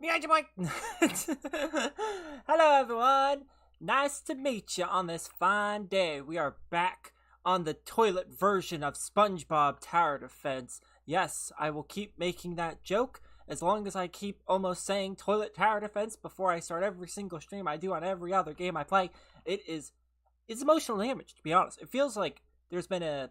Behind you, boy. Hello, everyone. Nice to meet you on this fine day. We are back on the toilet version of SpongeBob Tower Defense. Yes, I will keep making that joke as long as I keep almost saying toilet tower defense before I start every single stream I do on every other game I play. It's emotional damage, to be honest. It feels like there's been an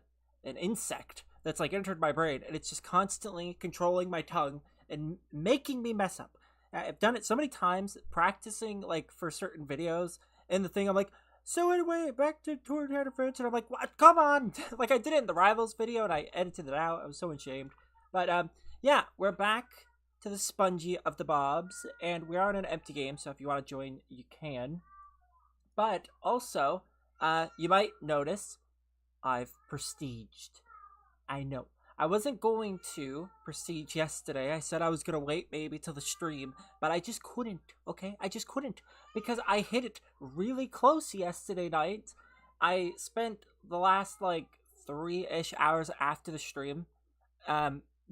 insect that's like entered my brain and it's just constantly controlling my tongue and making me mess up. I've done it so many times practicing like for certain videos and the thing I'm like, so anyway, back to tour tower defense, and I'm like, what? Come on. Like I did it in the Rivals video and I edited it out. I was so ashamed. But yeah, we're back to the spongy of the bobs and we are in an empty game, so if you want to join you can. But also you might notice I've prestiged. I know I wasn't going to prestige yesterday. I said I was going to wait maybe till the stream, but I just couldn't, okay? I just couldn't because I hit it really close yesterday night. I spent the last like 3-ish hours after the stream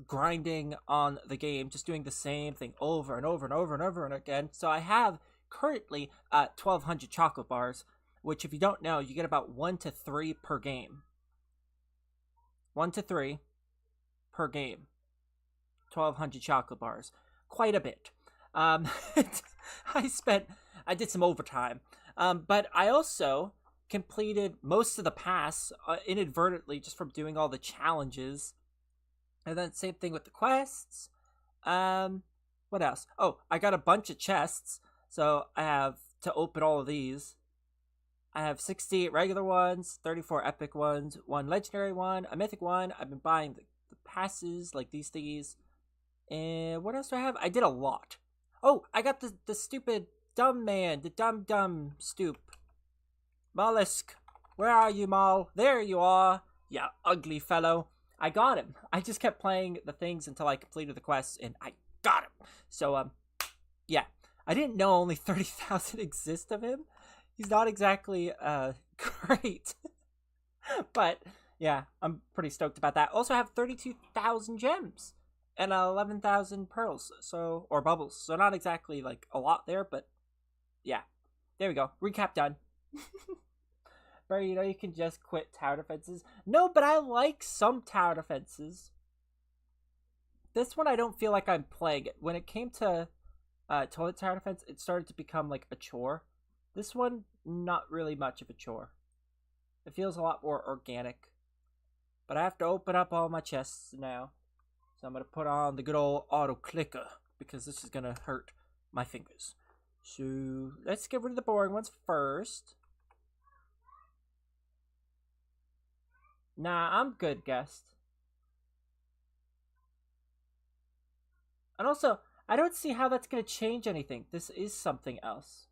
grinding on the game, just doing the same thing over and over and over and over and again. So I have currently 1,200 chocolate bars, which if you don't know, you get about 1 to 3 per game. 1 to 3 per game. 1,200 chocolate bars. Quite a bit. I did some overtime. But I also completed most of the pass inadvertently just from doing all the challenges. And then same thing with the quests. What else? Oh, I got a bunch of chests. So I have to open all of these. I have 68 regular ones, 34 epic ones, 1 legendary one, a mythic one. I've been buying the passes, like these thingies. And what else do I have? I did a lot. Oh, I got the stupid dumb man, the dumb stoop. Mollusk, where are you, Mol? There you are, you ugly fellow. I got him. I just kept playing the things until I completed the quests, and I got him. So, yeah. I didn't know only 30,000 exist of him. He's not exactly great. But yeah, I'm pretty stoked about that. Also I have 32,000 gems and 11,000 pearls, so, or bubbles. So not exactly like a lot there, but yeah. There we go. Recap done. Barry, you know you can just quit tower defenses. No, but I like some tower defenses. This one I don't feel like I'm playing it. When it came to toilet tower defense, it started to become like a chore. This one, not really much of a chore. It feels a lot more organic. But I have to open up all my chests now. So I'm going to put on the good old auto clicker because this is going to hurt my fingers. So let's get rid of the boring ones first. Nah, I'm good, guest. And also, I don't see how that's going to change anything. This is something else.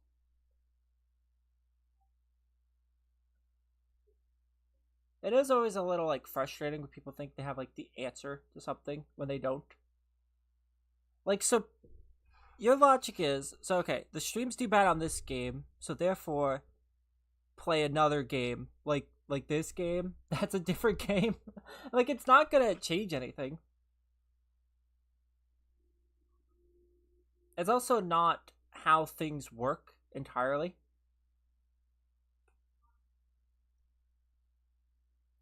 It is always a little like frustrating when people think they have like the answer to something when they don't. Like, so your logic is, so okay, the streams do bad on this game, so therefore play another game like this game. That's a different game. Like, it's not gonna change anything. It's also not how things work entirely.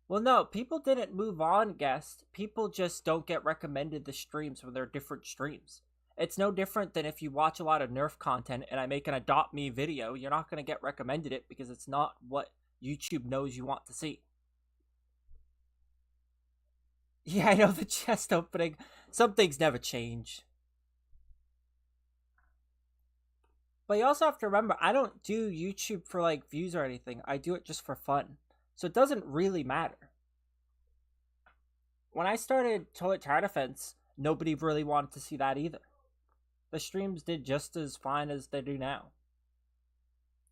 Well, no, people didn't move on, guest. People just don't get recommended the streams when they're different streams. It's no different than if you watch a lot of Nerf content and I make an Adopt Me video, you're not going to get recommended it because it's not what YouTube knows you want to see. Yeah, I know the chest opening. Some things never change. But you also have to remember, I don't do YouTube for like views or anything. I do it just for fun. So it doesn't really matter. When I started Toilet Tower Defense, nobody really wanted to see that either. The streams did just as fine as they do now.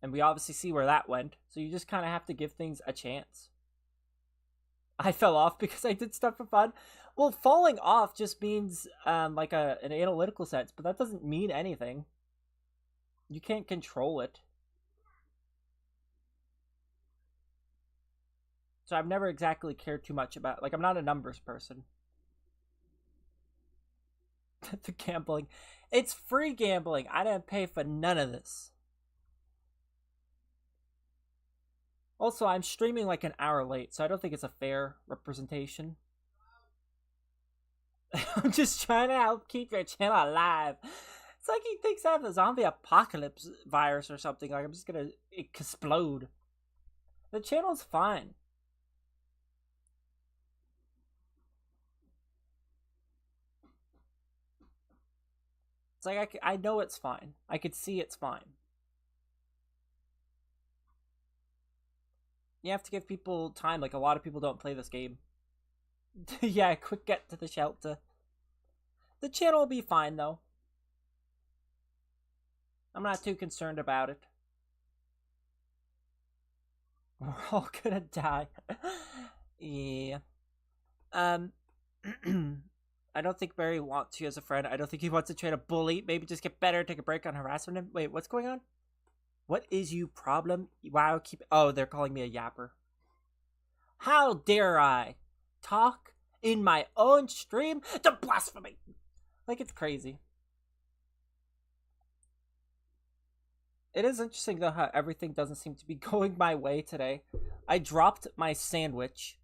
And we obviously see where that went. So you just kind of have to give things a chance. I fell off because I did stuff for fun. Well, falling off just means like an analytical sense, but that doesn't mean anything. You can't control it. So I've never exactly cared too much about, like, I'm not a numbers person. The gambling. It's free gambling. I didn't pay for none of this. Also, I'm streaming like an hour late, so I don't think it's a fair representation. I'm just trying to help keep your channel alive. It's like he thinks I have the zombie apocalypse virus or something. Like I'm just gonna explode. The channel's fine. It's like I know it's fine. I could see it's fine. You have to give people time. Like a lot of people don't play this game. Yeah, quick get to the shelter. The channel will be fine though. I'm not too concerned about it. We're all gonna die. Yeah. I don't think Barry wants you as a friend. I don't think he wants to try to bully. Maybe just get better, take a break on harassing him. Wait, what's going on? What is you problem? Wow, keep... Oh, they're calling me a yapper. How dare I talk in my own stream to blasphemy? Like, it's crazy. It is interesting, though, how everything doesn't seem to be going my way today. I dropped my sandwich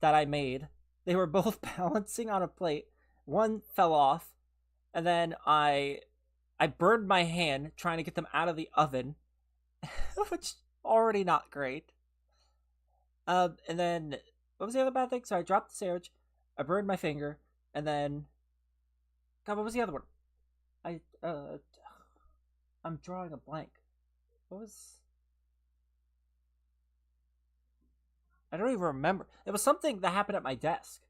that I made. They were both balancing on a plate. One fell off, and then I burned my hand trying to get them out of the oven, which already not great. And then, what was the other bad thing? So I dropped the sandwich, I burned my finger, and then... God, what was the other one? I'm drawing a blank. What was... I don't even remember. It was something that happened at my desk.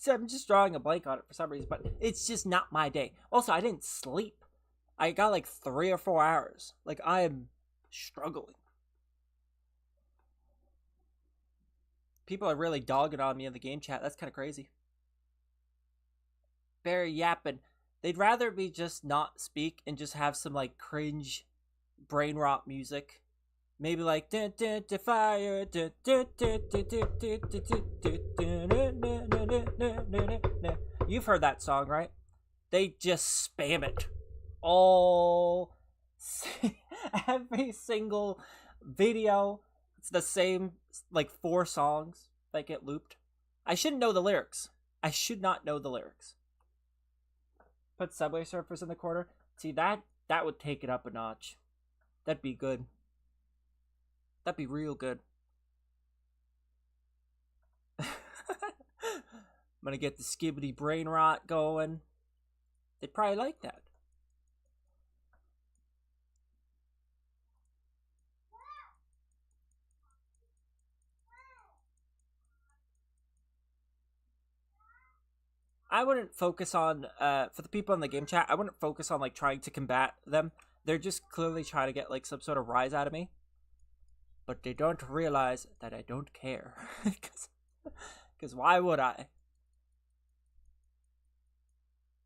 I'm just drawing a blank on it for some reason, but it's just not my day. Also, I didn't sleep. I got like 3 or 4 hours. Like, I am struggling. People are really dogging on me in the game chat. That's kind of crazy. Barry yapping. They'd rather me just not speak and just have some like cringe brain rot music. Maybe like fire. You've heard that song, right? They just spam it all every single video. It's the same like 4 songs that get looped. I shouldn't know the lyrics. I should not know the lyrics. Put Subway Surfers in the corner. See, that would take it up a notch. That'd be good. That'd be real good. I'm gonna get the skibbity brain rot going. They'd probably like that. I wouldn't focus on, for the people in the game chat, I wouldn't focus on, like, trying to combat them. They're just clearly trying to get, like, some sort of rise out of me. But they don't realize that I don't care. Because why would I?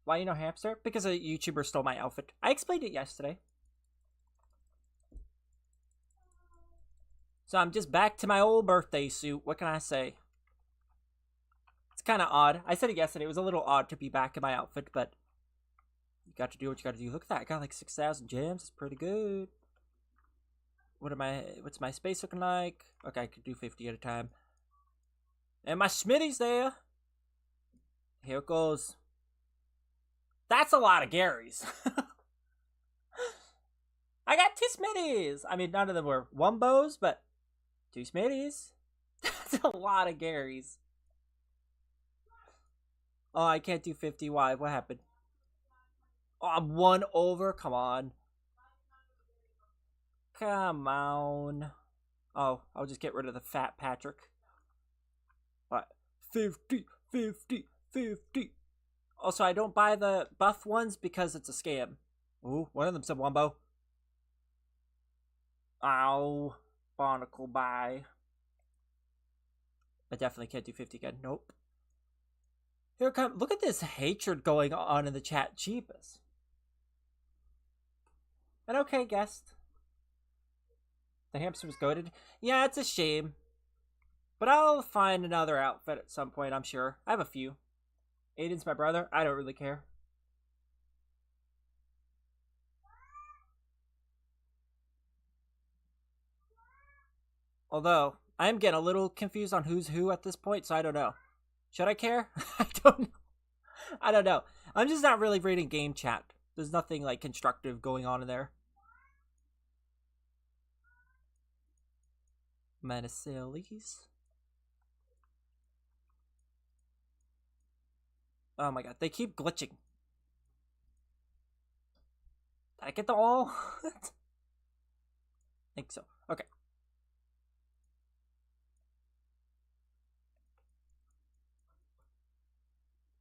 Why you know hamster? Because a YouTuber stole my outfit. I explained it yesterday. So I'm just back to my old birthday suit. What can I say? It's kind of odd. I said it yesterday. It was a little odd to be back in my outfit, but you got to do what you got to do. Look at that. I got like 6,000 gems. It's pretty good. What's my space looking like? Okay, I could do 50 at a time. And my Smitty's there. Here it goes. That's a lot of Garys. I got 2 Smitties. I mean, none of them were Wumbos, but 2 Smitties. That's a lot of Garys. Oh, I can't do 50. Why? What happened? Oh, I'm 1 over? Come on. Come on. Oh, I'll just get rid of the fat Patrick. What? 50, 50, 50. Also, I don't buy the buff ones because it's a scam. Ooh, one of them said Wumbo. Ow. Barnacle, bye. I definitely can't do 50 again. Nope. Here come. Look at this hatred going on in the chat. Jeepus. An okay guest. The hamster was goated. Yeah, it's a shame. But I'll find another outfit at some point, I'm sure. I have a few. Aiden's my brother. I don't really care. Although, I am getting a little confused on who's who at this point, so I don't know. Should I care? I don't know. I don't know. I'm just not really reading game chat. There's nothing, like, constructive going on in there. Medicillies. Oh my god, they keep glitching. Did I get the all? I think so. Okay.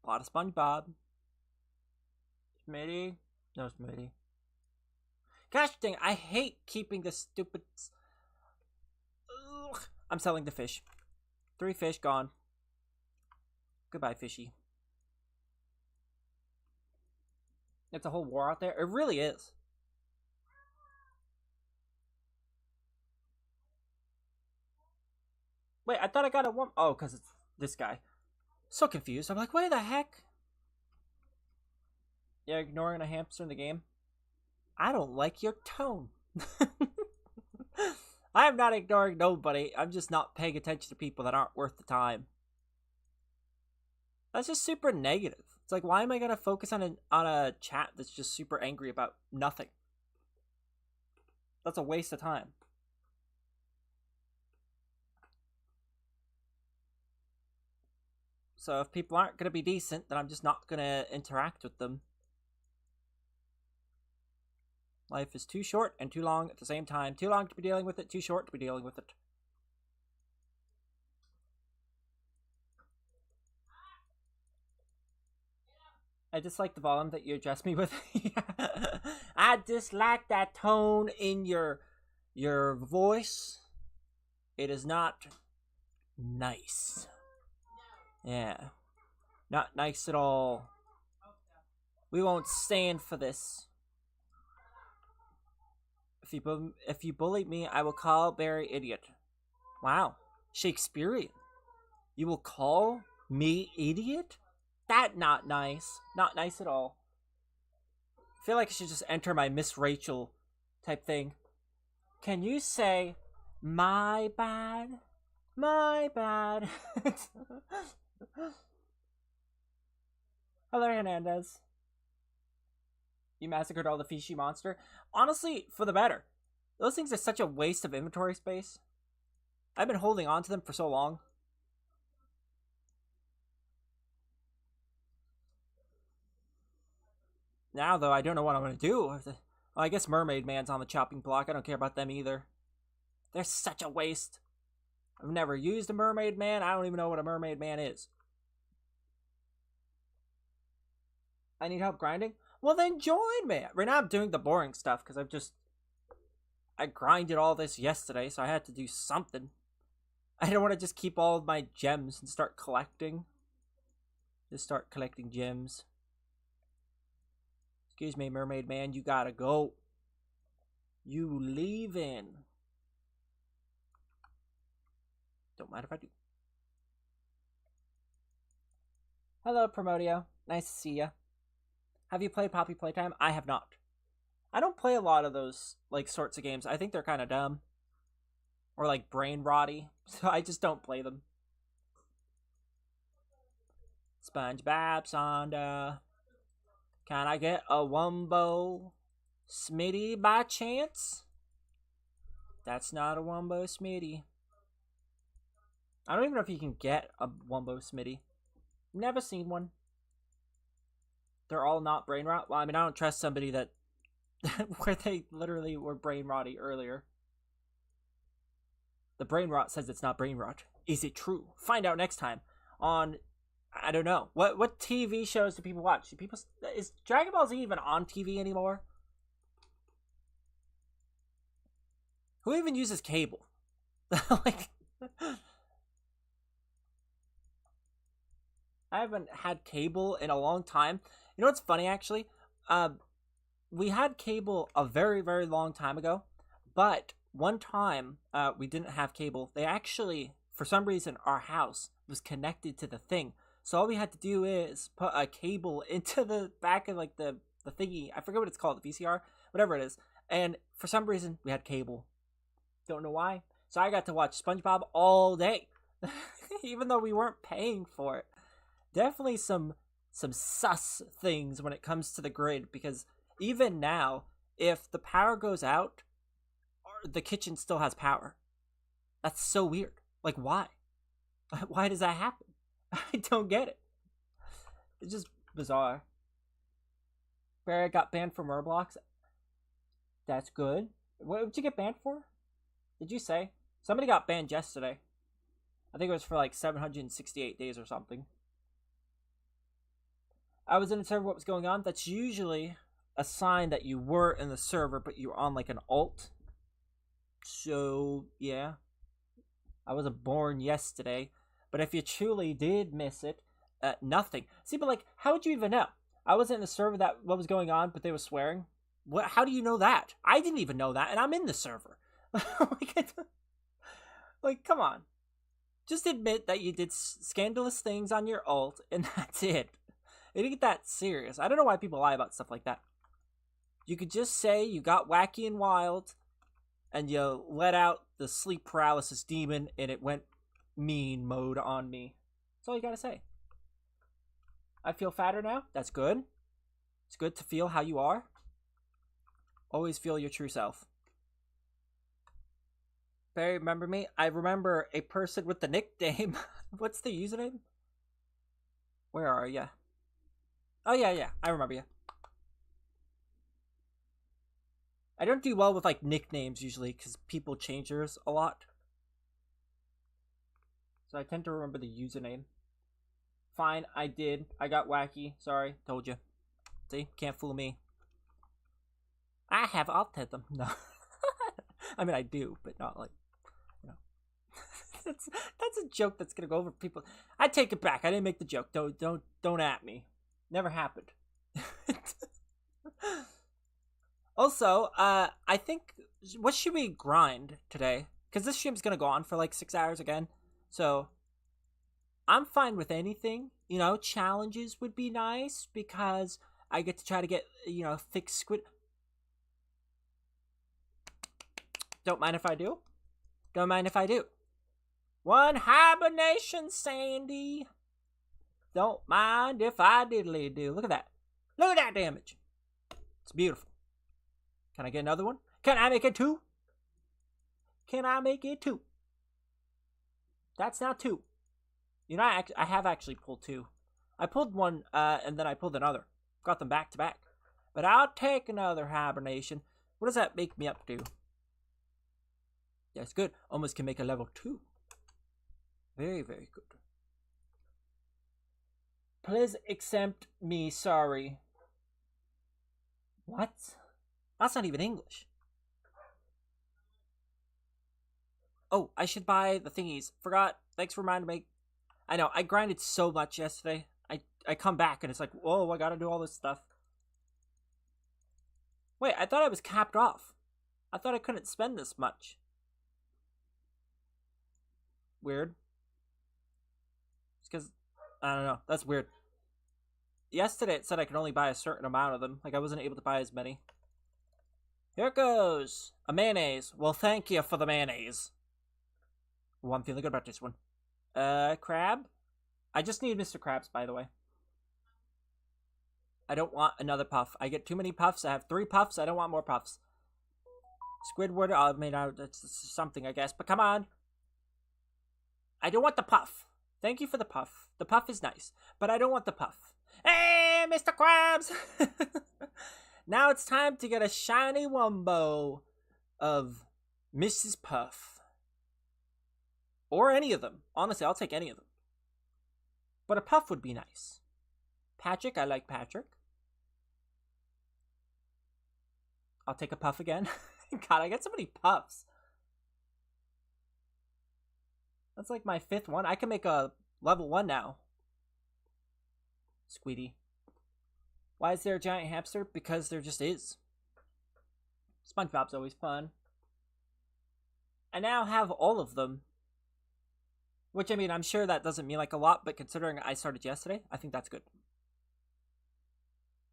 A lot of SpongeBob. Smitty. No Smitty. Gosh dang, I hate keeping this stupid... Ugh. I'm selling the fish. 3 fish gone. Goodbye, fishy. It's a whole war out there. It really is. Wait, I thought I got a one... Oh, because it's this guy. So confused. I'm like, wait, the heck? Yeah, ignoring a hamster in the game. I don't like your tone. I'm not ignoring nobody. I'm just not paying attention to people that aren't worth the time. That's just super negative. It's like, why am I gonna focus on a chat that's just super angry about nothing? That's a waste of time. So if people aren't gonna be decent, then I'm just not gonna interact with them. Life is too short and too long at the same time. Too long to be dealing with it, too short to be dealing with it. I dislike the volume that you address me with. I dislike that tone in your voice. It is not nice. Yeah. Not nice at all. We won't stand for this. If you bully me, I will call Barry idiot. Wow. Shakespearean. You will call me idiot? That not nice. Not nice at all. I feel like I should just enter my Miss Rachel type thing. Can you say, my bad? My bad. Hello, Hernandez. You massacred all the fishy monster. Honestly, for the better. Those things are such a waste of inventory space. I've been holding on to them for so long. Now, though, I don't know what I'm going to do. Well, I guess Mermaid Man's on the chopping block. I don't care about them either. They're such a waste. I've never used a Mermaid Man. I don't even know what a Mermaid Man is. I need help grinding? Well, then join me. Right now I'm doing the boring stuff because I grinded all this yesterday, so I had to do something. I don't want to just keep all of my gems and start collecting. Just start collecting gems. Excuse me, Mermaid Man, you gotta go. You leaving. Don't mind if I do. Hello, Promotio. Nice to see ya. Have you played Poppy Playtime? I have not. I don't play a lot of those, like, sorts of games. I think they're kind of dumb. Or, like, brain rotty. So I just don't play them. SpongeBob Sonda. Can I get a Wumbo Smitty by chance? That's not a Wumbo Smitty. I don't even know if you can get a Wumbo Smitty. Never seen one. They're all not brain rot. Well, I mean, I don't trust somebody that where they literally were brain rotty earlier. The brain rot says it's not brain rot. Is it true? Find out next time on, I don't know. What TV shows do people watch? Is Dragon Ball Z even on TV anymore? Who even uses cable? Like, I haven't had cable in a long time. You know what's funny, actually? We had cable a very, very long time ago, but one time we didn't have cable. They actually, for some reason, our house was connected to the thing. So all we had to do is put a cable into the back of, like, the thingy. I forget what it's called, the VCR, whatever it is. And for some reason, we had cable. Don't know why. So I got to watch SpongeBob all day, even though we weren't paying for it. Definitely some sus things when it comes to the grid, because even now, if the power goes out, the kitchen still has power. That's so weird. Like, why? Why does that happen? I don't get it. It's just bizarre. Barry got banned from Roblox. That's good. What did you get banned for? Did you say? Somebody got banned yesterday. I think it was for like 768 days or something. I was in the server. What was going on? That's usually a sign that you were in the server, but you were on like an alt. So, yeah. I wasn't born yesterday. But if you truly did miss it, nothing. See, but like, how would you even know? I wasn't in the server that what was going on, but they were swearing. What? How do you know that? I didn't even know that, and I'm in the server. Like, come on. Just admit that you did scandalous things on your alt, and that's it. It didn't get that serious. I don't know why people lie about stuff like that. You could just say you got wacky and wild, and you let out the sleep paralysis demon, and it went mean mode on me. That's all you gotta say. I feel fatter now. That's good. It's good to feel how you are. Always feel your true self. Barry, remember me? I remember a person with the nickname. What's the username? Where are ya? Oh, yeah. I remember you. I don't do well with, like, nicknames usually because people change theirs a lot. So I tend to remember the username. Fine, I did. I got wacky. Sorry, told you. See, can't fool me. I have autism. No. I mean, I do, but not like, you know. that's a joke that's gonna go over people. I take it back. I didn't make the joke. Don't at me. Never happened. Also, I think, what should we grind today? Because this stream's gonna go on for like 6 hours again. So, I'm fine with anything. You know, challenges would be nice because I get to try to get, you know, thick squid. Don't mind if I do. Don't mind if I do. One hibernation, Sandy. Don't mind if I diddly do. Look at that. Look at that damage. It's beautiful. Can I get another one? Can I make it 2? Can I make it 2? That's not 2. You know, I have actually pulled 2. I pulled one, and then I pulled another. Got them back to back. But I'll take another hibernation. What does that make me up to? That's good. Almost can make a level 2. Very, very good. Please accept me, sorry. What? That's not even English. Oh, I should buy the thingies. Forgot. Thanks for reminding me. I know, I grinded so much yesterday. I come back and it's like, whoa, I gotta do all this stuff. Wait, I thought I was capped off. I thought I couldn't spend this much. Weird. It's because, I don't know, that's weird. Yesterday it said I could only buy a certain amount of them. Like, I wasn't able to buy as many. Here it goes. A mayonnaise. Well, thank you for the mayonnaise. Oh, I'm feeling good about this one. Crab? I just need Mr. Krabs, by the way. I don't want another puff. I get too many puffs. I have 3 puffs. I don't want more puffs. Squidward, I mean, that's something, I guess. But come on. I don't want the puff. Thank you for the puff. The puff is nice. But I don't want the puff. Hey, Mr. Krabs! Now it's time to get a shiny wumbo of Mrs. Puff. Or any of them. Honestly, I'll take any of them. But a puff would be nice. Patrick, I like Patrick. I'll take a puff again. God, I get so many puffs. That's like my 5th one. I can make a level 1 now. Squeedy. Why is there a giant hamster? Because there just is. SpongeBob's always fun. I now have all of them. Which, I mean, I'm sure that doesn't mean like a lot, but considering I started yesterday, I think that's good.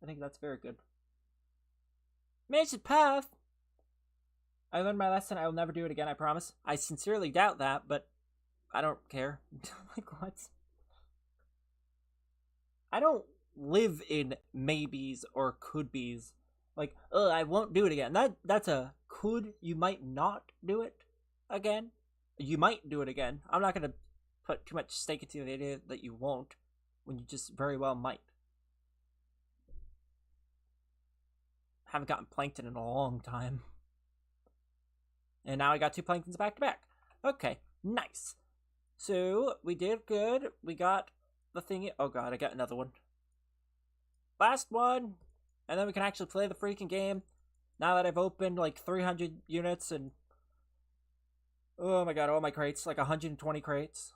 I think that's very good. Mrs. Puff! I learned my lesson. I will never do it again, I promise. I sincerely doubt that, but I don't care. Like, what? I don't live in maybes or could be's. Like, I won't do it again. That's a could. You might not do it again. You might do it again. I'm not going to put too much stake into the idea that you won't, when you just very well might. Haven't gotten plankton in a long time. And now I got 2 planktons back to back. Okay, nice. So, we did good. We got the thingy. Oh god, I got another one. Last one. And then we can actually play the freaking game. Now that I've opened like 300 units and... oh my god, all my crates. Like 120 crates.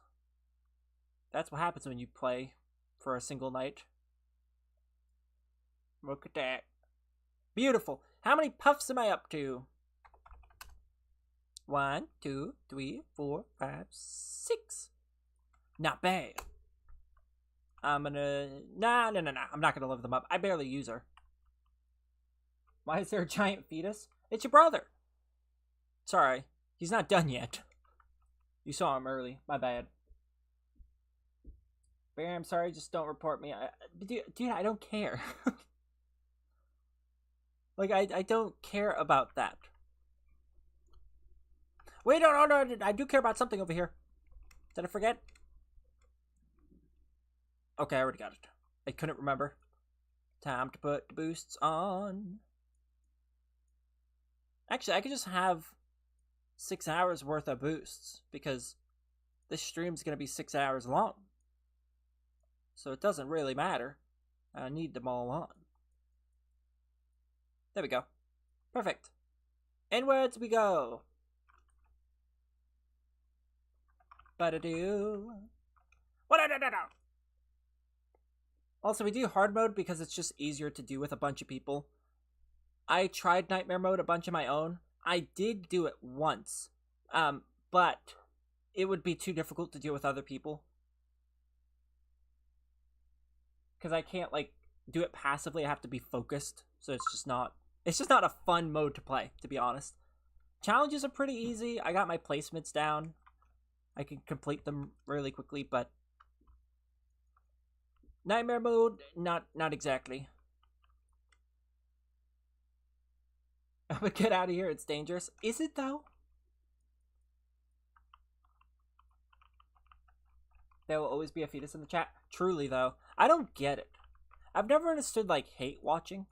That's what happens when you play for a single night. Look at that. Beautiful. How many puffs am I up to? 1, 2, 3, 4, 5, 6. Not bad. I'm gonna... Nah. I'm not gonna lift them up. I barely use her. Why is there a giant fetus? It's your brother. Sorry. He's not done yet. You saw him early. My bad. Barry, I'm sorry. Just don't report me. Dude, I don't care. Like, I don't care about that. Wait, no, I do care about something over here. Did I forget? Okay, I already got it. I couldn't remember. Time to put the boosts on. Actually, I could just have 6 hours worth of boosts, because this stream's going to be 6 hours long. So it doesn't really matter. I need them all on. There we go. Perfect. Inwards we go. Ba-da-doo. What-da-da-da-da. Also, we do hard mode because it's just easier to do with a bunch of people. I tried nightmare mode a bunch of my own. I did do it once. But it would be too difficult to deal with other people. Because I can't, like, do it passively. I have to be focused. So it's just not a fun mode to play, to be honest. Challenges are pretty easy. I got my placements down. I can complete them really quickly, but nightmare mode, not exactly. But get out of here, it's dangerous. Is it though? There will always be a fetus in the chat. Truly though. I don't get it. I've never understood like hate watching.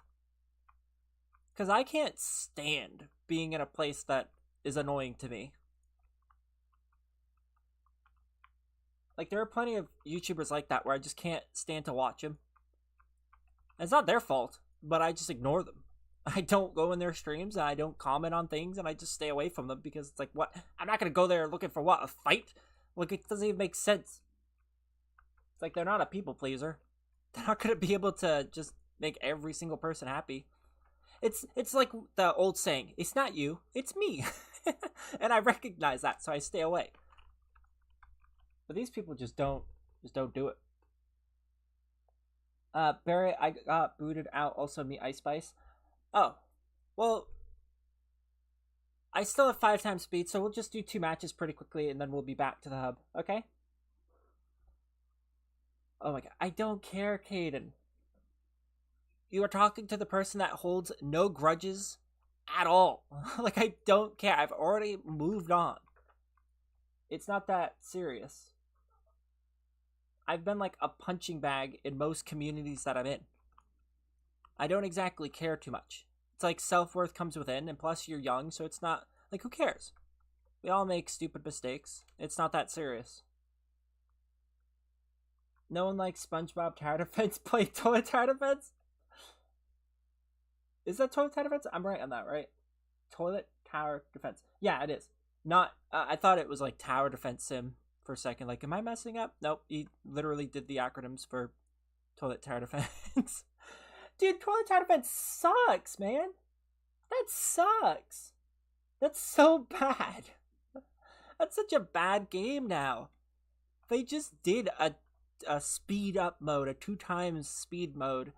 Because I can't stand being in a place that is annoying to me. Like, there are plenty of YouTubers like that where I just can't stand to watch them. And it's not their fault, but I just ignore them. I don't go in their streams, and I don't comment on things, and I just stay away from them because it's like, what? I'm not going to go there looking for what? A fight? Like, it doesn't even make sense. It's like, they're not a people pleaser. They're not going to be able to just make every single person happy. It's like the old saying, it's not you, it's me. And I recognize that, so I stay away. But these people just don't do it. Barry, I got booted out. Also, me, Ice Spice. Oh, well, I still have 5 times speed, so we'll just do 2 matches pretty quickly, and then we'll be back to the hub. Okay? Oh my god, I don't care, Caden. You are talking to the person that holds no grudges at all. Like, I don't care. I've already moved on. It's not that serious. I've been like a punching bag in most communities that I'm in. I don't exactly care too much. It's like self-worth comes within, and plus you're young, so it's not... Like, who cares? We all make stupid mistakes. It's not that serious. No one likes SpongeBob Tower Defense play Toilet Tower Defense? Is that Toilet Tower Defense? I'm right on that, right? Toilet Tower Defense. Yeah, it is. Not... I thought it was like Tower Defense Sim for a second. Like, am I messing up? Nope, he literally did the acronyms for Toilet Tower Defense. Dude, Toilet Tower Defense sucks, man. That sucks. That's so bad. That's such a bad game now. They just did a speed up mode, a 2 times speed mode,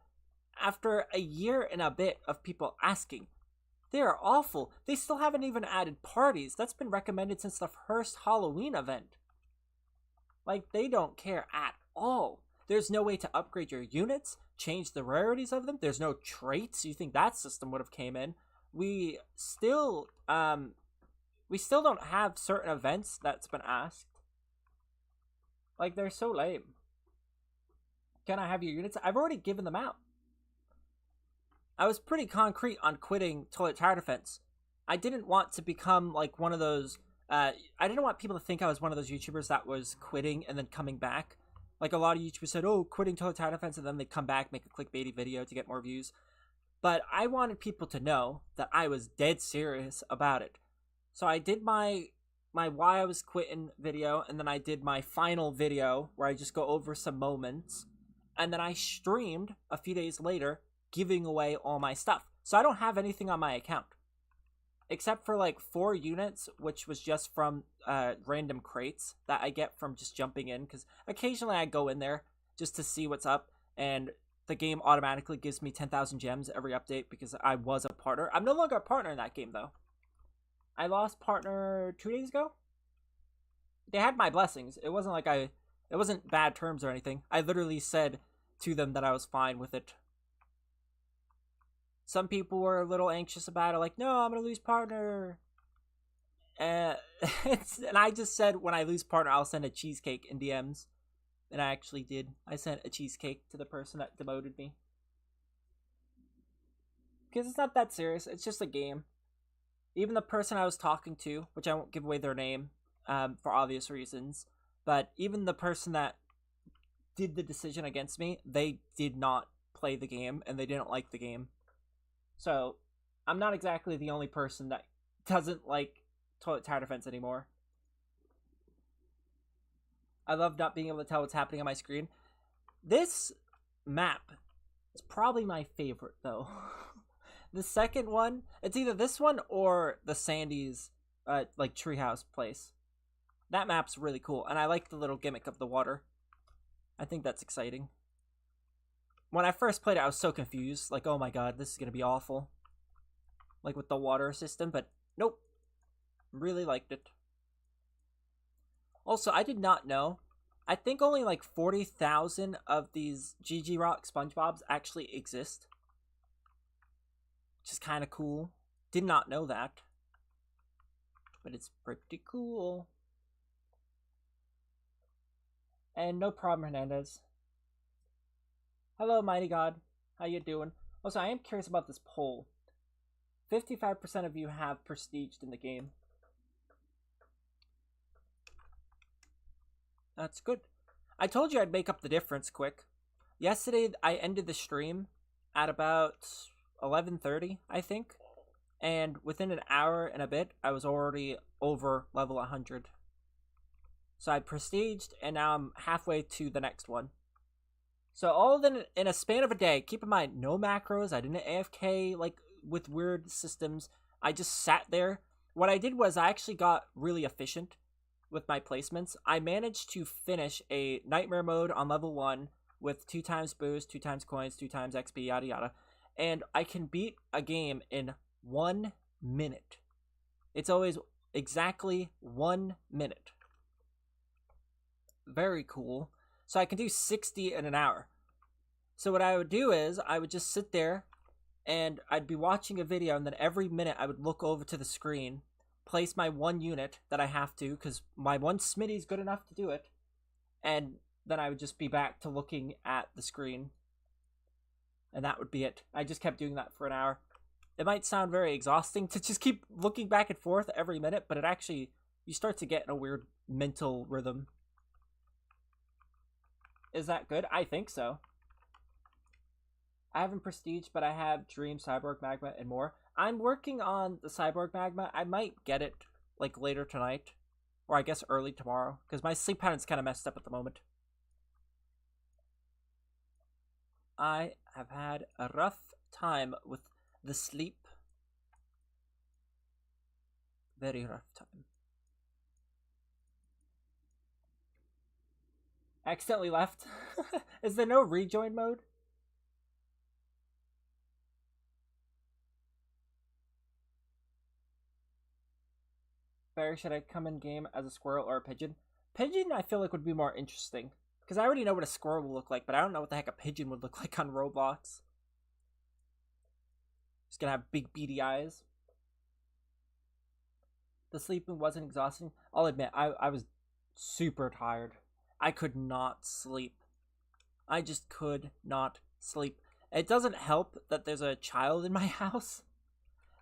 after a year and a bit of people asking. They are awful. They still haven't even added parties. That's been recommended since the first Halloween event. Like, they don't care at all. There's no way to upgrade your units, change the rarities of them. There's no traits. You think that system would have came in. We still don't have certain events that's been asked. Like, they're so lame. Can I have your units? I've already given them out. I was pretty concrete on quitting Toilet Tower Defense. I didn't want to become like one of those. I didn't want people to think I was one of those YouTubers that was quitting and then coming back. Like a lot of YouTubers said, oh, quitting Toilet Tower Defense, and then they come back, make a clickbaity video to get more views. But I wanted people to know that I was dead serious about it. So I did my why I was quitting video, and then I did my final video where I just go over some moments. And then I streamed a few days later giving away all my stuff. So I don't have anything on my account. Except for like 4 units, which was just from random crates that I get from just jumping in. Because occasionally I go in there just to see what's up. And the game automatically gives me 10,000 gems every update because I was a partner. I'm no longer a partner in that game though. I lost partner 2 days ago. They had my blessings. It wasn't like it wasn't bad terms or anything. I literally said to them that I was fine with it. Some people were a little anxious about it, like, no, I'm going to lose partner. And I just said, when I lose partner, I'll send a cheesecake in DMs. And I actually did. I sent a cheesecake to the person that demoted me. Because it's not that serious. It's just a game. Even the person I was talking to, which I won't give away their name for obvious reasons, but even the person that did the decision against me, they did not play the game, and they didn't like the game. So, I'm not exactly the only person that doesn't like Toilet Tower Defense anymore. I love not being able to tell what's happening on my screen. This map is probably my favorite, though. The second one, it's either this one or the Sandy's, like, treehouse place. That map's really cool, and I like the little gimmick of the water. I think that's exciting. When I first played it, I was so confused. Like, oh my god, this is going to be awful. Like, with the water system, but nope. Really liked it. Also, I did not know. I think only like 40,000 of these GG Rock SpongeBobs actually exist. Which is kind of cool. Did not know that. But it's pretty cool. And no problem, Hernandez. Hello, Mighty God. How you doing? Also, I am curious about this poll. 55% of you have prestiged in the game. That's good. I told you I'd make up the difference quick. Yesterday, I ended the stream at about 11:30, I think. And within an hour and a bit, I was already over level 100. So I prestiged, and now I'm halfway to the next one. So all in a span of a day. Keep in mind, no macros. I didn't AFK like with weird systems. I just sat there. What I did was I actually got really efficient with my placements. I managed to finish a nightmare mode on level 1 with 2 times boost, 2 times coins, 2 times XP, yada yada. And I can beat a game in 1 minute. It's always exactly 1 minute. Very cool. So I can do 60 in an hour. So what I would do is I would just sit there and I'd be watching a video, and then every minute I would look over to the screen, place my 1 unit that I have to, because my 1 Smitty is good enough to do it, and then I would just be back to looking at the screen. And that would be it. I just kept doing that for an hour. It might sound very exhausting to just keep looking back and forth every minute, but it actually, you start to get in a weird mental rhythm. Is that good? I think so. I haven't Prestige, but I have Dream, Cyborg Magma, and more. I'm working on the Cyborg Magma. I might get it, like, later tonight. Or I guess early tomorrow. Because my sleep pattern's kind of messed up at the moment. I have had a rough time with the sleep. Very rough time. Accidentally left. Is there no rejoin mode? Barry, should I come in game as a squirrel or a pigeon? Pigeon, I feel like, would be more interesting. Because I already know what a squirrel will look like, but I don't know what the heck a pigeon would look like on Roblox. It's gonna have big beady eyes. The sleeping wasn't exhausting. I'll admit, I was super tired. I could not sleep. I just could not sleep. It doesn't help that there's a child in my house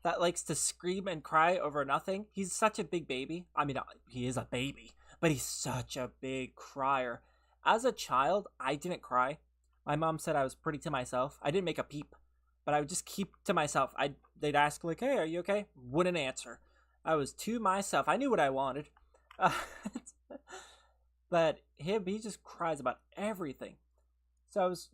that likes to scream and cry over nothing. He's such a big baby. I mean, he is a baby, but he's such a big crier. As a child, I didn't cry. My mom said I was pretty to myself. I didn't make a peep, but I would just keep to myself. They'd ask, like, hey, are you okay? Wouldn't answer. I was to myself. I knew what I wanted. But he just cries about everything. So I was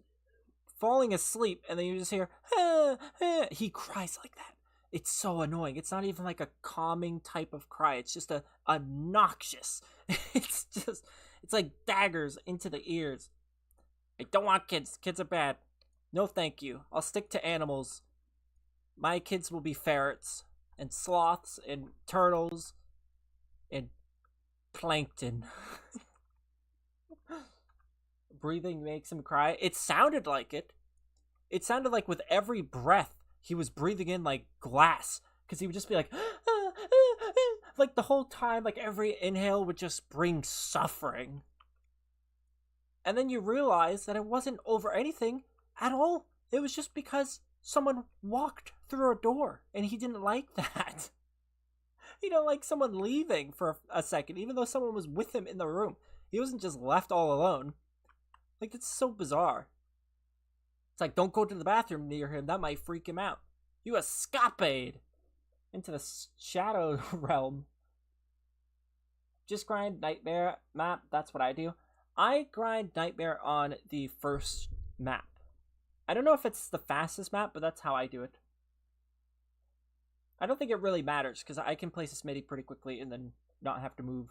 falling asleep, and then you just hear, ah, ah. He cries like that. It's so annoying. It's not even like a calming type of cry. It's just a obnoxious. It's like daggers into the ears. I don't want kids. Kids are bad. No, thank you. I'll stick to animals. My kids will be ferrets and sloths and turtles and plankton. Breathing makes him cry. It sounded like it. It sounded like with every breath, he was breathing in like glass. Because he would just be like, like the whole time, like every inhale would just bring suffering. And then you realize that it wasn't over anything at all. It was just because someone walked through a door and he didn't like that. He didn't like someone leaving for a second, even though someone was with him in the room. He wasn't just left all alone. Like, that's so bizarre. It's like, don't go to the bathroom near him. That might freak him out. You escapade into the shadow realm. Just grind Nightmare map. That's what I do. I grind Nightmare on the first map. I don't know if it's the fastest map, but that's how I do it. I don't think it really matters, because I can place a Smitty pretty quickly and then not have to move.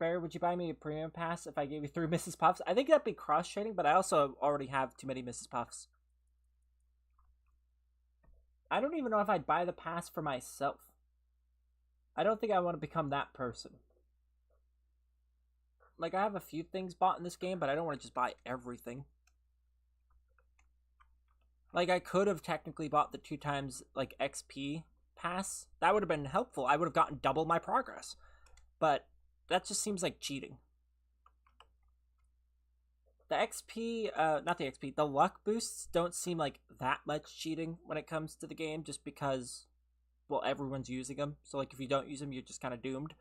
Barry, would you buy me a premium pass if I gave you 3 Mrs. Puffs? I think that'd be cross-trading, but I also already have too many Mrs. Puffs. I don't even know if I'd buy the pass for myself. I don't think I want to become that person. Like, I have a few things bought in this game, but I don't want to just buy everything. Like, I could have technically bought the 2 times, like, XP pass. That would have been helpful. I would have gotten double my progress. But that just seems like cheating. The XP, not the XP, the luck boosts don't seem like that much cheating when it comes to the game, just because, well, everyone's using them. So, like, if you don't use them, you're just kind of doomed.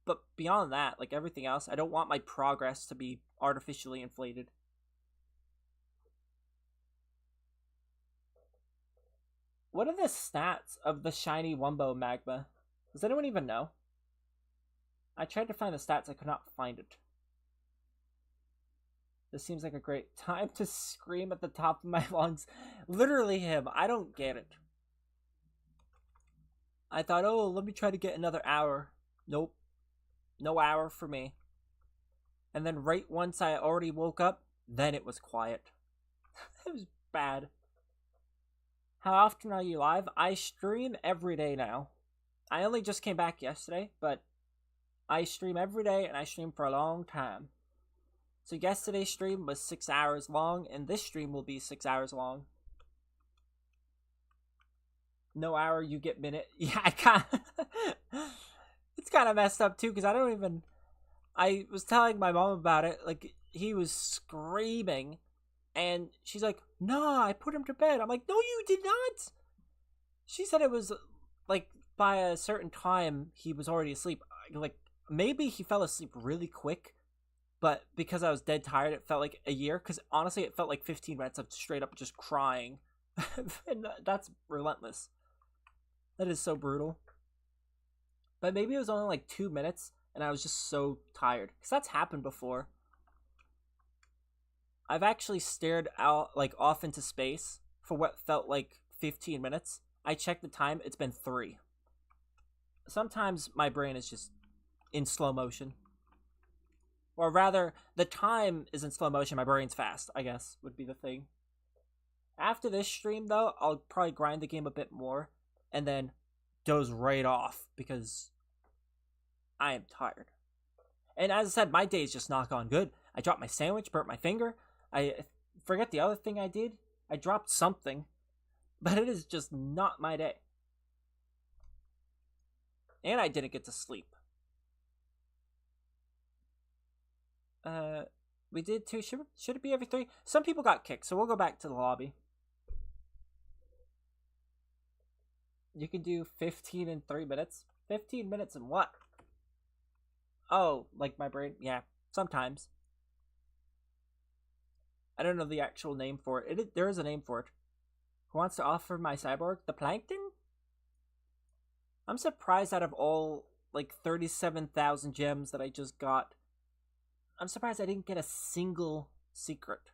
But beyond that, like everything else, I don't want my progress to be artificially inflated. What are the stats of the shiny Wumbo magma? Does anyone even know? I tried to find the stats, I could not find it. This seems like a great time to scream at the top of my lungs. Literally him, I don't get it. I thought, oh, let me try to get another hour. Nope. No hour for me. And then right once I already woke up, then it was quiet. It was bad. How often are you live? I stream every day now. I only just came back yesterday, but I stream every day and I stream for a long time. So yesterday's stream was 6 hours long, and this stream will be 6 hours long. No hour, you get minute. Yeah, I kind of... It's kind of messed up, too, because I was telling my mom about it, like, he was screaming, and she's like, no, I put him to bed. I'm like, no, you did not. She said it was, like, by a certain time, he was already asleep. Like, maybe he fell asleep really quick, but because I was dead tired, it felt like a year, because honestly, it felt like 15 minutes of straight up just crying. And that's relentless. That is so brutal. But maybe it was only like 2 minutes, and I was just so tired. Because that's happened before. I've actually stared out, like, off into space for what felt like 15 minutes. I checked the time, it's been 3. Sometimes my brain is just in slow motion. Or rather, the time is in slow motion, my brain's fast, I guess, would be the thing. After this stream, though, I'll probably grind the game a bit more, and then doze right off because I am tired. And as I said, my day's just not gone good. I dropped my sandwich, burnt my finger. I forget the other thing I did. I dropped something. But it is just not my day. And I didn't get to sleep. We did 2. Should it be every 3? Some people got kicked, so we'll go back to the lobby. You can do 15 in 3 minutes. 15 minutes in what? Oh, like my brain? Yeah, sometimes. I don't know the actual name for it. There is a name for it. Who wants to offer my cyborg? The plankton? I'm surprised out of all, like, 37,000 gems that I just got. I'm surprised I didn't get a single secret.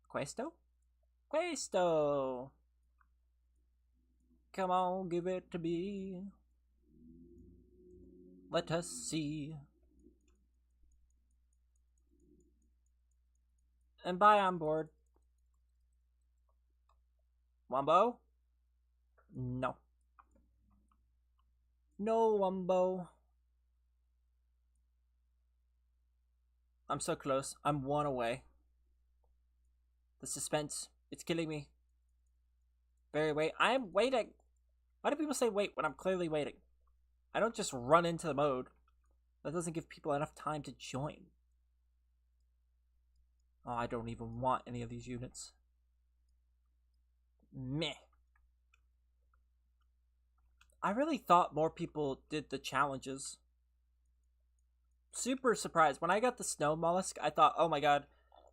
Questo? Questo! Come on, give it to me. Let us see. And buy on board. Wumbo? No. No, Wumbo. I'm so close. I'm 1 away. The suspense. It's killing me. Barry, wait. I'm waiting. Why do people say wait when I'm clearly waiting? I don't just run into the mode. That doesn't give people enough time to join. Oh, I don't even want any of these units. Meh. I really thought more people did the challenges. Super surprised. When I got the snow mollusk, I thought, oh my god,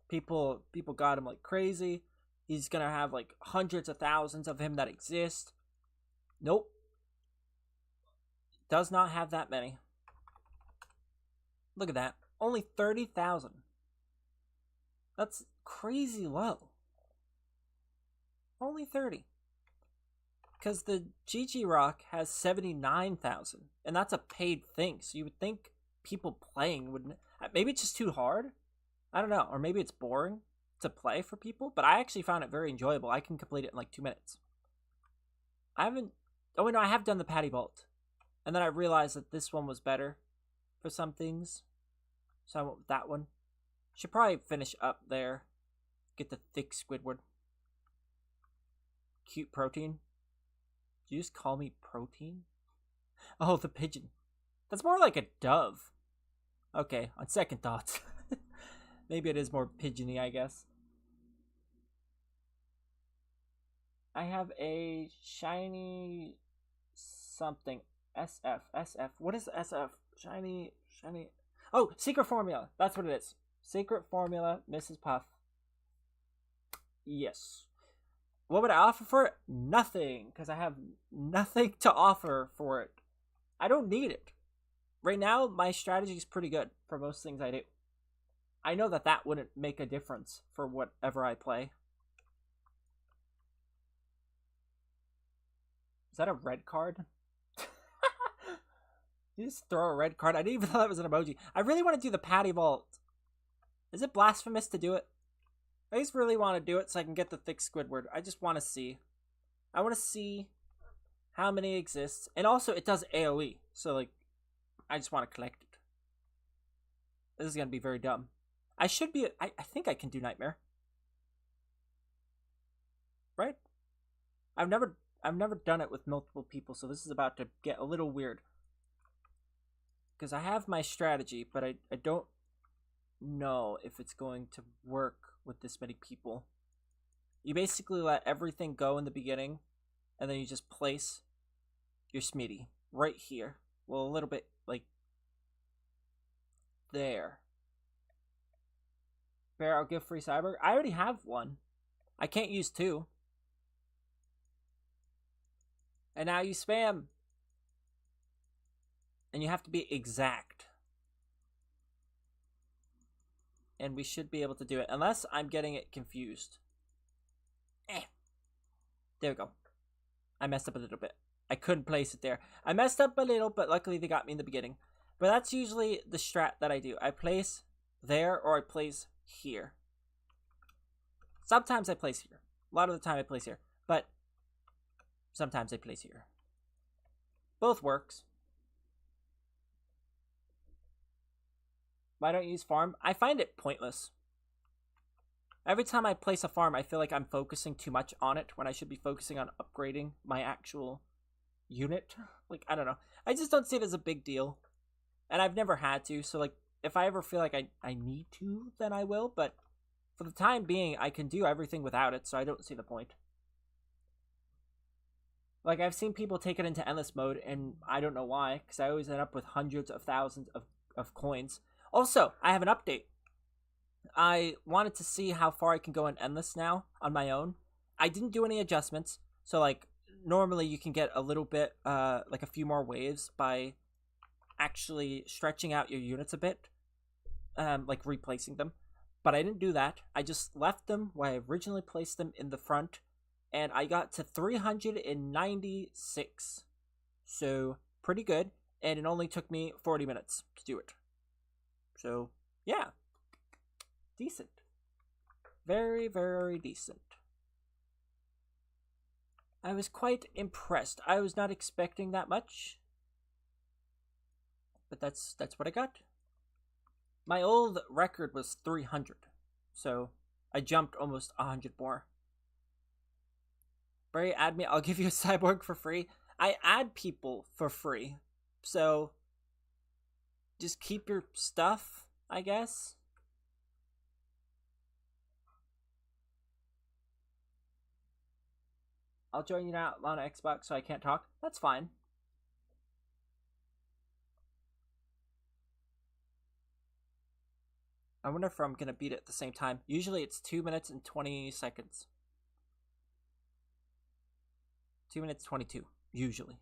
people got him like crazy. He's gonna have like hundreds of thousands of him that exist. Nope. Does not have that many. Look at that. Only 30,000. That's crazy low. Only 30. Because the GG Rock has 79,000. And that's a paid thing. So you would think people playing wouldn't... Maybe it's just too hard? I don't know. Or maybe it's boring to play for people. But I actually found it very enjoyable. I can complete it in like 2 minutes. I haven't... Oh, wait, no, I have done the Patty Vault. And then I realized that this one was better for some things. So I went with that one. Should probably finish up there. Get the thick Squidward. Cute protein. Did you just call me protein? Oh, the pigeon. That's more like a dove. Okay, on second thoughts. Maybe it is more pigeony, I guess. I have a shiny something. SF. What is SF? Shiny. Oh, secret formula. That's what it is. Secret formula, Mrs. Puff. Yes. What would I offer for it? Nothing, because I have nothing to offer for it. I don't need it. Right now, my strategy is pretty good for most things I do. I know that that wouldn't make a difference for whatever I play. Is that a red card? You just throw a red card? I didn't even know that was an emoji. I really want to do the Patty Vault. Is it blasphemous to do it? I just really want to do it so I can get the thick Squidward. I just want to see. I want to see how many exists. And also, it does AoE. So, like, I just want to collect it. This is going to be very dumb. I should be... I think I can do Nightmare. Right? I've never done it with multiple people, so this is about to get a little weird. Because I have my strategy, but I don't know if it's going to work with this many people. You basically let everything go in the beginning, and then you just place your Smitty right here. Well, a little bit, like, there. Bear, I'll give free cyber. I already have one. I can't use 2. And now you spam. And you have to be exact. And we should be able to do it. Unless I'm getting it confused. There we go. I messed up a little bit. I couldn't place it there. I messed up a little, but luckily they got me in the beginning. But that's usually the strat that I do. I place there or I place here. Sometimes I place here. A lot of the time I place here. But sometimes I place here. Both works. Why don't you use farm? I find it pointless. Every time I place a farm, I feel like I'm focusing too much on it when I should be focusing on upgrading my actual unit. Like, I don't know. I just don't see it as a big deal. And I've never had to, so like, if I ever feel like I need to, then I will, but for the time being, I can do everything without it, so I don't see the point. Like, I've seen people take it into endless mode, and I don't know why, because I always end up with hundreds of thousands of coins. Also, I have an update. I wanted to see how far I can go in endless now on my own. I didn't do any adjustments, so like, normally you can get a little bit, like a few more waves by actually stretching out your units a bit, like replacing them. But I didn't do that. I just left them where I originally placed them in the front, and I got to 396. So, pretty good, and it only took me 40 minutes to do it. So, yeah. Decent. Very, very decent. I was quite impressed. I was not expecting that much. But that's what I got. My old record was 300. So, I jumped almost 100 more. Berry, add me. I'll give you a cyborg for free. I add people for free. So, just keep your stuff, I guess. I'll join you now on Xbox so I can't talk. That's fine. I wonder if I'm going to beat it at the same time. Usually it's 2 minutes and 20 seconds. 2 minutes 22, usually.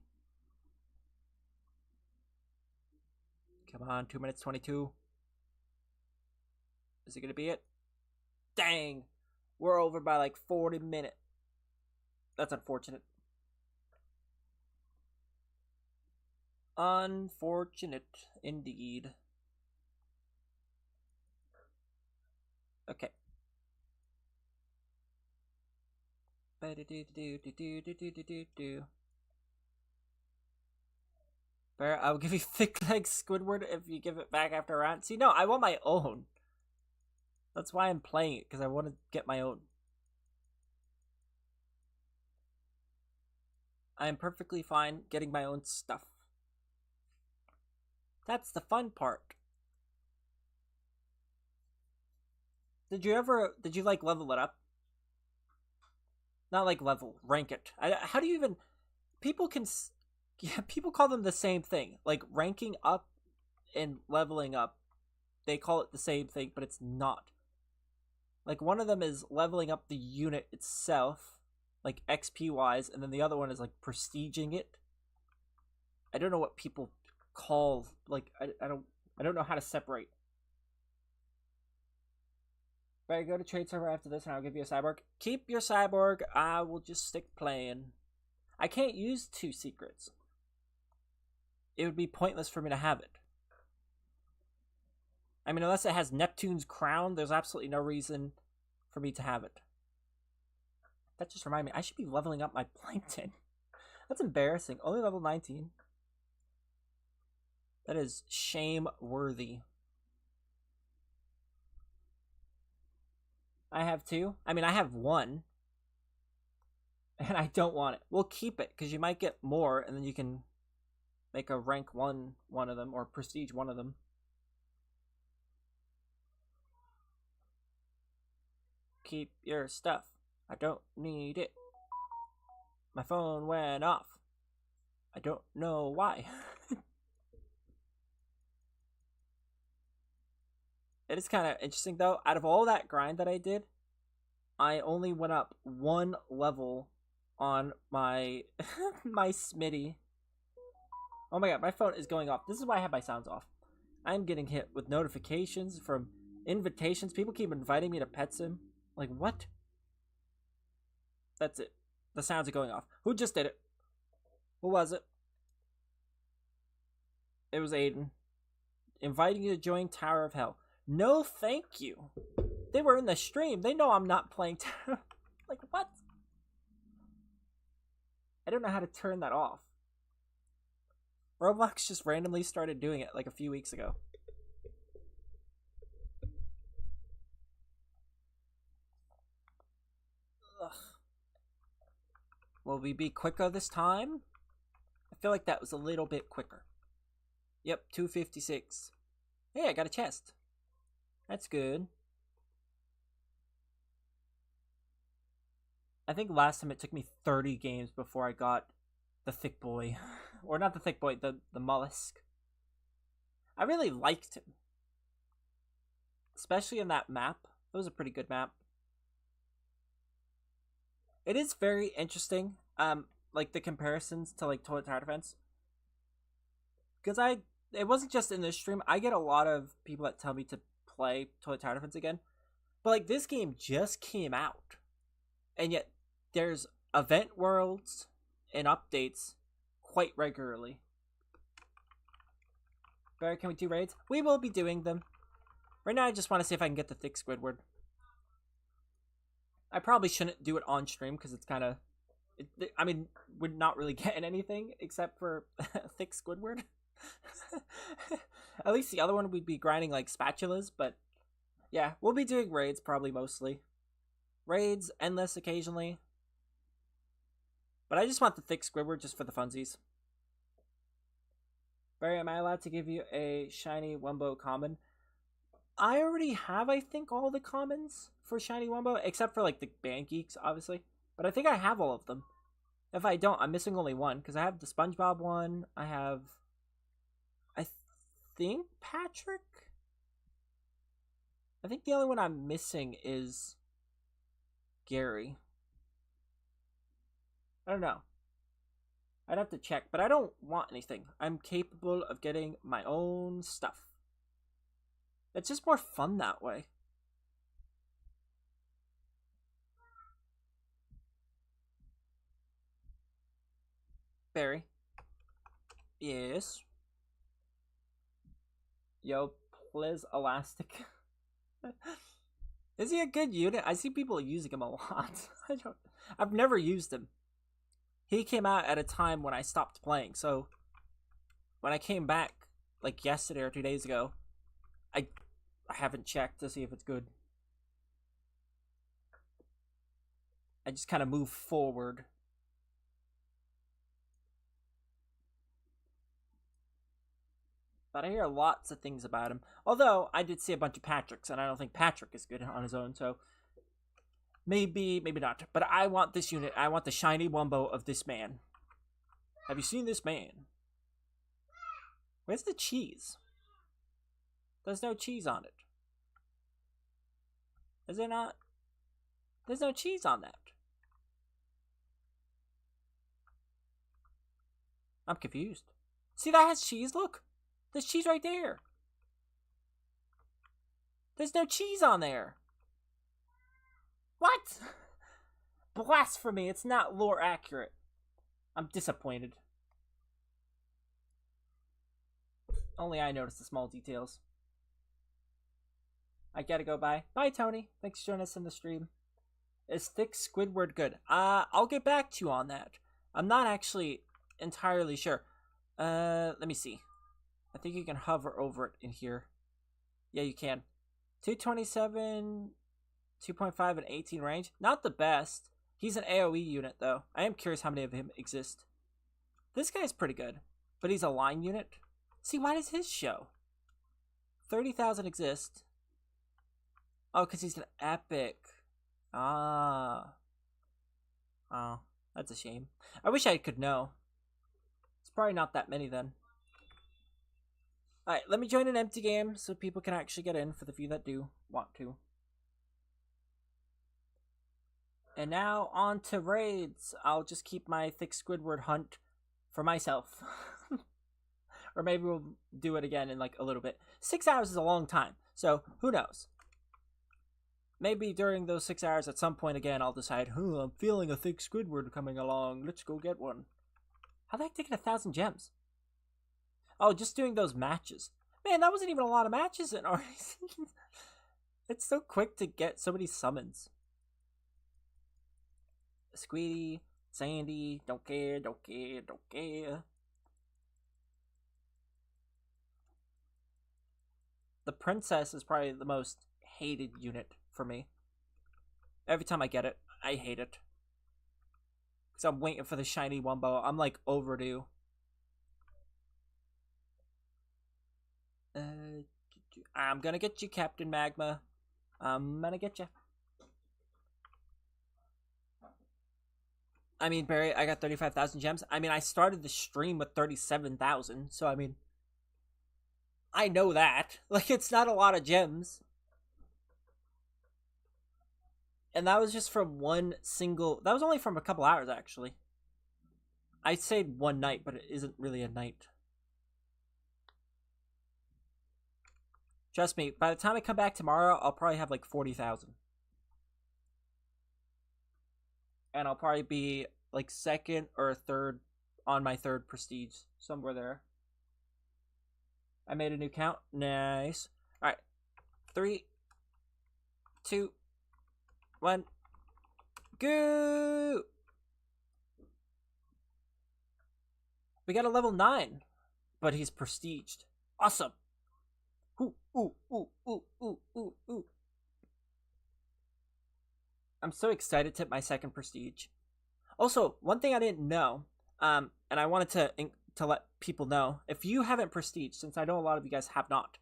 Come on, 2 minutes 22. Is it going to be it? Dang! We're over by like 40 minutes. That's unfortunate. Unfortunate, indeed. Okay. Bear, I'll give you thick legs Squidward if you give it back after a round. See, no, I want my own. That's why I'm playing it, because I want to get my own. I am perfectly fine getting my own stuff. That's the fun part. Did you like level it up? Not like level, rank it. How do you even, people call them the same thing. Like ranking up and leveling up, they call it the same thing, but it's not. Like one of them is leveling up the unit itself, like XP wise, and then the other one is like prestiging it. I don't know what people call, like I don't know how to separate. But I go to trade server after this and I'll give you a cyborg. Keep your cyborg, I will just stick playing. I can't use 2 secrets. It would be pointless for me to have it. I mean, unless it has Neptune's crown, there's absolutely no reason for me to have it. That just reminded me, I should be leveling up my plankton. That's embarrassing. Only level 19. That is shame-worthy. I have 2. I mean, I have 1. And I don't want it. We'll keep it, because you might get more, and then you can make a rank 1 of them, or prestige 1 of them. Keep your stuff. I don't need it. My phone went off. I don't know why. It is kind of interesting, though. Out of all that grind that I did, I only went up 1 level on my my Smitty. Oh my god, my phone is going off. This is why I have my sounds off. I'm getting hit with notifications from invitations. People keep inviting me to pet sim. Like, what? That's it. The sounds are going off. Who just did it? Who was it? It was Aiden. Inviting you to join Tower of Hell. No, thank you. They were in the stream. They know I'm not playing Tower. Like, what? I don't know how to turn that off. Roblox just randomly started doing it like a few weeks ago. Ugh. Will we be quicker this time? I feel like that was a little bit quicker. Yep, 256. Hey, I got a chest. That's good. I think last time it took me 30 games before I got the thick boy. Or not the thick boy, the mollusk. I really liked him. Especially in that map. It was a pretty good map. It is very interesting, like the comparisons to like Toilet Tower Defense. Because it wasn't just in this stream. I get a lot of people that tell me to play Toilet Tower Defense again. But like this game just came out. And yet there's event worlds and updates quite regularly. Barry, can we do raids? We will be doing them. Right now I just want to see if I can get the thick Squidward. I probably shouldn't do it on stream because it's kind of... I mean, we're not really getting anything except for thick Squidward. At least the other one we'd be grinding like spatulas, but yeah, we'll be doing raids probably mostly. Raids, endless occasionally. But I just want the thick Squidward just for the funsies. Barry, am I allowed to give you a shiny Wumbo common? I already have, I think, all the commons for shiny Wumbo, except for like the band geeks, obviously. But I think I have all of them. If I don't, I'm missing only one, because I have the SpongeBob one. I have, I think, Patrick? I think the only one I'm missing is Gary. I don't know. I'd have to check, but I don't want anything. I'm capable of getting my own stuff. It's just more fun that way. Barry. Yes. Yo, please elastic. Is he a good unit? I see people using him a lot. I've never used him. He came out at a time when I stopped playing, so when I came back like yesterday or 2 days ago, I haven't checked to see if it's good. I just kind of move forward. But I hear lots of things about him. Although, I did see a bunch of Patricks, and I don't think Patrick is good on his own, so maybe not. But I want this unit. I want the shiny Wumbo of this man. Have you seen this man? Where's the cheese? There's no cheese on it. Is there not? There's no cheese on that. I'm confused. See, that has cheese, look. There's cheese right there. There's no cheese on there. What? Blasphemy, it's not lore accurate. I'm disappointed. Only I noticed the small details. I gotta go bye. Bye, Tony. Thanks for joining us in the stream. Is thick Squidward good? I'll get back to you on that. I'm not actually entirely sure. Let me see. I think you can hover over it in here. Yeah, you can. 227, 2.5, and 18 range. Not the best. He's an AoE unit, though. I am curious how many of him exist. This guy's pretty good, but he's a line unit. See, why does his show? 30,000 exist. Oh, because he's an epic. Ah. Oh, that's a shame. I wish I could know. It's probably not that many then. Alright, let me join an empty game so people can actually get in for the few that do want to. And now on to raids. I'll just keep my thick Squidward hunt for myself. Or maybe we'll do it again in like a little bit. 6 hours is a long time, so who knows? Maybe during those 6 hours at some point again I'll decide, I'm feeling a thick Squidward coming along. Let's go get one. How the heck did I get 1,000 gems? Oh, just doing those matches. Man, that wasn't even a lot of matches in our season. It's so quick to get so many summons. Squeedy, Sandy, don't care, don't care, don't care. The princess is probably the most hated unit for me. Every time I get it, I hate it. Because I'm waiting for the shiny Wumbo. I'm like overdue. I'm gonna get you, Captain Magma. I'm gonna get you. I mean, Barry, I got 35,000 gems. I mean, I started the stream with 37,000, so I mean, I know that. Like, it's not a lot of gems. And that was just from one single... That was only from a couple hours, actually. I say one night, but it isn't really a night. Trust me, by the time I come back tomorrow, I'll probably have like 40,000. And I'll probably be like second or third on my third prestige. Somewhere there. I made a new count. Nice. Alright. 3, 2, 1. Go! We got a level 9. But he's prestiged. Awesome. Ooh, ooh, ooh, ooh, ooh, ooh, ooh. I'm so excited to hit my second prestige. Also, one thing I didn't know, and I wanted to let people know, if you haven't prestige, since I know a lot of you guys have not,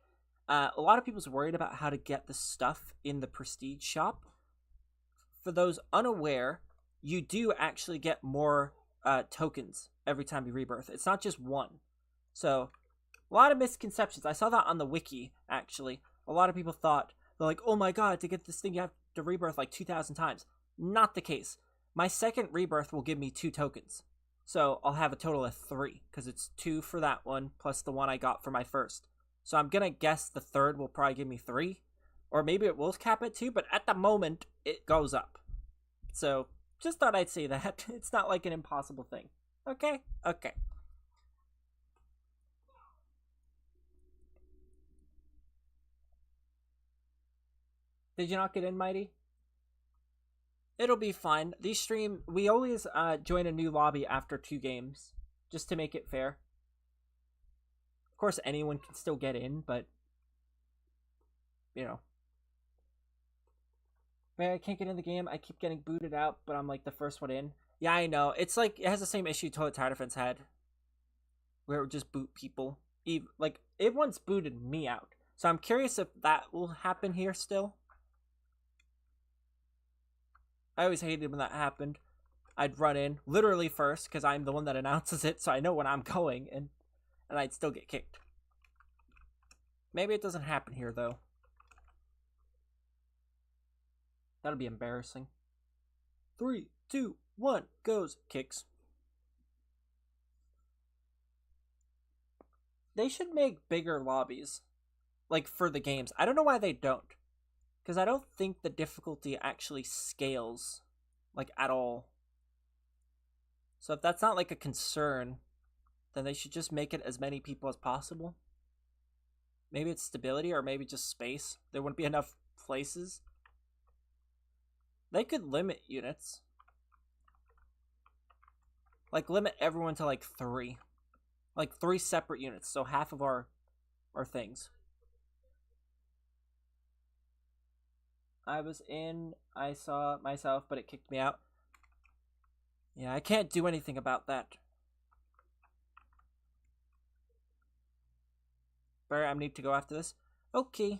a lot of people's worried about how to get the stuff in the prestige shop. For those unaware, you do actually get more tokens every time you rebirth. It's not just one. So, a lot of misconceptions. I saw that on the wiki, actually. A lot of people thought, they're like, oh my god, to get this thing you have to rebirth like 2,000 times. Not the case. My second rebirth will give me 2 tokens. So I'll have a total of 3, because it's 2 for that one, plus the one I got for my first. So I'm going to guess the third will probably give me 3. Or maybe it will cap at 2, but at the moment, it goes up. So, just thought I'd say that. It's not like an impossible thing. Okay? Okay. Did you not get in, Mighty? It'll be fine. These stream, we always join a new lobby after 2 games, just to make it fair. Of course, anyone can still get in, but, you know. Man, I can't get in the game. I keep getting booted out, but I'm like the first one in. Yeah, I know. It's like, it has the same issue Toilet Tower Defense had, where it would just boot people. Like, it once booted me out. So I'm curious if that will happen here still. I always hated when that happened. I'd run in, literally first, because I'm the one that announces it, so I know when I'm going, and I'd still get kicked. Maybe it doesn't happen here, though. That'll be embarrassing. 3, 2, 1, goes. Kicks. They should make bigger lobbies, like, for the games. I don't know why they don't. Because I don't think the difficulty actually scales, like, at all. So if that's not, like, a concern, then they should just make it as many people as possible. Maybe it's stability, or maybe just space. There wouldn't be enough places. They could limit units. Like, limit everyone to, like, 3. Like, 3 separate units, so half of our things. I was in, I saw myself, but it kicked me out. Yeah, I can't do anything about that. Barry, I need to go after this. Okay.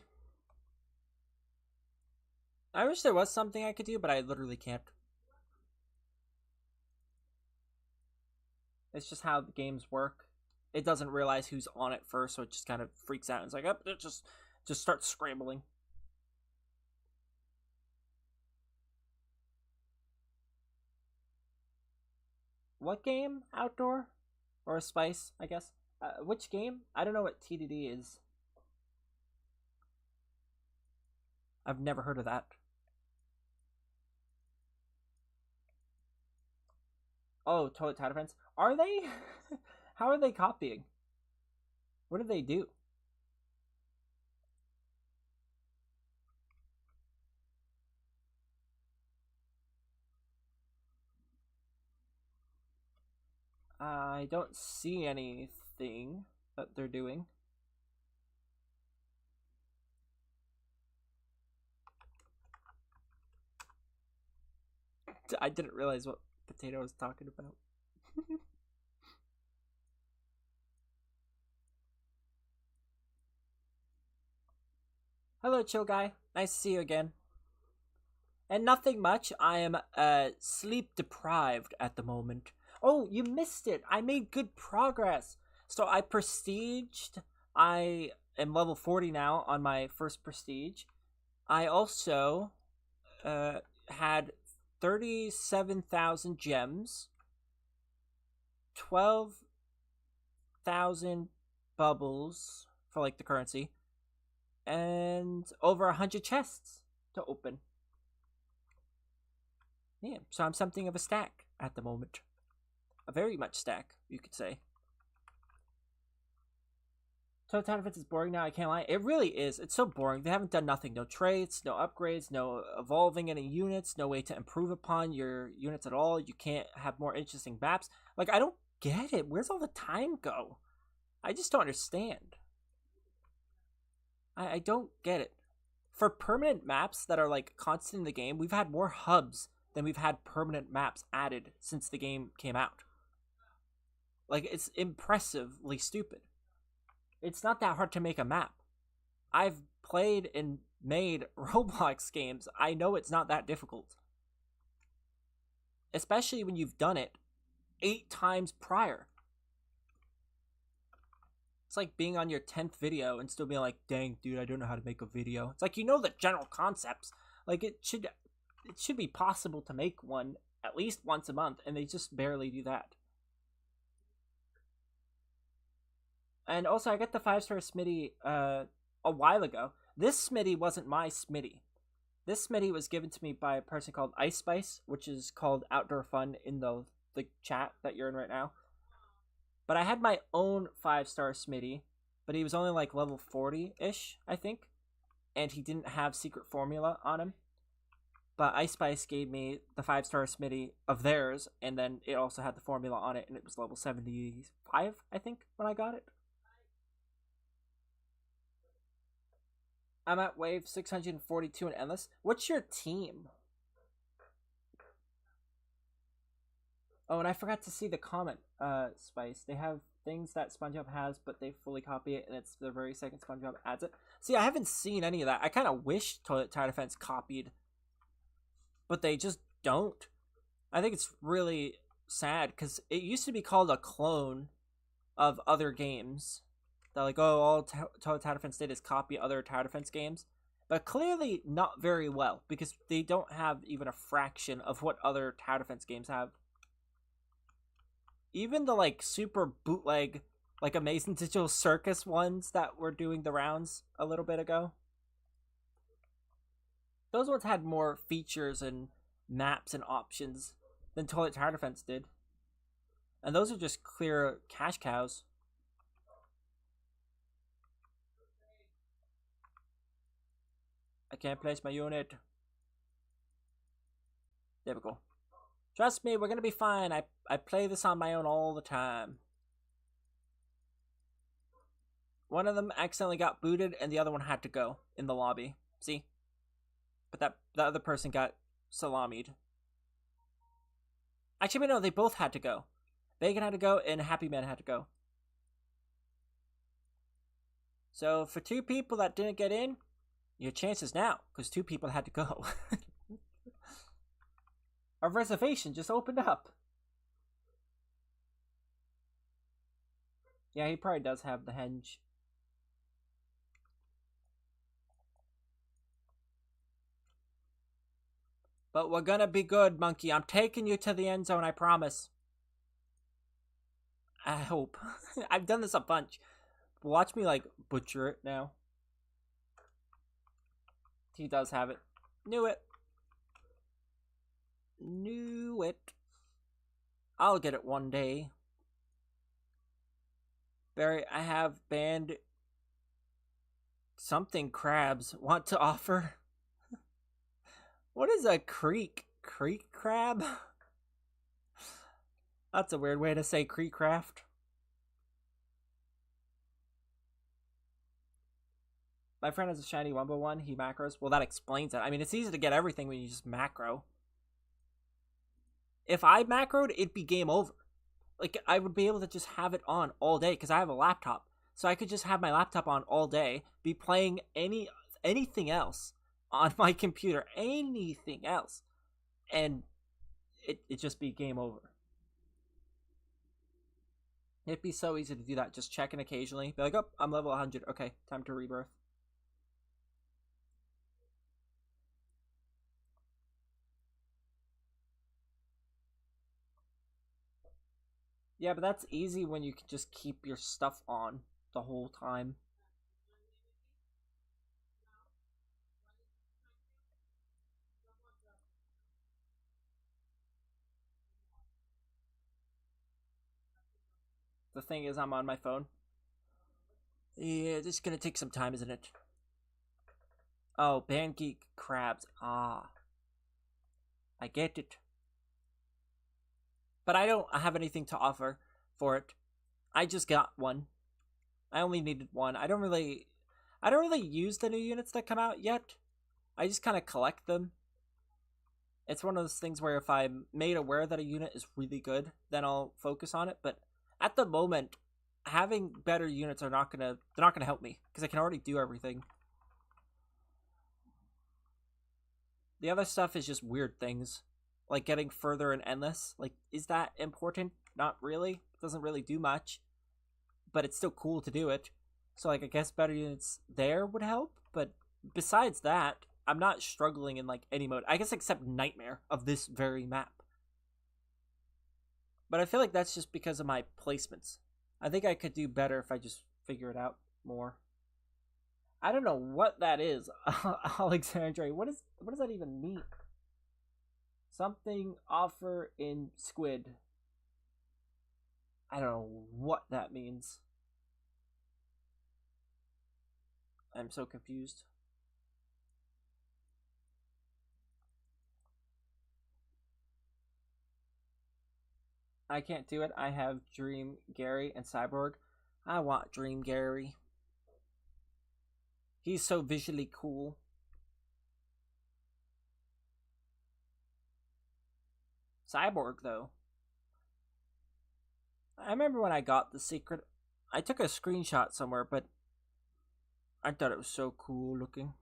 I wish there was something I could do, but I literally can't. It's just how the games work. It doesn't realize who's on it first, so it just kind of freaks out. It's like, oh, it just starts scrambling. What game? Outdoor? Or a spice, I guess. Which game? I don't know what TDD is. I've never heard of that. Oh, Toilet Tower Defense. Are they? How are they copying? What do they do? I don't see anything that they're doing. I didn't realize what Potato was talking about. Hello, chill guy. Nice to see you again. And nothing much. I am sleep deprived at the moment. Oh, you missed it. I made good progress. So I prestiged. I am level 40 now on my first prestige. I also had 37,000 gems, 12,000 bubbles for like the currency, and over 100 chests to open. Yeah, so I'm something of a stack at the moment. A very much stack, you could say. Total Tower Defense is boring now, I can't lie. It really is. It's so boring. They haven't done nothing. No traits, no upgrades, no evolving any units, no way to improve upon your units at all. You can't have more interesting maps. Like, I don't get it. Where's all the time go? I just don't understand. I don't get it. For permanent maps that are, like, constant in the game, we've had more hubs than we've had permanent maps added since the game came out. Like, it's impressively stupid. It's not that hard to make a map. I've played and made Roblox games. I know it's not that difficult. Especially when you've done it 8 times prior. It's like being on your 10th video and still being like, dang, dude, I don't know how to make a video. It's like, you know the general concepts. Like, it should be possible to make one at least once a month, and they just barely do that. And also, I got the 5-star Smitty a while ago. This Smitty wasn't my Smitty. This Smitty was given to me by a person called Ice Spice, which is called Outdoor Fun in the chat that you're in right now. But I had my own 5-star Smitty, but he was only like level 40-ish, I think. And he didn't have secret formula on him. But Ice Spice gave me the 5-star Smitty of theirs, and then it also had the formula on it, and it was level 75, I think, when I got it. I'm at wave 642 in Endless. What's your team? Oh, and I forgot to see the comment, Spice. They have things that SpongeBob has, but they fully copy it, and it's the very second SpongeBob adds it. See, I haven't seen any of that. I kind of wish Toilet Tower Defense copied, but they just don't. I think it's really sad, because it used to be called a clone of other games. They're like, oh, all Toilet Tower Defense did is copy other Tower Defense games. But clearly not very well, because they don't have even a fraction of what other Tower Defense games have. Even the, like, super bootleg, like, Amazing Digital Circus ones that were doing the rounds a little bit ago. Those ones had more features and maps and options than Toilet Tower Defense did. And those are just clear cash cows. I can't place my unit. There we go. Trust me, we're gonna be fine. I play this on my own all the time. One of them accidentally got booted, and the other one had to go in the lobby. See? But the other person got salamied. Actually, no, they both had to go. Bacon had to go, and Happy Man had to go. So, for 2 people that didn't get in, your chances now, because 2 people had to go. A reservation just opened up. Yeah, he probably does have the henge. But we're gonna be good, Monkey. I'm taking you to the end zone, I promise. I hope. I've done this a bunch. Watch me, like, butcher it now. He does have it. Knew it. Knew it. I'll get it one day. Barry, I have banned something crabs. Want to offer? What is a creek crab? That's a weird way to say Creecraft. My friend has a shiny Wumbo one. He macros. Well, that explains it. I mean, it's easy to get everything when you just macro. If I macroed, it'd be game over. Like, I would be able to just have it on all day because I have a laptop. So I could just have my laptop on all day, be playing anything else on my computer, anything else, and it just be game over. It'd be so easy to do that. Just check in occasionally. Be like, oh, I'm level 100. Okay, time to rebirth. Yeah, but that's easy when you can just keep your stuff on the whole time. The thing is, I'm on my phone. Yeah, this is gonna take some time, isn't it? Oh, Band Geek crabs. Ah. I get it. But I don't have anything to offer for it. I just got one. I only needed one. I don't really use the new units that come out yet. I just kind of collect them. It's one of those things where if I'm made aware that a unit is really good, then I'll focus on it. But at the moment, having better units are not gonna help me because I can already do everything. The other stuff is just weird things, like getting further and endless. Like, is that important? Not really. It doesn't really do much, but it's still cool to do it. So, like, I guess better units there would help. But besides that, I'm not struggling in, like, any mode. I guess except Nightmare of this very map. But I feel like that's just because of my placements. I think I could do better if I just figure it out more. I don't know what that is, Alexandre. What does that even mean? Something offer in squid. I don't know what that means. I'm so confused. I can't do it. I have Dream Gary and Cyborg. I want Dream Gary. He's so visually cool. Cyborg, though. I remember when I got the secret. I took a screenshot somewhere, but I thought it was so cool looking.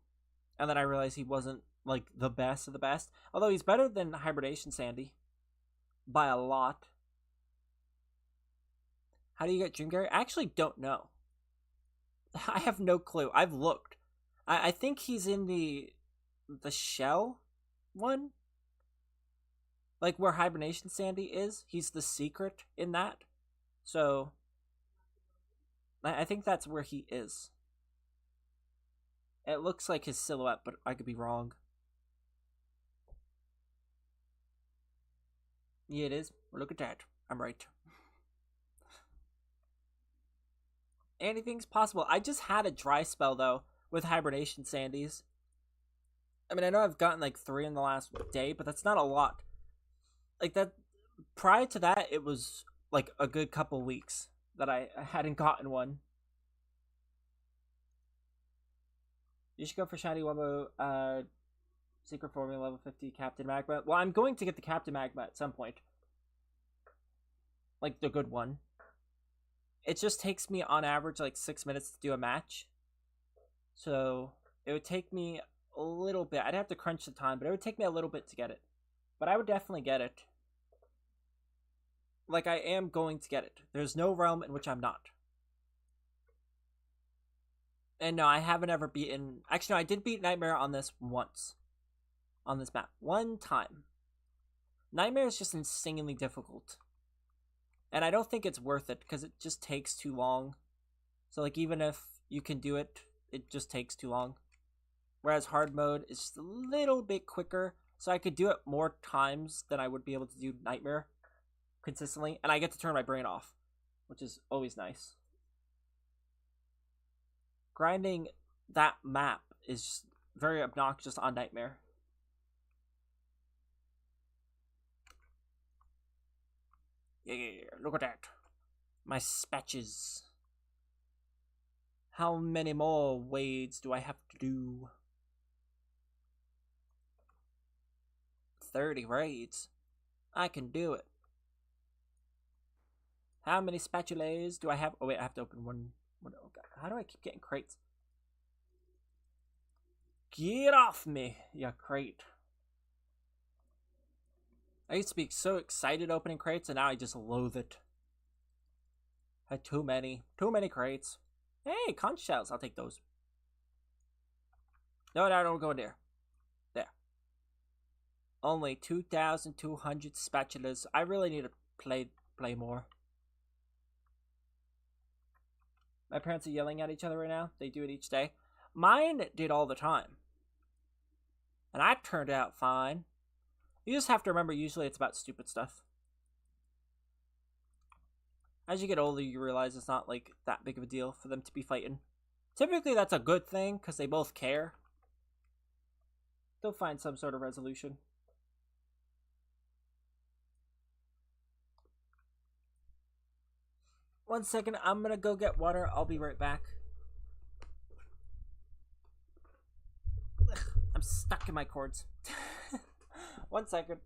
And then I realized he wasn't, like, the best of the best. Although he's better than Hibernation Sandy. By a lot. How do you get Dream Gary? I actually don't know. I have no clue. I've looked. I think he's in the shell one. Like where Hibernation Sandy is. He's the secret in that. So I think that's where he is. It looks like his silhouette, but I could be wrong. Yeah, it is. Look at that. I'm right. Anything's possible. I just had a dry spell, though, with Hibernation Sandies. I mean, I know I've gotten, like, 3 in the last day, but that's not a lot. Like, that... Prior to that, it was, like, a good couple weeks that I hadn't gotten one. You should go for Shiny Wumbo, Secret Formula level 50 Captain Magma. Well, I'm going to get the Captain Magma at some point. Like, the good one. It just takes me, on average, like 6 minutes to do a match. So, it would take me a little bit. I'd have to crunch the time, but it would take me a little bit to get it. But I would definitely get it. Like, I am going to get it. There's no realm in which I'm not. And no, I haven't ever beaten... Actually, no, I did beat Nightmare on this once. On this map. One time. Nightmare is just insanely difficult. And I don't think it's worth it, because it just takes too long. So, like, even if you can do it, it just takes too long. Whereas hard mode is just a little bit quicker. So I could do it more times than I would be able to do Nightmare consistently. And I get to turn my brain off, which is always nice. Grinding that map is just very obnoxious on Nightmare. Yeah, look at that. My spatches. How many more wades do I have to do? 30 raids. I can do it. How many spatulas do I have? Oh wait, I have to open one. Oh god, how do I keep getting crates? Get off me, you crate. I used to be so excited opening crates, and now I just loathe it. I had too many crates. Hey, conch shells, I'll take those. No, don't go there. There. Only 2,200 spatulas. I really need to play more. My parents are yelling at each other right now. They do it each day. Mine did all the time. And I turned out fine. You just have to remember, usually it's about stupid stuff. As you get older, you realize it's not like that big of a deal for them to be fighting. Typically, that's a good thing because they both care. They'll find some sort of resolution. One second, I'm gonna go get water. I'll be right back. Ugh, I'm stuck in my cords. 1 second.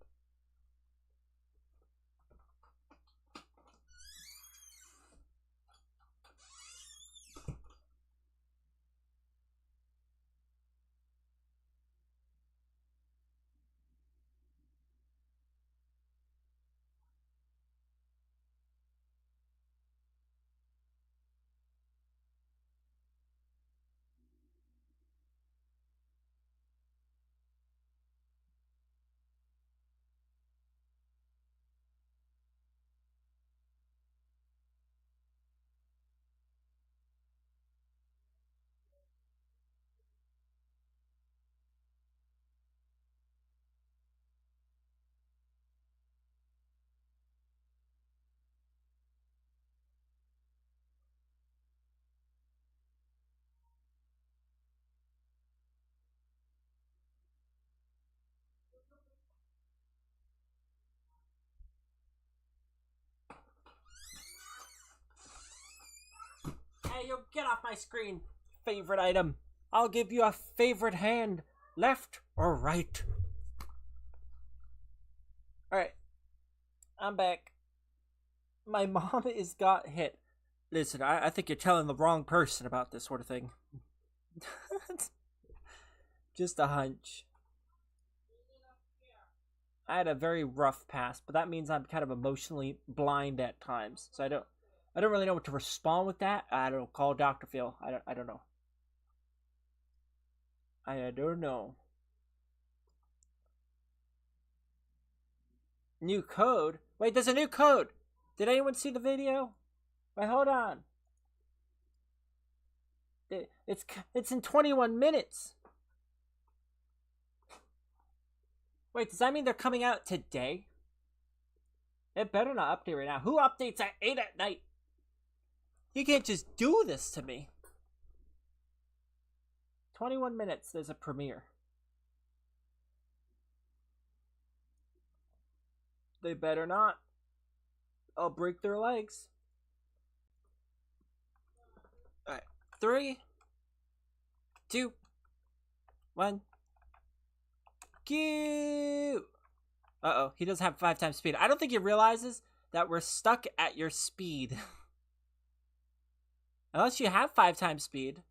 Hey, you get off my screen. Favorite item. I'll give you a favorite hand. Left or right? Alright. I'm back. My mom is got hit. Listen, I think you're telling the wrong person about this sort of thing. Just a hunch. I had a very rough past, but that means I'm kind of emotionally blind at times. So I don't really know what to respond with that. I don't know. Call Dr. Phil. I don't know. I don't know. New code? Wait, there's a new code. Did anyone see the video? Wait, hold on. It's in 21 minutes. Wait, does that mean they're coming out today? It better not update right now. Who updates at 8 at night? You can't just do this to me. 21 minutes, there's a premiere. They better not. I'll break their legs. Alright. 3, 2, 1. Cue! Uh-oh, he doesn't have 5 times speed. I don't think he realizes that we're stuck at your speed. Unless you have 5 times speed.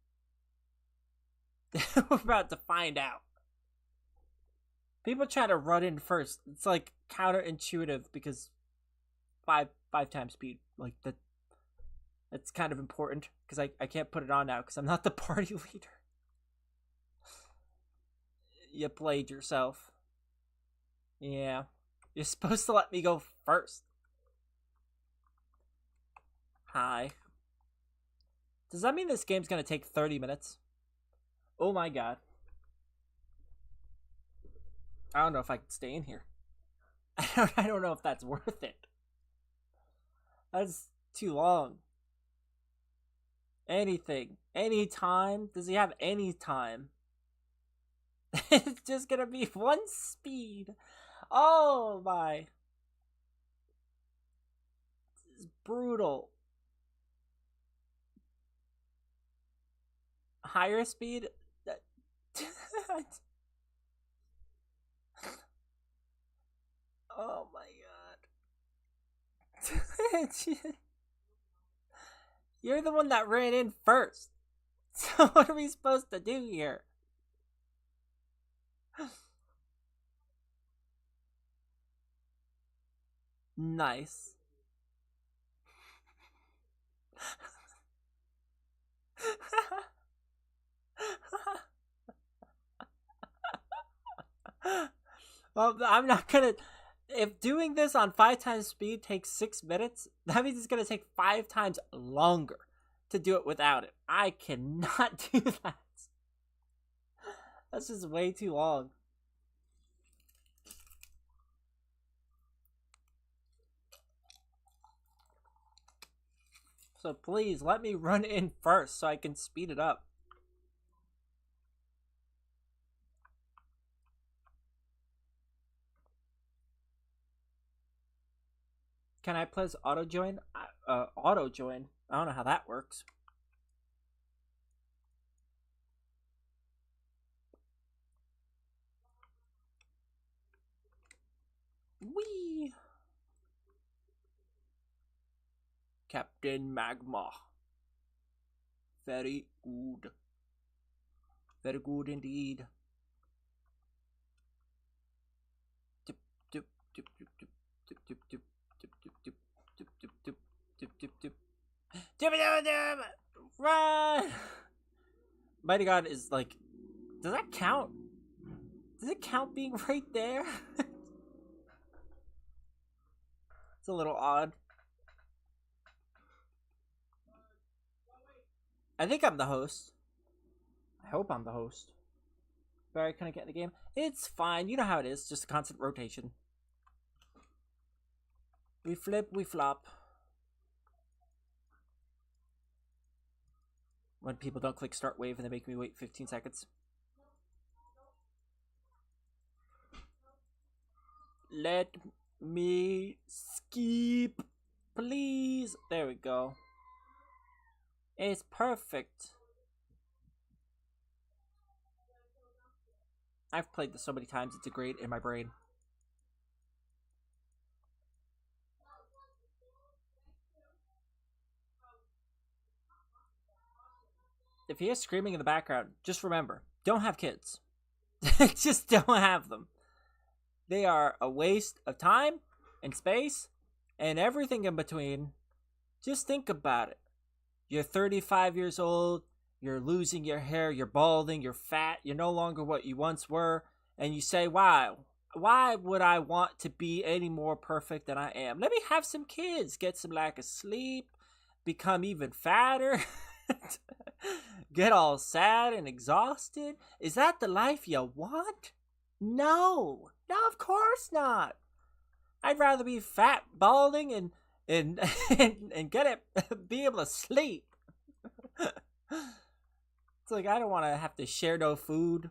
We're about to find out. People try to run in first. It's like counterintuitive because 5 times speed. Like that's kind of important because I can't put it on now because I'm not the party leader. You played yourself. Yeah. You're supposed to let me go first. Hi. Does that mean this game's gonna take 30 minutes? Oh my god. I don't know if I can stay in here. I don't know if that's worth it. That's too long. Anything. Anytime? Does he have any time? It's just gonna be 1 speed. Oh my. It's brutal. Higher speed? Oh my god. You're the one that ran in first. So what are we supposed to do here? Nice. Well, I'm not gonna. If doing this on 5 times speed takes 6 minutes, that means it's gonna take 5 times longer to do it without it. I cannot do that. That's just way too long. So please let me run in first so I can speed it up. Can I press auto join? Auto join? I don't know how that works. Whee! Captain Magma. Very good. Very good indeed. Dip, dip, dip, dip, dip, dip, dip, dip, dip, dip, dip, dip, dip, dip, dip, dip, dip. Dip, dip, dip! Run! Mighty God is like, does that count? Does it count being right there? It's a little odd. I think I'm the host. I hope I'm the host. Barry, can I get in the game? It's fine. You know how it is. Just a constant rotation. We flip, we flop. When people don't click start wave and they make me wait 15 seconds. Let me skip, please. There we go. It's perfect. I've played this so many times, it's ingrained in my brain. If you hear screaming in the background, just remember, don't have kids. Just don't have them. They are a waste of time and space and everything in between. Just think about it. You're 35 years old, you're losing your hair, you're balding, you're fat, you're no longer what you once were, and you say, wow, why would I want to be any more perfect than I am? Let me have some kids, get some lack of sleep, become even fatter, get all sad and exhausted. Is that the life you want? No, of course not. I'd rather be fat, balding, and get it, be able to sleep. It's like, I don't want to have to share no food.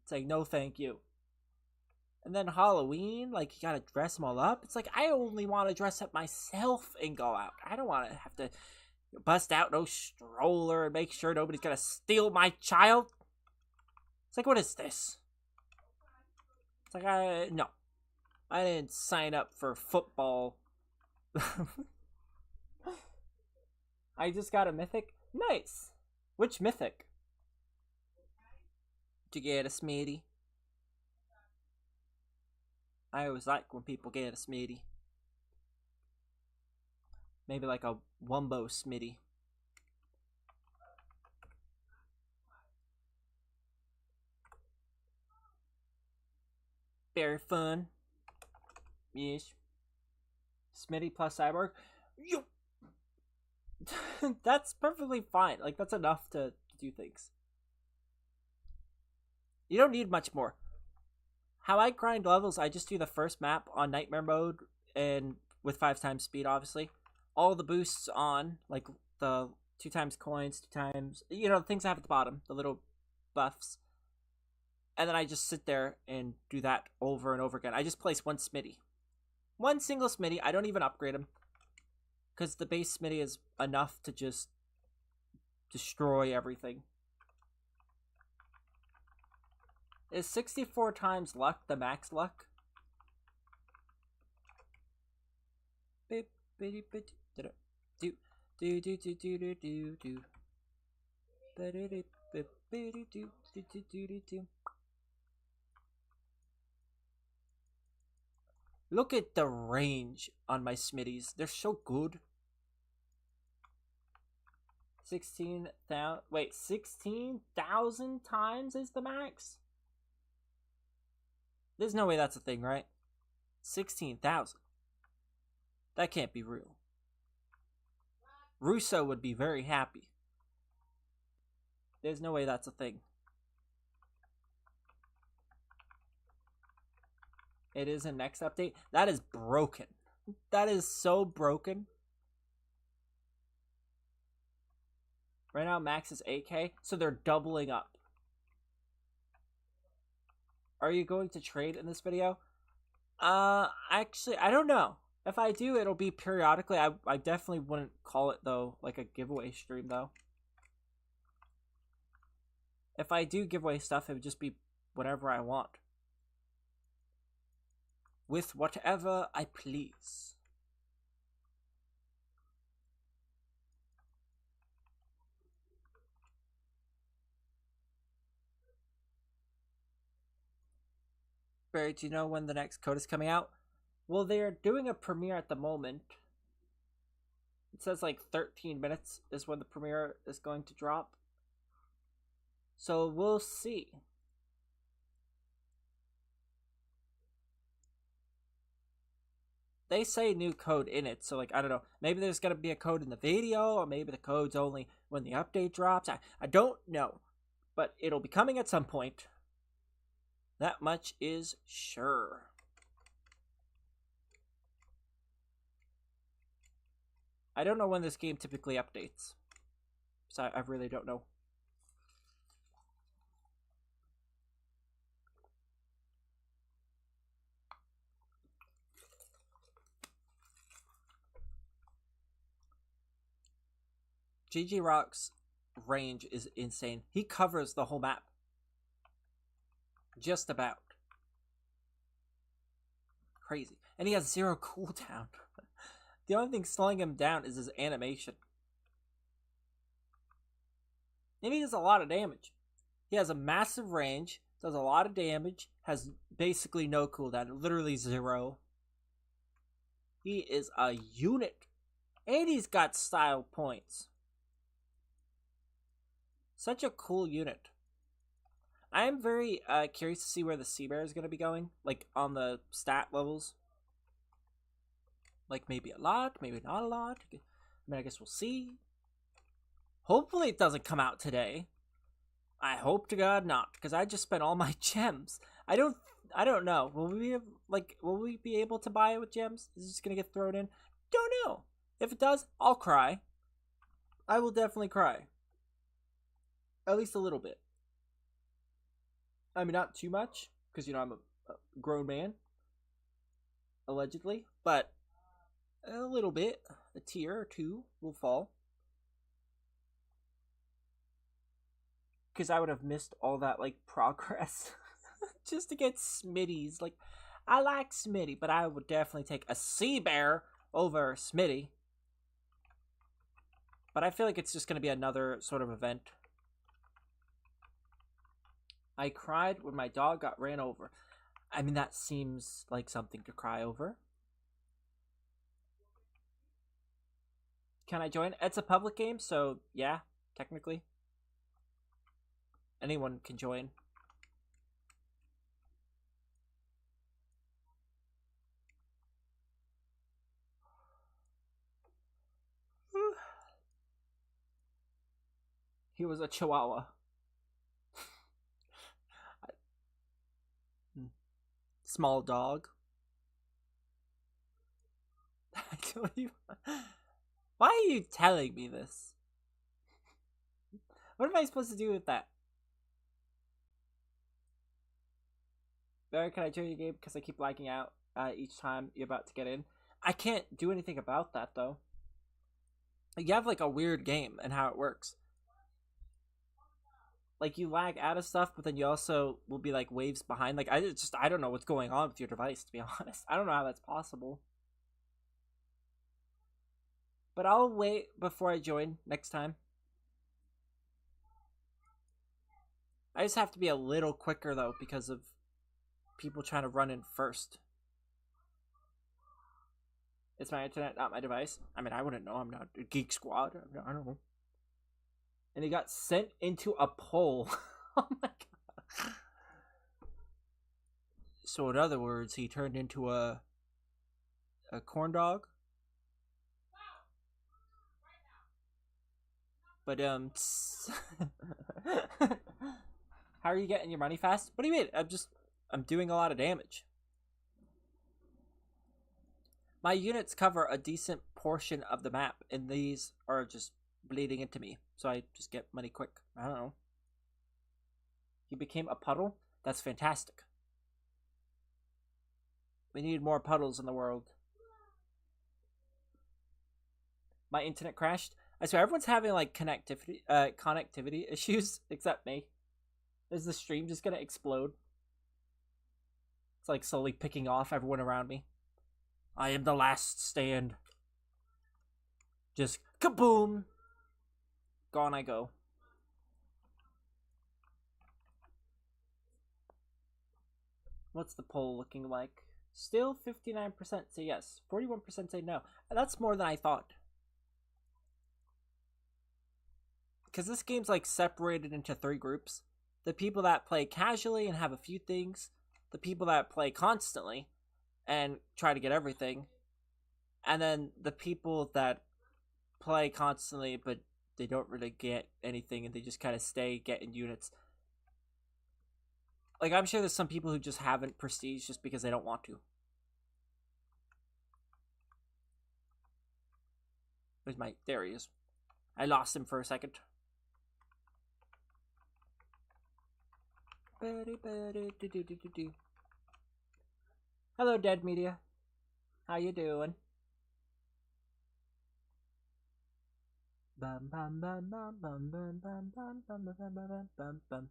It's like, no thank you. And then Halloween, like, you gotta dress them all up. It's like, I only want to dress up myself and go out. I don't want to have to bust out no stroller and make sure nobody's gonna steal my child. It's like, what is this? It's like, no. I didn't sign up for football. I just got a mythic. Nice. Which mythic? Did you get a Smitty? I always like when people get a Smitty. Maybe like a Wumbo Smitty. Very fun. Yes. Smitty plus Cyborg. Yo! That's perfectly fine. Like, that's enough to do things. You don't need much more. How I grind levels, I just do the first map on Nightmare mode and with 5 times speed, obviously. All the boosts on, like the 2 times coins, 2 times, you know, the things I have at the bottom, the little buffs. And then I just sit there and do that over and over again. I just place one Smitty. One single Smitty. I don't even upgrade him. because the base Smitty is enough to just destroy everything. Is 64 times luck the max luck? Look at the range on my Smitties. They're so good. 16,000. Wait, 16,000 times is the max? There's no way that's a thing, right? 16,000. That can't be real. Russo would be very happy. There's no way that's a thing. It is a next update. That is broken. That is so broken. Right now, max is 8K, so they're doubling up. Are you going to trade in this video? Actually, I don't know. If I do, it'll be periodically. I definitely wouldn't call it, though, like a giveaway stream, though. If I do giveaway stuff, it would just be whatever I want. With whatever I please. Barry, do you know when the next code is coming out? Well, they're doing a premiere at the moment. It says like 13 minutes is when the premiere is going to drop. So we'll see. They say new code in it, so like, I don't know. Maybe there's going to be a code in the video, or maybe the code's only when the update drops. I don't know. But it'll be coming at some point. That much is sure. I don't know when this game typically updates. So I really don't know. GG Rock's range is insane. He covers the whole map. Just about. Crazy. And he has 0 cooldown. The only thing slowing him down is his animation. Maybe he does a lot of damage. He has a massive range, does a lot of damage, has basically no cooldown, literally 0. He is a unit. And he's got style points. Such a cool unit. I am very curious to see where the Sea Bear is going to be going, like on the stat levels. Like maybe a lot, maybe not a lot. I mean, I guess we'll see. Hopefully it doesn't come out today. I hope to God not, because I just spent all my gems. I don't know. Will we be able to buy it with gems? Is it just going to get thrown in? Don't know. If it does, I'll cry. I will definitely cry. At least a little bit. I mean, not too much, because, you know, I'm a grown man. Allegedly. But a little bit. A tear or two will fall. Because I would have missed all that, like, progress. Just to get Smitties. Like, I like Smitty, but I would definitely take a Sea Bear over Smitty. But I feel like it's just going to be another sort of event. I cried when my dog got ran over. I mean, that seems like something to cry over. Can I join? It's a public game, so yeah, technically. Anyone can join. He was a chihuahua. Small dog. I don't even... Why are you telling me this? What am I supposed to do with that? Barry, can I join your game because I keep lagging out each time you're about to get in? I can't do anything about that, though. You have like a weird game and how it works. Like you lag out of stuff, but then you also will be like waves behind. Like I don't know what's going on with your device, to be honest. I don't know how that's possible. But I'll wait before I join next time. I just have to be a little quicker though because of people trying to run in first. It's my internet, not my device. I mean, I wouldn't know. I'm not a Geek Squad. I don't know. And he got sent into a pole. Oh my god. So in other words, he turned into a corn dog. But how are you getting your money fast? What do you mean? I'm doing a lot of damage. My units cover a decent portion of the map, and these are just bleeding into me, so I just get money quick. I don't know. He became a puddle? That's fantastic. We need more puddles in the world. My internet crashed. I swear, everyone's having like connectivity issues except me. Is the stream just gonna explode? It's like slowly picking off everyone around me. I am the last stand. Just kaboom! Gone I go. What's the poll looking like? Still 59% say yes, 41% say no. That's more than I thought. Because this game's like separated into 3 groups. The people that play casually and have a few things. The people that play constantly and try to get everything. And then the people that play constantly but they don't really get anything and they just kind of stay getting units. Like, I'm sure there's some people who just haven't prestige just because they don't want to. Where's my... There he is. I lost him for a second. Hello, Dead Media. How you doing? Bum bum bum bum bum bum bum bum bum bum bum bum bum.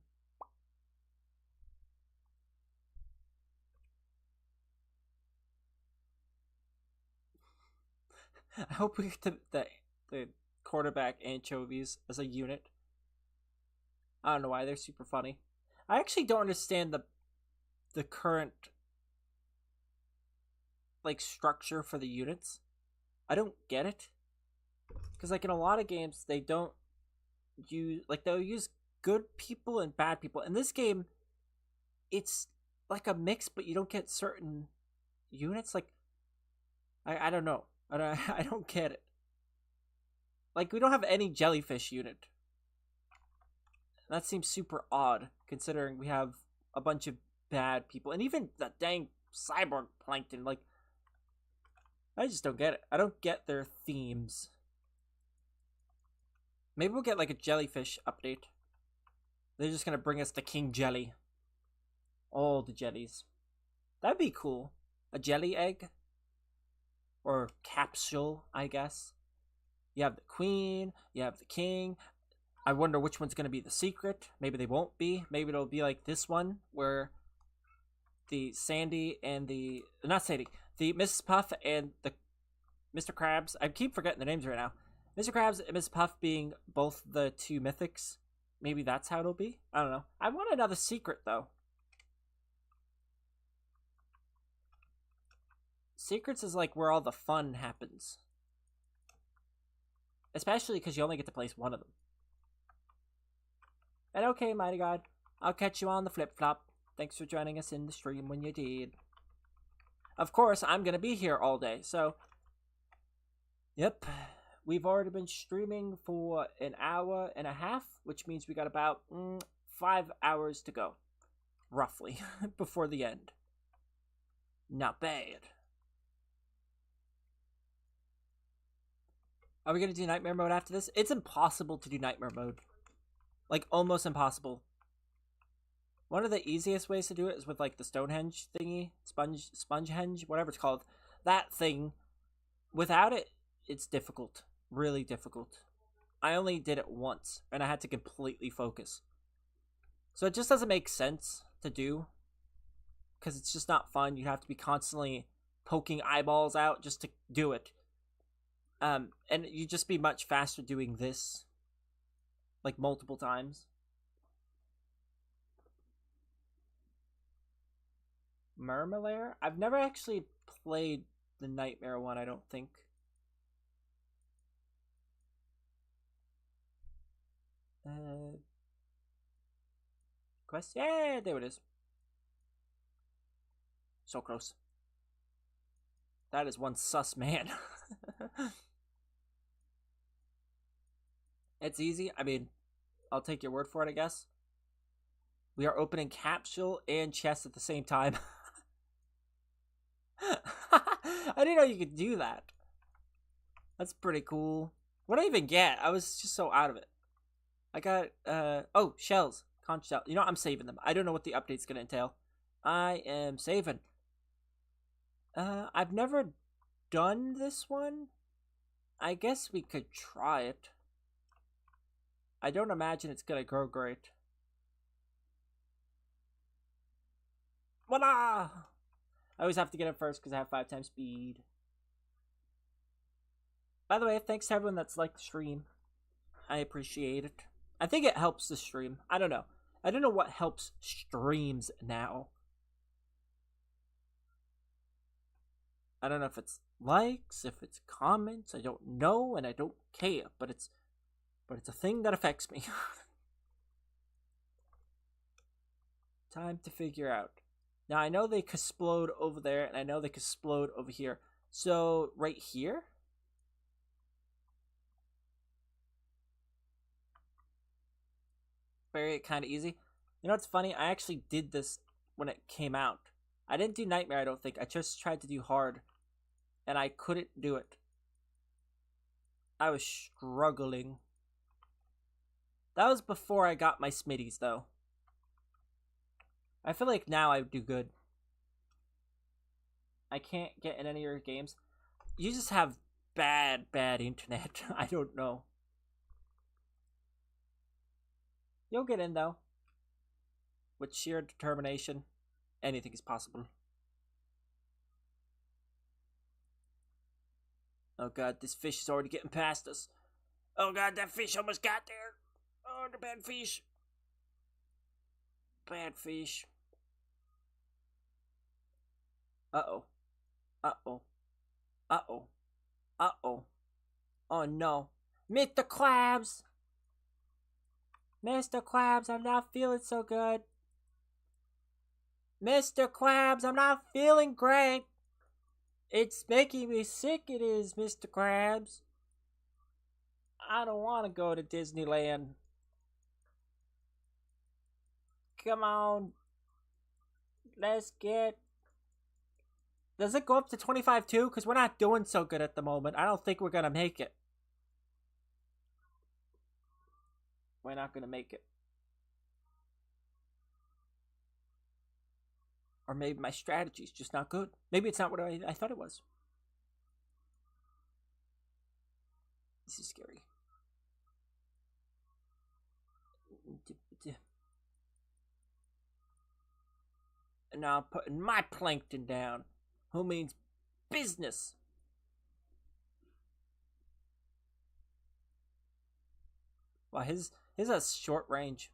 I hope we get the quarterback anchovies as a unit. I don't know why, they're super funny. I actually don't understand the current like structure for the units. I don't get it. Because like in a lot of games they don't use, like they'll use good people and bad people. In this game it's like a mix, but you don't get certain units. Like I don't know. I don't get it. Like, we don't have any jellyfish unit. That seems super odd, considering we have a bunch of bad people. And even that dang cyborg plankton, like... I just don't get it. I don't get their themes. Maybe we'll get, like, a jellyfish update. They're just gonna bring us the king jelly. All the jellies. That'd be cool. A jelly egg? Or capsule, I guess. You have the queen, you have the king. I wonder which one's going to be the secret. Maybe they won't be. Maybe it'll be like this one, where the Sandy and the... Not Sandy. The Mrs. Puff and the Mr. Krabs. I keep forgetting their names right now. Mr. Krabs and Mrs. Puff being both the 2 mythics. Maybe that's how it'll be. I don't know. I want another secret, though. Secrets is like where all the fun happens. Especially because you only get to place one of them. And okay, Mighty God, I'll catch you on the flip-flop. Thanks for joining us in the stream when you did. Of course, I'm going to be here all day, so... Yep, we've already been streaming for an hour and a half, which means we got about 5 hours to go. Roughly, before the end. Not bad. Are we going to do Nightmare Mode after this? It's impossible to do Nightmare Mode. Like, almost impossible. One of the easiest ways to do it is with, like, the Stonehenge thingy. Spongehenge, whatever it's called. That thing. Without it, it's difficult. really difficult. I only did it once, and I had to completely focus. So it just doesn't make sense to do, because it's just not fun. You have to be constantly poking eyeballs out just to do it. And you'd just be much faster doing this, like, multiple times. Murmulaire? I've never actually played the Nightmare one, I don't think. Quest? Yeah, there it is. So close. That is one sus man. It's easy. I mean, I'll take your word for it, I guess. We are opening capsule and chest at the same time. I didn't know you could do that. That's pretty cool. What did I even get? I was just so out of it. I got, oh, shells. Conch shell. You know, I'm saving them. I don't know what the update's gonna entail. I am saving. I've never done this one. I guess we could try it. I don't imagine it's gonna go great. Voila! I always have to get it first because I have 5 times speed. By the way, thanks to everyone that's liked the stream. I appreciate it. I think it helps the stream. I don't know. I don't know what helps streams now. I don't know if it's likes, if it's comments. I don't know, and I don't care. But it's a thing that affects me. Time to figure out. Now, I know they explode over there, and I know they explode over here. So, right here? Very kind of easy. You know what's funny? I actually did this when it came out. I didn't do Nightmare, I don't think. I just tried to do Hard, and I couldn't do it. I was struggling. That was before I got my Smitties, though. I feel like now I do good. I can't get in any of your games. You just have bad internet. I don't know. You'll get in, though. With sheer determination, anything is possible. Oh god, this fish is already getting past us. Oh god, that fish almost got there. Oh, the bad fish. Bad fish. Uh-oh. Uh-oh. Uh-oh. Uh-oh. Oh no. Mr. Krabs! Mr. Krabs, I'm not feeling so good. Mr. Krabs, I'm not feeling great. It's making me sick, it is, Mr. Krabs. I don't want to go to Disneyland. Come on. Let's get... Does it go up to 25 too? Because we're not doing so good at the moment. I don't think we're going to make it. We're not going to make it. Or maybe my strategy's just not good. Maybe it's not what I thought it was. This is scary. And now I'm putting my plankton down. Who means business? Wow, his has short range.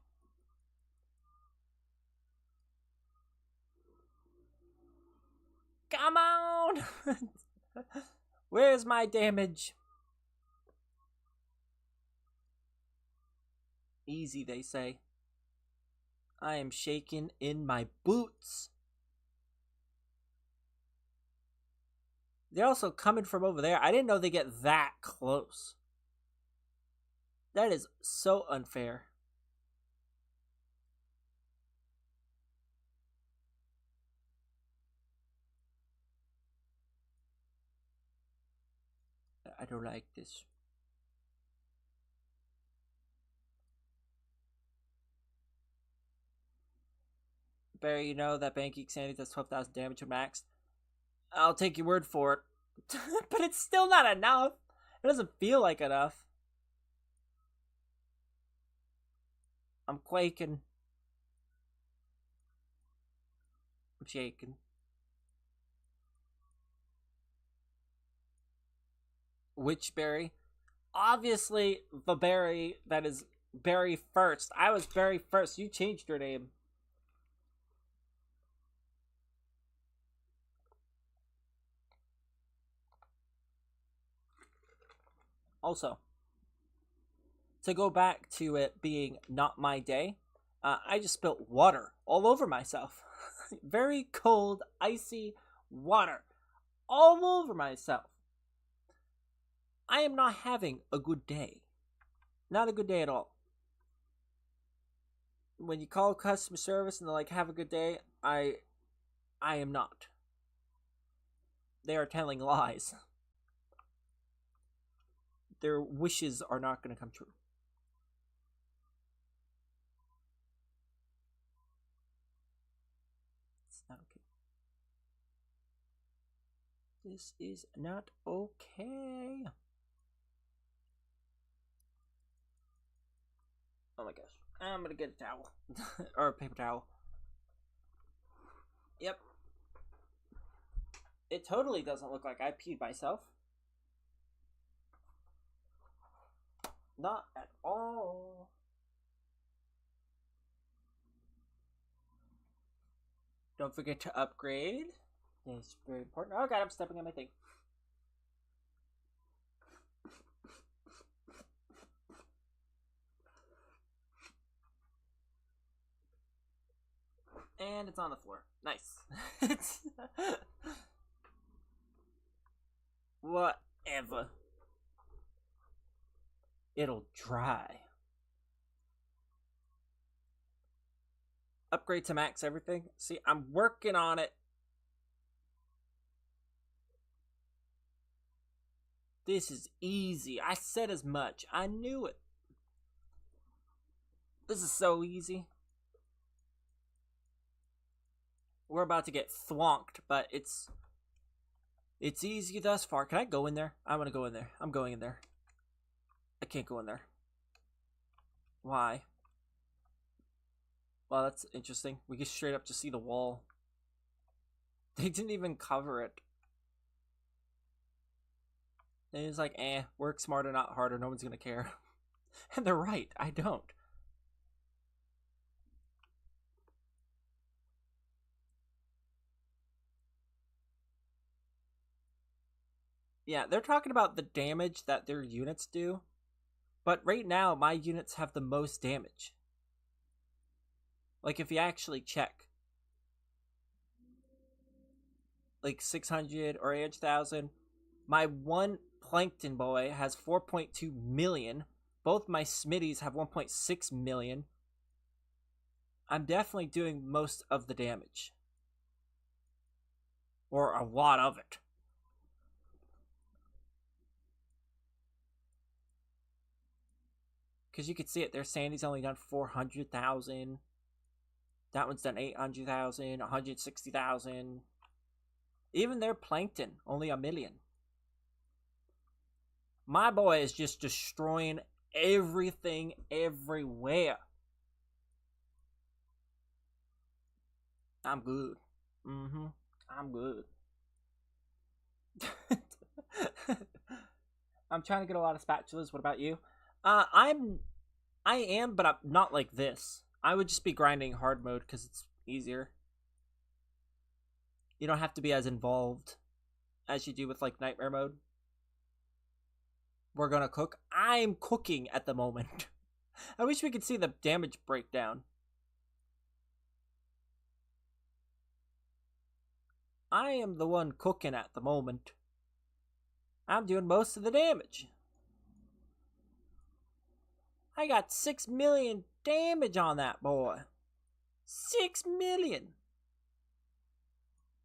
Come on! Where's my damage? Easy, they say. I am shaking in my boots. They're also coming from over there. I didn't know they get that close. That is so unfair. I don't like this. Barry, you know that Bank Geek Sandy does 12,000 damage to max. I'll take your word for it. But it's still not enough. It doesn't feel like enough. I'm quaking. I'm shaking. Which berry? Obviously, the berry that is Berry First. I was Berry First. You changed your name. Also, to go back to it being not my day, I just spilt water all over myself. Very cold, icy water all over myself. I am not having a good day. Not a good day at all. When you call customer service and they're like, have a good day, I am not. They are telling lies. Their wishes are not going to come true. It's not okay. This is not okay. Oh my gosh. I'm gonna get a towel. Or a paper towel. Yep. It totally doesn't look like I peed myself. Not at all. Don't forget to upgrade. It's very important. Oh god, I'm stepping on my thing. And it's on the floor. Nice. Whatever. It'll dry. Upgrade to max everything. See, I'm working on it. This is easy. I said as much. I knew it. This is so easy. We're about to get thwonked, but it's easy thus far. Can I go in there? I want to go in there. I'm going in there. I can't go in there. Why? Well, that's interesting. We can straight up just see the wall. They didn't even cover it. And it's like, work smarter, not harder. No one's gonna care. And they're right. I don't. Yeah, they're talking about the damage that their units do. But right now, my units have the most damage. Like, if you actually check. Like, 600 or 8,000. My one Plankton boy has 4.2 million. Both my Smitties have 1.6 million. I'm definitely doing most of the damage. Or a lot of it. Because you can see it. Their Sandy's only done 400,000. That one's done 800,000, 160,000. Even their Plankton, only 1 million. My boy is just destroying everything everywhere. I'm good. I'm good. I'm trying to get a lot of spatulas. What about you? I am, but I'm not like this. I would just be grinding hard mode because it's easier. You don't have to be as involved as you do with like nightmare mode. We're gonna cook. I'm cooking at the moment. I wish we could see the damage breakdown. I am the one cooking at the moment. I'm doing most of the damage. I got 6 million damage on that boy. 6 million.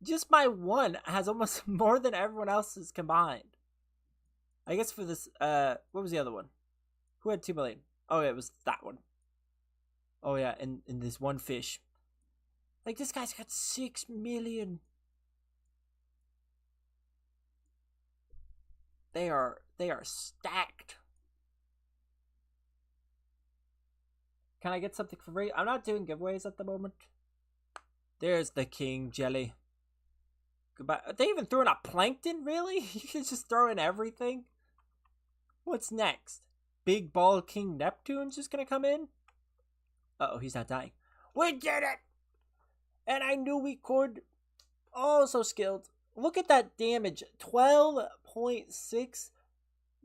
Just my one has almost more than everyone else's combined. I guess for this, what was the other one? Who had 2 million? Oh, yeah, it was that one. Oh, yeah, and this one fish. Like, this guy's got 6 million. They are stacked. Can I get something for free? I'm not doing giveaways at the moment. There's the king jelly. Goodbye. They even threw in a plankton? Really? You can just throw in everything? What's next? Big Ball King Neptune's just gonna come in? Uh-oh, he's not dying. We did it! And I knew we could. Oh, so skilled. Look at that damage. 12.6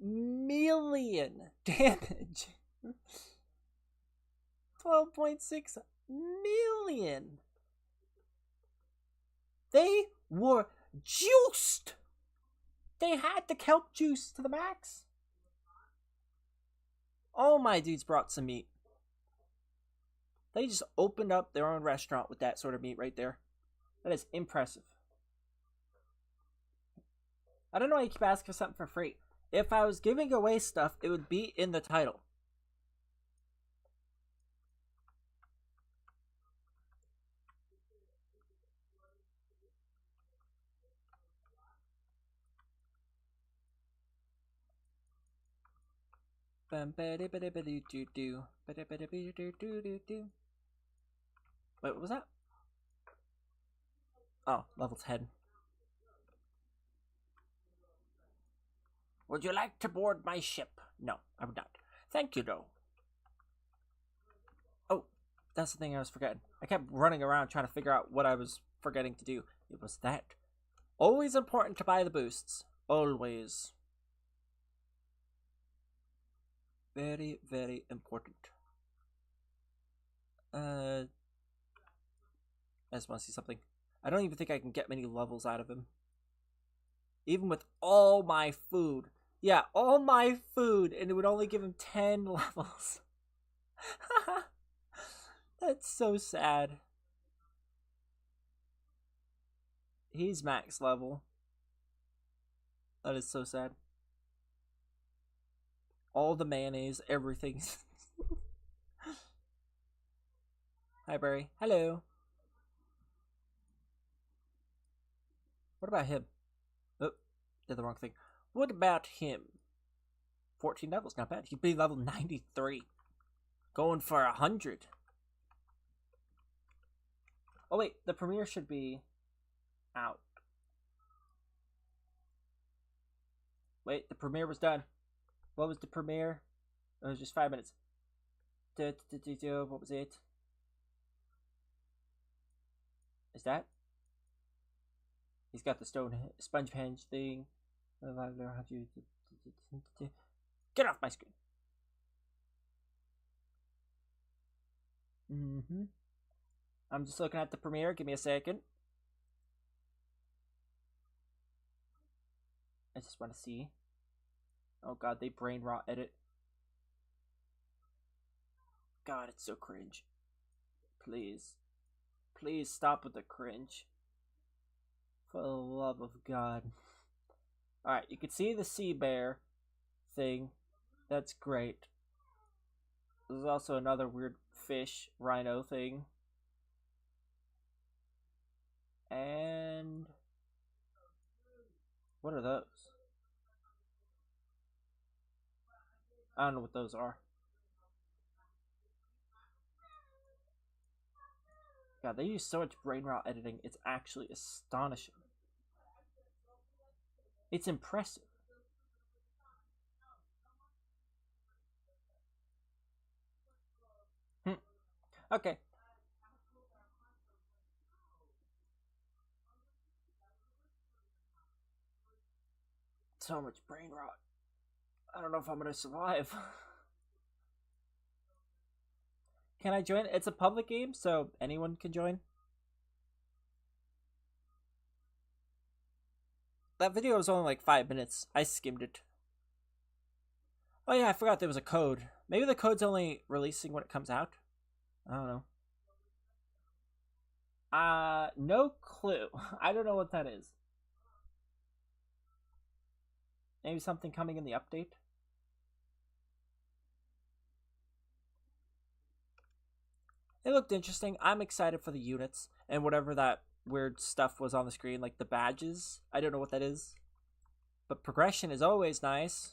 million damage. 12.6 million. They were juiced. They had the kelp juice to the max. All my dudes brought some meat. They just opened up their own restaurant with that sort of meat right there. That is impressive. I don't know why you keep asking for something for free. If I was giving away stuff, it would be in the title. Wait, what was that? Oh, level 10. Would you like to board my ship? No, I would not. Thank you, though. Oh, that's the thing I was forgetting. I kept running around trying to figure out what I was forgetting to do. It was that. Always important to buy the boosts. Always. Very, very important. I just want to see something. I don't even think I can get many levels out of him. Even with all my food. Yeah, all my food, and it would only give him 10 levels. That's so sad. He's max level. That is so sad. All the mayonnaise, everything. Hi, Berry. Hello. What about him? Oh, did the wrong thing. What about him? 14 levels, not bad. He'd be level 93. Going for 100. Oh wait, the premiere should be out. Wait, the premiere was done. What was the premiere? It was just 5 minutes. What was it? Is that? He's got the sponge henge thing. Get off my screen. I'm just looking at the premiere. Give me a second. I just want to see. Oh god, they brain rot edit. God, it's so cringe. Please. Please stop with the cringe. For the love of God. Alright, you can see the sea bear thing. That's great. There's also another weird fish rhino thing. And what are those? I don't know what those are. God, they use so much brain rot editing, it's actually astonishing. It's impressive. Okay. So much brain rot. I don't know if I'm gonna survive. Can I join? It's a public game, so anyone can join. That video was only like 5 minutes. I skimmed it. Oh yeah, I forgot there was a code. Maybe the code's only releasing when it comes out. I don't know. No clue. I don't know what that is. Maybe something coming in the update? It looked interesting. I'm excited for the units and whatever that weird stuff was on the screen, like the badges. I don't know what that is. But progression is always nice.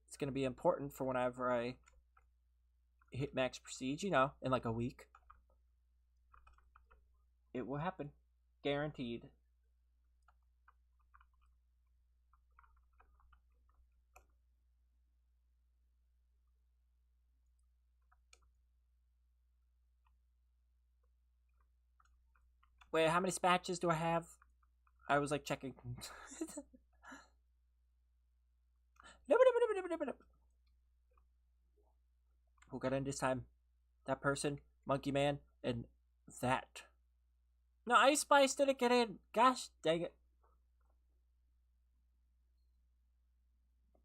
It's going to be important for whenever I hit max prestige, you know, in like a week. It will happen. Guaranteed. Wait, how many spatches do I have? I was like checking. Who got in this time? That person, Monkey Man, and that. No, Ice Spice didn't get in. Gosh dang it.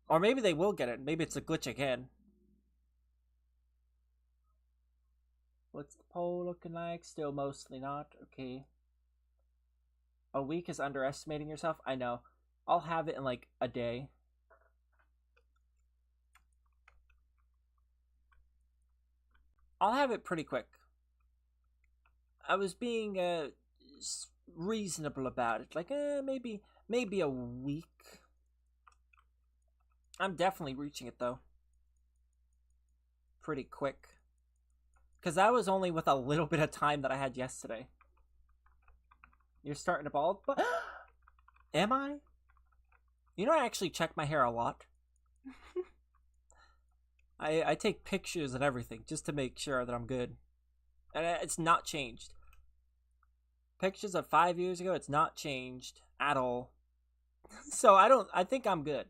Or maybe they will get it. Maybe it's a glitch again. What's the poll looking like? Still mostly not. Okay. A week is underestimating yourself? I know. I'll have it in like a day. I'll have it pretty quick. I was being reasonable about it. Like, maybe a week. I'm definitely reaching it, though. Pretty quick. Because that was only with a little bit of time that I had yesterday. You're starting to bald? But am I? You know, I actually check my hair a lot. I take pictures and everything just to make sure that I'm good. And it's not changed. Pictures of 5 years ago, it's not changed at all. So I think I'm good.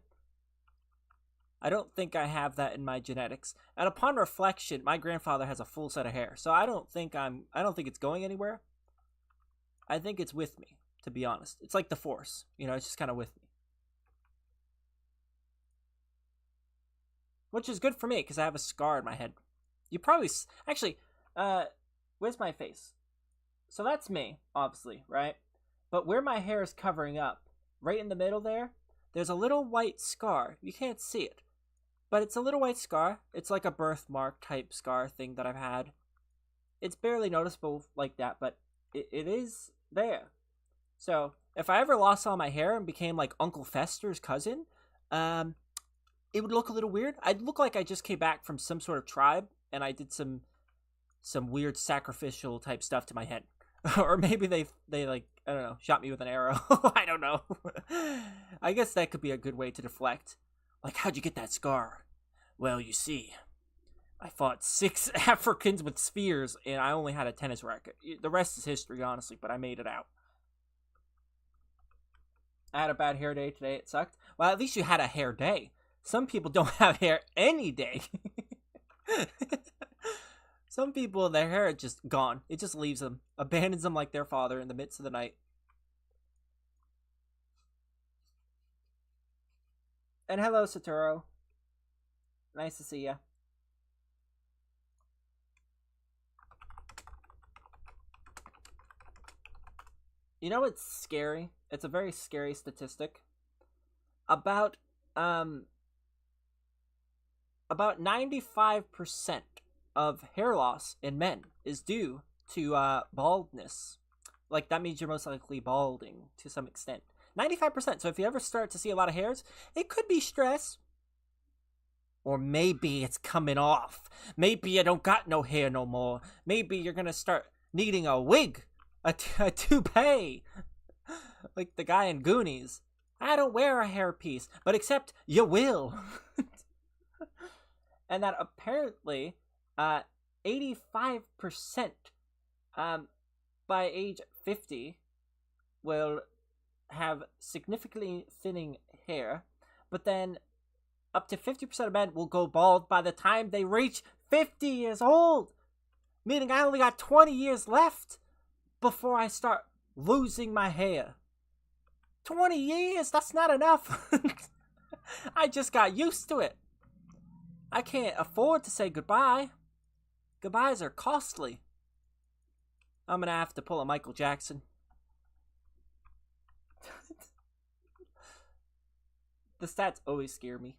I don't think I have that in my genetics. And upon reflection, my grandfather has a full set of hair. So I don't think it's going anywhere. I think it's with me, to be honest. It's like the Force. You know, it's just kind of with me. Which is good for me, because I have a scar in my head. You probably... Actually, where's my face? So that's me, obviously, right? But where my hair is covering up, right in the middle there, there's a little white scar. You can't see it. But it's a little white scar. It's like a birthmark type scar thing that I've had. It's barely noticeable like that, but it is there. So, if I ever lost all my hair and became like Uncle Fester's cousin, it would look a little weird. I'd look like I just came back from some sort of tribe and I did some weird sacrificial type stuff to my head. Or maybe they like, I don't know, shot me with an arrow. I don't know. I guess that could be a good way to deflect. Like, how'd you get that scar? Well, you see, I fought 6 Africans with spears and I only had a tennis racket. The rest is history, honestly, but I made it out. I had a bad hair day today. It sucked. Well, at least you had a hair day. Some people don't have hair any day. Some people, their hair is just gone. It just leaves them. Abandons them like their father in the midst of the night. And hello, Satoru. Nice to see ya. You know what's scary? It's a very scary statistic. About 95% of hair loss in men is due to baldness. Like, that means you're most likely balding to some extent. 95%. So if you ever start to see a lot of hairs, it could be stress. Or maybe it's coming off. Maybe you don't got no hair no more. Maybe you're going to start needing a wig. A toupee. Like the guy in Goonies. I don't wear a hairpiece. But except you will. And that apparently 85% by age 50 will have significantly thinning hair, but then up to 50% of men will go bald by the time they reach 50 years old, meaning I only got 20 years left before I start losing my hair. 20 years, that's not enough. I just got used to it. I can't afford to say goodbye. Goodbyes are costly. I'm gonna have to pull a Michael Jackson. The stats always scare me.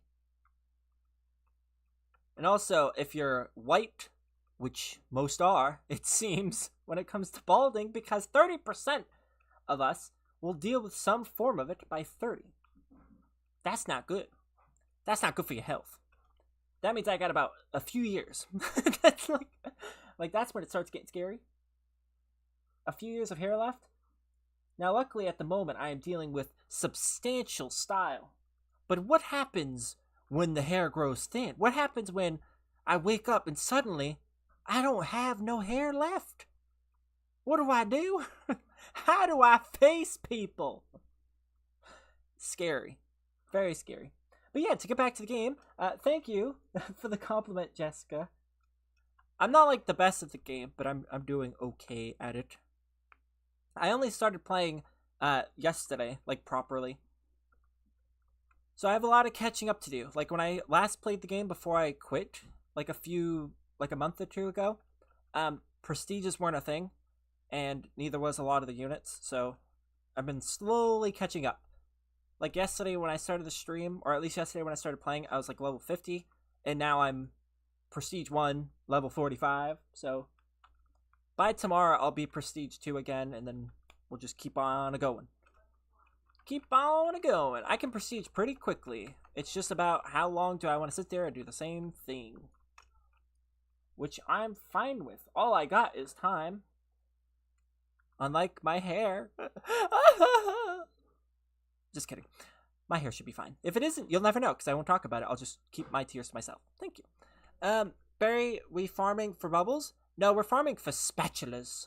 And also, if you're white, which most are, it seems, when it comes to balding, because 30% of us will deal with some form of it by 30. That's not good. That's not good for your health. That means I got about a few years. That's like that's when it starts getting scary. A few years of hair left. Now, luckily, at the moment, I am dealing with substantial style. But what happens when the hair grows thin? What happens when I wake up and suddenly I don't have no hair left? What do I do? How do I face people? Scary. Very scary. But yeah, to get back to the game, thank you for the compliment, Jessica. I'm not like the best at the game, but I'm doing okay at it. I only started playing yesterday, like properly. So I have a lot of catching up to do. Like when I last played the game before I quit, like a month or two ago, prestiges weren't a thing, and neither was a lot of the units. So I've been slowly catching up. Like yesterday when I started the stream, or at least yesterday when I started playing, I was like level 50, and now I'm Prestige 1, level 45, so by tomorrow I'll be Prestige 2 again, and then we'll just keep on going. Keep on going. I can Prestige pretty quickly. It's just about how long do I want to sit there and do the same thing. Which I'm fine with. All I got is time. Unlike my hair. Just kidding. My hair should be fine. If it isn't, you'll never know, because I won't talk about it. I'll just keep my tears to myself. Thank you. Barry, we farming for bubbles? No, we're farming for spatulas.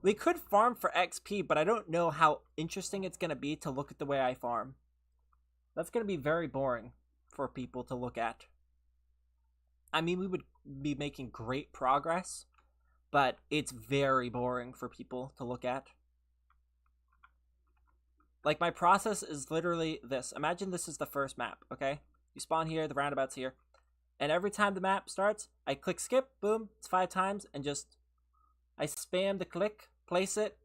We could farm for XP, but I don't know how interesting it's going to be to look at the way I farm. That's going to be very boring for people to look at. I mean, we would be making great progress, but it's very boring for people to look at. Like, my process is literally this. Imagine this is the first map, okay? You spawn here, the roundabout's here. And every time the map starts, I click skip, boom, it's 5 times, and just, I spam the click, place it,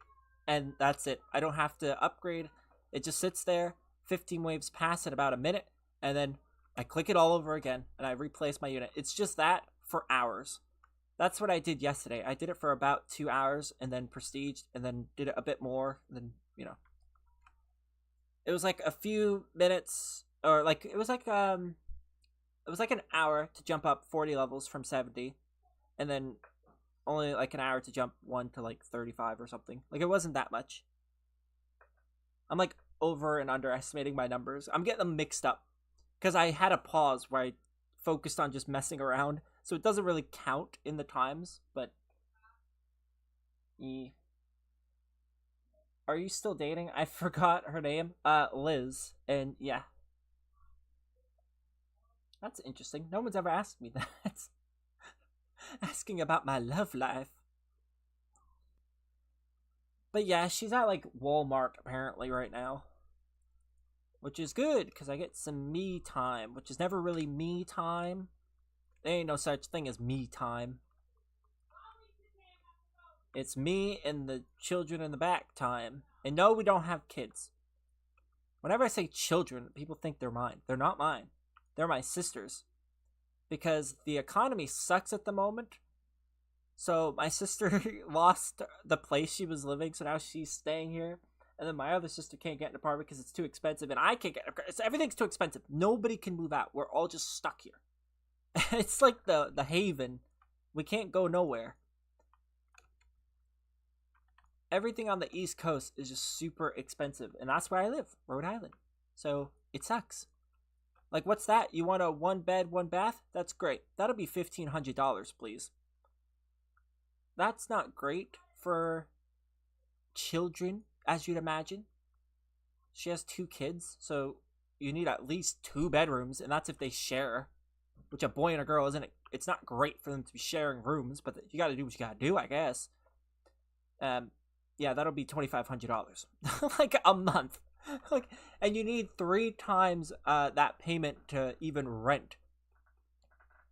and that's it. I don't have to upgrade. It just sits there, 15 waves pass in about a minute, and then I click it all over again, and I replace my unit. It's just that for hours. That's what I did yesterday. I did it for about 2 hours, and then prestiged, and then did it a bit more, and then, you know. It was like a few minutes, or like, it was like an hour to jump up 40 levels from 70, and then only like an hour to jump 1 to like 35 or something. Like, it wasn't that much. I'm like over and underestimating my numbers. I'm getting them mixed up because I had a pause where I focused on just messing around, so it doesn't really count in the times, but Are you still dating? I forgot her name. Liz. And yeah. That's interesting. No one's ever asked me that. Asking about my love life. But yeah, she's at like Walmart apparently right now. Which is good, because I get some me time, which is never really me time. There ain't no such thing as me time. It's me and the children in the back time. And no, we don't have kids. Whenever I say children, people think they're mine. They're not mine. They're my sisters. Because the economy sucks at the moment. So my sister lost the place she was living, so now she's staying here. And then my other sister can't get an apartment because it's too expensive. And I can't get an apartment. Everything's too expensive. Nobody can move out. We're all just stuck here. It's like the haven. We can't go nowhere. Everything on the East Coast is just super expensive. And that's where I live, Rhode Island. So it sucks. Like, what's that? You want a 1 bed, 1 bath? That's great. That'll be $1,500, please. That's not great for children, as you'd imagine. She has 2 kids, so you need at least 2 bedrooms, and that's if they share. Which a boy and a girl, isn't it? It's not great for them to be sharing rooms, but you gotta do what you gotta do, I guess. Yeah, that'll be $2,500. Like, a month. Like, and you need 3 times that payment to even rent.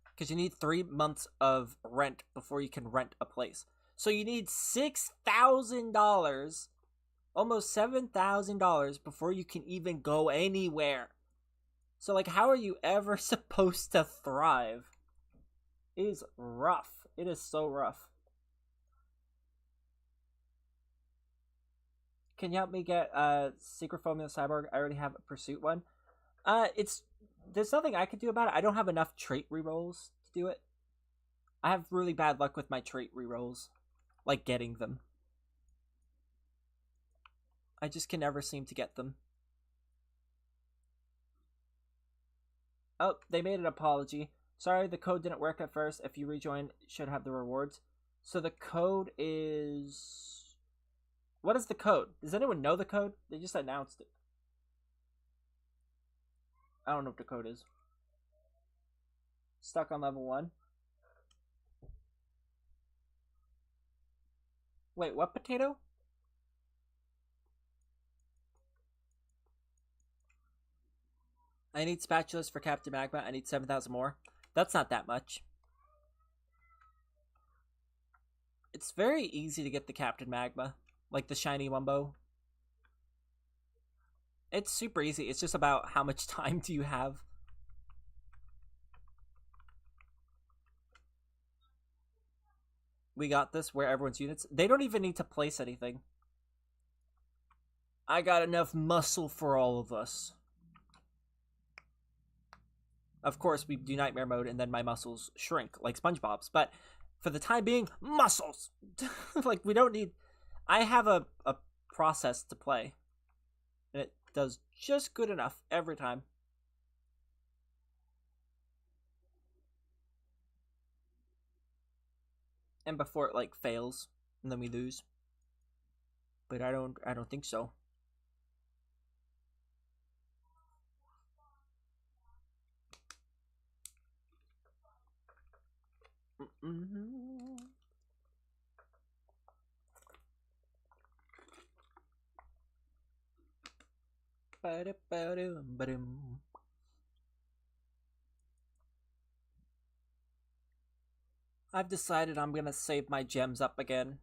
Because you need 3 months of rent before you can rent a place. So you need $6,000, almost $7,000 before you can even go anywhere. So, like, how are you ever supposed to thrive? It is rough. It is so rough. can you help me get Secret Formula Cyborg? I already have a Pursuit one. There's nothing I can do about it. I don't have enough trait rerolls to do it. I have really bad luck with my trait rerolls. Like, getting them. I just can never seem to get them. Oh, they made an apology. Sorry, the code didn't work at first. If you rejoin, should have the rewards. So the code is... What is the code? Does anyone know the code? They just announced it. I don't know what the code is. Stuck on level 1. Wait, what potato? I need spatulas for Captain Magma. I need 7,000 more. That's not that much. It's very easy to get the Captain Magma. Like the shiny Wumbo. It's super easy. It's just about how much time do you have. We got this. Where everyone's units. They don't even need to place anything. I got enough muscle for all of us. Of course, we do Nightmare Mode, and then my muscles shrink, like SpongeBob's. But for the time being, muscles! Like, we don't need... I have a process to play. And it does just good enough every time. And before it, like, fails, and then we lose. But I don't think so. I've decided I'm gonna save my gems up again.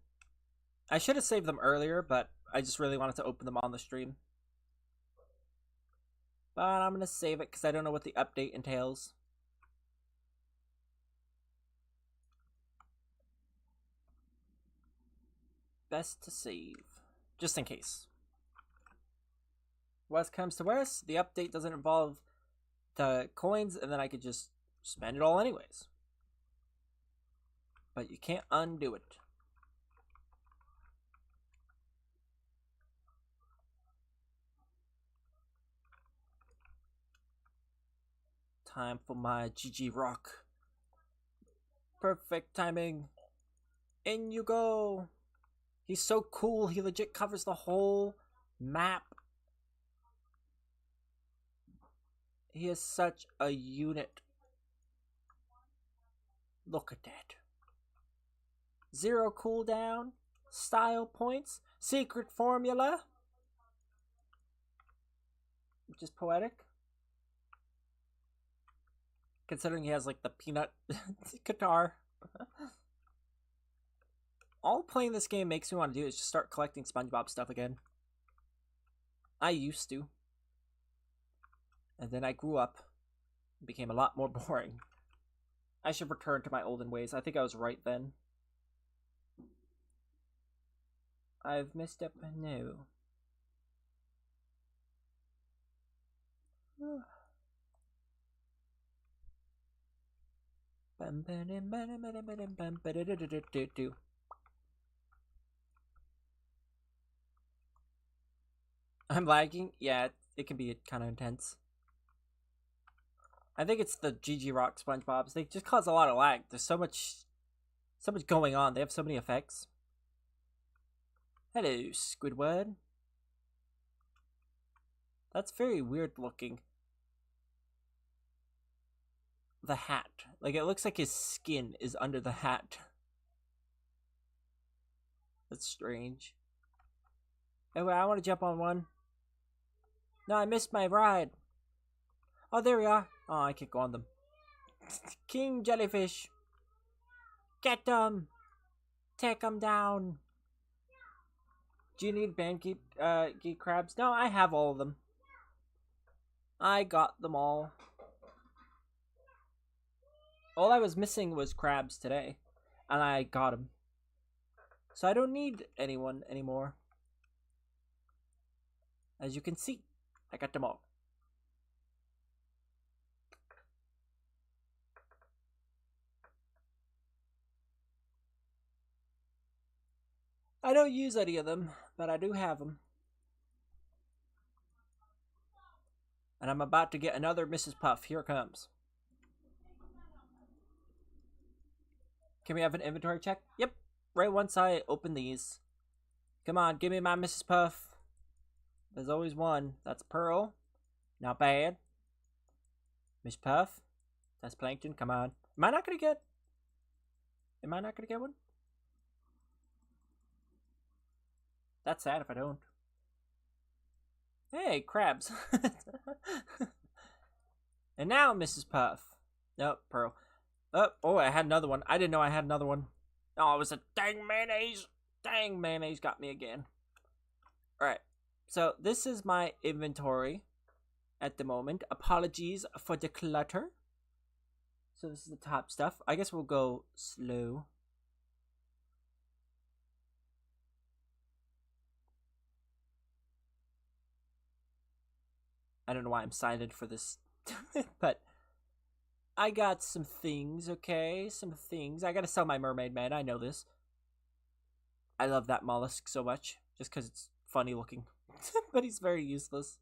I should have saved them earlier, but I just really wanted to open them on the stream. But I'm gonna save it because I don't know what the update entails. Best to save. Just in case. Worst comes to worst, the update doesn't involve the coins, and then I could just spend it all anyways. But you can't undo it. Time for my GG rock. Perfect timing. In you go. He's so cool. He legit covers the whole map. He is such a unit. Look at that. 0 cooldown. Style points. Secret formula. Which is poetic. Considering he has like the peanut guitar. All playing this game makes me want to do is just start collecting SpongeBob stuff again. I used to. And then I grew up. It became a lot more boring. I should return to my olden ways. I think I was right then. I've messed up. No. I'm lagging? Yeah, it can be kind of intense. I think it's the GG Rock SpongeBobs. They just cause a lot of lag. There's so much going on. They have so many effects. Hello, Squidward. That's very weird looking. The hat. Like, it looks like his skin is under the hat. That's strange. Anyway, I want to jump on one. No, I missed my ride. Oh, there we are. Oh, I can't go on them. King Jellyfish. Get them. Take them down. Do you need band geek crabs? No, I have all of them. I got them all. All I was missing was crabs today. And I got them. So I don't need anyone anymore. As you can see, I got them all. I don't use any of them, but I do have them. And I'm about to get another Mrs. Puff. Here it comes. Can we have an inventory check? Yep. Right once I open these. Come on, give me my Mrs. Puff. There's always one. That's Pearl. Not bad. Miss Puff. That's Plankton. Come on. Am I not gonna get one? That's sad if I don't. Hey, crabs. And now Mrs. Puff. Nope, Pearl. Oh, I had another one. I didn't know I had another one. Oh, it was a dang mayonnaise. Dang mayonnaise got me again. Alright, so this is my inventory at the moment. Apologies for the clutter. So this is the top stuff. I guess we'll go slow. I don't know why I'm silent for this, but I got some things, okay? Some things. I gotta sell my mermaid man, I know this. I love that mollusk so much, just because it's funny looking. But he's very useless.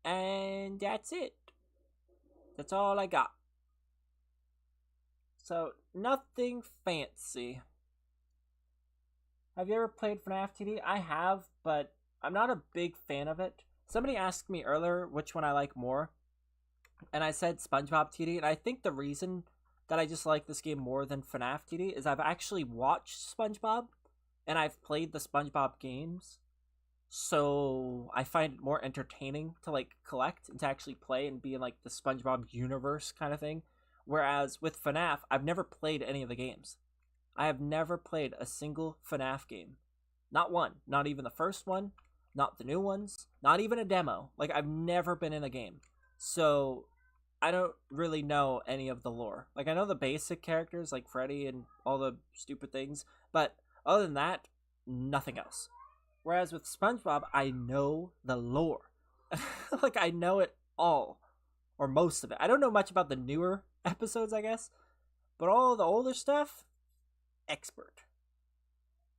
And that's it. That's all I got. So, nothing fancy. Have you ever played FNAF TD? I have, but I'm not a big fan of it. Somebody asked me earlier which one I like more, and I said SpongeBob TD, and I think the reason that I just like this game more than FNAF TD is I've actually watched SpongeBob, and I've played the SpongeBob games, so I find it more entertaining to, like, collect and to actually play and be in, like, the SpongeBob universe kind of thing. Whereas with FNAF, I've never played any of the games. I have never played a single FNAF game. Not one. Not even the first one. Not the new ones. Not even a demo. Like, I've never been in a game. So, I don't really know any of the lore. Like, I know the basic characters, like Freddy and all the stupid things. But other than that, nothing else. Whereas with SpongeBob, I know the lore. Like, I know it all. Or most of it. I don't know much about the newer episodes, I guess. But all the older stuff, expert.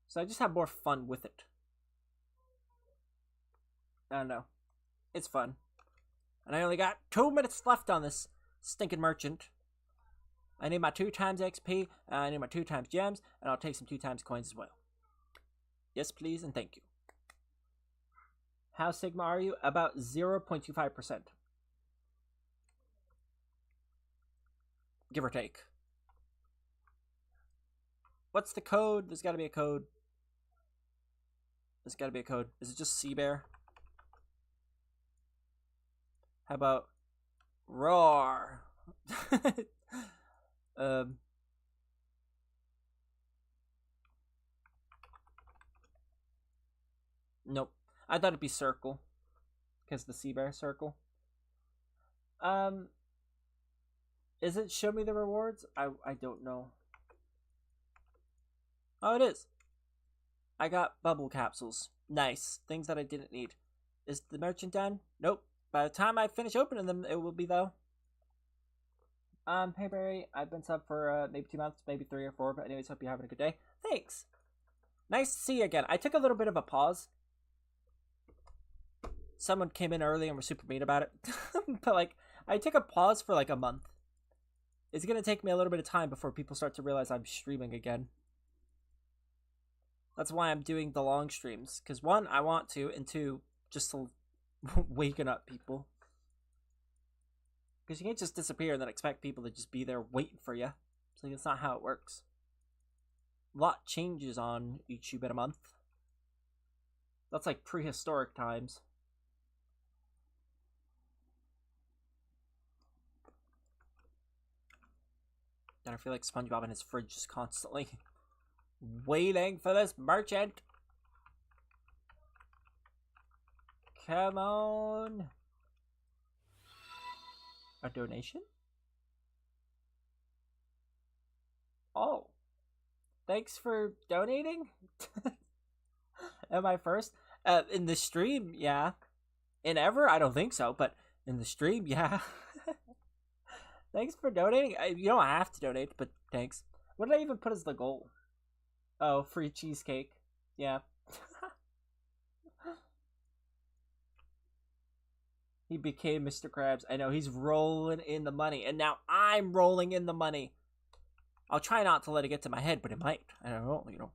So I just have more fun with it. I don't know. It's fun. And I only got 2 minutes left on this stinking merchant. I need my 2 times XP, I need my 2 times gems, and I'll take some 2 times coins as well. Yes, please, and thank you. How Sigma are you? About 0.25%. Give or take. What's the code? There's gotta be a code. There's gotta be a code. Is it just Seabear? How about Roar? Nope. I thought it'd be Circle. Because the Seabear Circle. Is it show me the rewards? I don't know. Oh, it is. I got bubble capsules. Nice. Things that I didn't need. Is the merchant done? Nope. By the time I finish opening them, it will be, though. Hey, Barry. I've been sub for maybe 2 months, maybe 3 or 4, but anyways, hope you're having a good day. Thanks. Nice to see you again. I took a little bit of a pause. Someone came in early and were super mean about it. But, like, I took a pause for, like, a month. It's gonna take me a little bit of time before people start to realize I'm streaming again. That's why I'm doing the long streams. Because 1, I want to, and 2, just to waken up people. Because you can't just disappear and then expect people to just be there waiting for you. So that's not how it works. A lot changes on YouTube in a month. That's like prehistoric times. And I feel like SpongeBob in his fridge is constantly waiting for this merchant. Come on. A donation? Oh. Thanks for donating? Am I first? In the stream, yeah. In ever? I don't think so, but in the stream, yeah. Thanks for donating. You don't have to donate, but thanks. What did I even put as the goal? Oh, free cheesecake. Yeah. He became Mr. Krabs. I know, he's rolling in the money. And now I'm rolling in the money. I'll try not to let it get to my head, but it might. I don't know, you know.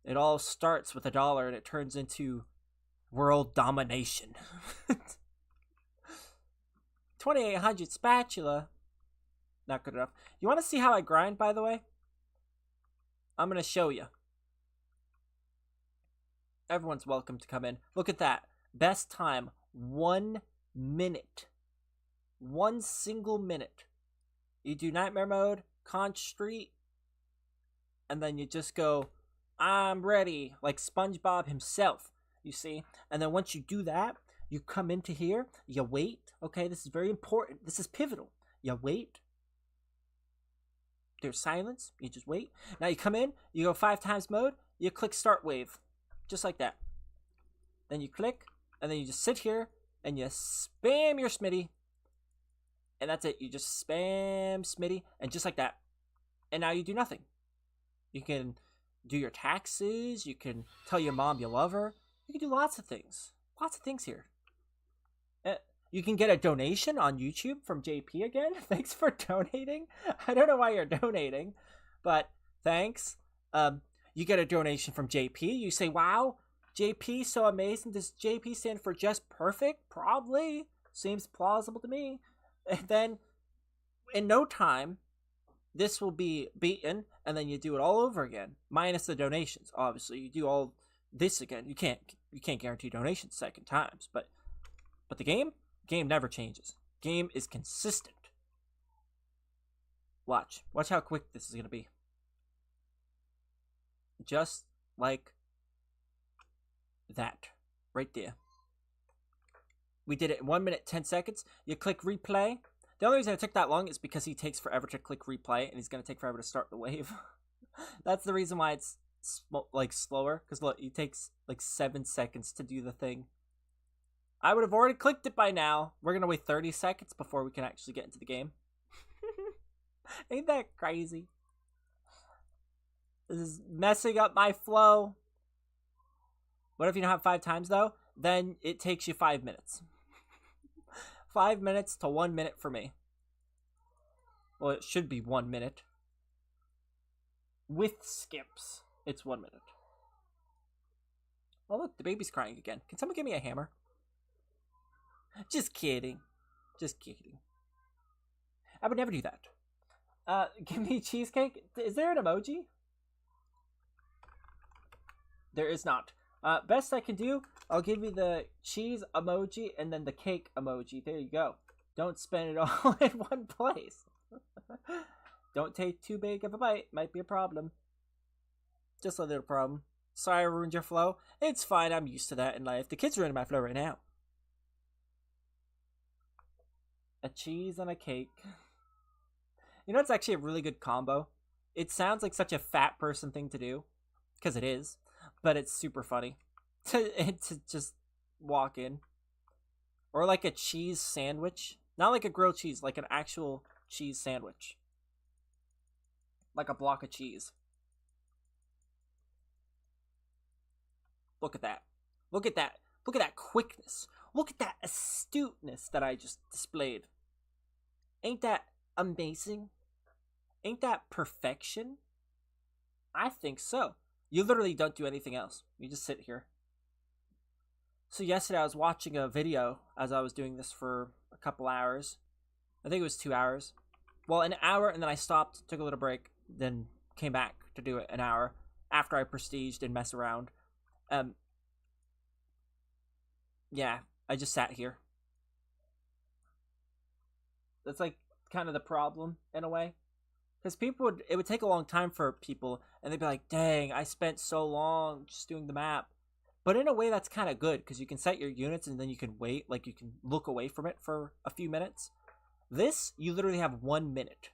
It all starts with $1 and it turns into world domination. 2800 spatula. Not good enough. You want to see how I grind, by the way? I'm going to show you. Everyone's welcome to come in. Look at that. Best time, 1 minute. 1 single minute. You do nightmare mode, conch street, and then you just go, I'm ready, like SpongeBob himself, you see? And then once you do that, you come into here, you wait. Okay, this is very important. This is pivotal. You wait. There's silence. You just wait. Now you come in, you go 5 times mode, you click start wave. Just like that. Then you click, and then you just sit here, and you spam your Smitty. And that's it. You just spam Smitty, and just like that. And now you do nothing. You can do your taxes. You can tell your mom you love her. You can do lots of things. Lots of things here. You can get a donation on YouTube from JP again. Thanks for donating. I don't know why you're donating, but thanks. You get a donation from JP. You say, wow, JP, so amazing. Does JP stand for just perfect? Probably. Seems plausible to me. And then, in no time, this will be beaten, and then you do it all over again. Minus the donations, obviously. You do all this again. You can't guarantee donations second times, but the game never changes. Game is consistent. Watch how quick this is gonna be. Just like that, right there. We did it in 1 minute 10 seconds. You click replay. The only reason it took that long is because he takes forever to click replay, and he's gonna take forever to start the wave. That's the reason why it's like slower. Because look, it takes like 7 seconds to do the thing. I would have already clicked it by now. We're gonna wait 30 seconds before we can actually get into the game. Ain't that crazy? This is messing up my flow. What if you don't have 5 times though? Then it takes you 5 minutes. 5 minutes to 1 minute for me. Well, it should be 1 minute. With skips, it's 1 minute. Oh look, the baby's crying again. Can someone give me a hammer? Just kidding. Just kidding. I would never do that. Give me cheesecake. Is there an emoji? There is not. Best I can do, I'll give you the cheese emoji and then the cake emoji. There you go. Don't spend it all in one place. Don't take too big of a bite. Might be a problem. Just a little problem. Sorry I ruined your flow. It's fine. I'm used to that in life. The kids are ruining my flow right now. A cheese and a cake. You know, it's actually a really good combo. It sounds like such a fat person thing to do. Because it is. But it's super funny. to just walk in. Or like a cheese sandwich. Not like a grilled cheese. Like an actual cheese sandwich. Like a block of cheese. Look at that. Look at that. Look at that quickness. Look at that astuteness that I just displayed. Ain't that amazing? Ain't that perfection? I think so. You literally don't do anything else. You just sit here. So yesterday I was watching a video as I was doing this for a couple hours. I think it was 2 hours. Well, an hour, and then I stopped, took a little break, then came back to do it an hour after I prestiged and messed around. Yeah, I just sat here. That's like kind of the problem in a way. Because it would take a long time for people, and they'd be like, dang, I spent so long just doing the map. But in a way, that's kind of good, because you can set your units, and then you can wait, like you can look away from it for a few minutes. This, you literally have 1 minute.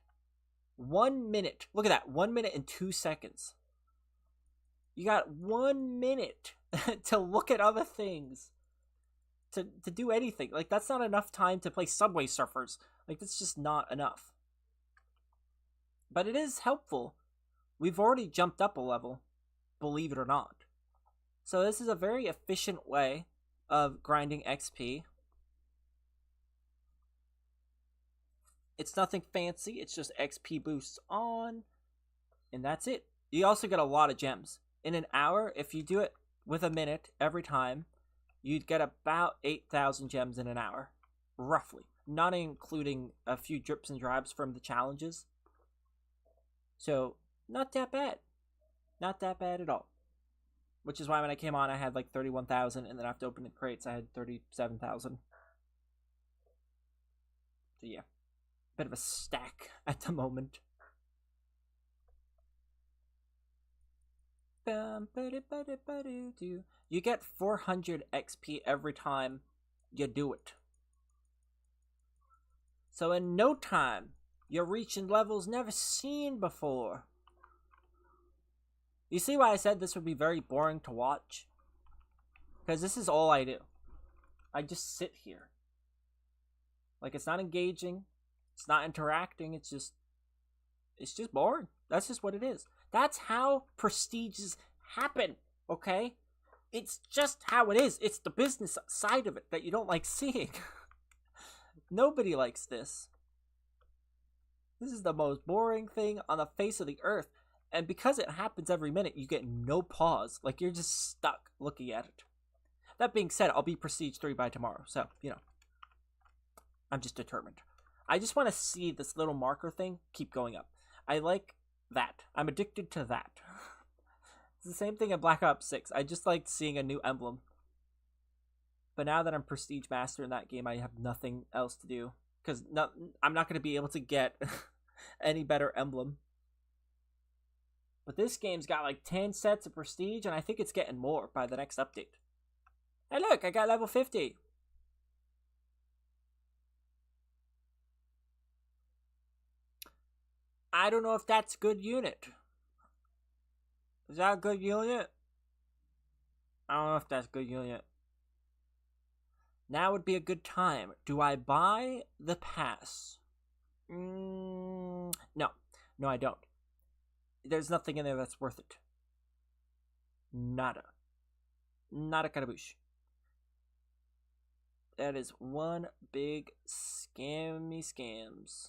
1 minute. Look at that, 1 minute and 2 seconds. You got 1 minute to look at other things, to do anything. Like, that's not enough time to play Subway Surfers. Like, that's just not enough. But it is helpful. We've already jumped up a level, believe it or not. So this is a very efficient way of grinding XP. It's nothing fancy, it's just XP boosts on, and that's it. You also get a lot of gems. In an hour, if you do it with a minute every time, you'd get about 8,000 gems in an hour, roughly. Not including a few drips and drabs from the challenges. So, not that bad. Not that bad at all. Which is why when I came on, I had like 31,000, and then after opening crates, I had 37,000. So yeah, bit of a stack at the moment. You get 400 XP every time you do it. So in no time, you're reaching levels never seen before. You see why I said this would be very boring to watch? Because this is all I do. I just sit here. Like, it's not engaging. It's not interacting. It's just boring. That's just what it is. That's how prestiges happen, okay? It's just how it is. It's the business side of it that you don't like seeing. Nobody likes this. This is the most boring thing on the face of the earth. And because it happens every minute, you get no pause. Like, you're just stuck looking at it. That being said, I'll be Prestige 3 by tomorrow. So, you know, I'm just determined. I just want to see this little marker thing keep going up. I like that. I'm addicted to that. It's the same thing in Black Ops 6. I just liked seeing a new emblem. But now that I'm Prestige Master in that game, I have nothing else to do. Because I'm not going to be able to get any better emblem. But this game's got like 10 sets of Prestige, and I think it's getting more by the next update. Hey look, I got level 50. I don't know if that's a good unit. Is that a good unit? I don't know if that's a good unit. Now would be a good time. Do I buy the pass? No. No, I don't. There's nothing in there that's worth it. Nada. Nada carabouche. That is one big scams.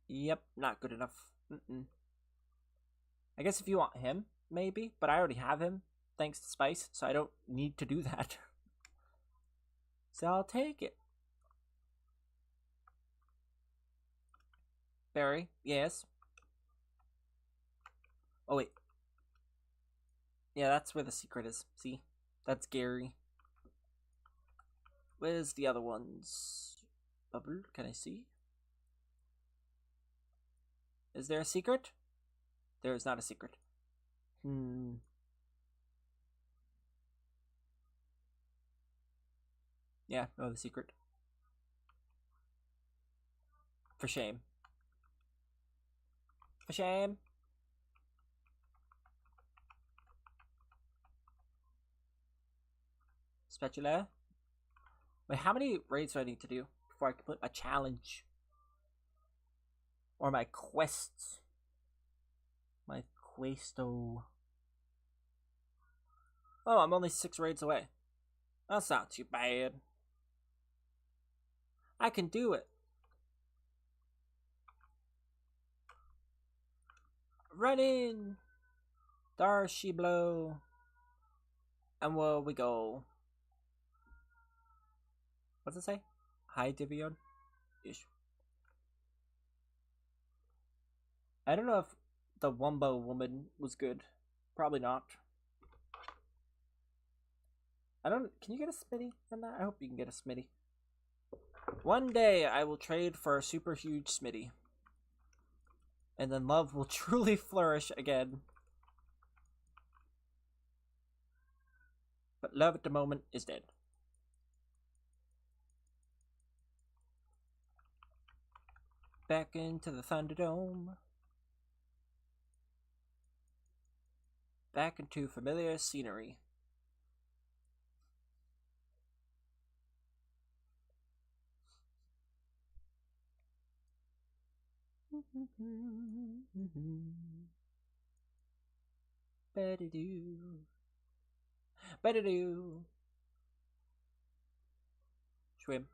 Yep, not good enough. I guess if you want him, maybe, but I already have him, thanks to Spice, so I don't need to do that. So I'll take it. Berry, yes. Oh, wait. Yeah, that's where the secret is. See? That's Gary. Where's the other ones? Bubble, can I see? Is there a secret? There is not a secret. Yeah, no, the secret. For shame. For shame. Spatula. Wait, how many raids do I need to do before I complete a challenge? Or my quests? My questo. Oh, I'm only 6 raids away. That's not too bad. I can do it. Run in! There she blow. And where we go. What's it say? Hi, Divion? Ish. I don't know if the Wumbo woman was good. Probably not. Can you get a Smitty from that? I hope you can get a Smitty. One day I will trade for a super huge Smitty. And then love will truly flourish again. But love at the moment is dead. Back into the Thunderdome. Back into familiar scenery. Better do. Better do. Swim.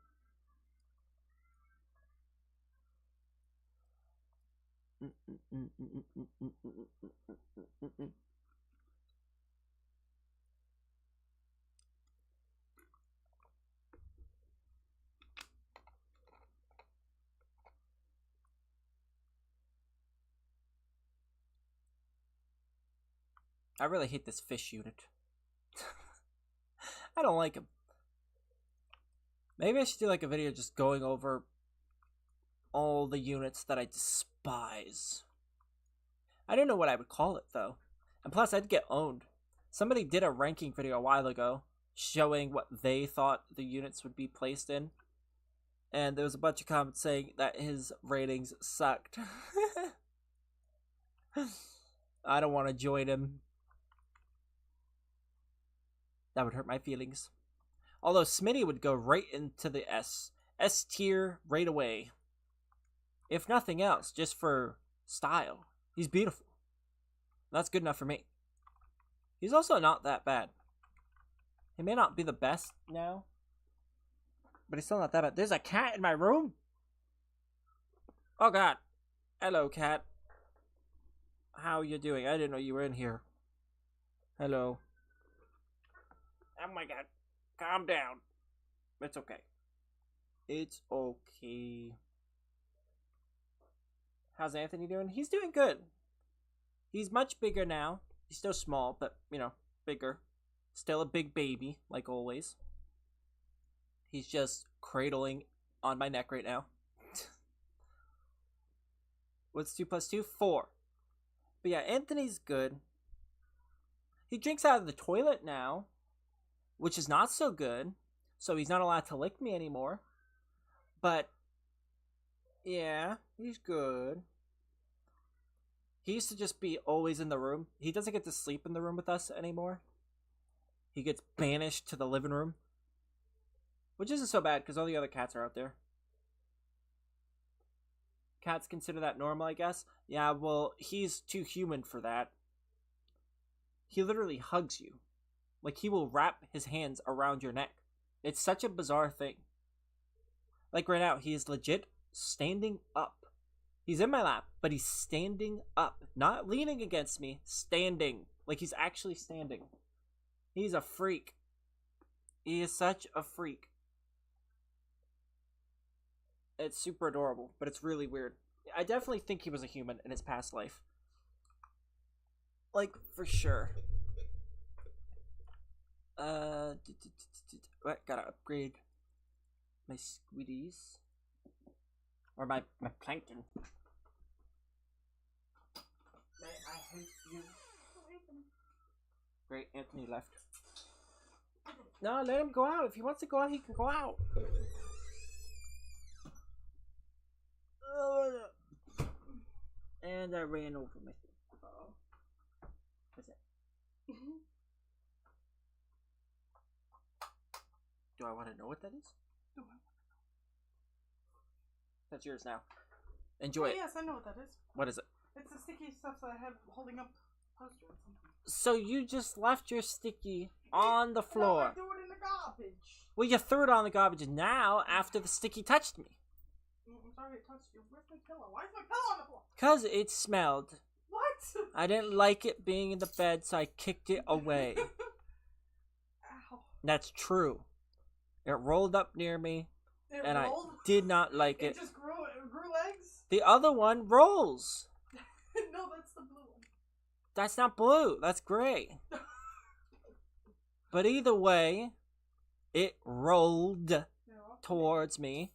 I really hate this fish unit. I don't like him. Maybe I should do like a video just going over all the units that I despise. I don't know what I would call it though. And plus I'd get owned. Somebody did a ranking video a while ago showing what they thought the units would be placed in. And there was a bunch of comments saying that his ratings sucked. I don't want to join him. That would hurt my feelings. Although Smitty would go right into the S tier right away. If nothing else, just for style. He's beautiful. That's good enough for me. He's also not that bad. He may not be the best now, but he's still not that bad. There's a cat in my room? Oh god. Hello, cat. How you doing? I didn't know you were in here. Hello. Oh my god. Calm down. It's okay. It's okay. How's Anthony doing? He's doing good. He's much bigger now. He's still small, but, you know, bigger. Still a big baby, like always. He's just cradling on my neck right now. What's 2 plus 2? 4. But yeah, Anthony's good. He drinks out of the toilet now, which is not so good. So he's not allowed to lick me anymore. But, yeah, he's good. He used to just be always in the room. He doesn't get to sleep in the room with us anymore. He gets banished to the living room. Which isn't so bad, because all the other cats are out there. Cats consider that normal, I guess? Yeah, well, he's too human for that. He literally hugs you. Like, he will wrap his hands around your neck. It's such a bizarre thing. Like, right now, he is legit standing up. He's in my lap, but he's standing up. Not leaning against me, standing. Like, he's actually standing. He's a freak. He is such a freak. It's super adorable, but it's really weird. I definitely think he was a human in his past life. Like, for sure. Gotta upgrade my squiddies. Or my plankton. I hate you. Great, Anthony left. No, let him go out. If he wants to go out, he can go out. And I ran over my thing. Uh-oh. What's that? Do I want to know what that is? That's yours now. Enjoy it. Yes, I know what that is. What is it? It's the sticky stuff that I have holding up poster or something. So you just left your sticky on the floor. No, I threw it in the garbage. Well, you threw it on the garbage now after the sticky touched me. I'm sorry it touched you. Where's my pillow? Why is my pillow on the floor? Because it smelled. What? I didn't like it being in the bed, so I kicked it away. Ow. That's true. It rolled up near me, and rolled? I did not like it. It just grew legs? The other one rolls. No, that's the blue one. That's not blue. That's gray. But either way, it rolled towards me,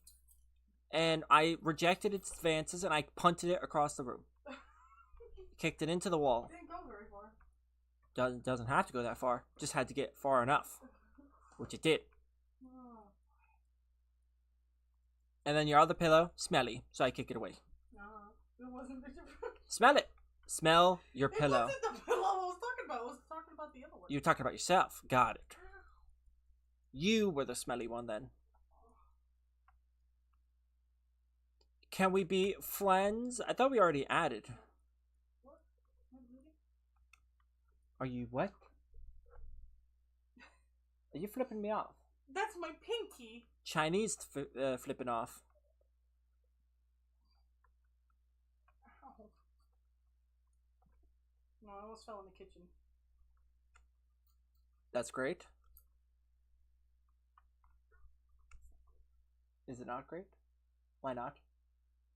and I rejected its advances, and I punted it across the room. Kicked it into the wall. It didn't go very far. Doesn't have to go that far. Just had to get far enough, which it did. And then your other pillow, smelly, so I kick it away. No, it wasn't. Smell it. Smell your pillow. It wasn't the pillow I was talking about. It was toilet. You're talking about yourself. Got it. You were the smelly one then. Can we be friends? I thought we already added. What? Am I bleeding? Are you what? Are you flipping me off? That's my pinky. Chinese flipping off. Ow. No, I almost fell in the kitchen. That's great. Is it not great? Why not?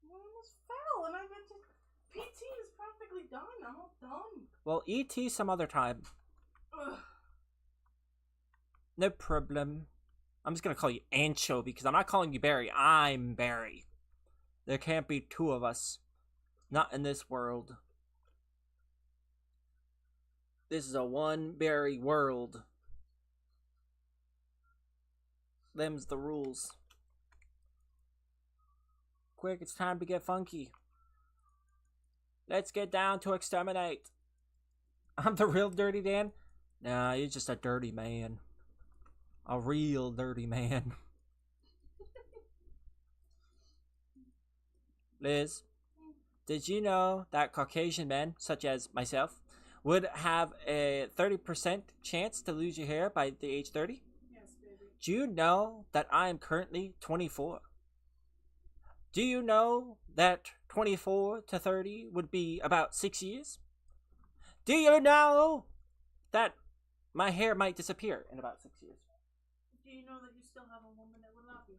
I almost fell, and I just PT is practically done. I'm all done. Well, ET some other time. Ugh. No problem. I'm just gonna call you Anchovy because I'm not calling you Berry. I'm Berry. There can't be two of us. Not in this world. This is a one Berry world. Them's the rules. Quick, it's time to get funky. Let's get down to exterminate. I'm the real Dirty Dan? Nah, you're just a dirty man. A real dirty man. Liz, did you know that Caucasian men, such as myself, would have a 30% chance to lose your hair by the age 30? Yes, baby. Do you know that I am currently 24? Do you know that 24 to 30 would be about 6 years? Do you know that my hair might disappear in about 6 years? Do you know that you still have a woman that would love you?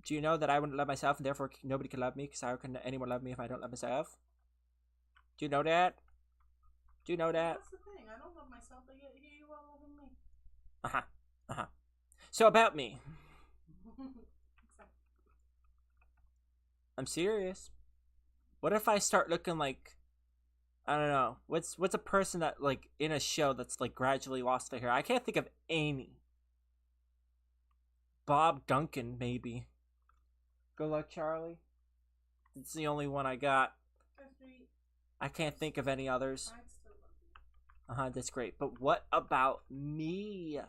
Do you know that I wouldn't love myself and therefore nobody can love me because how can anyone love me if I don't love myself? Do you know that? Do you know that? That's the thing. I don't love myself, but yet here you are loving me. So about me. I'm serious. What if I start looking like, I don't know, what's a person that like in a show that's like gradually lost their hair? I can't think of any. Bob Duncan, maybe. Good luck, Charlie. It's the only one I got. I can't think of any others. That's great. But what about me?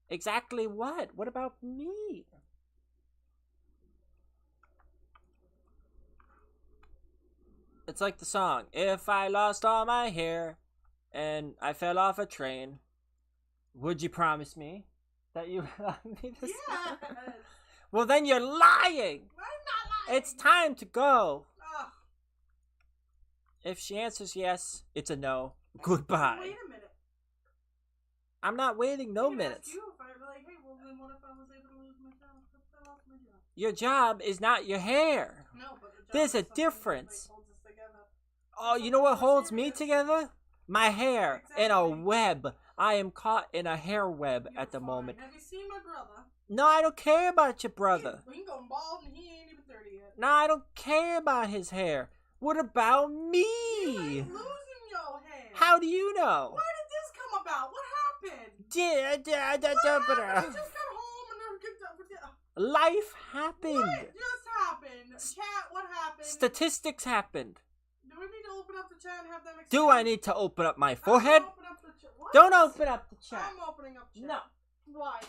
Exactly what? What about me? It's like the song, if I lost all my hair and I fell off a train, would you promise me that you would love me this time? Yes. Well, then you're lying. I'm not lying. It's time to go. Ugh. If she answers yes, it's a no. Goodbye. Wait a minute. I'm not waiting no I could minutes. ask you if I were like, hey, well then what if I was able to lose my job? What if I lost my job? Your job is not your hair. No, but the job There's is a something that, difference. like, holds us together. Oh, you know what holds me together? My hair in a web. I am caught in a hair web You're at the fine. moment. Have you seen my brother? No, I don't care about your brother. He going bald and he ain't even 30 yet. No, I don't care about his hair. What about me? You ain't losing your hair. How do you know? Where did this come about? What happened? Da- What happened? You just got home and then Life happened. What just happened? Chat, what happened? Statistics happened. Do we need to open up the chat and have them Do I need to open up my I'm forehead? gonna open up the chat. What? Don't open up the chat. I'm opening up chat. No. Why?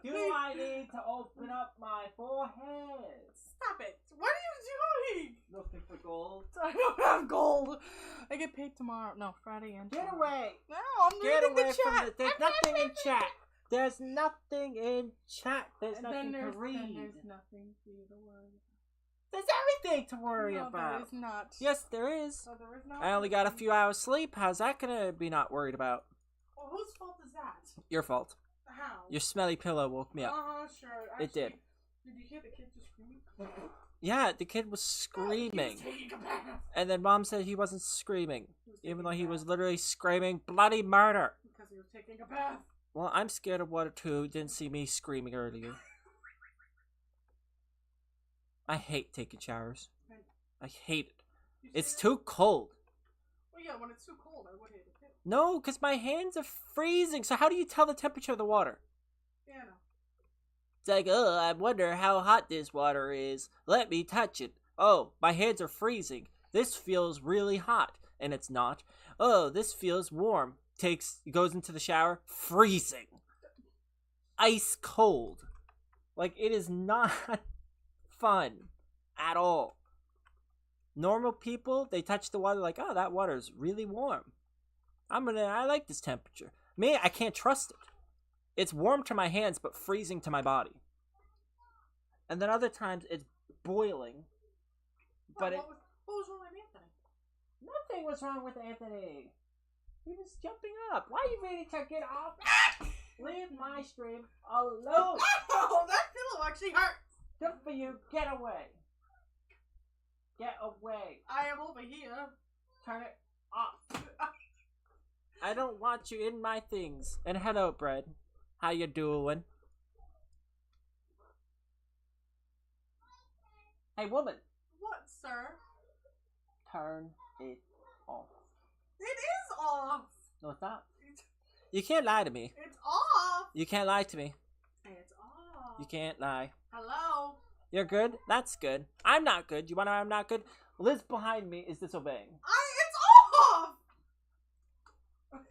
Do I need to open up my forehead? Stop it. What are you doing? Looking for gold. I don't have gold. I get paid tomorrow. No, Friday and Get tomorrow. away. No, I'm Get reading away the from chat. the. There's nothing in chat. There's nothing in chat. There's nothing to read. Then there's nothing for you to worry about. There's everything to worry No, about. there is not. Yes, there is. No, there is not. I only got a few hours sleep. How's that gonna be not worried about? Well, whose fault is that? Your fault. How? Your smelly pillow woke me up. Sure. It did. Did you hear the kid just screaming? Yeah, the kid was Oh, he screaming. was taking a bath. And then mom said he wasn't screaming. Even though he taking a was bath. literally screaming bloody murder. Because he was taking a bath. Well, I'm scared of water too. Didn't see me screaming earlier. I hate taking showers. I hate it. You say It's that? too cold. Well, yeah, when it's too cold, I would hate it too. No, because my hands are freezing. So how do you tell the temperature of the water? Yeah, no. It's like, oh, I wonder how hot this water is. Let me touch it. Oh, my hands are freezing. This feels really hot. and it's not. Oh, this feels warm. Goes into the shower, freezing. Ice cold. Like, it is not fun at all. Normal people, they touch the water like, oh, that water is really warm. I like this temperature. Me, I can't trust it. It's warm to my hands, but freezing to my body. And then other times, it's boiling. But what was wrong with Anthony? Nothing was wrong with Anthony. He was jumping up. Why are you ready to get off? Leave my stream alone. Oh, that pillow actually hurts. Good for you. Get away. Get away. I am over here. Turn it off. I don't want you in my things. And hello, Bread. How you doing? Hey, woman. What, sir? Turn it off. It is off. No, it's not. You can't lie to me. It's off. You can't lie to me. It's off. You can't lie. Hello. You're good? That's good. I'm not good. You wanna know I'm not good? Liz behind me is disobeying. It's off.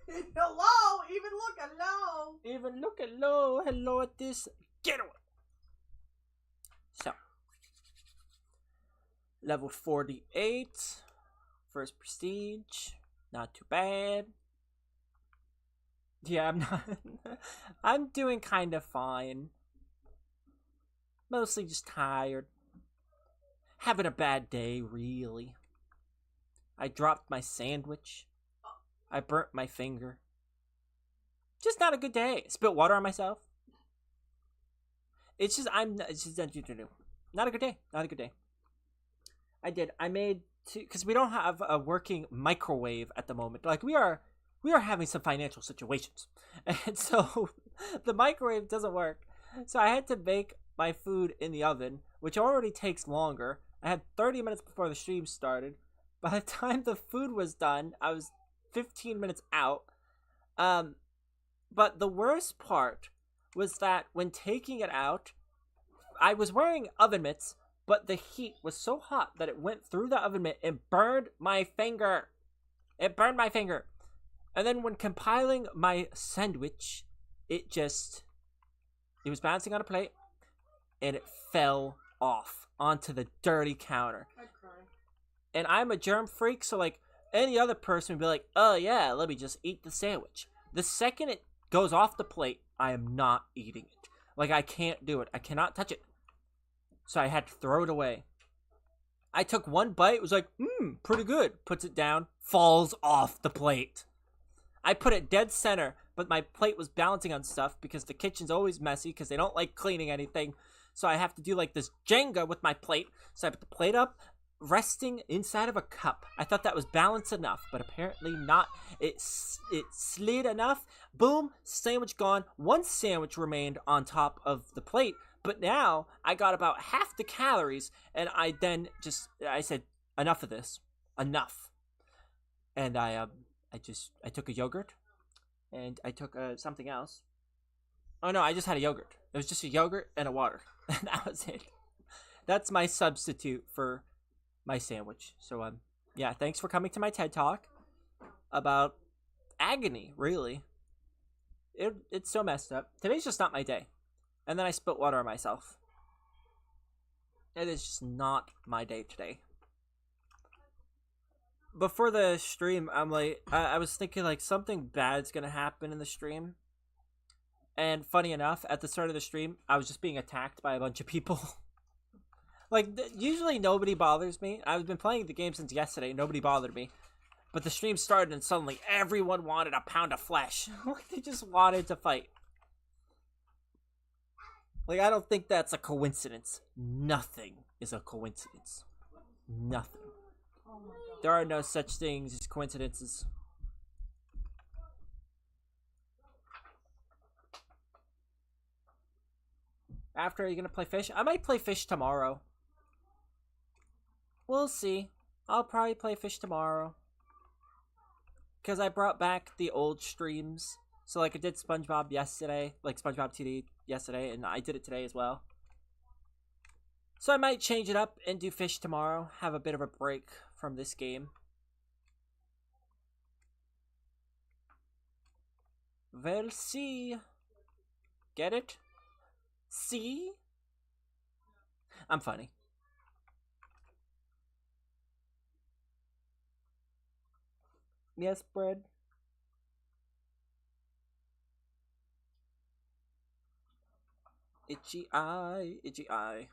Hello. Even look hello. Even look hello. Hello at this. Get away. So. Level 48. First prestige. Not too bad. Yeah, I'm not. I'm doing kind of fine. Mostly just tired. Having a bad day, really. I dropped my sandwich. I burnt my finger. Just not a good day. Spilt water on myself. It's just not a good day. Not a good day. I made two, because we don't have a working microwave at the moment. Like, we are having some financial situations, and so the microwave doesn't work. So I had to bake my food in the oven, which already takes longer. I had 30 minutes before the stream started. By the time the food was done, I was 15 minutes out. But the worst part was that when taking it out, I was wearing oven mitts, but the heat was so hot that it went through the oven mitt and burned my finger. It burned my finger. And then when compiling my sandwich, it was bouncing on a plate, and it fell off onto the dirty counter. I'd cry. And I'm a germ freak, so like any other person would be like, oh yeah, let me just eat the sandwich. The second it goes off the plate, I am not eating it. Like, I can't do it. I cannot touch it. So I had to throw it away. I took one bite, it was like, pretty good. Puts it down, falls off the plate. I put it dead center, but my plate was balancing on stuff because the kitchen's always messy because they don't like cleaning anything. So I have to do like this Jenga with my plate. So I put the plate up, resting inside of a cup. I thought that was balanced enough, but apparently not. It slid enough. Boom, sandwich gone. One sandwich remained on top of the plate, but now I got about half the calories, and I said, enough of this. Enough. And I took a yogurt, and I took something else. Oh no, I just had a yogurt. It was just a yogurt and a water. And that was it. That's my substitute for my sandwich. So, yeah, thanks for coming to my TED Talk about agony, really. It's so messed up. Today's just not my day. And then I spilt water on myself. It is just not my day today. Before the stream, I'm like, I was thinking like something bad's gonna happen in the stream. And funny enough, at the start of the stream, I was just being attacked by a bunch of people. Like, usually nobody bothers me. I've been playing the game since yesterday. Nobody bothered me. But the stream started and suddenly everyone wanted a pound of flesh. Like, they just wanted to fight. Like, I don't think that's a coincidence. Nothing is a coincidence. Nothing. Oh my God. There are no such things as coincidences. After, are you gonna play fish? I might play fish tomorrow. We'll see. I'll probably play fish tomorrow. Because I brought back the old streams. So, like, I did SpongeBob yesterday. Like, SpongeBob TD yesterday. And I did it today as well. So I might change it up and do fish tomorrow. Have a bit of a break from this game. Well, see. Get it? See? I'm funny. Yes, bread. Itchy eye, itchy eye.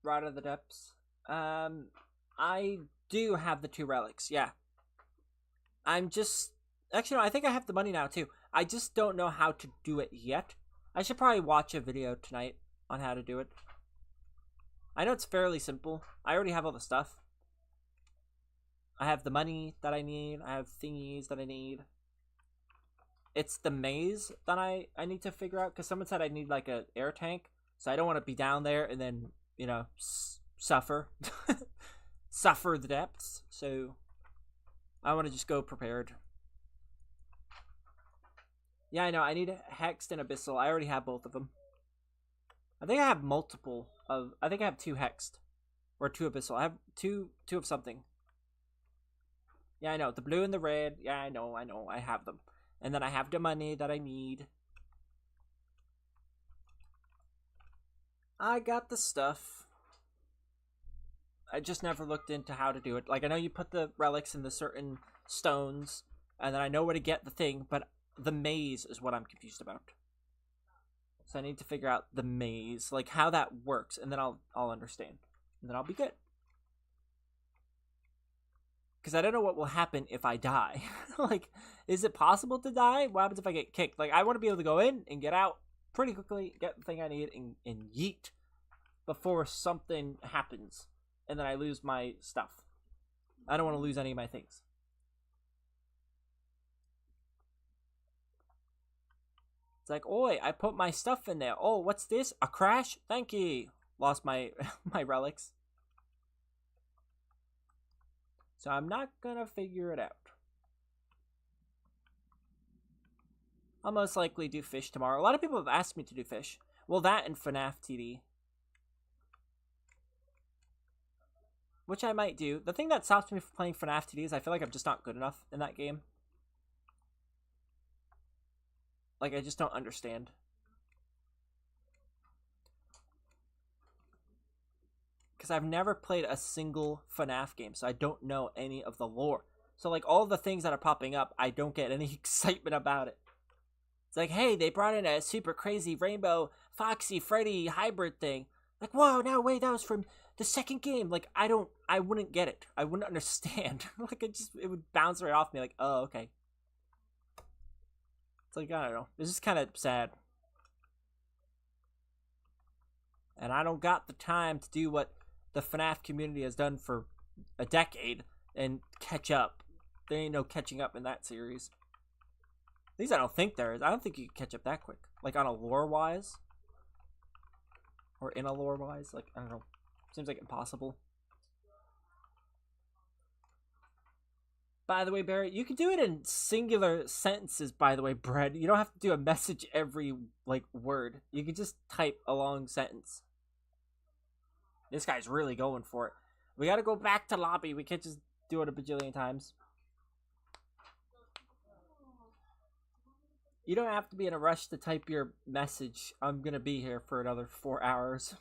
Rod of the Depths. I do have the 2 relics, yeah. I'm just... Actually, no, I think I have the money now, too. I just don't know how to do it yet. I should probably watch a video tonight on how to do it. I know it's fairly simple. I already have all the stuff. I have the money that I need. I have thingies that I need. It's the maze that I need to figure out, because someone said I need, like, an air tank. So I don't want to be down there and then, you know, suffer. Suffer the depths. So I want to just go prepared. Yeah, I know. I need Hexed and Abyssal. I already have both of them. I think I have multiple of... I think I have 2 Hexed. Or 2 Abyssal. I have two of something. Yeah, I know. The blue and the red. Yeah, I know. I have them. And then I have the money that I need. I got the stuff. I just never looked into how to do it. Like, I know you put the relics in the certain stones, and then I know where to get the thing, but the maze is what I'm confused about. So I need to figure out the maze, like how that works, and then I'll understand. And then I'll be good. Because I don't know what will happen if I die. Like, is it possible to die? What happens if I get kicked? Like, I want to be able to go in and get out pretty quickly, get the thing I need, and yeet before something happens. And then I lose my stuff. I don't want to lose any of my things. It's like, oi, I put my stuff in there. Oh, what's this? A crash? Thank you. Lost my my relics. So I'm not gonna figure it out. I'll most likely do fish tomorrow. A lot of people have asked me to do fish. Well, that and FNAF TD. Which I might do. The thing that stops me from playing FNAF TD is I feel like I'm just not good enough in that game. Like, I just don't understand. Because I've never played a single FNAF game, so I don't know any of the lore. So, like, all the things that are popping up, I don't get any excitement about it. It's like, hey, they brought in a super crazy rainbow Foxy Freddy hybrid thing. Like, whoa, no, wait, that was from the second game. Like, I wouldn't get it. I wouldn't understand. Like, it would bounce right off me. Like, oh, okay. It's like, I don't know. It's just kind of sad. And I don't got the time to do what the FNAF community has done for a decade and catch up. There ain't no catching up in that series. At least I don't think there is. I don't think you can catch up that quick. Like, on a lore-wise. Or in a lore-wise. Like, I don't know. Seems like impossible. By the way, Barry, you can do it in singular sentences, by the way, Bread. You don't have to do a message every, like, word. You can just type a long sentence. This guy's really going for it. We gotta go back to lobby. We can't just do it a bajillion times. You don't have to be in a rush to type your message. I'm gonna be here for another 4 hours.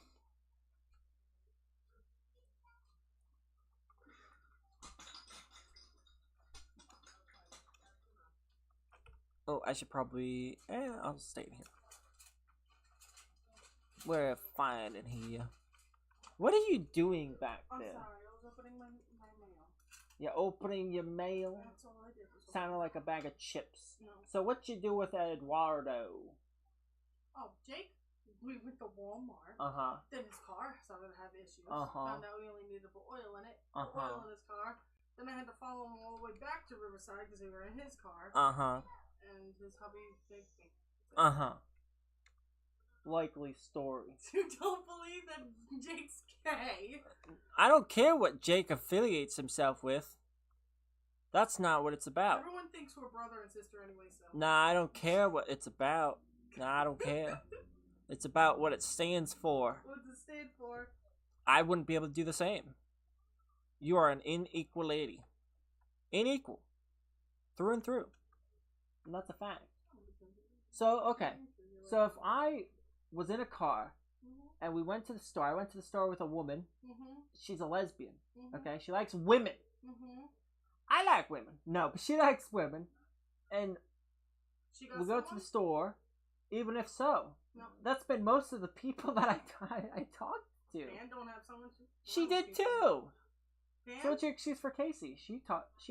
Oh, I should probably... I'll stay in here. We're fine in here. What are you doing back there? I'm sorry, I was opening my mail. You're opening your mail? That's all I did. Sounded like a bag of chips. No. So what you do with Eduardo? Oh, Jake, we went to Walmart. Uh-huh. Then his car started to have issues. Uh-huh. Found out we only needed to put oil in it. Put oil in his car. Then I had to follow him all the way back to Riverside because we were in his car. Uh-huh. And his hubby thanked me. Uh-huh. Likely story. You don't believe that Jake's gay? I don't care what Jake affiliates himself with. That's not what it's about. Everyone thinks we're brother and sister anyway, so. Nah, I don't care what it's about. Nah, I don't care. It's about what it stands for. What does it stand for? I wouldn't be able to do the same. You are an unequal lady. Unequal. Through and through. And that's a fact. So, okay. So if I was in a car and we went to the store, I went to the store with a woman. She's a lesbian. Okay? She likes women. I like women. No, but she likes women. And we go to the store, even if so. No. That's been most of the people that I talked to. Pan don't have someone. She did too. Pan? So what's your excuse for Casey? She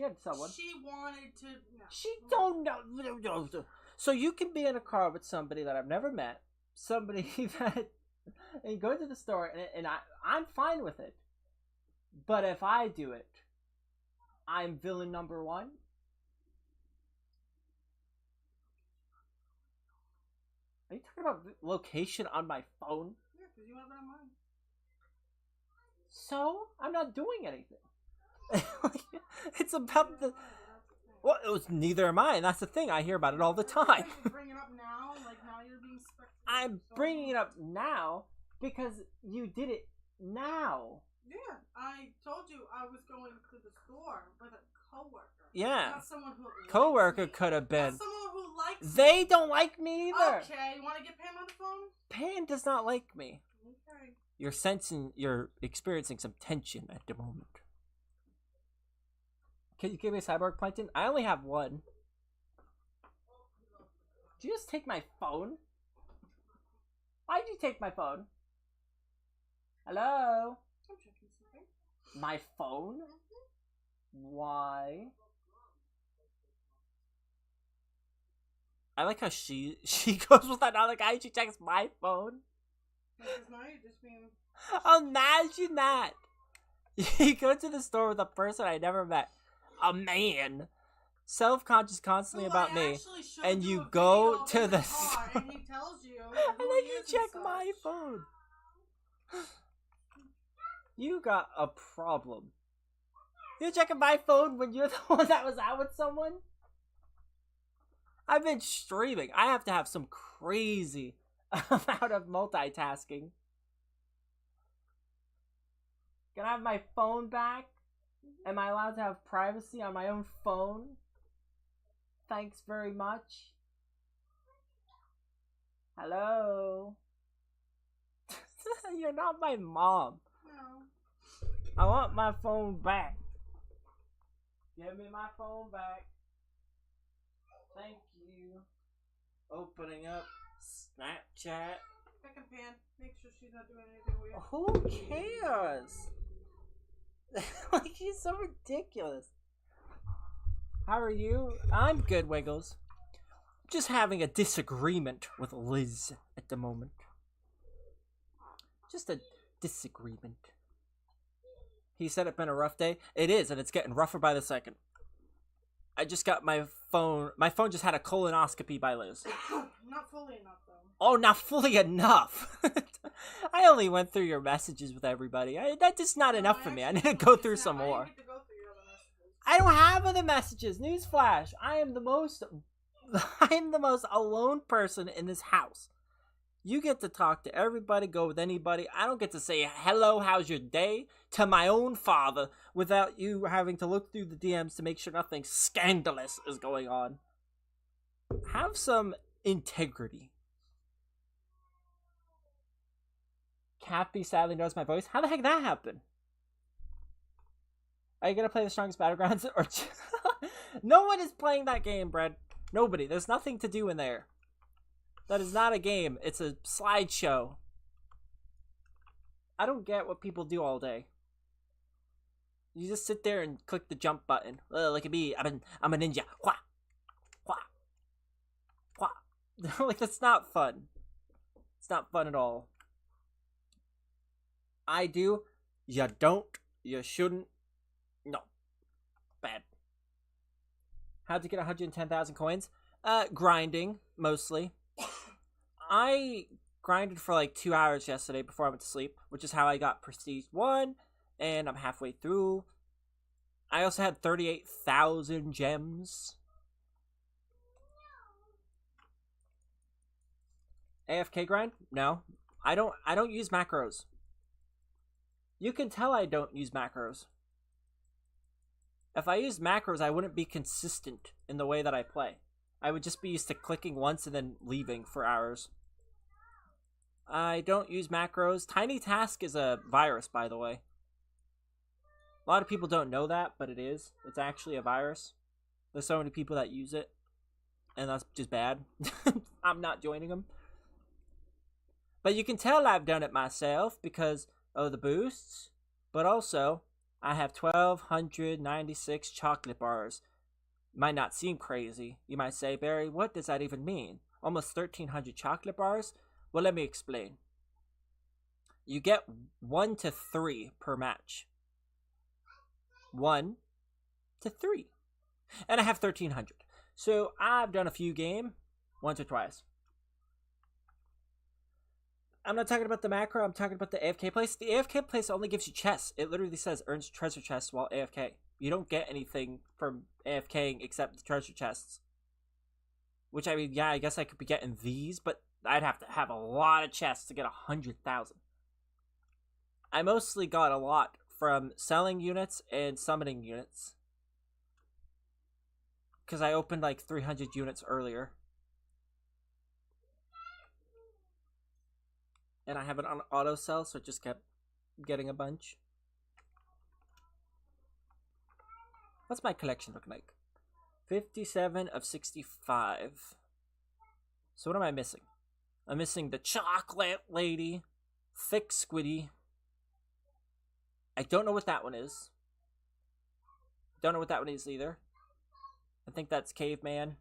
had someone. She wanted to. No. She don't know. So you can be in a car with somebody that I've never met, somebody that, and you go to the store, and I'm fine with it. But if I do it, I'm villain number one. Are you talking about location on my phone? Yeah, because you have it on mine. So? I'm not doing anything. It's about the... Well, it was neither am I, and that's the thing. I hear about it all the time. Bring it up now? Like, now you're being spectated. I'm bringing it up now because you did it now. Yeah, I told you I was going to the store with a coworker. Yeah. Not someone who coworker could have been. Not someone who likes They don't like me either. Okay, you want to get Pam on the phone? Pam does not like me. Okay. You're experiencing some tension at the moment. Can you give me a cyborg plankton? I only have one. Did you just take my phone? Why'd you take my phone? Hello? I'm checking something. My phone? Why? I like how she goes with another guy. She checks my phone. Because now you're just being... Imagine that. You go to the store with a person I never met. A man. Self-conscious constantly about me. And you go to the store. And he tells you. And then you check my phone. You got a problem. You're checking my phone when you're the one that was out with someone? I've been streaming. I have to have some crazy amount of multitasking. Can I have my phone back? Am I allowed to have privacy on my own phone? Thanks very much. Hello? You're not my mom. No. I want my phone back. Give me my phone back. Thank you. Opening up Snapchat. Second Pan. Make sure she's not doing anything weird. Who cares? Like, she's so ridiculous. How are you? I'm good, Wiggles. Just having a disagreement with Liz at the moment. Just a disagreement. He said it's been a rough day. It is, and it's getting rougher by the second. I just got my phone. My phone just had a colonoscopy by Liz. Not fully enough, though. Oh, not fully enough. I only went through your messages with everybody. That's just not enough for me. I need to go through some more. I didn't get to go through your other messages. I don't have other messages. Newsflash. I am the most alone person in this house. You get to talk to everybody, go with anybody. I don't get to say, hello, how's your day? To my own father without you having to look through the DMs to make sure nothing scandalous is going on. Have some integrity. Cappy sadly knows my voice. How the heck did that happen? Are you gonna play the strongest battlegrounds? Or no one is playing that game, Brad. Nobody. There's nothing to do in there. That is not a game. It's a slideshow. I don't get what people do all day. You just sit there and click the jump button. Look at me. I'm a ninja. Wah, wah, wah. Like, that's not fun. It's not fun at all. I do. You don't. You shouldn't. No. Bad. How'd you get 110,000 coins? Grinding, mostly. I grinded for like 2 hours yesterday before I went to sleep, which is how I got Prestige 1, and I'm halfway through. I also had 38,000 gems. AFK grind? No. I don't use macros. You can tell I don't use macros. If I used macros, I wouldn't be consistent in the way that I play. I would just be used to clicking once and then leaving for hours. I don't use macros. Tiny Task is a virus, by the way. A lot of people don't know that, but it is. It's actually a virus. There's so many people that use it, and that's just bad. I'm not joining them. But you can tell I've done it myself because of the boosts, but also I have 1,296 chocolate bars. Might not seem crazy. You might say, Barry, what does that even mean? Almost 1,300 chocolate bars? Well, let me explain. You get 1 to 3 per match. 1 to 3. And I have 1,300. So I've done a few games, once or twice. I'm not talking about the macro, I'm talking about the AFK place. The AFK place only gives you chests. It literally says earns treasure chests while AFK. You don't get anything from AFKing except the treasure chests. Which, I mean, yeah, I guess I could be getting these, but I'd have to have a lot of chests to get 100,000. I mostly got a lot from selling units and summoning units. Because I opened like 300 units earlier. And I have it on auto sell, so it just kept getting a bunch. What's my collection look like? 57 of 65. So what am I missing? I'm missing the chocolate lady, thick squiddy. I don't know what that one is. Don't know what that one is either. I think that's Caveman.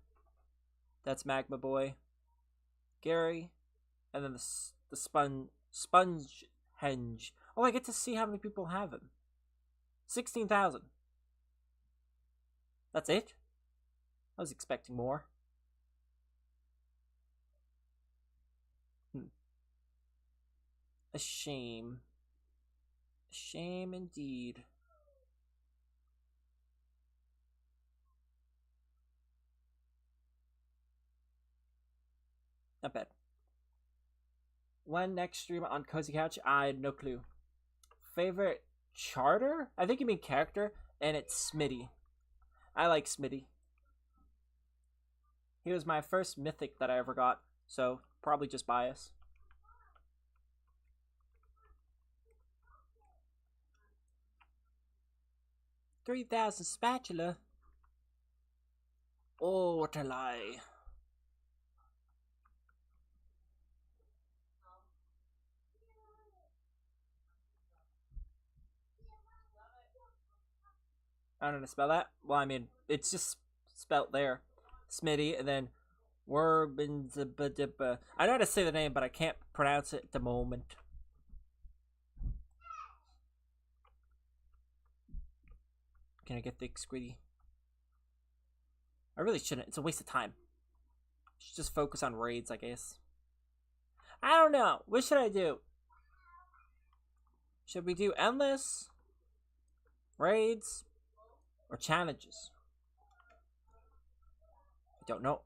That's Magma Boy. Gary. And then the Sponge Henge. Oh, I get to see how many people have him. 16,000. That's it? I was expecting more. A shame. A shame indeed. Not bad. When next stream on Cozy Couch? I had no clue. Favorite charter? I think you mean character, and it's Smitty. I like Smitty. He was my first mythic that I ever got, so probably just bias. $3,000 spatula. Oh, what a lie. I don't know how to spell that. Well, I mean, it's just spelt there. Smitty, and then Werbinzabadibba. I know how to say the name, but I can't pronounce it at the moment. Can I get thick squiddy? I really shouldn't. It's a waste of time. Should just focus on raids, I guess. I don't know. What should I do? Should we do endless? Raids? Or challenges? I don't know.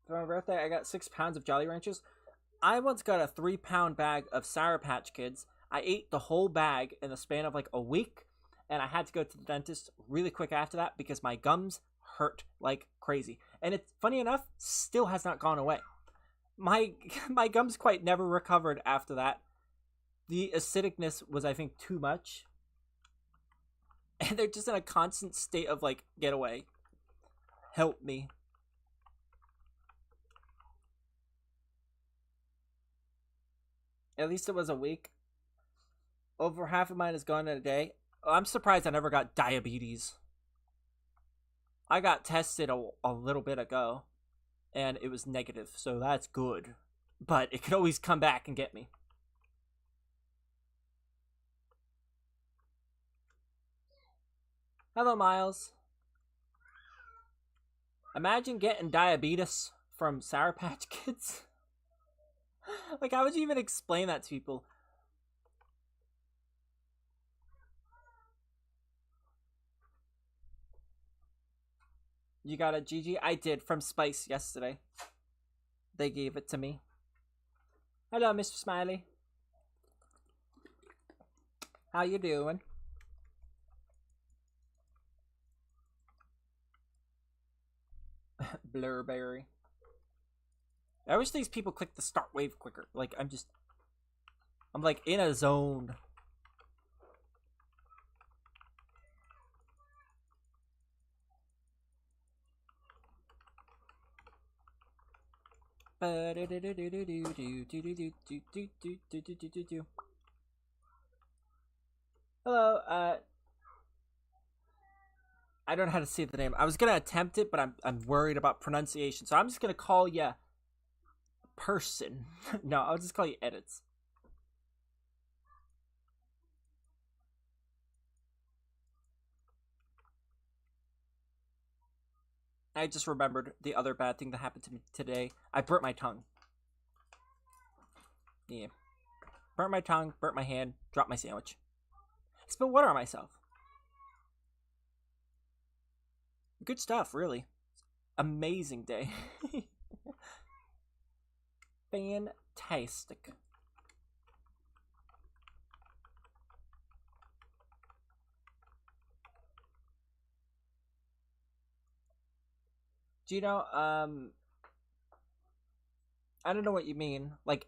For my birthday, I got 6 pounds of Jolly Ranchers. I once got a 3-pound bag of Sour Patch Kids. I ate the whole bag in the span of like a week, and I had to go to the dentist really quick after that because my gums hurt like crazy. And it's funny enough, still has not gone away. My gums quite never recovered after that. The acidicness was, I think, too much. And they're just in a constant state of like, get away. Help me. At least it was a week. Over half of mine is gone in a day. I'm surprised I never got diabetes. I got tested a little bit ago, and it was negative, so that's good. But it could always come back and get me. Hello, Miles. Imagine getting diabetes from Sour Patch Kids. Like, how would you even explain that to people? You got a GG? I did, from Spice yesterday. They gave it to me. Hello, Mr. Smiley. How you doing? Blurberry. I wish these people click the start wave quicker. Like, I'm like in a zone. Hello, I don't know how to say the name. I was gonna attempt it, but I'm worried about pronunciation, so I'm just gonna call you person. No, I'll just call you Edits. I just remembered the other bad thing that happened to me today. I burnt my tongue. Yeah. Burnt my tongue, burnt my hand, dropped my sandwich. Spilled water on myself. Good stuff, really. Amazing day. Fantastic. Do you know, I don't know what you mean. Like,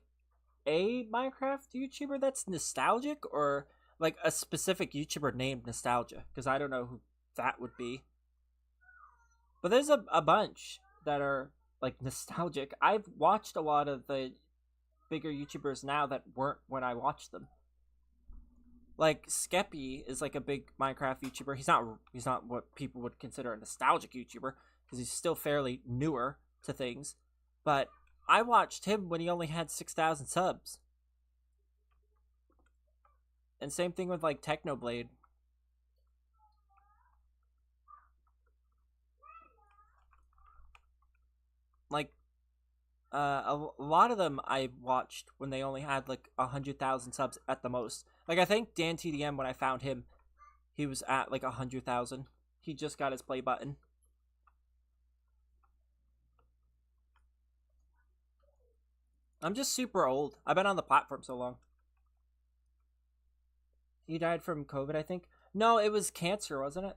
a Minecraft YouTuber that's nostalgic, or like a specific YouTuber named Nostalgia? Because I don't know who that would be. But there's a bunch that are like nostalgic. I've watched a lot of the bigger YouTubers now that weren't when I watched them. Like Skeppy is like a big Minecraft YouTuber. He's not what people would consider a nostalgic YouTuber because he's still fairly newer to things. But I watched him when he only had 6,000 subs. And same thing with like Technoblade. Like a lot of them I watched when they only had like 100,000 subs at the most. Like I think Dan TDM, when I found him, he was at like 100,000. He just got his play button. I'm just super old. I've been on the platform so long. He died from COVID, I think. No, it was cancer, wasn't it?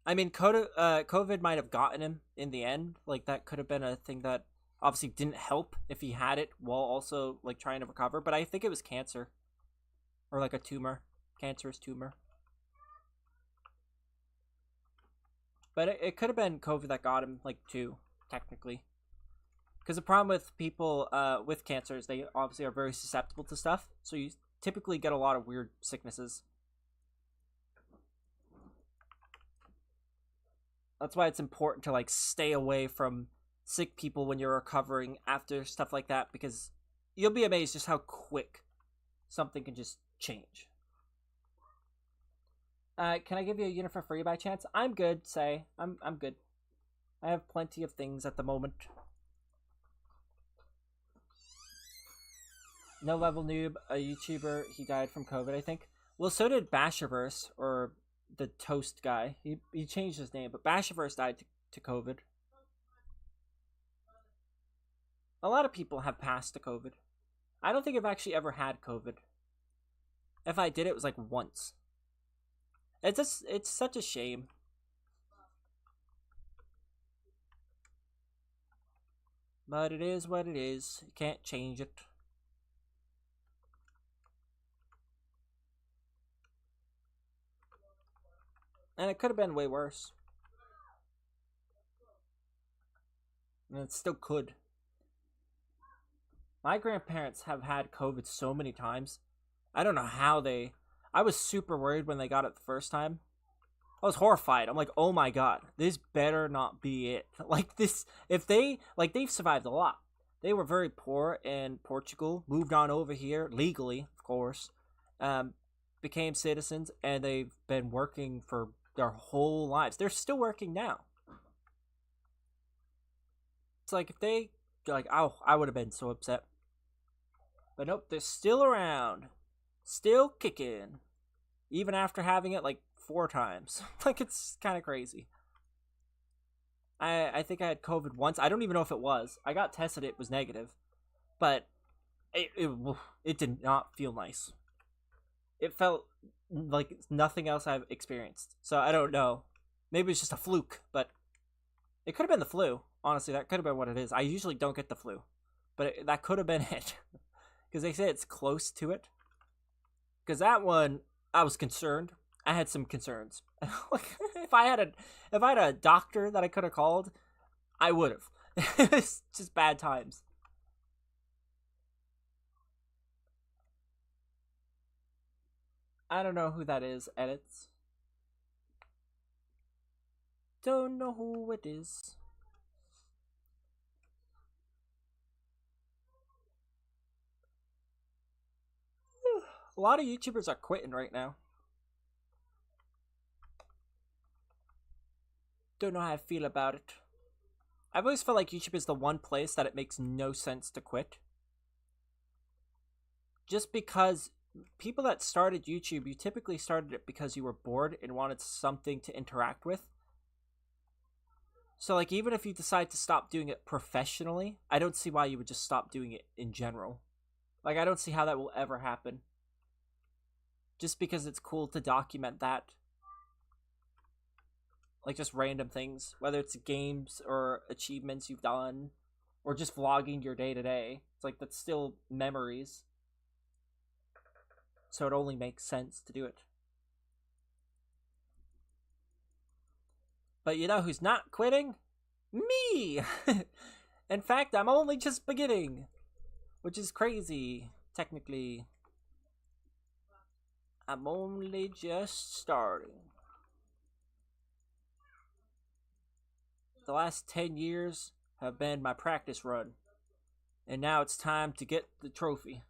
I mean, COVID might have gotten him in the end. Like, that could have been a thing that obviously didn't help if he had it while also, like, trying to recover. But I think it was cancer. Or, like, a tumor. Cancerous tumor. But it could have been COVID that got him, like, too, technically. Because the problem with people with cancer is they obviously are very susceptible to stuff. So you typically get a lot of weird sicknesses. That's why it's important to like stay away from sick people when you're recovering after stuff like that, because you'll be amazed just how quick something can just change. Can I give you a unit for free by chance? I'm good, say. I'm good. I have plenty of things at the moment. No Level Noob, a YouTuber, he died from COVID, I think. Well, so did Basherverse, or the Toast guy. He changed his name, but Basherverse died to COVID. A lot of people have passed to COVID. I don't think I've actually ever had COVID. If I did, it was like once. It's such a shame. But it is what it is. You can't change it. And it could have been way worse. And it still could. My grandparents have had COVID so many times. I don't know how they... I was super worried when they got it the first time. I was horrified. I'm like, oh my god, this better not be it. Like this, if they, like they've survived a lot. They were very poor in Portugal, moved on over here, legally, of course. Became citizens, and they've been working for their whole lives. They're still working now. It's like if they, like, oh, I would have been so upset. But nope, they're still around. Still kicking. Even after having it like 4 times. Like, it's kind of crazy. I think I had COVID once. I don't even know if it was. I got tested, it was negative. But it did not feel nice. it felt like nothing else I've experienced. So I don't know. Maybe it's just a fluke, but it could have been the flu. Honestly, that could have been what it is. I usually don't get the flu, but that could have been it. Because they say it's close to it. Because that one, I was concerned. I had some concerns. if I had a doctor that I could have called, I would have. It's just bad times. I don't know who that is. Edits. Don't know who it is. A lot of YouTubers are quitting right now. Don't know how I feel about it. I've always felt like YouTube is the one place that it makes no sense to quit. Just because people that started YouTube, you typically started it because you were bored and wanted something to interact with. So, like, even if you decide to stop doing it professionally, I don't see why you would just stop doing it in general. Like, I don't see how that will ever happen. Just because it's cool to document that. Like, just random things. Whether it's games or achievements you've done. Or just vlogging your day-to-day. It's like, that's still memories. So it only makes sense to do it. But you know who's not quitting? Me! In fact, I'm only just beginning. Which is crazy, technically. I'm only just starting. The last 10 years have been my practice run. And now it's time to get the trophy.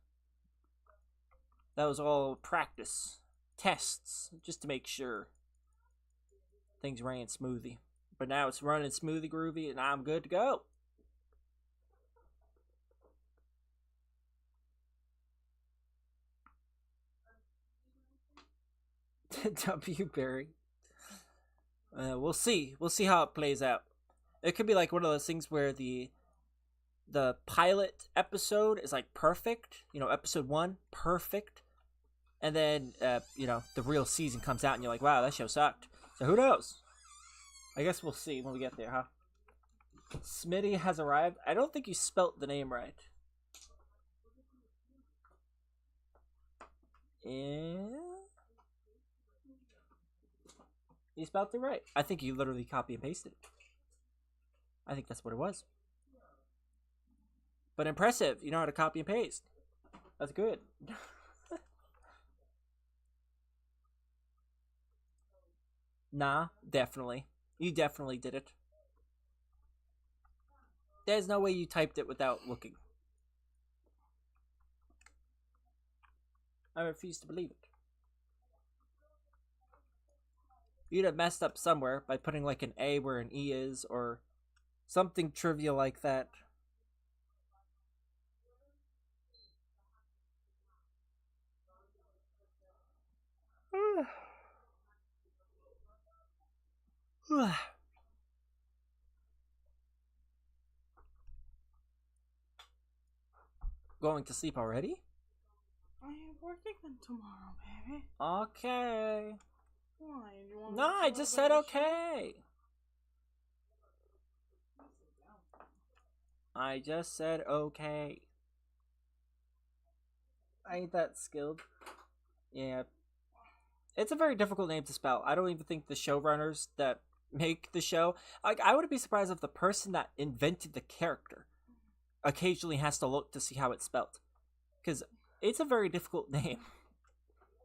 That was all practice. Tests, just to make sure things ran smoothly. But now it's running smoothly groovy and I'm good to go. W. Berry. We'll see. We'll see how it plays out. It could be like one of those things where the pilot episode is like perfect. You know, episode 1, perfect. And then, the real season comes out and you're like, wow, that show sucked. So who knows? I guess we'll see when we get there, huh? Smitty has arrived. I don't think you spelt the name right. Yeah. You spelled it right. I think you literally copy and pasted it. I think that's what it was. But impressive. You know how to copy and paste. That's good. Nah, definitely. You definitely did it. There's no way you typed it without looking. I refuse to believe it. You'd have messed up somewhere by putting like an A where an E is, or something trivial like that. Going to sleep already? I am working on tomorrow, baby. Okay. Why? You want No, I just said okay. I just said okay. I ain't that skilled. Yeah. It's a very difficult name to spell. I don't even think the showrunners that make the show, like, I wouldn't be surprised if the person that invented the character occasionally has to look to see how it's spelled. Because it's a very difficult name.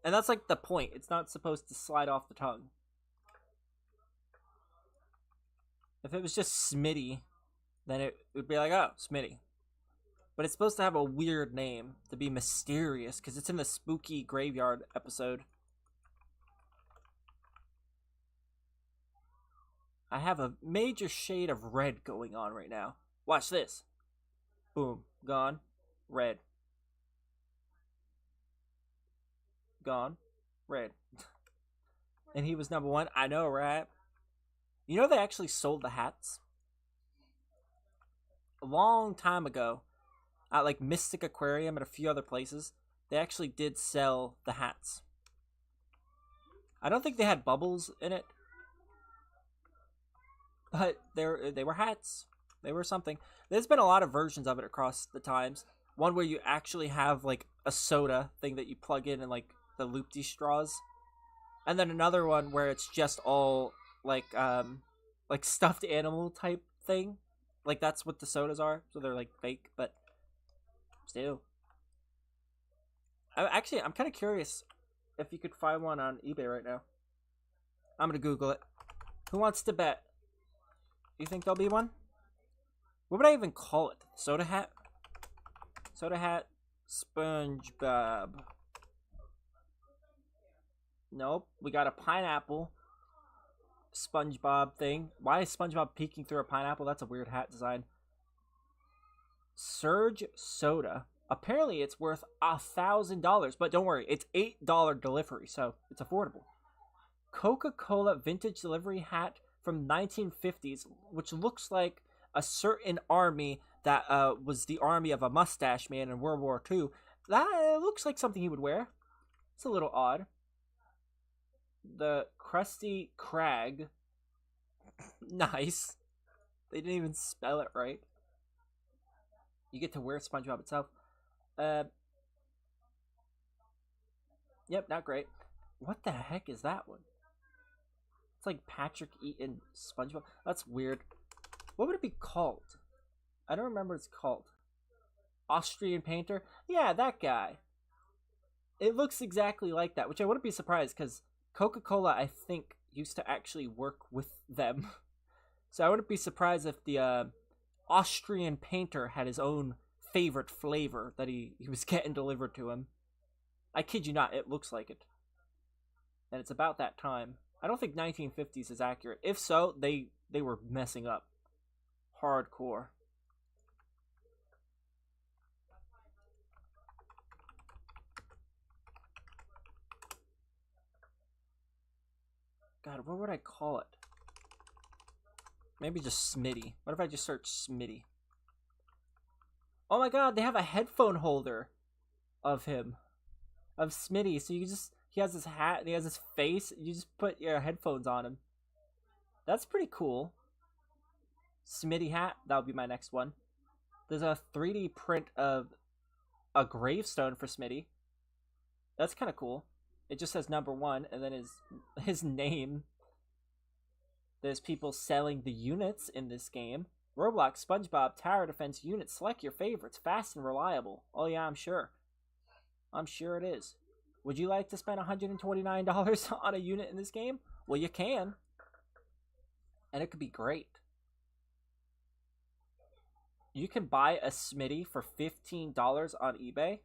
And that's like the point. It's not supposed to slide off the tongue. If it was just Smitty, then it would be like, oh, Smitty. But it's supposed to have a weird name, to be mysterious, because it's in the spooky graveyard episode. I have a major shade of red going on right now. Watch this. Boom. Gone. Red. Gone. Red. And he was number 1. I know, right? You know they actually sold the hats? A long time ago, at like Mystic Aquarium and a few other places, they actually did sell the hats. I don't think they had bubbles in it, but they were hats. They were something. There's been a lot of versions of it across the times. One where you actually have like a soda thing that you plug in and like the loopty straws, and then another one where it's just all like stuffed animal type thing. Like that's what the sodas are, so they're like fake, but still. I'm kind of curious if you could find one on eBay right now. I'm gonna Google it. Who wants to bet? You think there'll be one? What would I even call it? Soda hat? Soda hat SpongeBob. Nope. We got a pineapple SpongeBob thing. Why is SpongeBob peeking through a pineapple? That's a weird hat design. Surge soda. Apparently it's worth $1,000, but don't worry, it's $8 delivery, so it's affordable. Coca-Cola vintage delivery hat from 1950s, which looks like a certain army that was the army of a mustache man in World War II. That looks like something he would wear. It's a little odd. The Krusty Krab. Nice. They didn't even spell it right. You get to wear SpongeBob itself. Yep, not great. What the heck is that one? It's like Patrick eating SpongeBob. That's weird. What would it be called? I don't remember what it's called. Austrian painter? Yeah, that guy. It looks exactly like that, which I wouldn't be surprised because Coca-Cola, I think, used to actually work with them. So I wouldn't be surprised if the Austrian painter had his own favorite flavor that he was getting delivered to him. I kid you not, it looks like it. And it's about that time. I don't think 1950s is accurate. If so, they were messing up. Hardcore. God, what would I call it? Maybe just Smitty. What if I just search Smitty? Oh my god, they have a headphone holder of him. Of Smitty. So you just, he has his hat and he has his face. You just put your headphones on him. That's pretty cool. Smitty hat, that would be my next one. There's a 3D print of a gravestone for Smitty. That's kind of cool. It just says number 1 and then his name. There's people selling the units in this game. Roblox SpongeBob Tower Defense units. Select your favorites. Fast and reliable. Oh yeah, I'm sure. I'm sure it is. Would you like to spend $129 on a unit in this game? Well, you can. And it could be great. You can buy a Smitty for $15 on eBay.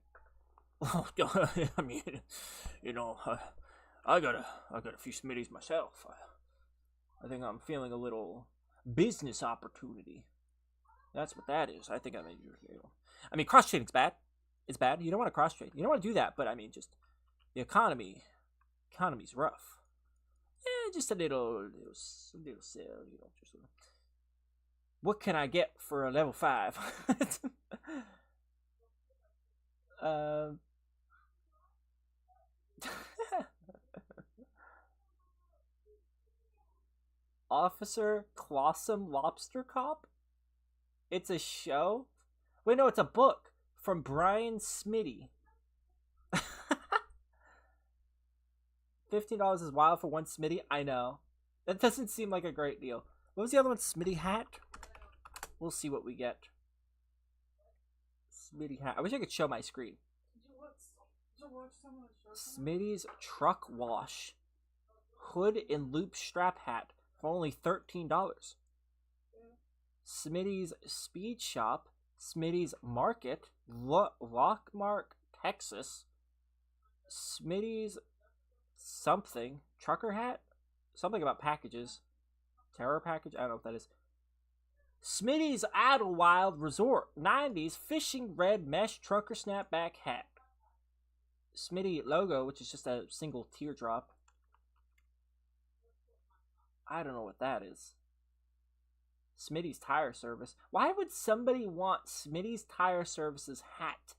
I mean, you know, I got a few Smitties myself. I think I'm feeling a little business opportunity. That's what that is. I think I mean, cross trading's bad. It's bad. You don't want to cross trade. You don't want to do that. But I mean, just the economy's rough. Yeah, just a little sale. You know, just what can I get for a level 5? Officer Clossum Lobster Cop? It's a show? Wait, no, it's a book from Brian Smitty. $15 is wild for one Smitty? I know. That doesn't seem like a great deal. What was the other one? Smitty hat? We'll see what we get. Smitty hat. I wish I could show my screen. Did you watch some of the shows? Smitty's truck wash. Hood and loop strap hat for only $13. Smitty's speed shop. Smitty's market. Lockmark, Texas. Smitty's something. Trucker hat? Something about packages. Terror package? I don't know what that is. Smitty's Idlewild Resort. 90s fishing red mesh trucker snapback hat. Smitty logo, which is just a single teardrop. I don't know what that is. Smitty's Tire Service. Why would somebody want Smitty's Tire Service's hat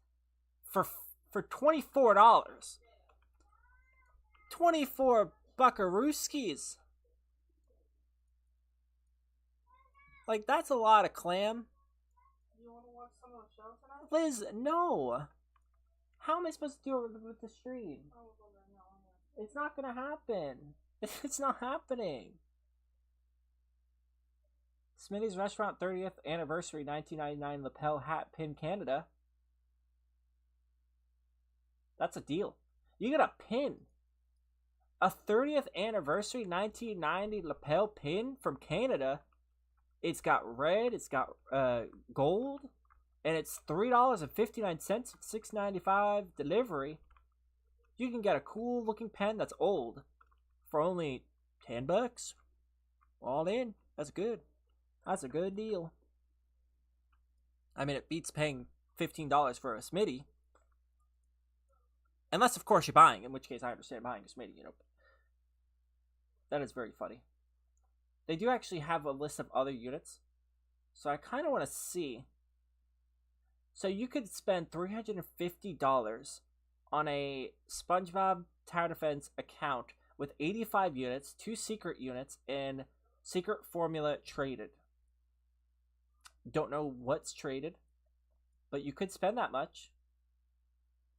for $24? $24 buckarooskies. Like, that's a lot of clam. You want to watch some of the show tonight? Liz, no. How am I supposed to do it with the stream? Oh, well, then, no, It's not gonna happen. It's not happening. Smitty's Restaurant 30th Anniversary 1999 lapel hat pin Canada. That's a deal. You get a pin. A 30th Anniversary 1990 lapel pin from Canada. It's got red, it's got gold, and it's $3.59, $6.95 delivery. You can get a cool looking pen that's old for only $10. All in. That's good. That's a good deal. I mean, it beats paying $15 for a Smitty. Unless, of course, you're buying, in which case I understand buying a Smitty, you know. That is very funny. They do actually have a list of other units. So I kind of want to see. So you could spend $350 on a SpongeBob Tower Defense account with 85 units, 2 secret units, and secret formula traded. Don't know what's traded, but you could spend that much.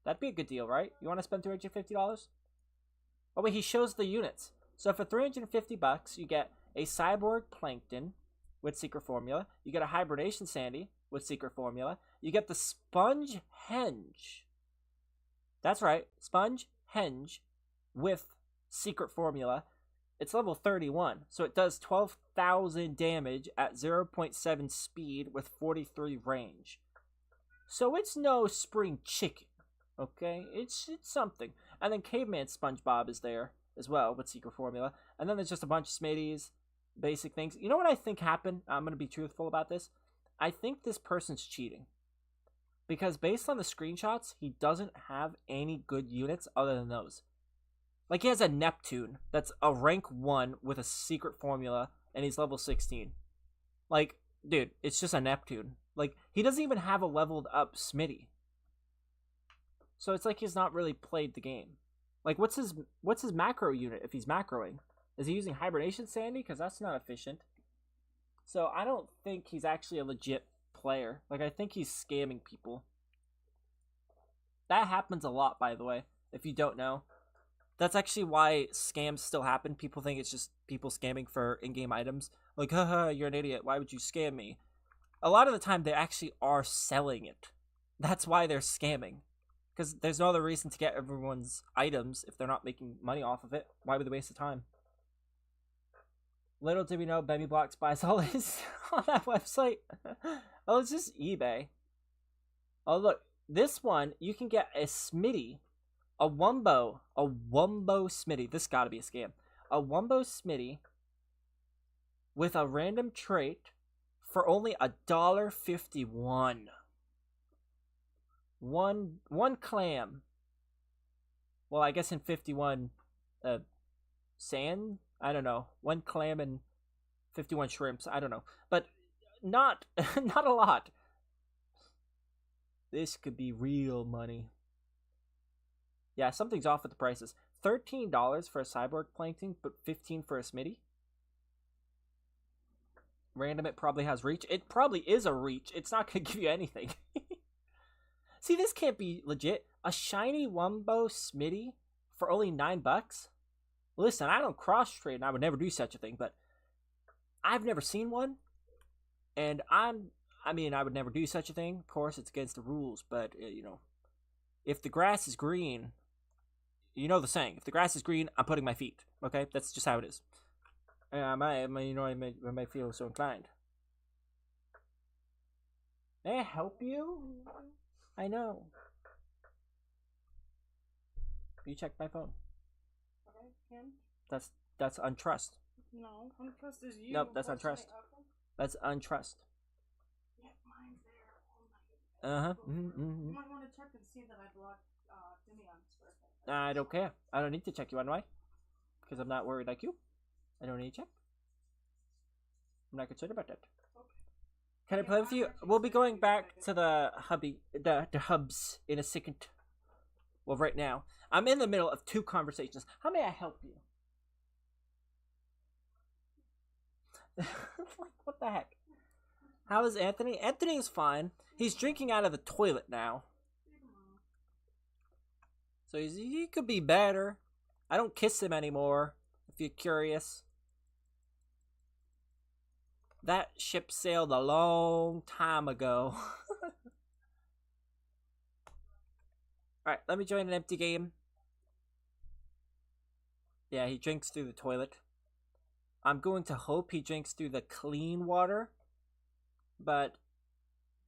That'd be a good deal, right? You want to spend $350? Oh wait, he shows the units. So for $350, you get a Cyborg Plankton with secret formula. You get a Hibernation Sandy with secret formula. You get the Sponge Henge. That's right, Sponge Henge with secret formula. It's level 31, so it does 12,000 damage at 0.7 speed with 43 range. So it's no spring chicken, okay? It's something. And then Caveman SpongeBob is there as well with secret formula. And then there's just a bunch of Smitties, basic things. You know what I think happened? I'm going to be truthful about this. I think this person's cheating. Because based on the screenshots, he doesn't have any good units other than those. Like, he has a Neptune that's a rank 1 with a secret formula, and he's level 16. Like, dude, it's just a Neptune. Like, he doesn't even have a leveled up Smitty. So it's like he's not really played the game. Like, what's his macro unit if he's macroing? Is he using Hibernation Sandy? Because that's not efficient. So I don't think he's actually a legit player. Like, I think he's scamming people. That happens a lot, by the way, if you don't know. That's actually why scams still happen. People think it's just people scamming for in-game items. Like, haha, you're an idiot. Why would you scam me? A lot of the time, they actually are selling it. That's why they're scamming. Because there's no other reason to get everyone's items if they're not making money off of it. Why would they waste the time? Little did we know Baby Blocks buys all his on that website. Oh, it's just eBay. Oh, look. This one, you can get a Smitty. A Wumbo Smitty. This gotta be a scam. A Wumbo Smitty with a random trait for only $1.51. One clam. Well, I guess in 51 sand? I don't know. 1 clam and 51 shrimps. I don't know. But not a lot. This could be real money. Yeah, something's off with the prices. $13 for a Cyborg Plankton, but $15 for a Smitty. Random, it probably has reach. It probably is a reach. It's not going to give you anything. See, this can't be legit. A shiny Wumbo Smitty for only $9? Listen, I don't cross-trade, and I would never do such a thing, but I've never seen one. And I would never do such a thing. Of course, it's against the rules, but, you know, if the grass is green, you know the saying, if the grass is green, I'm putting my feet. Okay? That's just how it is. I might feel so inclined. May I help you? I know. You checked my phone. Okay, Kim? That's untrust. No, untrust is you. Nope, that's untrust. That's untrust. Yeah, mine's there. Uh-huh. You might want to check and see that I blocked Timmy on his birthday. I don't care. I don't need to check you on why. Because I'm not worried like you. I don't need to check. I'm not concerned about that. Okay. Can I play with you? We'll be going back to the hubs in a second. Well, right now. I'm in the middle of 2 conversations. How may I help you? Like, what the heck? How is Anthony? Anthony is fine. He's drinking out of the toilet now. So he could be better. I don't kiss him anymore, if you're curious. That ship sailed a long time ago. Alright, let me join an empty game. Yeah, he drinks through the toilet. I'm going to hope he drinks through the clean water. But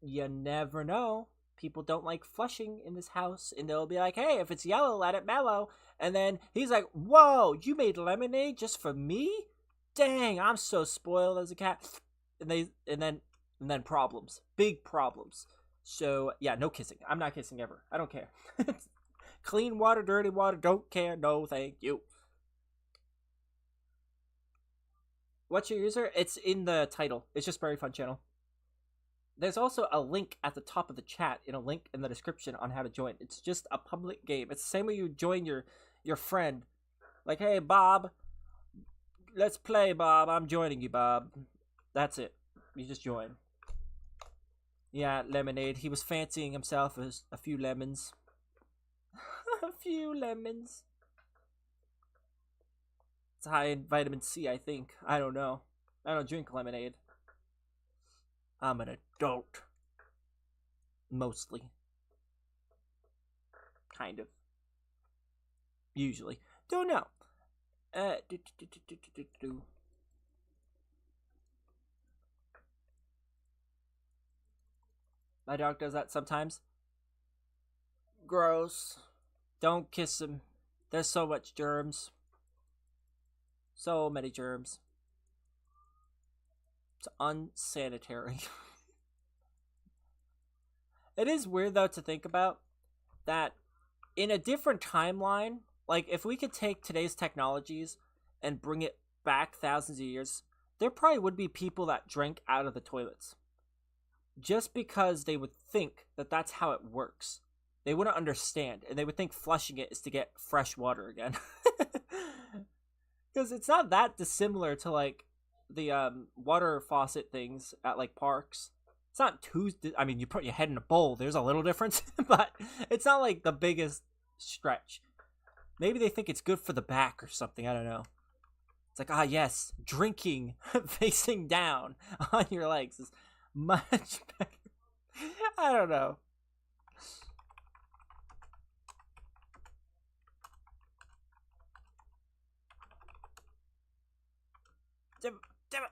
you never know. People don't like flushing in this house. And they'll be like, hey, if it's yellow, let it mellow. And then he's like, whoa, you made lemonade just for me? Dang, I'm so spoiled as a cat. And then problems. Big problems. So, yeah, no kissing. I'm not kissing ever. I don't care. Clean water, dirty water, don't care. No, thank you. What's your user? It's in the title. It's just BerryFunChannel. There's also a link at the top of the chat and a link in the description on how to join. It's just a public game. It's the same way you join your friend. Like, hey, Bob, let's play, Bob. I'm joining you, Bob. That's it. You just join. Yeah, lemonade. He was fancying himself as a few lemons. A few lemons. It's high in vitamin C, I think. I don't know. I don't drink lemonade. I'm an adult. Mostly. Kind of. Usually. Don't know. My dog does that sometimes. Gross. Don't kiss him. There's so much germs. So many germs. It's unsanitary. It is weird, though, to think about that in a different timeline, like, if we could take today's technologies and bring it back thousands of years, there probably would be people that drank out of the toilets. Just because they would think that that's how it works. They wouldn't understand, and they would think flushing it is to get fresh water again. Because it's not that dissimilar to, like, the water faucet things at, like, parks. It's not too... I mean, you put your head in a bowl, there's a little difference, but it's not, like, the biggest stretch. Maybe they think it's good for the back or something, I don't know. It's like, ah, yes, drinking facing down on your legs is much better. I don't know. Damn it.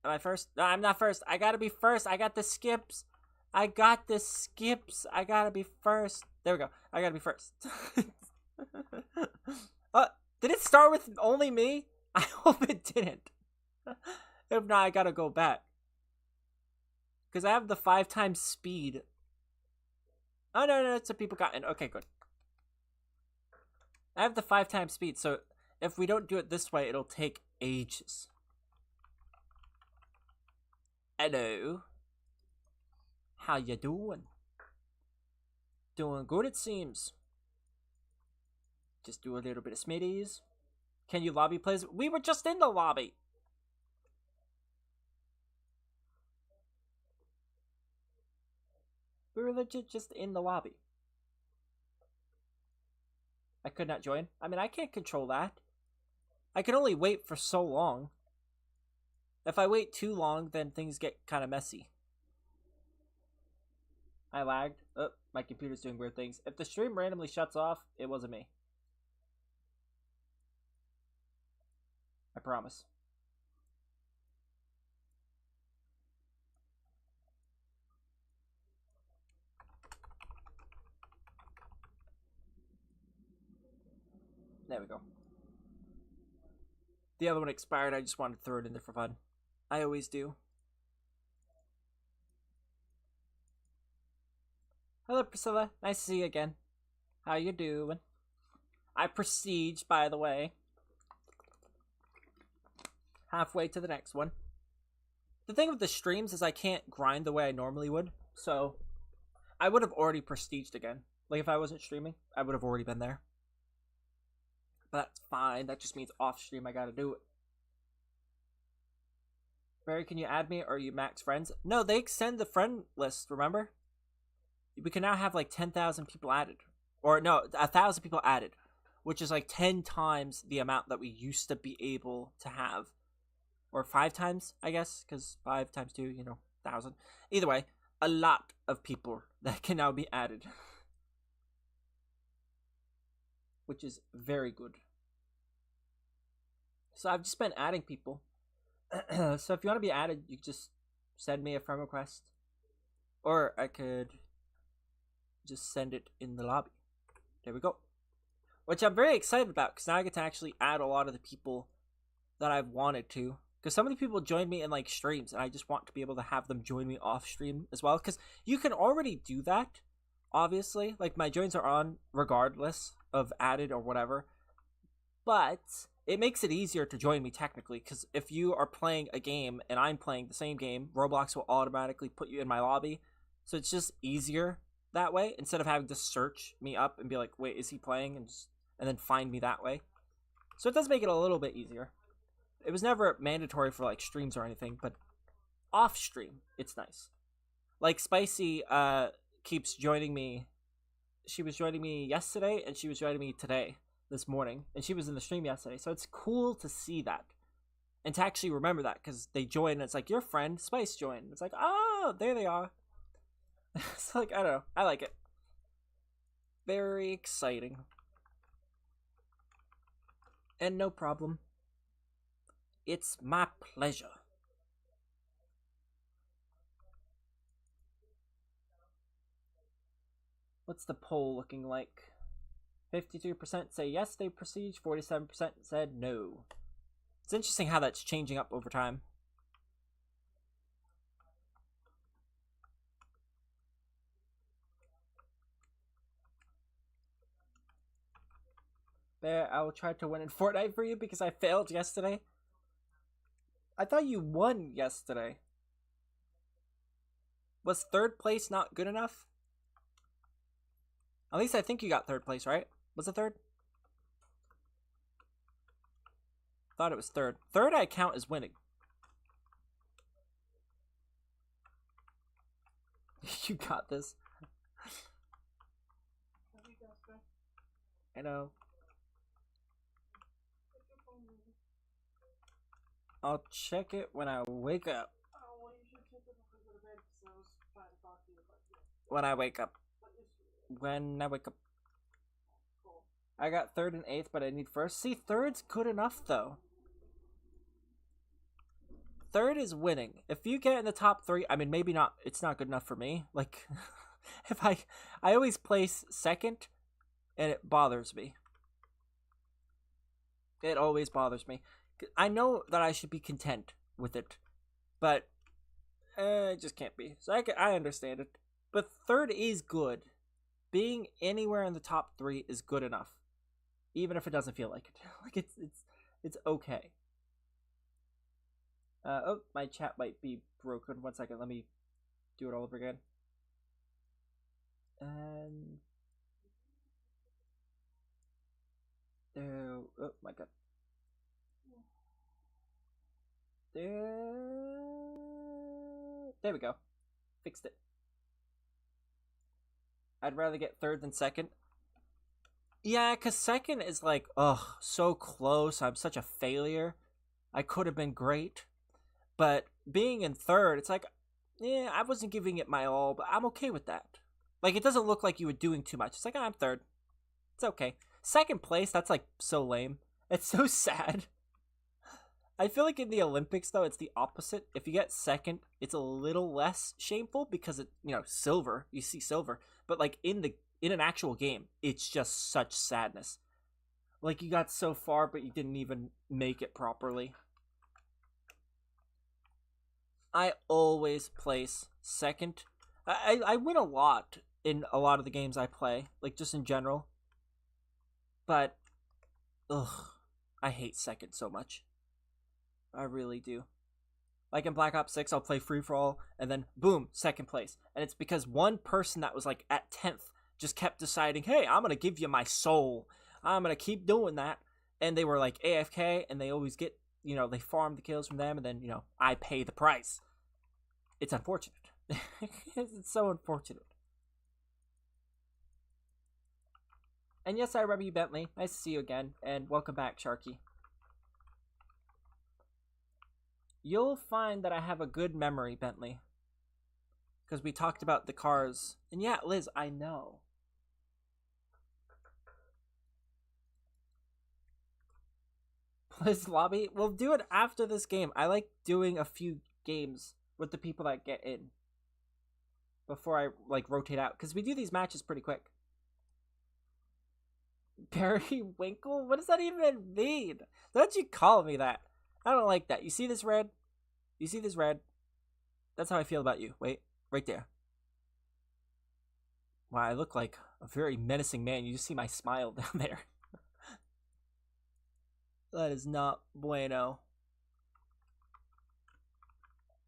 Am I first? No, I'm not first. I gotta be first. I got the skips. I got the skips. I gotta be first. There we go. I gotta be first. Did it start with only me? I hope it didn't. If not, I gotta go back. Because I have the 5 times speed. Oh, no, it's a people got in. Okay, good. I have the 5 times speed, so if we don't do it this way, it'll take ages. Hello. How you doing? Doing good, it seems. Just do a little bit of smitties. Can you lobby, please? We were just in the lobby. We were legit just in the lobby. I could not join. I mean, I can't control that. I can only wait for so long. If I wait too long, then things get kind of messy. I lagged. Oh, my computer's doing weird things. If the stream randomly shuts off, it wasn't me. I promise. There we go. The other one expired. I just wanted to throw it in there for fun. I always do. Hello, Priscilla. Nice to see you again. How you doing? I prestige, by the way. Halfway to the next one. The thing with the streams is I can't grind the way I normally would. So, I would have already prestiged again. Like, if I wasn't streaming, I would have already been there. But that's fine. That just means off stream I gotta do it. Barry, can you add me or are you max friends? No, they extend the friend list, remember? We can now have like 10,000 people added. Or no, 1,000 people added. Which is like 10 times the amount that we used to be able to have. Or 5 times, I guess. Because 5 times 2, 1,000. Either way, a lot of people that can now be added. Which is very good. So I've just been adding people. So if you want to be added, you just send me a friend request. Or I could just send it in the lobby. There we go. Which I'm very excited about, because now I get to actually add a lot of the people that I've wanted to. Because some of the people join me in like streams, and I just want to be able to have them join me off stream as well. Because you can already do that, obviously. Like my joins are on regardless of added or whatever. But it makes it easier to join me technically, because if you are playing a game and I'm playing the same game, Roblox will automatically put you in my lobby. So it's just easier that way, instead of having to search me up and be like, wait, is he playing? And then find me that way. So it does make it a little bit easier. It was never mandatory for like streams or anything, but off stream, it's nice. Like Spicy keeps joining me. She was joining me yesterday, and she was joining me today, this morning, and she was in the stream yesterday. So it's cool to see that and to actually remember that, because they join and it's like, your friend Spice joined. It's like, oh, there they are. It's like, I don't know, I like it. Very exciting. And no problem. It's my pleasure. What's the poll looking like? 52% say yes, they prestige. 47% said no. It's interesting how that's changing up over time. There, I will try to win in Fortnite for you because I failed yesterday. I thought you won yesterday. Was 3rd place not good enough? At least I think you got 3rd place, right? Was it 3rd? Thought it was 3rd. 3rd I count as winning. You got this. I know. I'll check it when I wake up. When I wake up. When I wake up. I got 3rd and 8th, but I need 1st. See, 3rd's good enough, though. 3rd is winning. If you get in the top 3, I mean, maybe not. It's not good enough for me. Like, if I always place 2nd, and it bothers me. It always bothers me. I know that I should be content with it, but it just can't be. So I understand it. But 3rd is good. Being anywhere in the top 3 is good enough, even if it doesn't feel like it. Like it's okay. Oh, my chat might be broken. 1 second, let me do it all over again. And oh my god. There we go. Fixed it. I'd rather get 3rd than 2nd. Yeah, because 2nd is like, ugh, so close. I'm such a failure. I could have been great. But being in 3rd, it's like, yeah, I wasn't giving it my all, but I'm okay with that. Like, it doesn't look like you were doing too much. It's like, oh, I'm 3rd. It's okay. 2nd place, that's like so lame. It's so sad. I feel like in the Olympics, though, it's the opposite. If you get 2nd, it's a little less shameful because it, silver. You see silver, but like in an actual game, it's just such sadness. Like you got so far, but you didn't even make it properly. I always place 2nd. I win a lot in a lot of the games I play, like just in general. But, ugh, I hate 2nd so much. I really do. Like in Black Ops 6, I'll play free-for-all, and then, boom, 2nd place. And it's because one person that was like at 10th just kept deciding, hey, I'm going to give you my soul. I'm going to keep doing that. And they were like AFK, and they always get you know, they farm the kills from them, and then, you know, I pay the price. It's unfortunate. It's so unfortunate. And yes, I remember you, Bentley. Nice to see you again, and welcome back, Sharky. You'll find that I have a good memory, Bentley. Because we talked about the cars. And yeah, Liz, I know. Liz lobby? We'll do it after this game. I like doing a few games with the people that get in. Before I, like, rotate out. Because we do these matches pretty quick. Periwinkle? What does that even mean? Don't you call me that? I don't like that. You see this red? You see this red? That's how I feel about you. Wait, right there. Wow, I look like a very menacing man. You just see my smile down there. That is not bueno.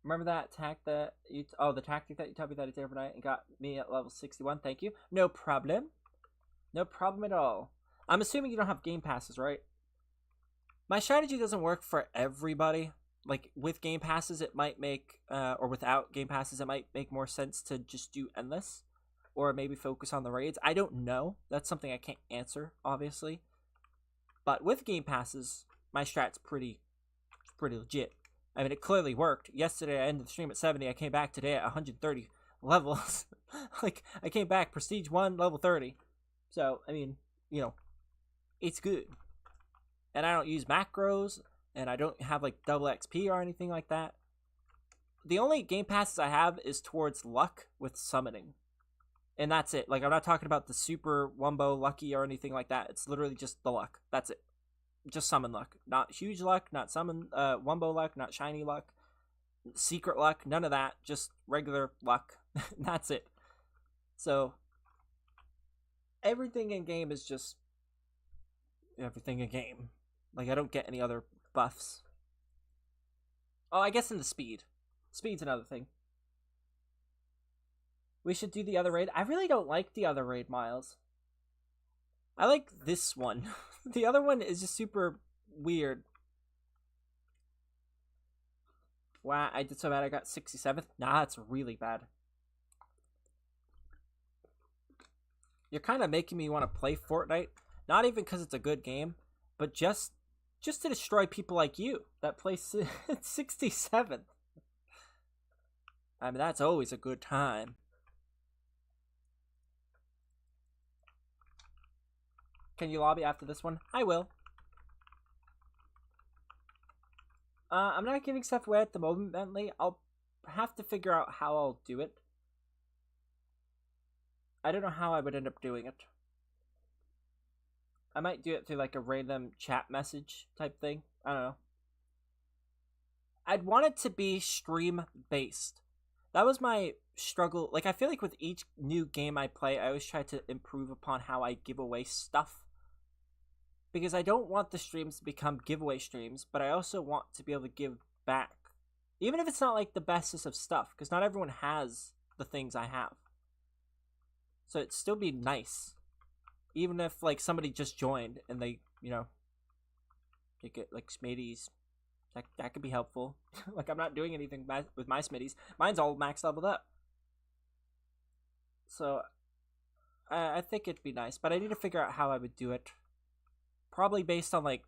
Remember that attack that you... the tactic that you told me that I did overnight and got me at level 61? Thank you. No problem. No problem at all. I'm assuming you don't have game passes, right? My strategy doesn't work for everybody. Like, with game passes, it might make, or without game passes, it might make more sense to just do endless. Or maybe focus on the raids. I don't know. That's something I can't answer, obviously. But with game passes, my strat's pretty legit. I mean, it clearly worked. Yesterday, I ended the stream at 70. I came back today at 130 levels. Like, I came back, Prestige 1, level 30. So, I mean, you know, it's good. And I don't use macros, and I don't have, like, double XP or anything like that. The only game passes I have is towards luck with summoning. And that's it. Like, I'm not talking about the super wumbo lucky or anything like that. It's literally just the luck. That's it. Just summon luck. Not huge luck, not summon wumbo luck, not shiny luck, secret luck, none of that. Just regular luck. That's it. So, everything in game is just everything in game. Like, I don't get any other buffs. Oh, I guess in the speed. Speed's another thing. We should do the other raid. I really don't like the other raid, Miles. I like this one. The other one is just super weird. Wow, I did so bad I got 67th. Nah, that's really bad. You're kind of making me want to play Fortnite. Not even because it's a good game, but just to destroy people like you that play 67th. I mean, that's always a good time. Can you lobby after this one? I will. I'm not giving stuff away at the moment, Bentley. I'll have to figure out how I'll do it. I don't know how I would end up doing it. I might do it through like a random chat message type thing. I don't know. I'd want it to be stream based. That was my struggle. Like, I feel like with each new game I play, I always try to improve upon how I give away stuff. Because I don't want the streams to become giveaway streams, but I also want to be able to give back. Even if it's not like the bestest of stuff, because not everyone has the things I have. So it'd still be nice. Even if, like, somebody just joined and they, you know, they get, like, Smitties. That could be helpful. Like, I'm not doing anything with my Smitties. Mine's all max leveled up. So, I think it'd be nice. But I need to figure out how I would do it. Probably based on, like,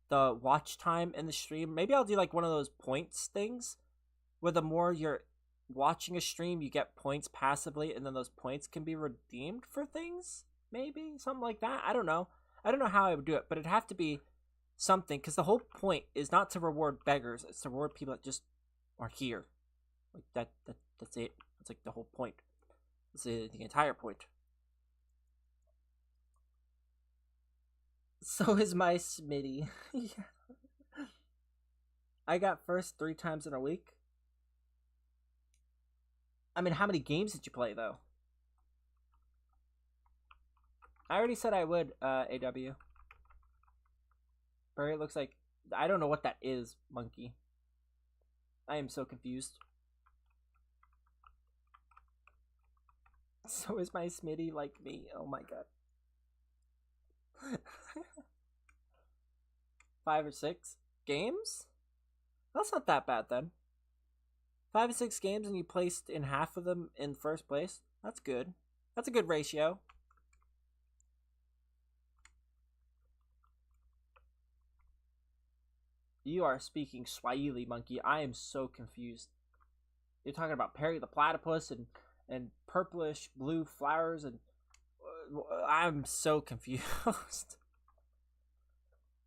the watch time in the stream. Maybe I'll do, like, one of those points things. Where the more you're watching a stream, you get points passively. And then those points can be redeemed for things. Maybe? Something like that. I don't know. I don't know how I would do it. But it'd have to be something. Because the whole point is not to reward beggars. It's to reward people that just are here. Like, that's it. That's, like, the whole point. That's the entire point. So is my Smitty. Yeah. I got first 3 times in a week. I mean, how many games did you play, though? I already said I would, AW. Barry looks like... I don't know what that is, monkey. I am so confused. So is my Smitty like me? Oh my god. 5 or 6 games? That's not that bad then. 5 and 6 games and you placed in half of them in first place. That's good. That's a good ratio. You are speaking Swahili, monkey. I am so confused. You're talking about Perry the Platypus and purplish blue flowers and I'm so confused.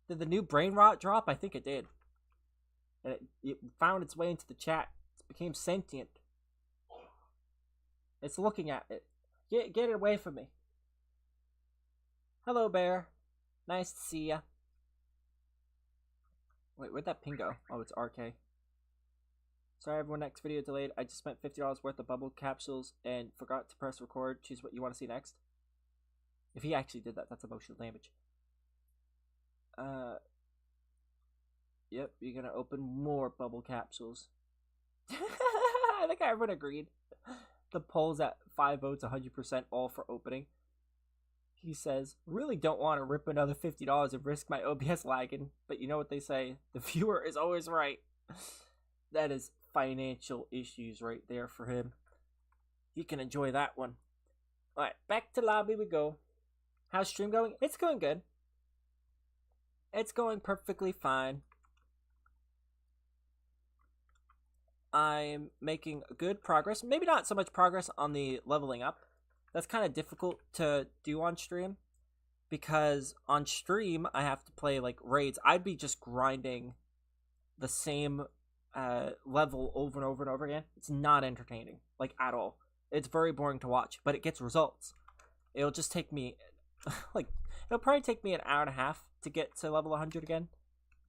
Did the new brain rot drop? I think it did. And it found its way into the chat. It became sentient. It's looking at it. Get it away from me. Hello, bear. Nice to see ya. Wait, where'd that ping go? Oh, it's RK. Sorry, everyone. Next video delayed. I just spent $50 worth of bubble capsules and forgot to press record. Choose what you want to see next. If he actually did that, that's emotional damage. Yep, you're gonna open more bubble capsules. I think everyone agreed. The poll's at 5 votes, 100% all for opening. He says, really don't want to rip another $50 and risk my OBS lagging, but you know what they say, the viewer is always right. That is financial issues right there for him. He can enjoy that one. Alright, back to lobby we go. How's stream going? It's going good. It's going perfectly fine. I'm making good progress. Maybe not so much progress on the leveling up. That's kind of difficult to do on stream. Because on stream, I have to play like raids. I'd be just grinding the same level over and over and over again. It's not entertaining. Like, at all. It's very boring to watch. But it gets results. It'll just take me... like, it'll probably take me an hour and a half to get to level 100 again.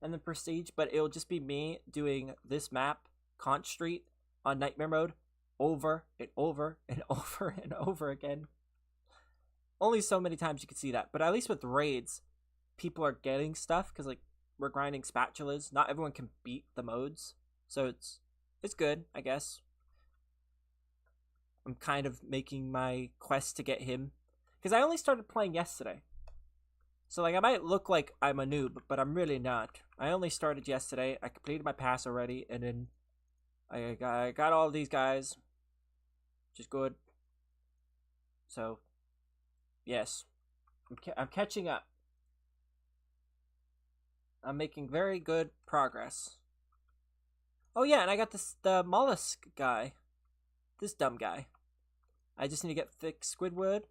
And then Prestige. But it'll just be me doing this map, Conch Street, on Nightmare Mode, over and over and over and over again. Only so many times you can see that. But at least with raids, people are getting stuff, because like we're grinding spatulas. Not everyone can beat the modes. So it's good, I guess. I'm kind of making my quest to get him. Because I only started playing yesterday. So like I might look like I'm a noob, but I'm really not. I only started yesterday. I completed my pass already, and then I got all these guys, which is good. So, yes, I'm catching up. I'm making very good progress. Oh yeah, and I got the mollusk guy. This dumb guy. I just need to get thick Squidward.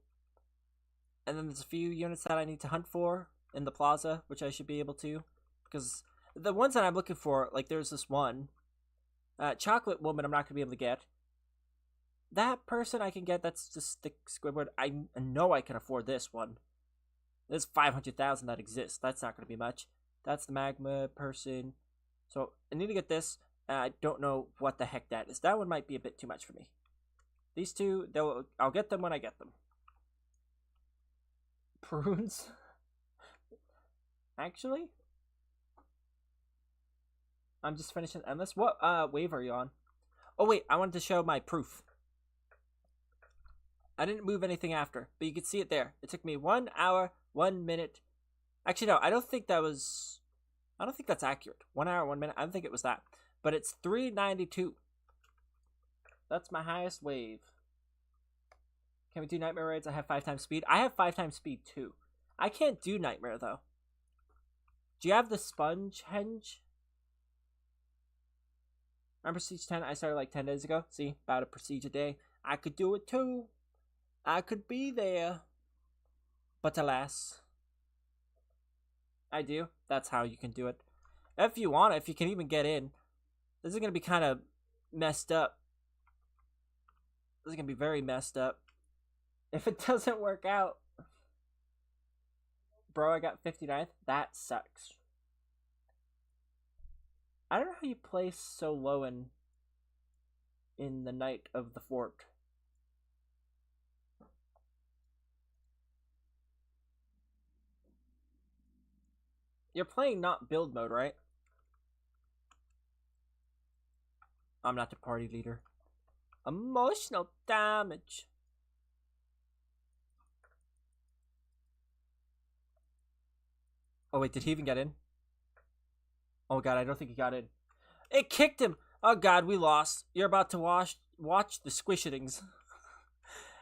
And then there's a few units that I need to hunt for in the plaza, which I should be able to. Because the ones that I'm looking for, like there's this one. Chocolate Woman I'm not going to be able to get. That person I can get, that's just thick Squidward. I know I can afford this one. There's 500,000 that exists. That's not going to be much. That's the magma person. So I need to get this. I don't know what the heck that is. That one might be a bit too much for me. These two, I'll get them when I get them. Prunes? Actually? I'm just finishing Endless. What wave are you on? Oh wait, I wanted to show my proof. I didn't move anything after, but you can see it there. It took me 1 hour, 1 minute. Actually, no, I don't think that's accurate. 1 hour, 1 minute. I don't think it was that. But it's 392. That's my highest wave. Can we do Nightmare raids? I have 5 times speed. I have 5 times speed too. I can't do Nightmare though. Do you have the Sponge Henge? Remember Prestige 10? I started like 10 days ago. See, about a Prestige a day. I could do it too. I could be there. But alas. I do. That's how you can do it. If you want it, if you can even get in. This is going to be kind of messed up. This is going to be very messed up. If it doesn't work out. Bro, I got 59th. That sucks. I don't know how you place so low in the Night of the Fort. You're playing not build mode, right? I'm not the party leader. Emotional damage. Oh wait, did he even get in? Oh god, I don't think he got in. It kicked him. Oh god, we lost. You're about to watch the squishitings.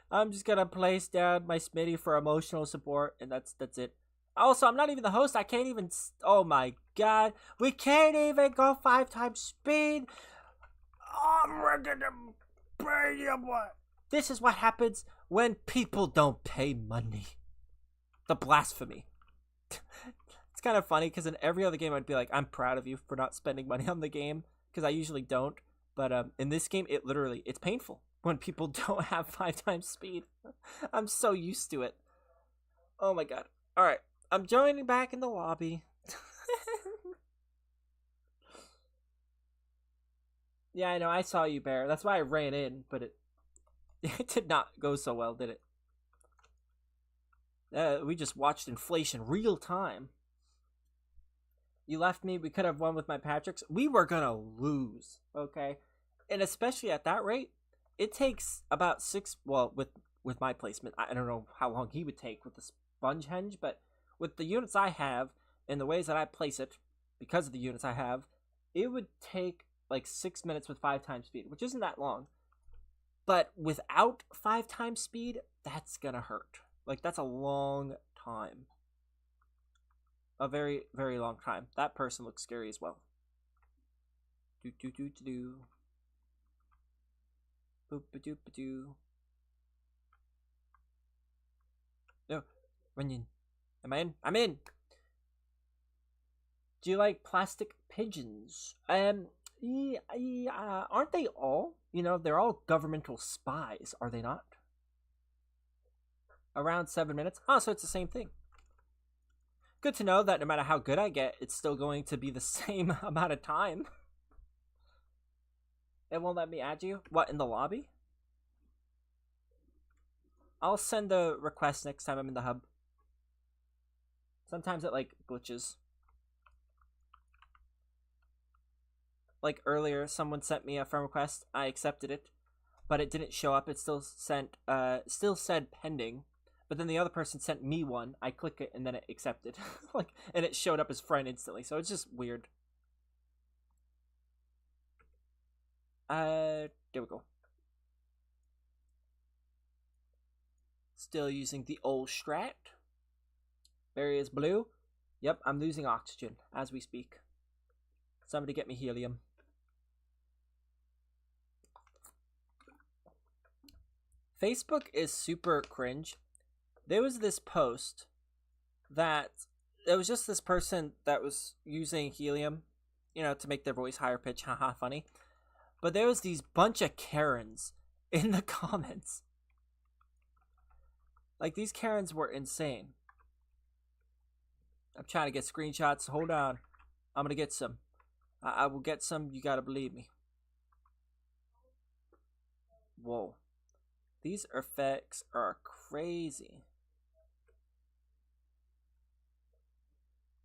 I'm just gonna place down my Smitty for emotional support, and that's it. Also, I'm not even the host. I can't even. Oh my god, we can't even go 5 times speed. I'm ready to pay you what? This is what happens when people don't pay money. The blasphemy. It's kind of funny because in every other game I'd be like, I'm proud of you for not spending money on the game, because I usually don't. But in this game, it's painful when people don't have 5 times speed. I'm so used to it. Oh my god. Alright, I'm joining back in the lobby. Yeah, I know, I saw you, Bear. That's why I ran in, but it did not go so well, did it? We just watched inflation real time. You left me. We could have won with my Patrick's. We were gonna lose, okay? And especially at that rate, it takes about 6. Well, with my placement, I don't know how long he would take with the sponge henge, but with the units I have and the ways that I place it, because of the units I have, it would take like 6 minutes with 5 times speed, which isn't that long. But without 5 times speed, that's gonna hurt. Like, that's a long time. A very, very long time. That person looks scary as well. Do do do do do. Boop ba doop ba doo. No, run in. Am I in? I'm in. Do you like plastic pigeons? Aren't they all? You know, they're all governmental spies, are they not? Around 7 minutes. Oh, so it's the same thing. Good to know that no matter how good I get, it's still going to be the same amount of time. It won't let me add you? What, in the lobby? I'll send the request next time I'm in the hub. Sometimes it, like, glitches. Like, earlier, someone sent me a friend request. I accepted it, but it didn't show up. It still said pending. But then the other person sent me one. I click it, and then it accepted. Like, and it showed up as friend instantly. So it's just weird. There we go. Still using the old strat. Berry is blue. Yep, I'm losing oxygen as we speak. Somebody get me helium. Facebook is super cringe. There was this post that it was just this person that was using helium, you know, to make their voice higher pitch. Haha, funny. But there was these bunch of Karens in the comments. Like, these Karens were insane. I'm trying to get screenshots. Hold on. I'm going to get some. I will get some. You got to believe me. Whoa. These effects are crazy.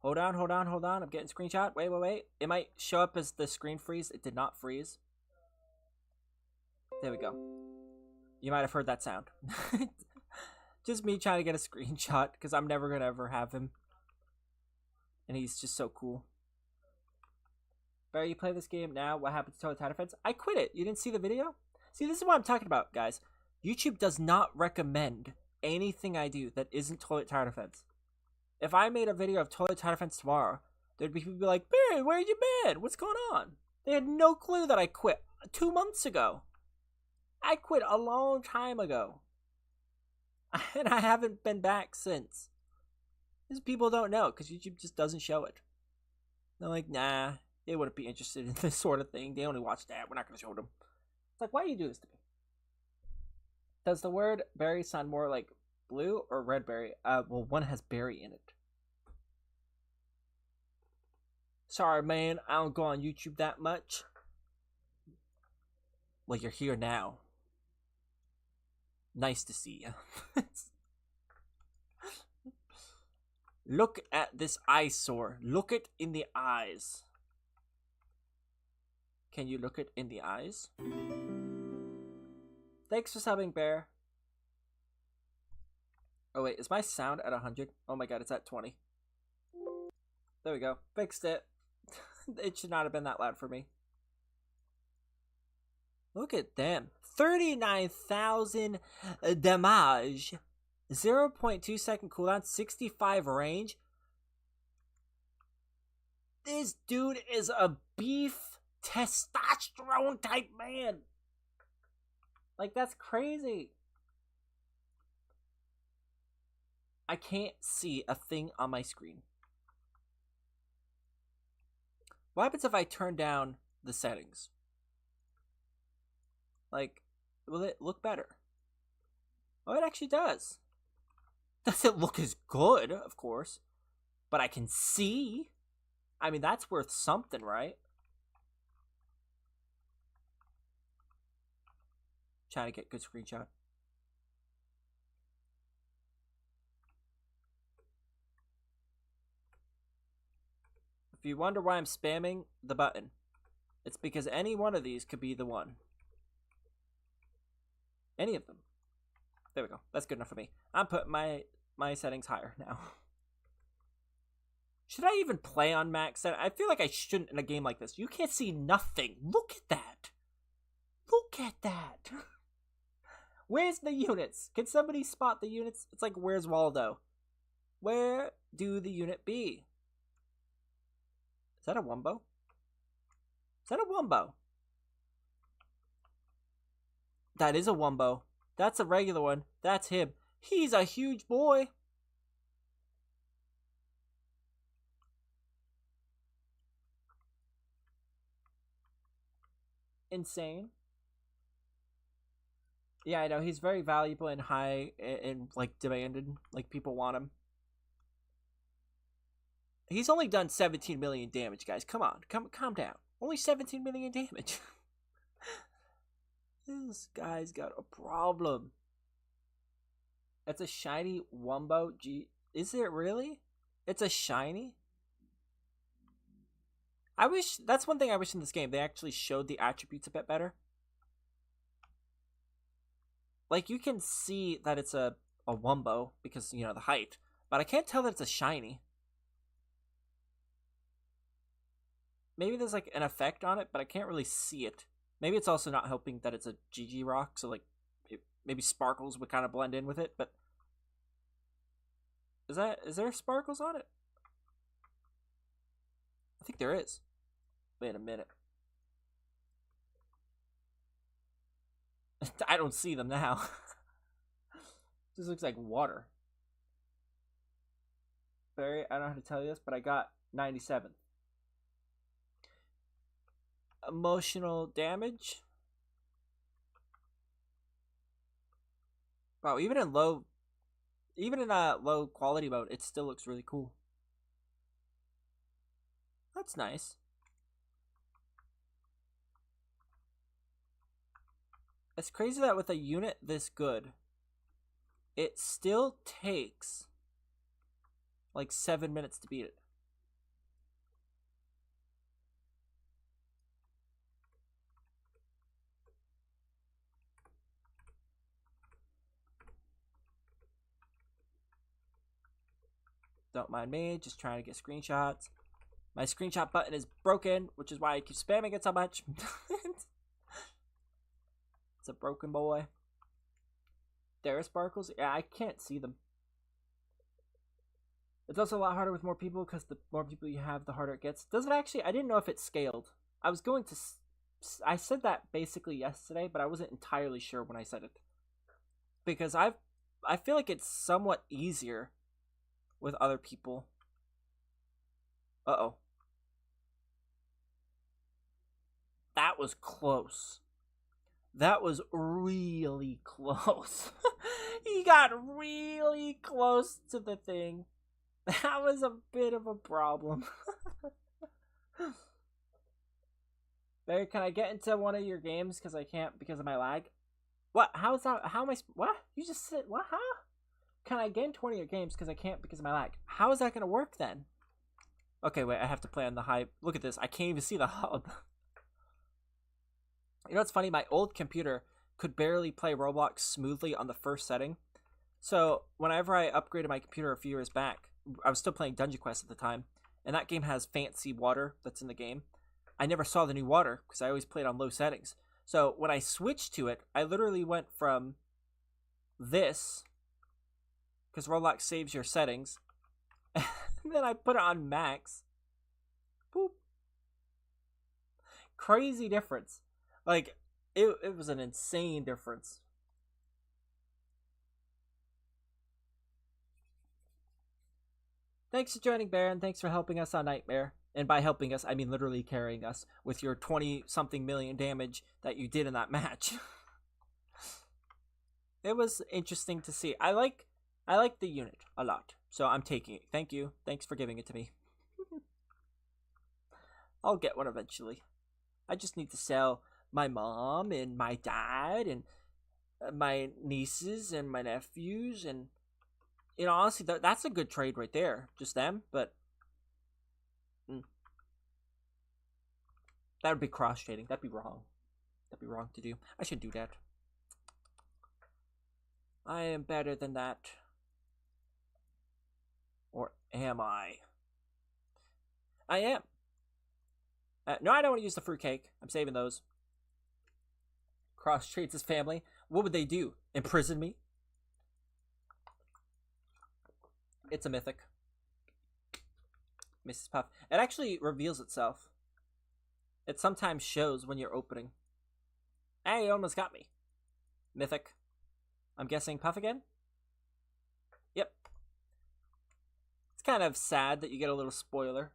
Hold on. I'm getting screenshot. Wait. It might show up as the screen freeze. It did not freeze. There we go. You might have heard that sound. Just me trying to get a screenshot because I'm never going to ever have him. And he's just so cool. Barry, you play this game now. What happened to Toilet Tower Defense? I quit it. You didn't see the video? See, this is what I'm talking about, guys. YouTube does not recommend anything I do that isn't Toilet Tower Defense. If I made a video of Toilet Tower Defense tomorrow, there'd be people like, Barry, where you been? What's going on? They had no clue that I quit 2 months ago. I quit a long time ago. And I haven't been back since. Because people don't know, because YouTube just doesn't show it. They're like, nah, they wouldn't be interested in this sort of thing. They only watch that. We're not going to show them. It's like, why do you do this to me? Does the word berry sound more like blue or red berry? Well, one has berry in it. Sorry, man. I don't go on YouTube that much. Well, you're here now. Nice to see you. Look at this eyesore. Look it in the eyes. Can you look it in the eyes? Thanks for subbing, Bear. Oh wait, is my sound at 100? Oh my god, it's at 20. There we go. Fixed it. It should not have been that loud for me. Look at them. 39,000 damage. 0.2 second cooldown, 65 range. This dude is a beef testosterone type man. Like, that's crazy. I can't see a thing on my screen. What happens if I turn down the settings? Like, will it look better? Oh, it actually does. Doesn't look as good, of course, but I can see. I mean, that's worth something, right? Trying to get good screenshot. If you wonder why I'm spamming the button, it's because any one of these could be the one. Any of them. There we go. That's good enough for me. I'm putting my settings higher now. Should I even play on max? I feel like I shouldn't in a game like this. You can't see nothing. Look at that. Look at that. Where's the units? Can somebody spot the units? It's like, where's Waldo? Where do the unit be? Is that a Wumbo? Is that a Wumbo? That is a Wumbo. That's a regular one. That's him. He's a huge boy. Insane. Yeah, I know. He's very valuable and high and like demanded. Like, people want him. He's only done 17 million damage, guys. Come on. Calm down. Only 17 million damage. This guy's got a problem. It's a shiny Wumbo. Gee, is it really? It's a shiny? I wish, that's one thing I wish in this game. They actually showed the attributes a bit better. Like, you can see that it's a Wumbo because, you know, the height. But I can't tell that it's a shiny. Maybe there's, like, an effect on it, but I can't really see it. Maybe it's also not helping that it's a GG rock, so, like, maybe sparkles would kind of blend in with it, but... Is there sparkles on it? I think there is. Wait a minute. I don't see them now. This looks like water. Barry, I don't know how to tell you this, but I got 97. Emotional damage. Wow, even in low quality mode, it still looks really cool. That's nice. It's crazy that with a unit this good, it still takes like 7 minutes to beat it. Don't mind me, just trying to get screenshots. My screenshot button is broken, which is why I keep spamming it so much. It's a broken boy. There are sparkles? Yeah, I can't see them. It's also a lot harder with more people because the more people you have, the harder it gets. Does it actually? I didn't know if it scaled. I said that basically yesterday, but I wasn't entirely sure when I said it. Because I feel like it's somewhat easier with other people. Uh-oh. That was close. That was really close. He got really close to the thing. That was a bit of a problem. Barry, can I get into one of your games because I can't because of my lag? What? How is that? How am I? What? You just said what? Huh? Can I get into one of your games because I can't because of my lag? How is that going to work then? Okay, wait. I have to play on the high. Look at this. I can't even see the hub. You know what's funny? My old computer could barely play Roblox smoothly on the first setting. So whenever I upgraded my computer a few years back, I was still playing Dungeon Quest at the time, and that game has fancy water that's in the game. I never saw the new water because I always played on low settings. So when I switched to it, I literally went from this, because Roblox saves your settings, and then I put it on max. Boop. Crazy difference. Like, it was an insane difference. Thanks for joining, Baron. Thanks for helping us on Nightmare. And by helping us, I mean literally carrying us with your 20-something million damage that you did in that match. It was interesting to see. I like the unit a lot, so I'm taking it. Thank you. Thanks for giving it to me. I'll get one eventually. I just need to sell my mom and my dad and my nieces and my nephews, and you know, honestly, that's a good trade right there. Just them, but that would be cross trading. That'd be wrong. That'd be wrong to do. I should do that. I am better than that. Or am I? I am. No, I don't want to use the fruitcake. I'm saving those. Cross trades his family. What would they do? Imprison me? It's a mythic. Mrs. Puff. It actually reveals itself. It sometimes shows when you're opening. Hey, you almost got me. Mythic. I'm guessing Puff again? Yep. It's kind of sad that you get a little spoiler.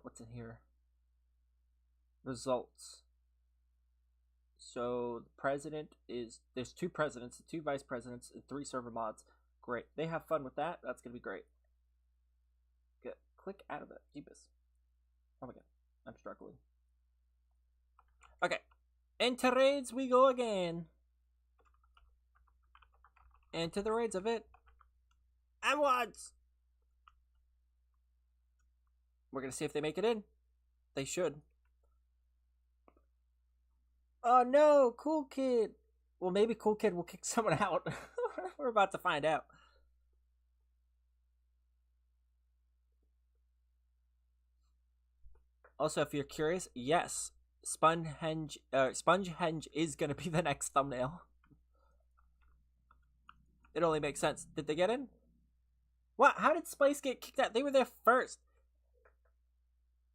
What's in here? Results. So the president is, there's 2 presidents, 2 vice presidents, and 3 server mods. Great. They have fun with that. That's gonna be great. Good. Click out of it. Jeebus. Oh my god. I'm struggling. Okay. Into raids we go again. Into the raids of it. And once. We're gonna see if they make it in. They should. Oh no, Cool Kid. Well, maybe Cool Kid will kick someone out. We're about to find out. Also, if you're curious, yes, Spongehenge is gonna be the next thumbnail. It only makes sense. Did they get in? What? How did Spice get kicked out? They were there first.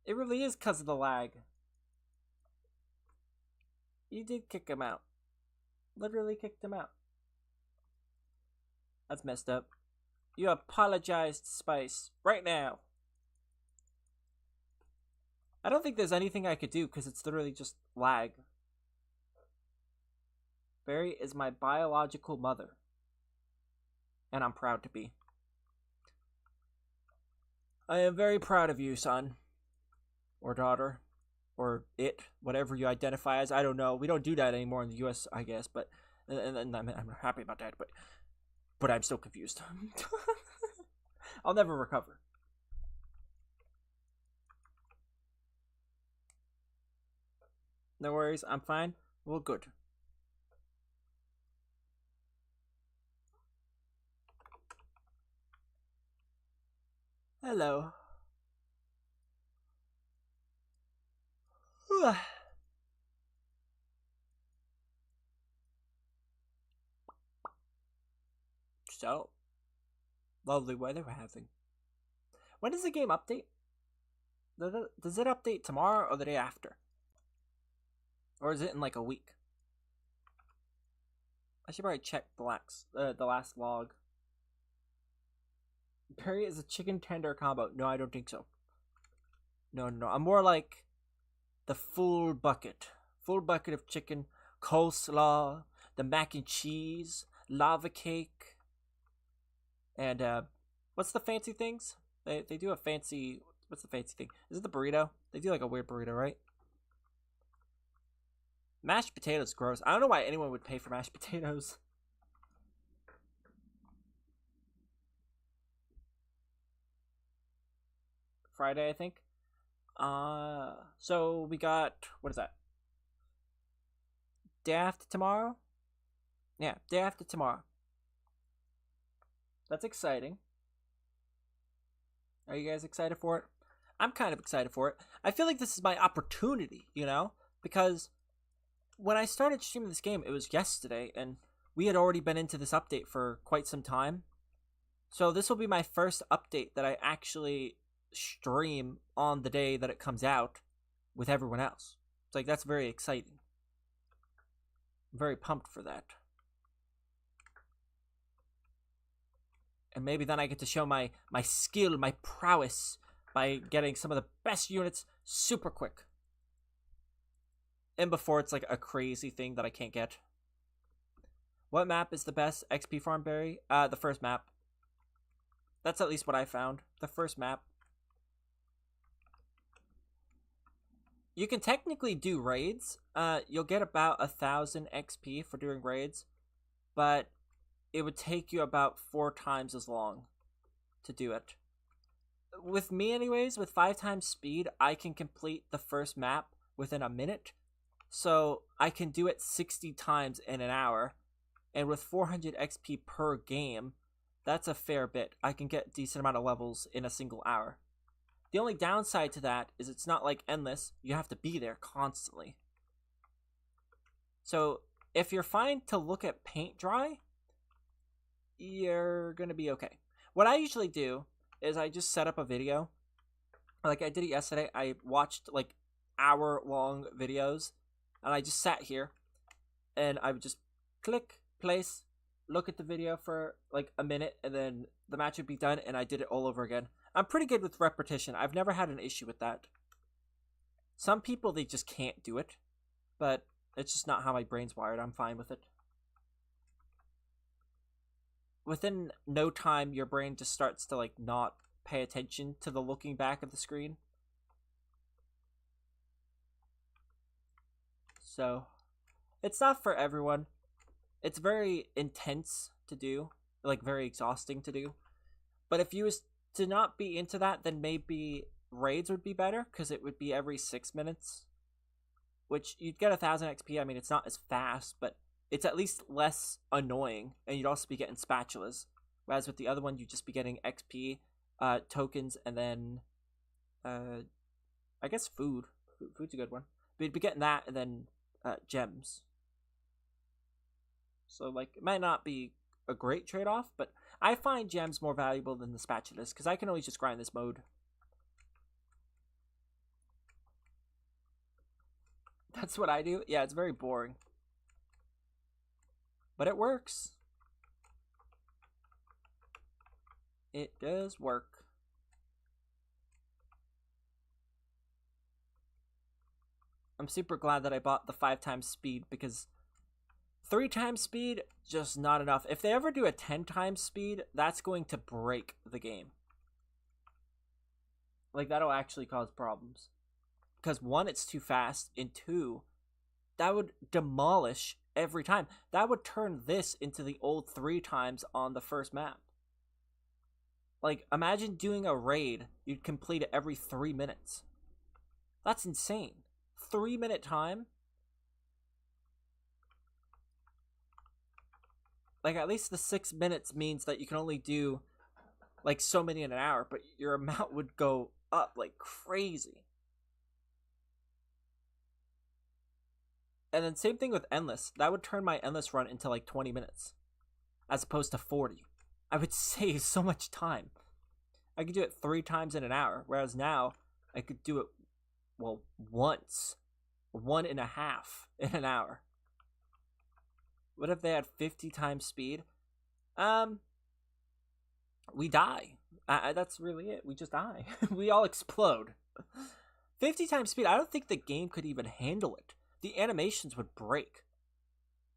It really is because of the lag. You did kick him out. Literally kicked him out. That's messed up. You apologized, Spice. Right now. I don't think there's anything I could do because it's literally just lag. Berry is my biological mother. And I'm proud to be. I am very proud of you, son. Or daughter. Or it. Whatever you identify as. I don't know. We don't do that anymore in the US, I guess. But and I'm happy about that. But I'm still confused. I'll never recover. No worries. I'm fine. Well, good. Hello. So, lovely weather we're having. When does the game update? Does it update tomorrow or the day after? Or is it in like a week? I should probably check the last log. Berry is a chicken tender combo. No, I don't think so. No. I'm more like the full bucket. Full bucket of chicken, coleslaw, the mac and cheese, lava cake, and what's the fancy things? They do a fancy, what's the fancy thing? Is it the burrito? They do like a weird burrito, right? Mashed potatoes, gross. I don't know why anyone would pay for mashed potatoes. Friday, I think. So we got, what is that? Day after tomorrow? Yeah, day after tomorrow. That's exciting. Are you guys excited for it? I'm kind of excited for it. I feel like this is my opportunity, you know? Because when I started streaming this game, it was yesterday, and we had already been into this update for quite some time. So this will be my first update that I actually stream on the day that it comes out with everyone else. It's like, that's very exciting. I'm very pumped for that. And maybe then I get to show my skill, my prowess, by getting some of the best units super quick. And before it's like a crazy thing that I can't get. What map is the best XP farm, Barry? The first map. That's at least what I found. The first map. You can technically do raids. You'll get about 1,000 XP for doing raids. But it would take you about 4 times as long to do it. With me anyways, with 5 times speed, I can complete the first map within a minute. So I can do it 60 times in an hour. And with 400 XP per game, that's a fair bit. I can get a decent amount of levels in a single hour. The only downside to that is it's not like endless. You have to be there constantly. So if you're fine to look at paint dry, you're going to be okay. What I usually do is I just set up a video. Like I did it yesterday. I watched like hour-long videos. And I just sat here. And I would just click, place, look at the video for like a minute. And then the match would be done. And I did it all over again. I'm pretty good with repetition. I've never had an issue with that. Some people, they just can't do it. But it's just not how my brain's wired. I'm fine with it. Within no time, your brain just starts to like not pay attention to the looking back of the screen. So, it's not for everyone. It's very intense to do. Like, very exhausting to do. But if you was to not be into that, then maybe raids would be better. Because it would be every 6 minutes. Which, you'd get 1,000 XP. I mean, it's not as fast, but it's at least less annoying. And you'd also be getting spatulas. Whereas with the other one, you'd just be getting XP, tokens, and then, I guess food. Food's a good one. But you'd be getting that, and then gems. So, like, it might not be a great trade-off, but I find gems more valuable than the spatulas, because I can always just grind this mode. That's what I do? Yeah, it's very boring. But it works. It does work. I'm super glad that I bought the 5 times speed, because 3 times speed, just not enough. If they ever do a 10 times speed, that's going to break the game. Like, that'll actually cause problems. Because 1, it's too fast, and 2, that would demolish every time. That would turn this into the old 3 times on the first map. Like, imagine doing a raid, you'd complete it every 3 minutes. That's insane. 3-minute time? Like, at least the 6 minutes means that you can only do, like, so many in an hour, but your amount would go up like crazy. And then same thing with Endless. That would turn my Endless run into, like, 20 minutes. As opposed to 40. I would save so much time. I could do it 3 times in an hour, whereas now, I could do it, well, once. 1.5 in an hour. What if they had 50 times speed? We die. That's really it. We just die. We all explode. 50 times speed, I don't think the game could even handle it. The animations would break.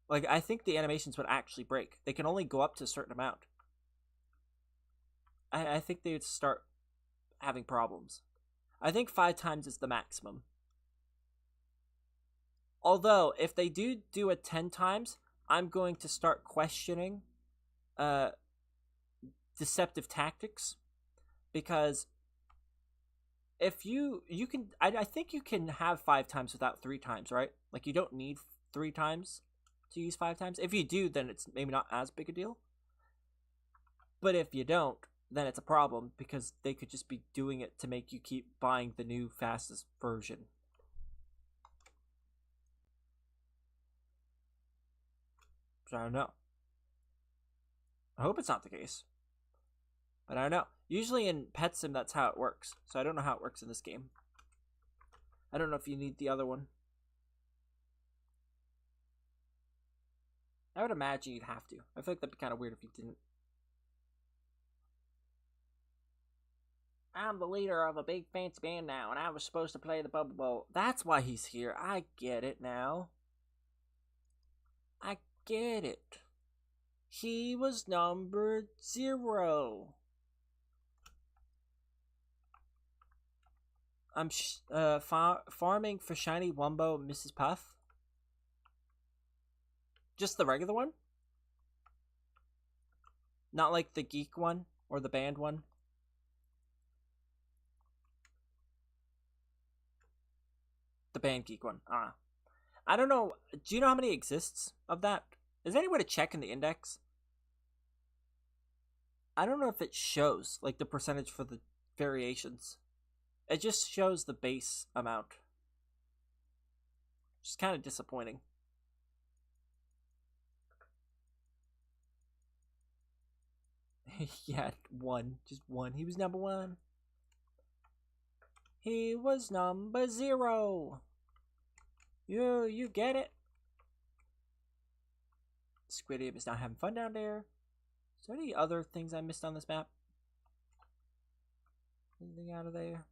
Like, I think the animations would actually break. They can only go up to a certain amount. I think they would start having problems. I think 5 times is the maximum. Although, if they do it 10 times, I'm going to start questioning deceptive tactics. Because if you can, I think you can have 5 times without 3 times, right? Like, you don't need 3 times to use 5 times. If you do, then it's maybe not as big a deal. But if you don't, then it's a problem because they could just be doing it to make you keep buying the new fastest version. So I don't know. I hope it's not the case. But I don't know. Usually in Pet Sim, that's how it works. So I don't know how it works in this game. I don't know if you need the other one. I would imagine you'd have to. I feel like that'd be kind of weird if you didn't. I'm the leader of a big fancy band now, and I was supposed to play the Bubble Bowl. That's why he's here. I get it now. I get it. He was number 0. I'm farming for Shiny Wumbo and Mrs. Puff. Just the regular one? Not like the Geek one or the band one? The band Geek one. I don't know. Do you know how many exists of that? Is there any way to check in the index? I don't know if it shows, like, the percentage for the variations. It just shows the base amount. Which is kind of disappointing. Yeah, 1. Just 1. He was number 1. He was number 0. You get it? Squidib is not having fun down there. Is there any other things I missed on this map? Anything out of there?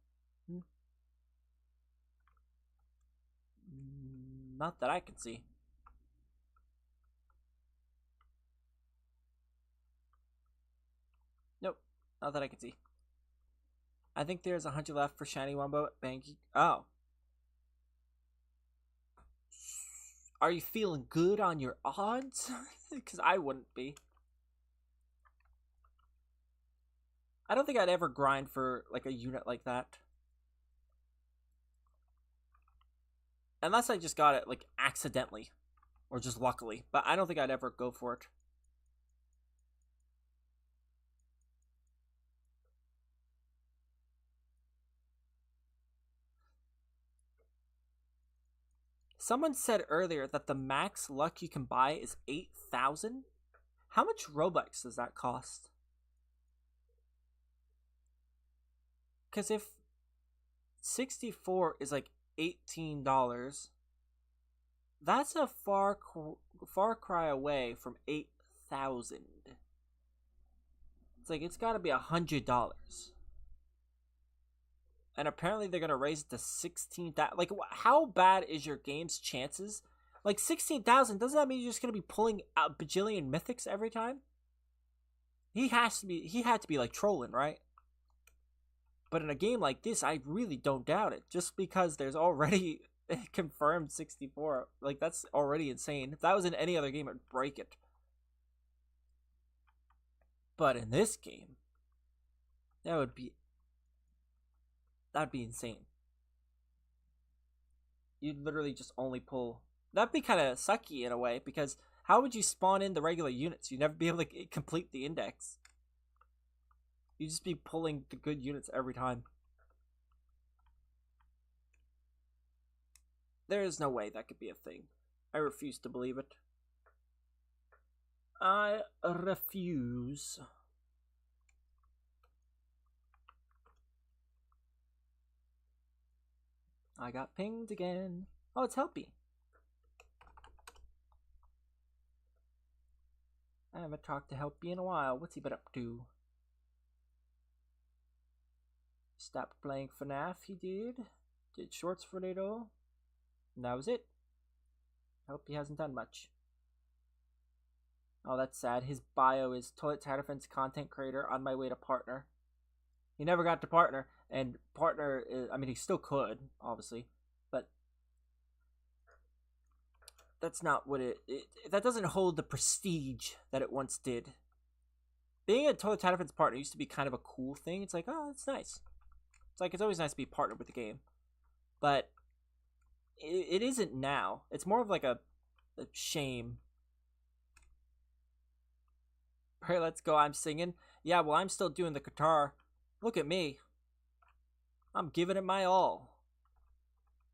Not that I can see. Nope, not that I can see. I think there's 100 left for Shiny Wumbo at Banky. Oh. Are you feeling good on your odds? Because I wouldn't be. I don't think I'd ever grind for like a unit like that. Unless I just got it like accidentally. Or just luckily. But I don't think I'd ever go for it. Someone said earlier that the max luck you can buy is 8,000. How much Robux does that cost? Because if 64 is like $18, that's a far cry away from 8,000. It's like it's got to be $100. And apparently they're gonna raise it to 16,000. Like, how bad is your game's chances? Like 16,000. Doesn't that mean you're just gonna be pulling out bajillion mythics every time? He had to be like trolling, right? But in a game like this, I really don't doubt it. Just because there's already confirmed 64, like that's already insane. If that was in any other game, it'd break it. But in this game, that'd be insane. You'd literally just only pull. That'd be kind of sucky in a way, because how would you spawn in the regular units? You'd never be able to complete the index. You'd just be pulling the good units every time. There is no way that could be a thing. I refuse to believe it. I refuse. I got pinged again. Oh, it's Helpy. I haven't talked to Helpy in a while. What's he been up to? Stopped playing FNAF, he did. Did shorts for a little. And that was it. Helpy hasn't done much. Oh, that's sad. His bio is Toilet Tower Defense content creator on my way to partner. He never got to partner. And partner, I mean, he still could, obviously, but that's not what that doesn't hold the prestige that it once did. Being a Toilet Tower Defense partner used to be kind of a cool thing. It's like, oh, it's nice. It's like, it's always nice to be partnered with the game. But it isn't now. It's more of like a shame. Hey, let's go. I'm singing. Yeah, well, I'm still doing the guitar. Look at me. I'm giving it my all.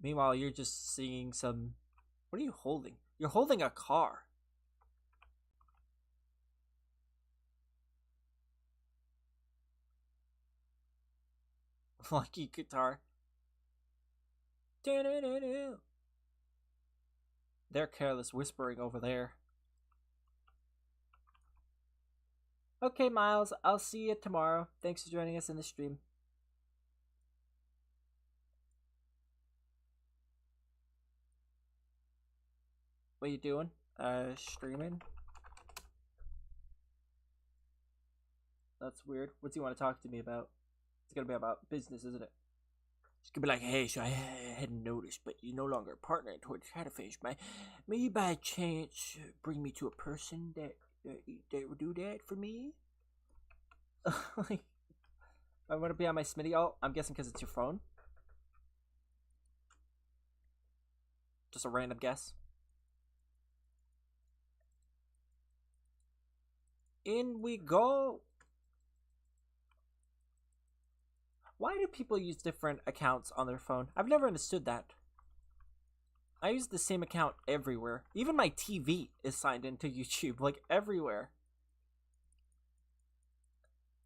Meanwhile, you're just singing some... What are you holding? You're holding a car. Lucky guitar. They're careless whispering over there. Okay, Miles, I'll see you tomorrow. Thanks for joining us in the stream. What are you doing? Streaming? That's weird. What's he want to talk to me about? It's gonna be about business, isn't it? It's gonna be like, hey, so I hadn't noticed, but you're no longer partnering towards Catfish. May you by chance bring me to a person that would do that for me? Like, I want to be on my Smitty. Oh, I'm guessing because it's your phone. Just a random guess. In we go. Why do people use different accounts on their phone? I've never understood that. I use the same account everywhere. Even my TV is signed into YouTube, like everywhere.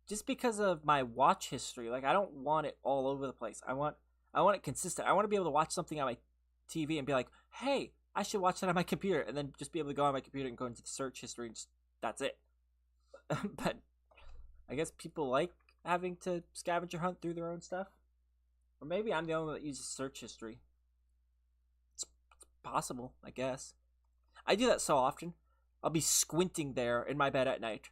Just because of my watch history, like I don't want it all over the place. I want it consistent. I want to be able to watch something on my TV and be like, hey, I should watch that on my computer, and then just be able to go on my computer and go into the search history and just, that's it. But I guess people like having to scavenger hunt through their own stuff. Or maybe I'm the only one that uses search history. It's possible, I guess. I do that so often. I'll be squinting there in my bed at night,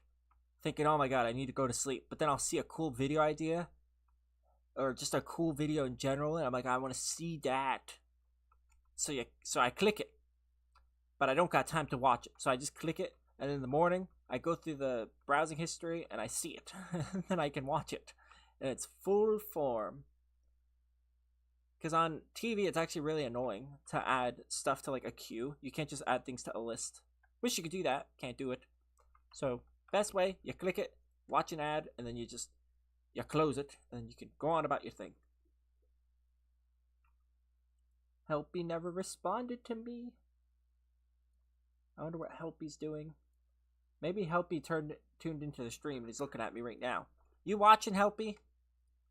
thinking, oh my god, I need to go to sleep. But then I'll see a cool video idea, or just a cool video in general, and I'm like, I want to see that. So I click it. But I don't got time to watch it. So I just click it, and in the morning, I go through the browsing history, and I see it. And then I can watch it in its full form. Because on TV, it's actually really annoying to add stuff to like a queue. You can't just add things to a list. Wish you could do that. Can't do it. So, best way, you click it, watch an ad, and then you close it, and then you can go on about your thing. Helpy never responded to me. I wonder what Helpy's doing. Maybe Helpy tuned into the stream and he's looking at me right now. You watching, Helpy?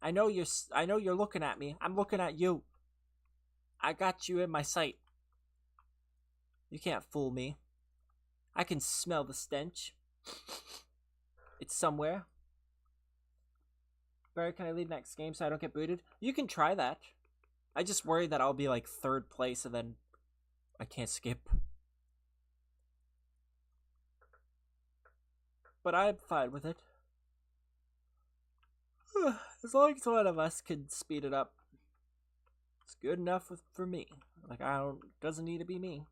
I know you're looking at me. I'm looking at you. I got you in my sight. You can't fool me. I can smell the stench. It's somewhere. Barry, can I leave next game so I don't get booted? You can try that. I just worry that I'll be like 3rd place and then I can't skip. But I'm fine with it. As long as one of us can speed it up, it's good enough for me. Like, doesn't need to be me.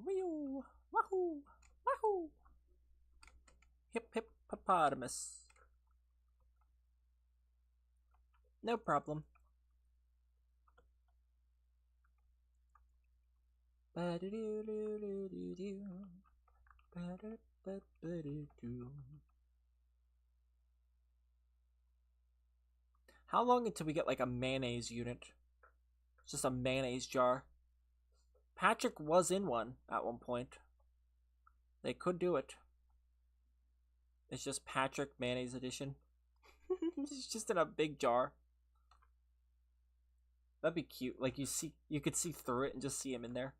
Wee-oo, wahoo, wahoo. Hip hippopotamus. No problem. How long until we get like a mayonnaise unit? It's just a mayonnaise jar. Patrick was in one at one point. They could do it. It's just Patrick mayonnaise edition. It's just in a big jar. That'd be cute. Like you could see through it and just see him in there.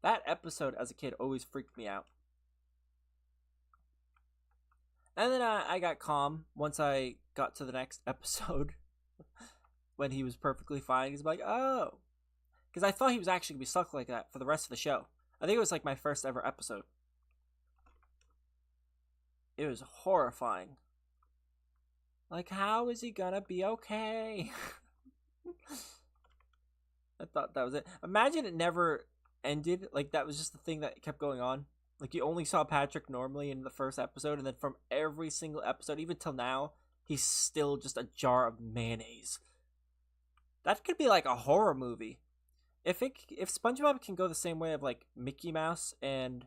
That episode as a kid always freaked me out. And then I got calm once I got to the next episode. When he was perfectly fine. He's like, oh. Because I thought he was actually going to be stuck like that for the rest of the show. I think it was like my first ever episode. It was horrifying. Like, how is he gonna be okay? I thought that was it. Imagine it never ended. Like, that was just the thing that kept going on. Like, you only saw Patrick normally in the first episode, and then from every single episode, even till now, he's still just a jar of mayonnaise. That could be like a horror movie. If SpongeBob can go the same way of like Mickey Mouse and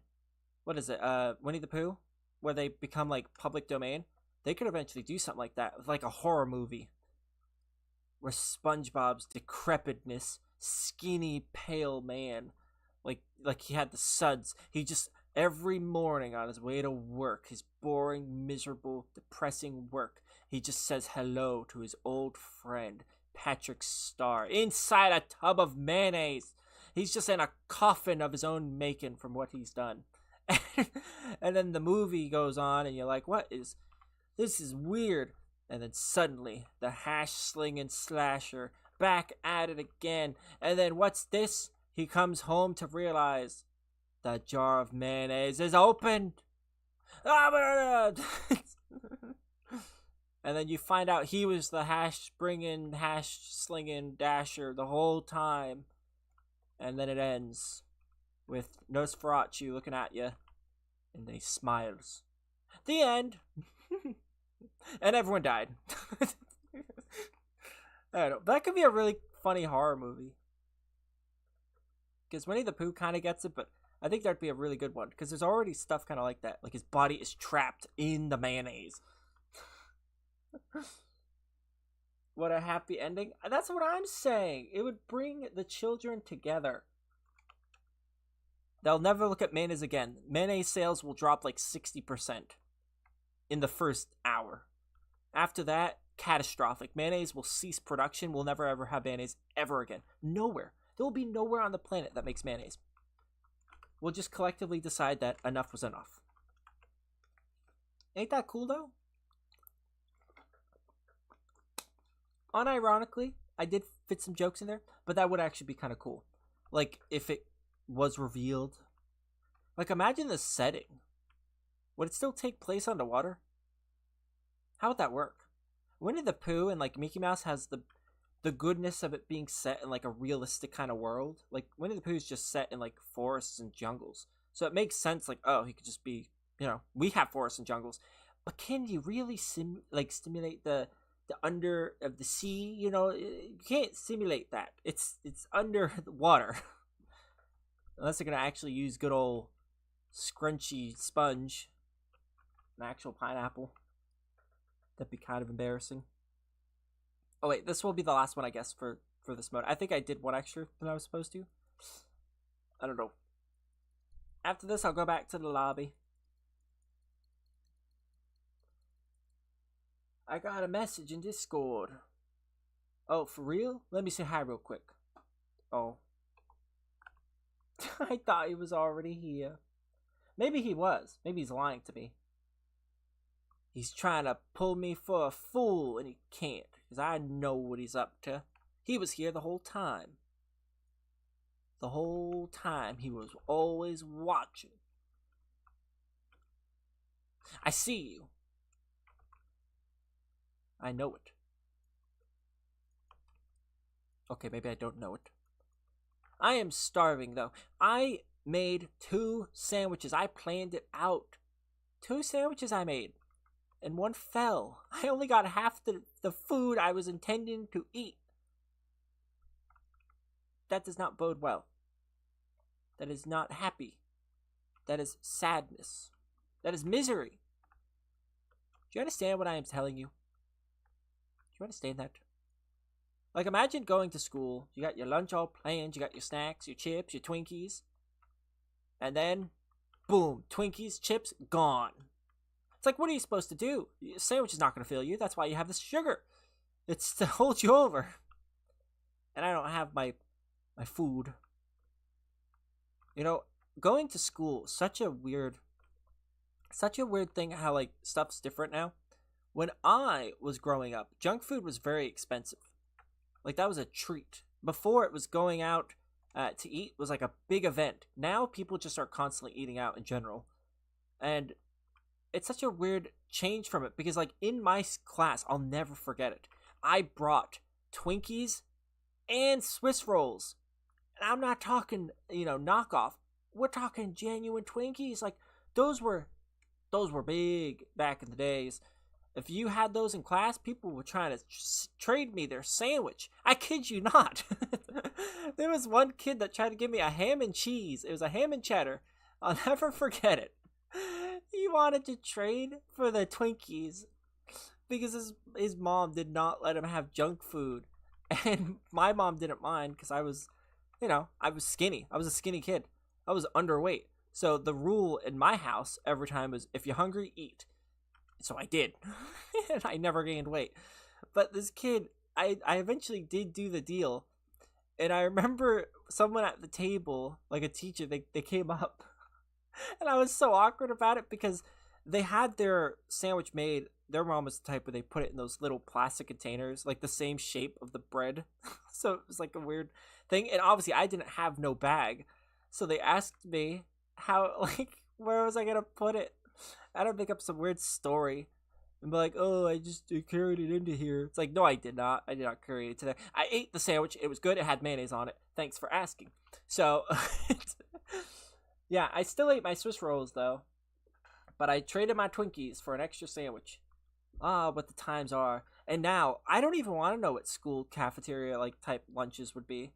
what is it, Winnie the Pooh, where they become like public domain, they could eventually do something like that with like a horror movie where SpongeBob's decrepitness, skinny, pale man, like he had the suds. He just every morning on his way to work, his boring, miserable, depressing work, he just says hello to his old friend Patrick Star inside a tub of mayonnaise. He's just in a coffin of his own making from what he's done. And then the movie goes on, and you're like, this is weird. And then suddenly, the hash slinging slasher back at it again. And then what's this? He comes home to realize the jar of mayonnaise is opened. And then you find out he was the hash slinging dasher the whole time. And then it ends with Nosferatu looking at you, and then he smiles. The end. And everyone died. I don't know. That could be a really funny horror movie. Because Winnie the Pooh kind of gets it, but I think that'd be a really good one. Because there's already stuff kind of like that. Like his body is trapped in the mayonnaise. What a happy ending. That's what I'm saying. It would bring the children together. They'll never look at mayonnaise again. Mayonnaise sales will drop like 60% in the first hour. After that, catastrophic. Mayonnaise will cease production. We'll never ever have mayonnaise ever again. Nowhere. There will be nowhere on the planet that makes mayonnaise. We'll just collectively decide that enough was enough. Ain't that cool though? Unironically, I did fit some jokes in there, but that would actually be kind of cool. Like, if it was revealed. Like, imagine the setting. Would it still take place underwater? How would that work? Winnie the Pooh and, like, Mickey Mouse has the goodness of it being set in, like, a realistic kind of world. Like, Winnie the Pooh is just set in, like, forests and jungles. So it makes sense, like, oh, he could just be, you know, we have forests and jungles. But can you really, stimulate the under of the sea? You know, you can't simulate that. It's under the water. Unless they're going to actually use good old scrunchy sponge. An actual pineapple. That'd be kind of embarrassing. Oh wait, this will be the last one, I guess, for this mode. I think I did one extra than I was supposed to. I don't know. After this, I'll go back to the lobby. I got a message in Discord. Oh, for real? Let me say hi real quick. Oh. I thought he was already here. Maybe he was. Maybe he's lying to me. He's trying to pull me for a fool, and he can't, because I know what he's up to. He was here the whole time. The whole time he was always watching. I see you. I know it. Okay, maybe I don't know it. I am starving, though. I made 2 sandwiches. I planned it out. 2 sandwiches I made. And one fell. I only got half the food I was intending to eat. That does not bode well. That is not happy. That is sadness. That is misery. Do you understand what I am telling you? Do you understand that? Like, imagine going to school. You got your lunch all planned. You got your snacks, your chips, your Twinkies. And then, boom, Twinkies, chips, gone. It's like, what are you supposed to do? A sandwich is not going to fill you. That's why you have this sugar. It's to hold you over. And I don't have my food. You know, going to school, such a weird thing how, like, stuff's different now. When I was growing up, junk food was very expensive. Like, that was a treat. Before, it was going out to eat was like a big event. Now, people just are constantly eating out in general. And it's such a weird change from it. Because, like, in my class, I'll never forget it. I brought Twinkies and Swiss rolls. And I'm not talking, knockoff. We're talking genuine Twinkies. Like, those were big back in the days. If you had those in class, people were trying to trade me their sandwich. I kid you not. There was one kid that tried to give me a ham and cheese. It was a ham and cheddar. I'll never forget it. He wanted to trade for the Twinkies because his mom did not let him have junk food. And my mom didn't mind because I was skinny. I was a skinny kid. I was underweight. So the rule in my house every time was, if you're hungry, eat. So I did. And I never gained weight. But this kid, I eventually did do the deal. And I remember someone at the table, like a teacher, they came up. And I was so awkward about it because they had their sandwich made. Their mom was the type where they put it in those little plastic containers, like the same shape of the bread. So it was like a weird thing. And obviously I didn't have no bag. So they asked me where was I going to put it? I don't make up some weird story and be like, oh, I carried it into here. It's like, no, I did not. I did not carry it today. I ate the sandwich. It was good. It had mayonnaise on it. Thanks for asking. So, yeah, I still ate my Swiss rolls, though. But I traded my Twinkies for an extra sandwich. Ah, what the times are. And now, I don't even want to know what school cafeteria, type lunches would be.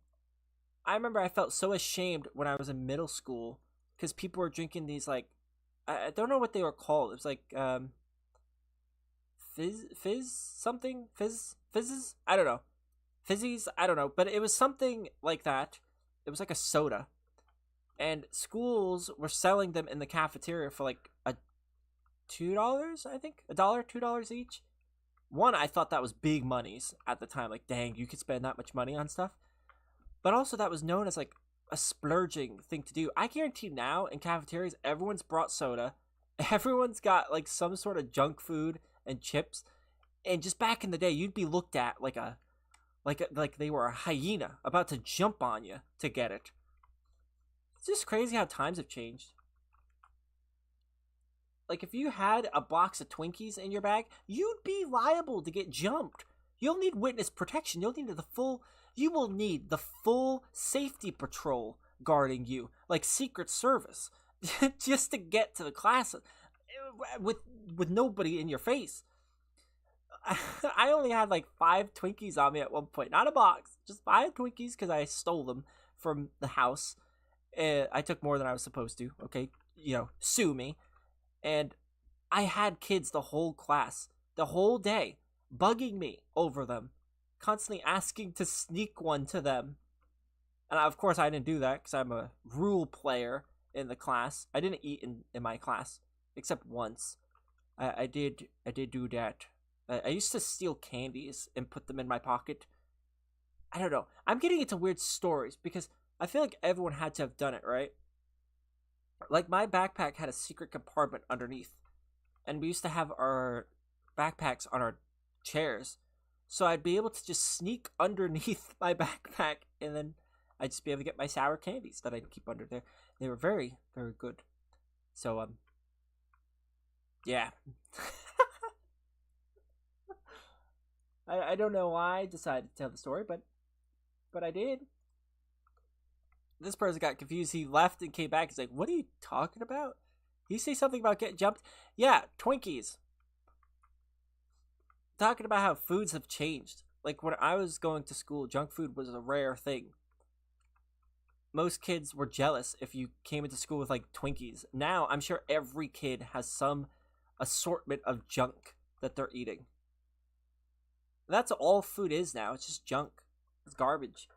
I remember I felt so ashamed when I was in middle school because people were drinking these, I don't know what they were called. It was fizzes? I don't know. Fizzies? I don't know. But it was something like that. It was like a soda. And schools were selling them in the cafeteria for a $2, I think? $2 each. One, I thought that was big monies at the time. Dang, you could spend that much money on stuff. But also that was known as a splurging thing to do. I guarantee now in cafeterias, everyone's brought soda. Everyone's got some sort of junk food and chips. And just back in the day, you'd be looked at like they were a hyena about to jump on you to get it. It's just crazy how times have changed. If you had a box of Twinkies in your bag, you'd be liable to get jumped. You'll need witness protection. You will need the full safety patrol guarding you, like Secret Service, just to get to the class with nobody in your face. I only had 5 Twinkies on me at one point. Not a box, just 5 Twinkies because I stole them from the house. I took more than I was supposed to. Okay, sue me. And I had kids the whole class, the whole day, bugging me over them, constantly asking to sneak one to them. And of course I didn't do that because I'm a rule player in the class. I didn't eat in my class except once. I did do that. I used to steal candies and put them in my pocket. I don't know. I'm getting into weird stories because I feel like everyone had to have done it, right? My backpack had a secret compartment underneath. And we used to have our backpacks on our chairs. So I'd be able to just sneak underneath my backpack and then I'd just be able to get my sour candies that I'd keep under there. They were very, very good. So, yeah. I don't know why I decided to tell the story, but I did. This person got confused. He left and came back. He's like, what are you talking about? You say something about getting jumped? Yeah, Twinkies. Talking about how foods have changed. When I was going to school, junk food was a rare thing. Most kids were jealous if you came into school with Twinkies. Now, I'm sure every kid has some assortment of junk that they're eating. That's all food is now. It's just junk. It's garbage.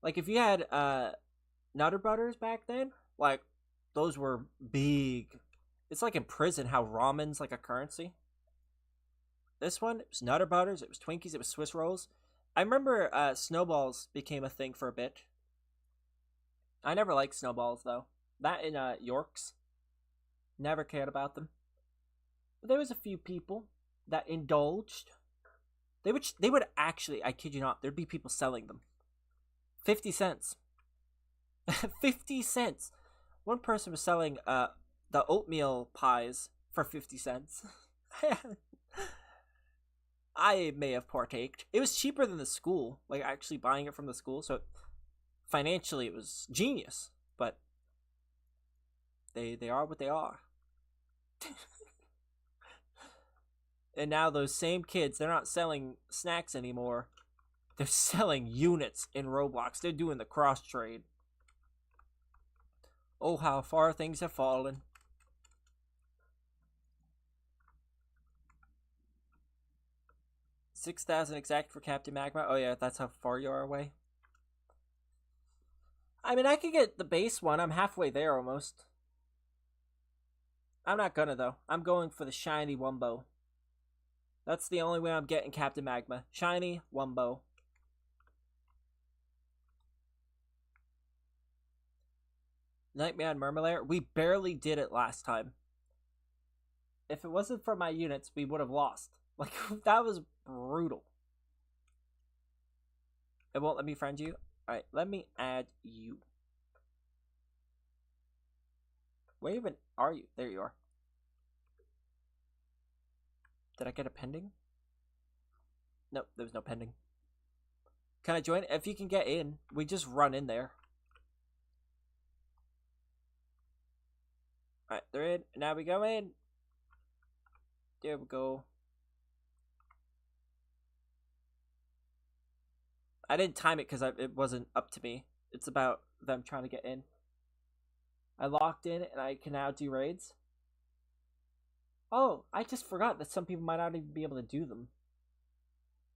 If you had Nutter Butters back then, those were big. It's in prison how ramen's a currency. This one, it was Nutter Butters, it was Twinkies, it was Swiss rolls. I remember snowballs became a thing for a bit. I never liked snowballs though. That in Yorks. Never cared about them. But there was a few people that indulged. They would actually, I kid you not, there'd be people selling them. 50 cents. 50 cents. One person was selling the oatmeal pies for 50 cents. I may have partaked. It was cheaper than the school, actually buying it from the school, so financially it was genius, but they are what they are. And now those same kids, they're not selling snacks anymore. They're selling units in Roblox. They're doing the cross trade. Oh, how far things have fallen. $6,000 exact for Captain Magma. Oh yeah, that's how far you are away. I mean, I could get the base one. I'm halfway there almost. I'm not gonna though. I'm going for the shiny Wumbo. That's the only way I'm getting Captain Magma. Shiny Wumbo. Nightmare on Murmur. We barely did it last time. If it wasn't for my units, we would have lost. Like, that was brutal. It won't let me friend you? Alright, let me add you. Where even are you? There you are. Did I get a pending? Nope, there was no pending. Can I join? If you can get in, we just run in there. Alright, they're in. Now we go in. There we go. I didn't time it because it wasn't up to me. It's about them trying to get in. I locked in and I can now do raids. Oh, I just forgot that some people might not even be able to do them.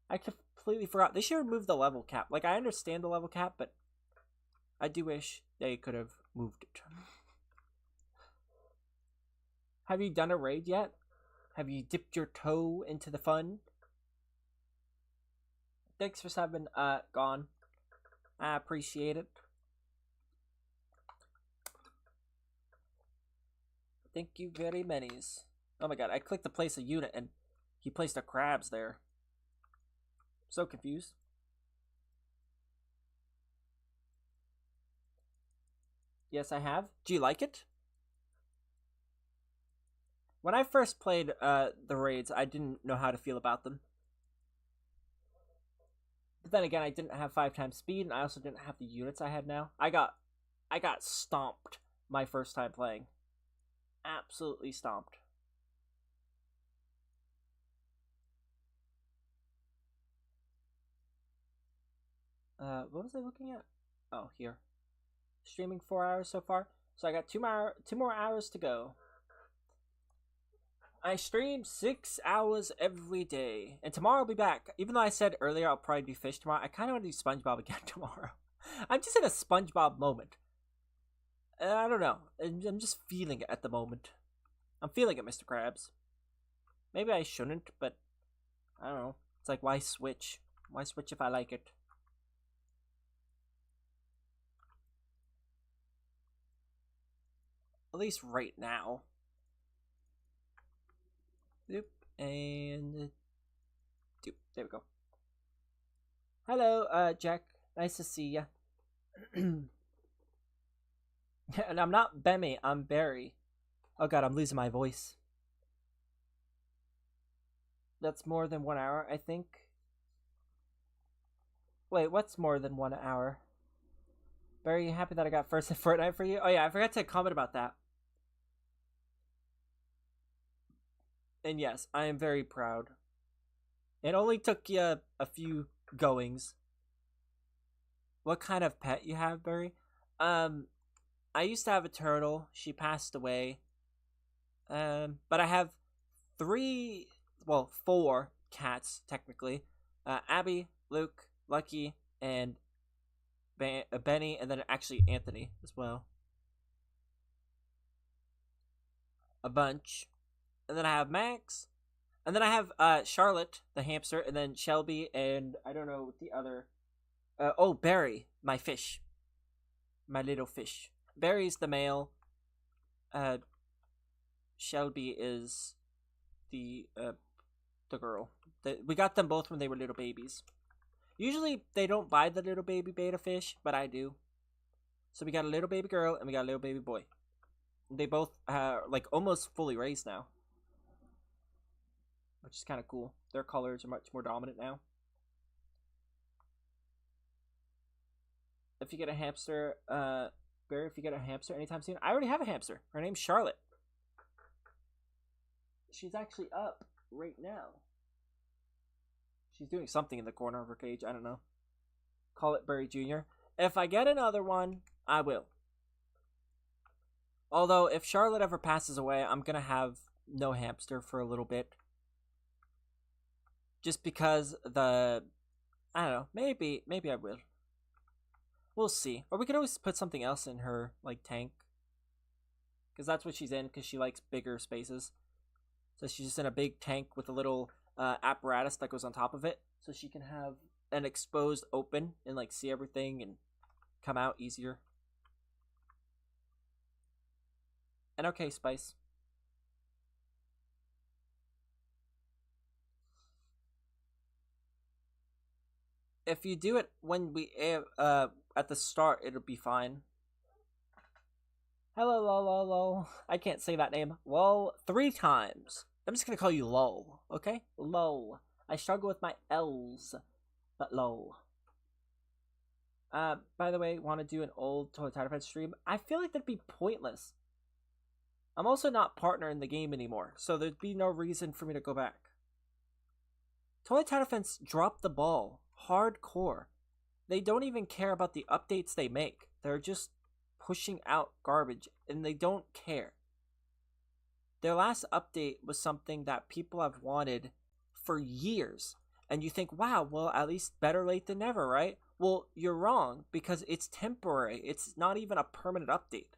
I completely forgot. They should remove the level cap. Like, I understand the level cap, but I do wish they could have moved it. Have you done a raid yet? Have you dipped your toe into the fun? Thanks for having gone. I appreciate it. Thank you very many's. Oh my god, I clicked to place a unit and he placed a crabs there. So confused. Yes, I have. Do you like it? When I first played the raids, I didn't know how to feel about them. But then again, I didn't have 5 times speed, and I also didn't have the units I had now. I got stomped my first time playing. Absolutely stomped. What was I looking at? Oh, here. Streaming 4 hours so far. So I got 2 more hours to go. I stream 6 hours every day. And tomorrow I'll be back. Even though I said earlier I'll probably do fish tomorrow, I kind of want to do SpongeBob again tomorrow. I'm just in a SpongeBob moment. I don't know. I'm just feeling it at the moment. I'm feeling it, Mr. Krabs. Maybe I shouldn't, but I don't know. It's like, why switch? Why switch if I like it? At least right now. Doop, and doop. There we go. Hello, Jack. Nice to see ya. And I'm not Bemmy, I'm Barry. Oh god, I'm losing my voice. That's more than 1 hour, I think. Wait, what's more than 1 hour? Barry, you happy that I got first in Fortnite for you? Oh yeah, I forgot to comment about that. And yes, I am very proud. It only took you a few goings. What kind of pet you have, Barry? I used to have a turtle. She passed away. But I have 4 cats, technically. Abby, Luke, Lucky, and Benny, and then actually Anthony as well. ABunch. And then I have Max. And then I have Charlotte, the hamster, and then Shelby, and I don't know the other. Oh, Barry, my fish. My little fish. Barry's the male. Shelby is the girl. We got them both when they were little babies. Usually they don't buy the little baby beta fish, but I do. So we got a little baby girl and we got a little baby boy. They both are like almost fully raised now, which is kind of cool. Their colors are much more dominant now. If you get a hamster, Barry, if you get a hamster anytime soon, I already have a hamster. Her name's Charlotte. She's actually up right now. She's doing something in the corner of her cage. I don't know. Call it Berry Jr. If I get another one, I will. Although, if Charlotte ever passes away, I'm going to have no hamster for a little bit. Just because I don't know, maybe I will. We'll see. Or we could always put something else in her, like, tank. Because that's what she's in, because she likes bigger spaces. So she's just in a big tank with a little apparatus that goes on top of it. So she can have an exposed open and, like, see everything and come out easier. And okay, Spice. If you do it when we at the start, it'll be fine. Hello, lol. I can't say that name. Lol 3 times. I'm just gonna call you lol, okay? Lol. I struggle with my L's, but lol. By the way, want to do an old Toy Title Fence stream? I feel like that'd be pointless. I'm also not partner in the game anymore, so there'd be no reason for me to go back. Toy Title Fence dropped the ball. Hardcore. They don't even care about the updates they make. They're just pushing out garbage, and they don't care. Their last update was something that people have wanted for years. And you think, wow, well, at least better late than never, right? Well, you're wrong, because it's temporary. It's not even a permanent update.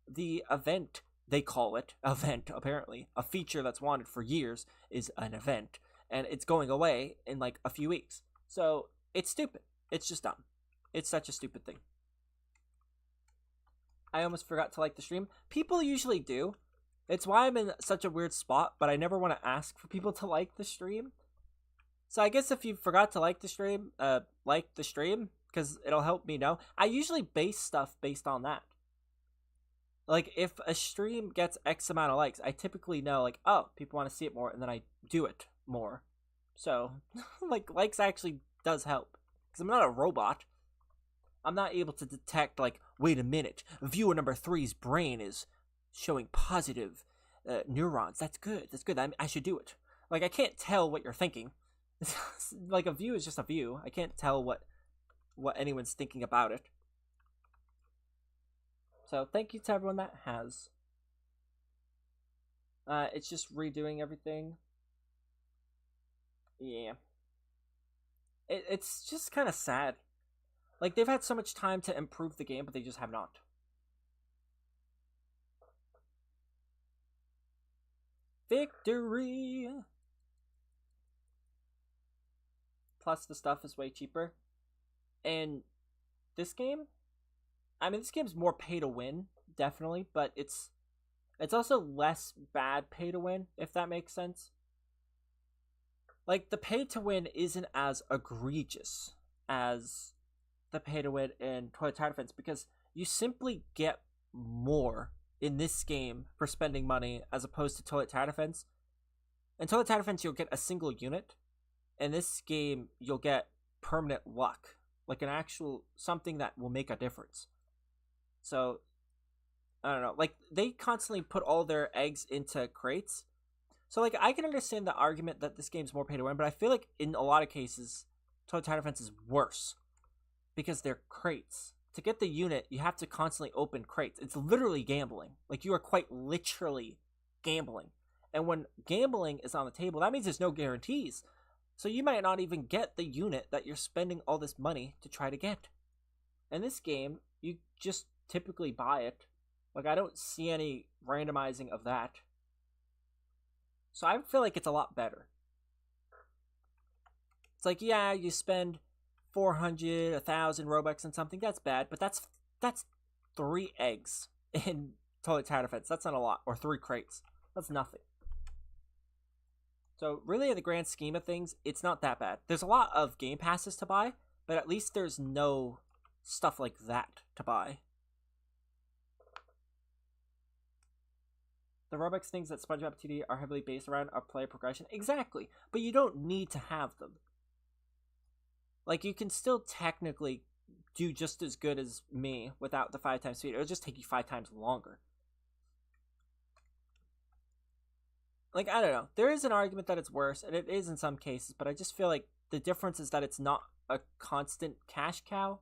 The event, they call it, event, apparently, a feature that's wanted for years is an event. And it's going away in like a few weeks. So, it's stupid. It's just dumb. It's such a stupid thing. I almost forgot to like the stream. People usually do. It's why I'm in such a weird spot, but I never want to ask for people to like the stream. So I guess if you forgot to like the stream, because it'll help me know. I usually base stuff based on that. Like, if a stream gets X amount of likes, I typically know, like, oh, people want to see it more, and then I do it more. So, like, likes actually does help. Because I'm not a robot. I'm not able to detect, like, wait a minute, viewer number 3's brain is showing positive neurons. That's good. I should do it. Like, I can't tell what you're thinking. Like, a view is just a view. I can't tell what anyone's thinking about it. So, thank you to everyone that has. It's just redoing everything. Yeah. It's just kind of sad. Like, they've had so much time to improve the game, but they just have not. Victory! Plus, the stuff is way cheaper. And this game? I mean, this game's more pay to win, definitely, but it's also less bad pay to win, if that makes sense. Like, the pay to win isn't as egregious as the pay to win in Toy Title Fence, because you simply get more in this game for spending money as opposed to Toilet Title Fence. In Toilet Title Fence, you'll get a single unit. In this game, you'll get permanent luck, like an actual something that will make a difference. So, I don't know, like, they constantly put all their eggs into crates. So, like, I can understand the argument that this game's more pay to win, but I feel like in a lot of cases, Toilet Title Fence is worse because they're crates. To get the unit, you have to constantly open crates. It's literally gambling. Like, you are quite literally gambling. And when gambling is on the table, that means there's no guarantees. So you might not even get the unit that you're spending all this money to try to get. In this game, you just typically buy it. Like, I don't see any randomizing of that. So I feel like it's a lot better. It's like, yeah, you spend 400, 1,000 Robux and something, that's bad, but that's 3 eggs in Toilet Title Fence. That's not a lot. Or 3 crates. That's nothing. So really, in the grand scheme of things, it's not that bad. There's a lot of game passes to buy, but at least there's no stuff like that to buy. The Robux things that SpongeBob TD are heavily based around are player progression. Exactly, but you don't need to have them. Like, you can still technically do just as good as me without the 5 times speed. It'll just take you 5 times longer. like, I don't know. There is an argument that it's worse, and it is in some cases, but I just feel like the difference is that it's not a constant cash cow.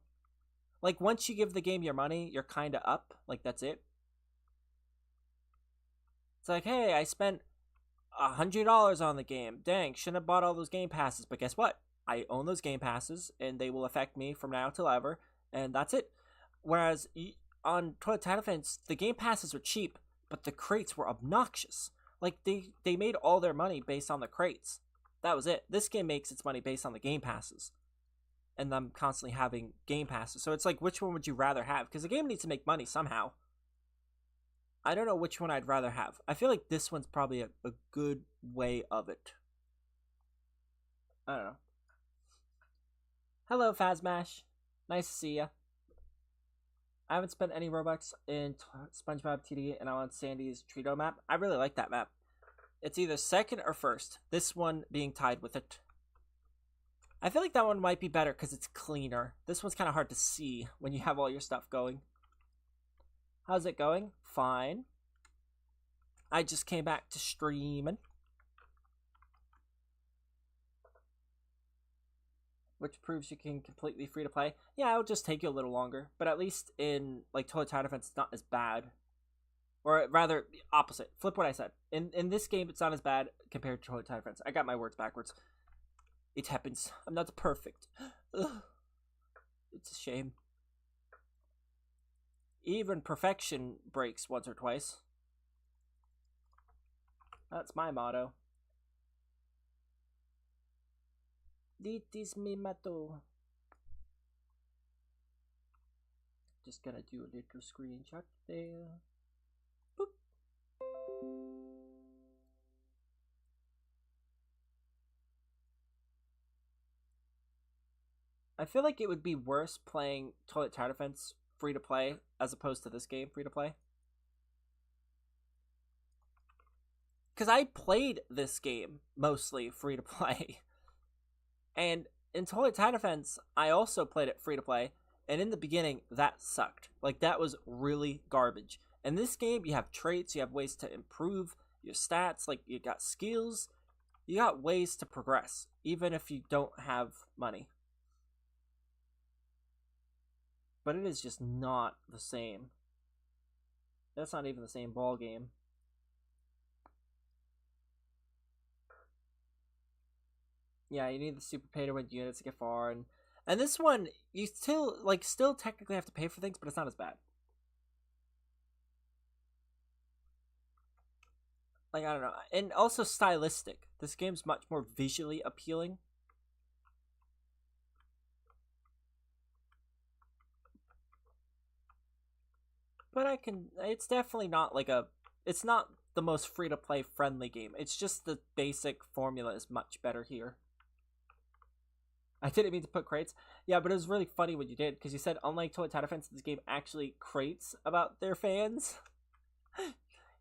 Like, once you give the game your money, you're kind of up. Like, that's it. It's like, hey, I spent $100 on the game. Dang, shouldn't have bought all those game passes. But guess what? I own those game passes, and they will affect me from now till ever, and that's it. Whereas on Toilet Title Defense, the game passes were cheap, but the crates were obnoxious. Like, they made all their money based on the crates. That was it. This game makes its money based on the game passes. And I'm constantly having game passes. So it's like, which one would you rather have? Because the game needs to make money somehow. I don't know which one I'd rather have. I feel like this one's probably a good way of it. I don't know. Hello, Phasmash. Nice to see ya. I haven't spent any Robux in SpongeBob TD, and I'm on Sandy's Trito map. I really like that map. It's either second or first. This one being tied with it. I feel like that one might be better because it's cleaner. This one's kind of hard to see when you have all your stuff going. How's it going? Fine. I just came back to streaming. Which proves you can completely free to play. Yeah, it'll just take you a little longer. But at least in, like, Toilet Title Defense, it's not as bad. Or rather, opposite. Flip what I said. In this game, it's not as bad compared to Toilet Title Defense. I got my words backwards. It happens. I'm not perfect. Ugh. It's a shame. Even perfection breaks once or twice. That's my motto. This is mi motto. Just gonna do a little screenshot there. Boop. I feel like it would be worse playing Toilet Tower Defense free to play as opposed to this game free to play. Because I played this game mostly free to play. And in Toilet Tower Defense, I also played it free to play. And in the beginning, that sucked. Like, that was really garbage. In this game, you have traits, you have ways to improve your stats, like, you got skills. You got ways to progress, even if you don't have money. But it is just not the same. That's not even the same ball game. Yeah, you need the super pay to win units to get far, and this one you still technically have to pay for things, but it's not as bad. Like, I don't know, and also stylistic. This game's much more visually appealing. But it's definitely not like it's not the most free-to-play friendly game. It's just the basic formula is much better here. I didn't mean to put crates. Yeah, but it was really funny what you did, because you said, unlike Toilet Tower Defense, this game actually crates about their fans.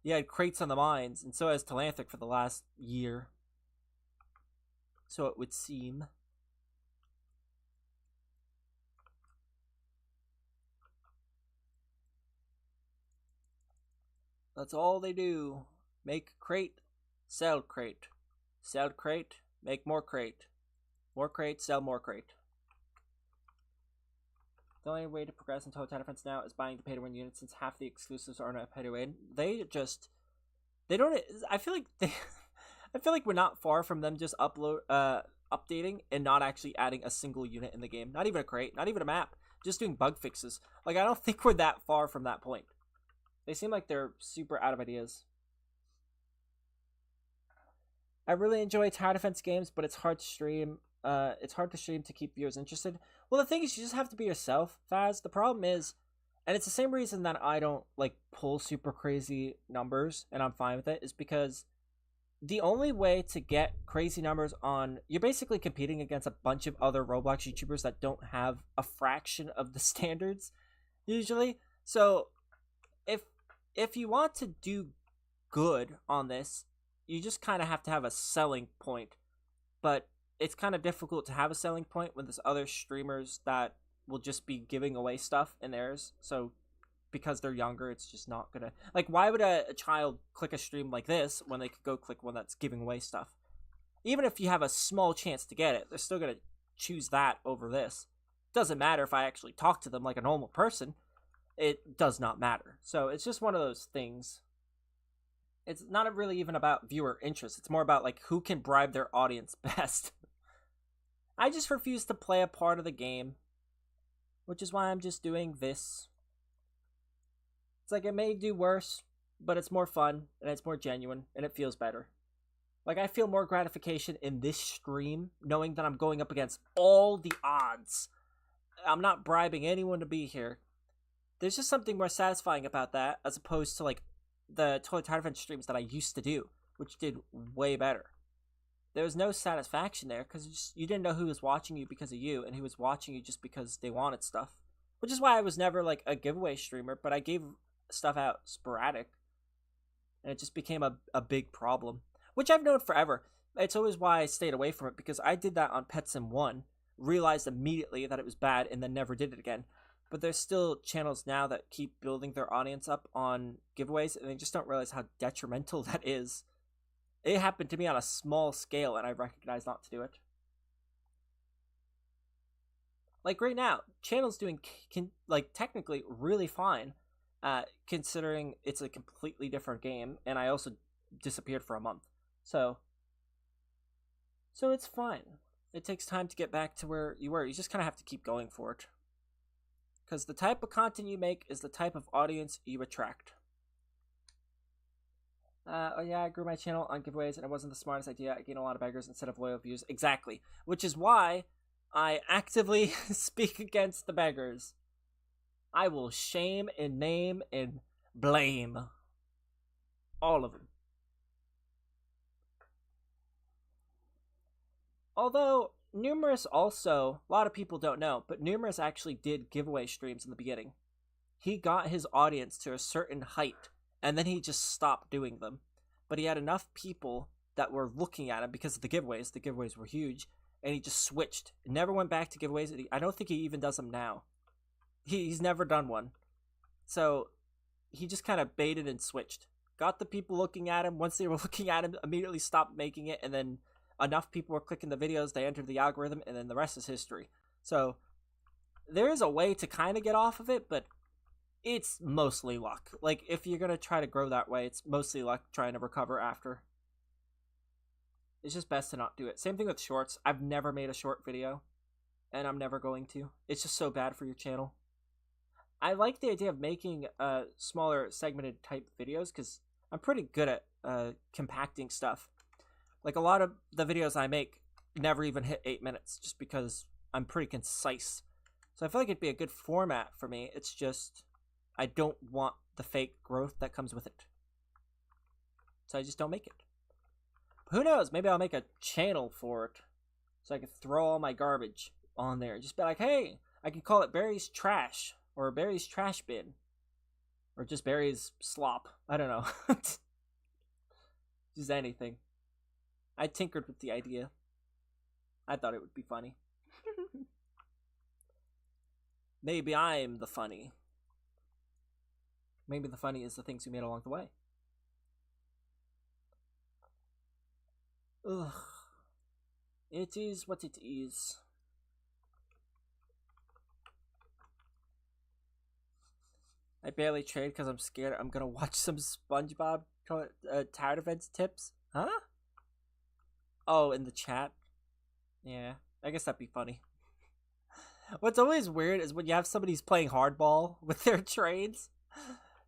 You had crates on the mines, and so has Telanthric for the last year. So it would seem. That's all they do. Make crate, sell crate. Sell crate, make more crate. More crate, sell more crate. The only way to progress in Toilet Tower Defense now is buying the pay-to-win units, since half the exclusives are not pay-to-win. They don't. I feel like we're not far from them just updating and not actually adding a single unit in the game. Not even a crate, not even a map. Just doing bug fixes. Like, I don't think we're that far from that point. They seem like they're super out of ideas. I really enjoy Tower Defense games, but it's hard to stream. It's hard to stream to keep viewers interested. Well, the thing is, you just have to be yourself, Faz. The problem is, and it's the same reason that I don't, like, pull super crazy numbers, and I'm fine with it, is because the only way to get crazy numbers on... You're basically competing against a bunch of other Roblox YouTubers that don't have a fraction of the standards, usually. So, if you want to do good on this, you just kind of have to have a selling point. But it's kind of difficult to have a selling point when there's other streamers that will just be giving away stuff in theirs. So because they're younger, it's just not gonna, like, why would a child click a stream like this when they could go click one that's giving away stuff? Even if you have a small chance to get it, they're still gonna choose that over this. Doesn't matter if I actually talk to them like a normal person. It does not matter. So it's just one of those things. It's not really even about viewer interest. It's more about, like, who can bribe their audience best. I just refuse to play a part of the game, which is why I'm just doing this. It's like, it may do worse, but it's more fun, and it's more genuine, and it feels better. Like, I feel more gratification in this stream, knowing that I'm going up against all the odds. I'm not bribing anyone to be here. There's just something more satisfying about that, as opposed to, like, the Totally Tired Event streams that I used to do, which did way better. There was no satisfaction there, because you didn't know who was watching you because of you, and who was watching you just because they wanted stuff. Which is why I was never, like, a giveaway streamer, but I gave stuff out sporadic. And it just became a big problem. Which I've known forever. It's always why I stayed away from it, because I did that on PetSim 1, realized immediately that it was bad, and then never did it again. But there's still channels now that keep building their audience up on giveaways, and they just don't realize how detrimental that is. It happened to me on a small scale, and I recognize not to do it. Like, right now, channel's doing, like, technically really fine, considering it's a completely different game, and I also disappeared for a month. So it's fine. It takes time to get back to where you were. You just kind of have to keep going for it. Because the type of content you make is the type of audience you attract. Oh yeah, I grew my channel on giveaways, and it wasn't the smartest idea. I gained a lot of beggars instead of loyal views. Exactly. Which is why I actively speak against the beggars. I will shame and name and blame all of them. Although, Numerous also, a lot of people don't know, but Numerous actually did giveaway streams in the beginning. He got his audience to a certain height, and then he just stopped doing them. But he had enough people that were looking at him because of the giveaways. The giveaways were huge, and he just switched. Never went back to giveaways. I don't think he even does them now. He's never done one. So, he just kind of baited and switched. Got the people looking at him. Once they were looking at him, immediately stopped making it, and then enough people were clicking the videos, they entered the algorithm, and then the rest is history. So, there is a way to kind of get off of it, but it's mostly luck. Like, if you're going to try to grow that way, it's mostly luck trying to recover after. It's just best to not do it. Same thing with shorts. I've never made a short video, and I'm never going to. It's just so bad for your channel. I like the idea of making smaller segmented type videos, because I'm pretty good at compacting stuff. Like, a lot of the videos I make never even hit 8 minutes, just because I'm pretty concise. So I feel like it'd be a good format for me. It's just, I don't want the fake growth that comes with it. So I just don't make it. But who knows? Maybe I'll make a channel for it, so I can throw all my garbage on there. Just be like, hey, I can call it Barry's Trash, or Barry's Trash Bin, or just Barry's Slop. I don't know. Just anything. I tinkered with the idea. I thought it would be funny. Maybe I'm the funny. Maybe the funny is the things we made along the way. Ugh. It is what it is. I barely trade because I'm scared I'm gonna watch some SpongeBob Tired Events tips. Huh? Oh, in the chat? Yeah, I guess that'd be funny. What's always weird is when you have somebody who's playing hardball with their trades.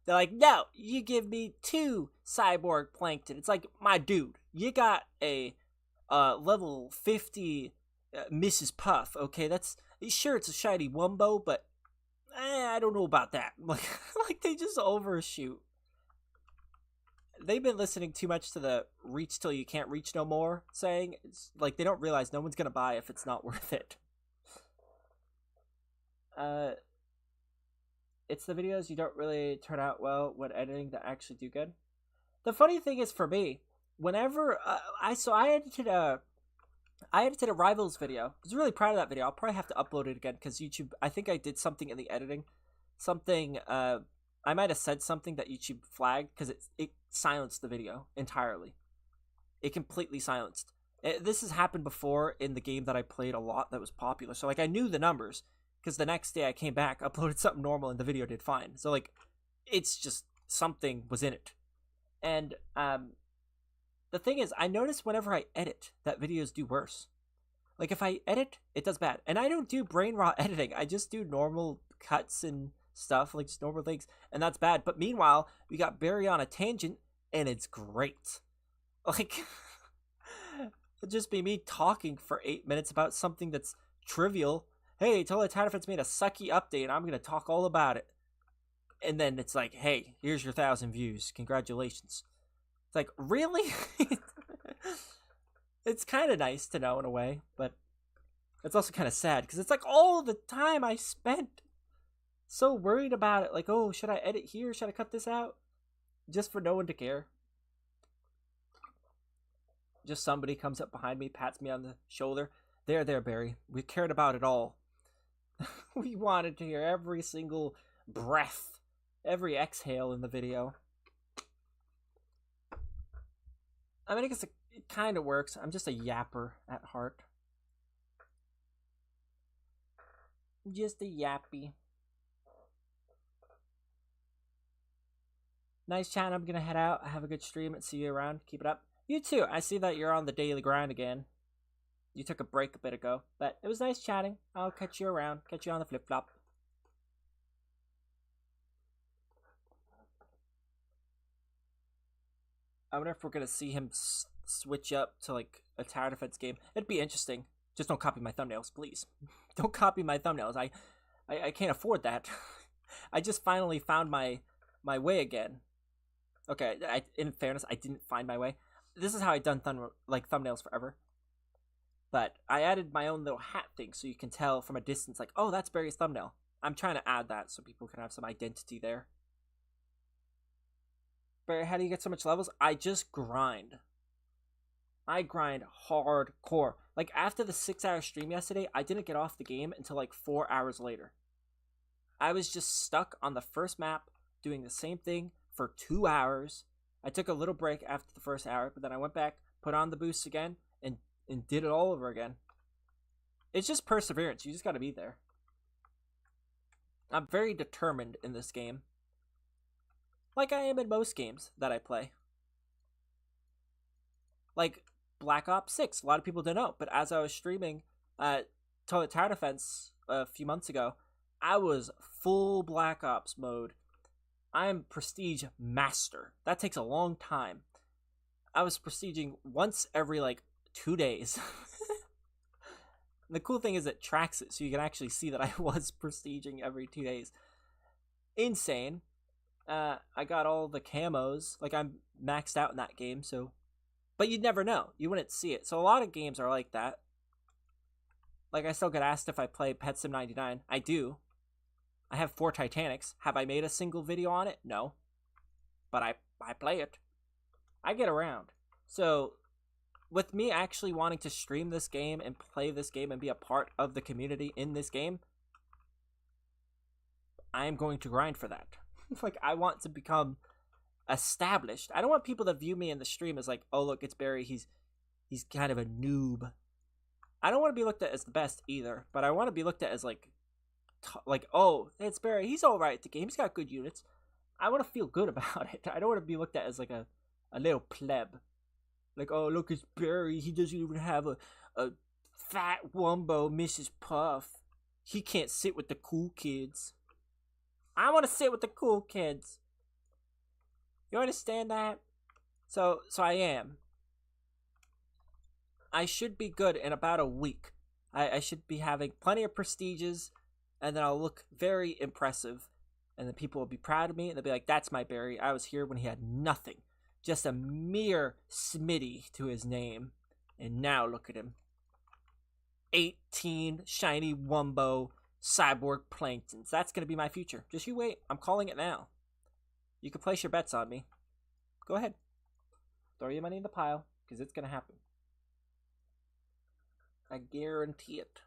They're like, no, you give me 2 cyborg plankton. It's like, my dude, you got a level 50 Mrs. Puff, okay? That's, sure, it's a shiny Wumbo, but I don't know about that. Like they just overshoot. They've been listening too much to the reach till you can't reach no more saying. It's like they don't realize no one's gonna buy if it's not worth it. It's the videos you don't really turn out well when editing that actually do good. The funny thing is, for me, whenever I edited a Rivals video. I was really proud of that video. I'll probably have to upload it again because YouTube, I think I did something in the editing, something I might have said something that YouTube flagged because it silenced the video entirely. It completely silenced. This has happened before in the game that I played a lot that was popular. So, like, I knew the numbers because the next day I came back, uploaded something normal, and the video did fine. So, like, it's just something was in it. And the thing is, I notice whenever I edit that videos do worse. Like, if I edit, it does bad. And I don't do brain rot editing. I just do normal cuts and stuff, like just normal things, and that's bad. But meanwhile, we got Berry on a tangent, and it's great. Like, it'd just be me talking for 8 minutes about something that's trivial. Hey, Toilet Tatterfit's made a sucky update, and I'm gonna talk all about it. And then it's like, hey, here's your 1,000 views. Congratulations. It's like, really? It's kind of nice to know in a way, but it's also kind of sad because it's like all the time I spent so worried about it. Like, oh, should I edit here? Should I cut this out? Just for no one to care. Just somebody comes up behind me, pats me on the shoulder. There, Berry. We cared about it all. We wanted to hear every single breath, every exhale in the video. I mean, I guess it kind of works. I'm just a yapper at heart. Just a yappy. Nice chat. I'm gonna head out. Have a good stream and see you around. Keep it up. You too. I see that you're on the daily grind again. You took a break a bit ago, but it was nice chatting. I'll catch you around. Catch you on the flip-flop. I wonder if we're gonna see him switch up to like a Tower Defense game. It'd be interesting. Just don't copy my thumbnails, please. Don't copy my thumbnails. I can't afford that. I just finally found my way again. Okay, in fairness, I didn't find my way. This is how I've done thumbnails forever. But I added my own little hat thing so you can tell from a distance, like, oh, that's Berry's thumbnail. I'm trying to add that so people can have some identity there. Berry, how do you get so much levels? I just grind. I grind hardcore. Like, after the 6-hour stream yesterday, I didn't get off the game until like 4 hours later. I was just stuck on the first map, doing the same thing for 2 hours. I took a little break after the first hour, but then I went back, put on the boost again, and did it all over again. It's just perseverance. You just gotta be there. I'm very determined in this game. Like I am in most games that I play. Like Black Ops 6, a lot of people don't know, but as I was streaming Toilet Tower Defense a few months ago, I was full Black Ops mode. I am Prestige Master. That takes a long time. I was prestiging once every like 2 days. The cool thing is it tracks it, so you can actually see that I was prestiging every 2 days. Insane. I got all the camos. Like, I'm maxed out in that game, so... But you'd never know. You wouldn't see it. So a lot of games are like that. Like, I still get asked if I play Pet Sim 99. I do. I have 4 Titanics. Have I made a single video on it? No. But I play it. I get around. So, with me actually wanting to stream this game and play this game and be a part of the community in this game, I am going to grind for that. Like, I want to become established. I don't want people to view me in the stream as like, oh, look, it's Berry. He's kind of a noob. I don't want to be looked at as the best either, but I want to be looked at as like, oh, it's Berry. He's all right at the game. He's got good units. I want to feel good about it. I don't want to be looked at as like a little pleb. Like, oh, look, it's Berry. He doesn't even have a fat wumbo Mrs. Puff. He can't sit with the cool kids. I want to sit with the cool kids. You understand that? So I am. I should be good in about a week. I should be having plenty of prestiges, and then I'll look very impressive. And then people will be proud of me, and they'll be like, that's my Berry. I was here when he had nothing. Just a mere Smitty to his name. And now look at him. 18 shiny wumbo cyborg planktons. That's going to be my future. Just you wait. I'm calling it now. You can place your bets on me. Go ahead. Throw your money in the pile, because it's going to happen. I guarantee it.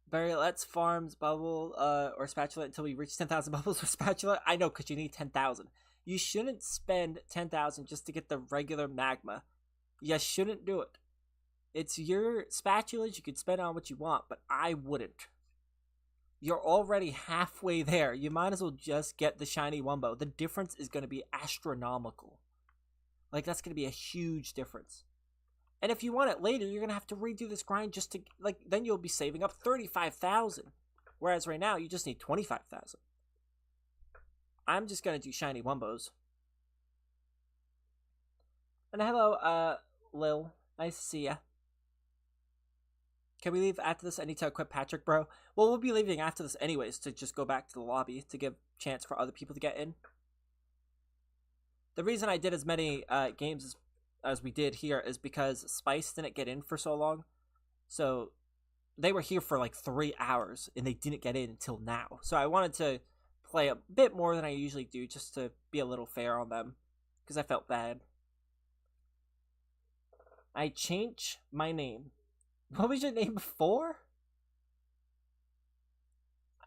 Barry, let's farms bubble or spatula until we reach 10,000 bubbles with spatula. I know, because you need 10,000. You shouldn't spend 10,000 just to get the regular magma. You shouldn't do it. It's your spatulas. You can spend on what you want, but I wouldn't. You're already halfway there. You might as well just get the shiny Wumbo. The difference is going to be astronomical. Like, that's going to be a huge difference. And if you want it later, you're going to have to redo this grind just to, like, then you'll be saving up 35,000. Whereas right now, you just need 25,000. I'm just going to do shiny Wumbos. And hello, Lil. Nice to see ya. Can we leave after this? I need to equip Patrick, bro. Well, we'll be leaving after this anyways to just go back to the lobby to give chance for other people to get in. The reason I did as many games as we did here is because Spice didn't get in for so long. So they were here for like 3 hours and they didn't get in until now. So I wanted to play a bit more than I usually do just to be a little fair on them because I felt bad. I changed my name. What was your name before?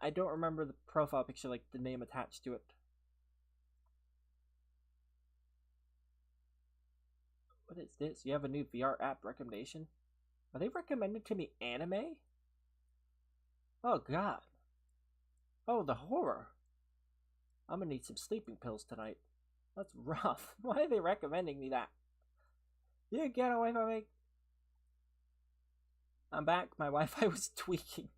I don't remember the profile picture, like the name attached to it. What is this? You have a new VR app recommendation? Are they recommending to me anime? Oh god. Oh, the horror. I'm gonna need some sleeping pills tonight. That's rough. Why are they recommending me that? You get away from me. I'm back. My Wi-Fi was tweaking.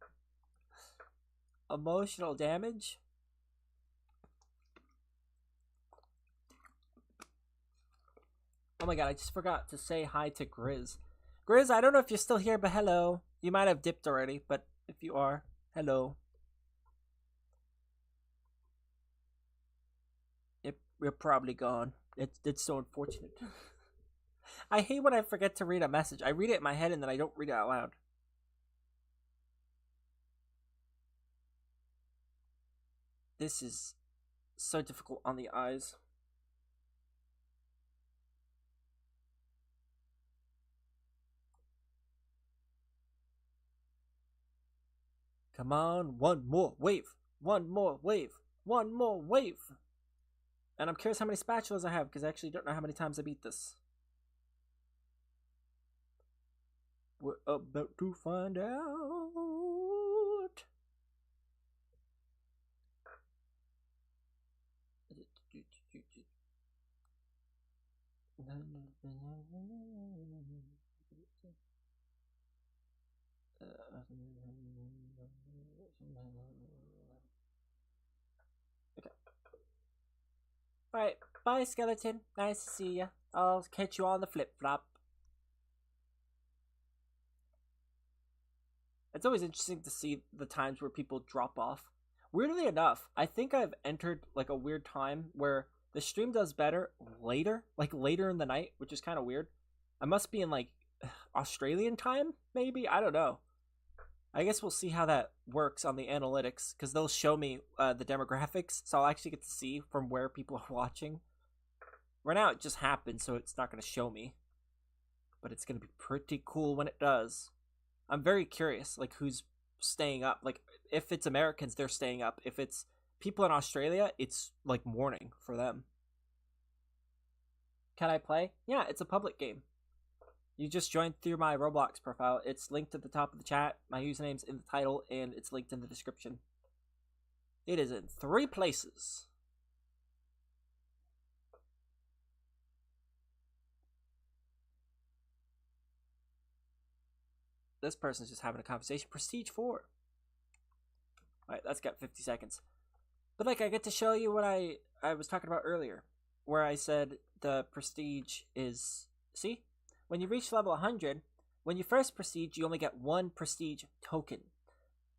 Emotional damage? Oh my god, I just forgot to say hi to Grizz. Grizz, I don't know if you're still here, but hello. You might have dipped already, but if you are, hello. You're probably gone. It's so unfortunate. I hate when I forget to read a message. I read it in my head and then I don't read it out loud. This is so difficult on the eyes. Come on, one more wave. One more wave. One more wave. And I'm curious how many spatulas I have because I actually don't know how many times I beat this. We're about to find out. Okay. Alright, bye skeleton. Nice to see ya. I'll catch you on the flip-flop. It's always interesting to see the times where people drop off. Weirdly enough, I think I've entered like a weird time where the stream does better later, like later in the night, which is kind of weird. I must be in like Australian time, maybe? I don't know. I guess we'll see how that works on the analytics because they'll show me the demographics, so I'll actually get to see from where people are watching. Right now it just happened, so it's not going to show me. But it's going to be pretty cool when it does. I'm very curious, like, who's staying up. Like, if it's Americans, they're staying up. If it's people in Australia, it's, like, morning for them. Can I play? Yeah, it's a public game. You just joined through my Roblox profile. It's linked at the top of the chat. My username's in the title, and it's linked in the description. It is in 3 places. This person's just having a conversation. Prestige 4. Alright, that's got 50 seconds. But like, I get to show you what I was talking about earlier. Where I said the prestige is... See? When you reach level 100, when you first prestige, you only get 1 prestige token.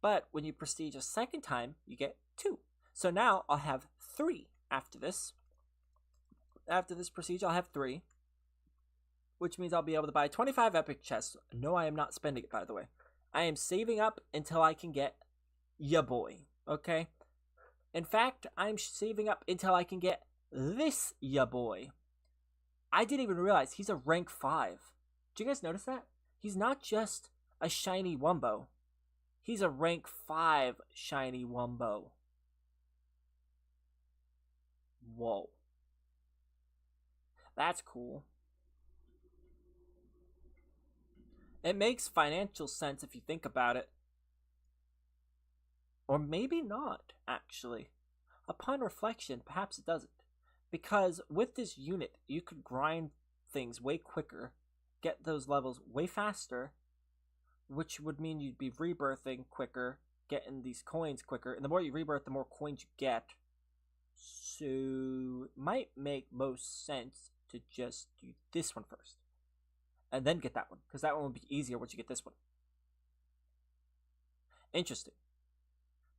But when you prestige a second time, you get 2. So now I'll have 3 after this. After this prestige, I'll have 3. Which means I'll be able to buy 25 epic chests. No, I am not spending it, by the way. I am saving up until I can get ya boy. Okay? In fact, I'm saving up until I can get this ya boy. I didn't even realize he's a rank 5. Did you guys notice that? He's not just a shiny Wumbo. He's a rank 5 shiny Wumbo. Whoa. That's cool. It makes financial sense if you think about it. Or maybe not, actually. Upon reflection, perhaps it doesn't. Because with this unit, you could grind things way quicker, get those levels way faster, which would mean you'd be rebirthing quicker, getting these coins quicker, and the more you rebirth, the more coins you get. So, it might make most sense to just do this one first. And then get that one, because that one will be easier once you get this one. Interesting.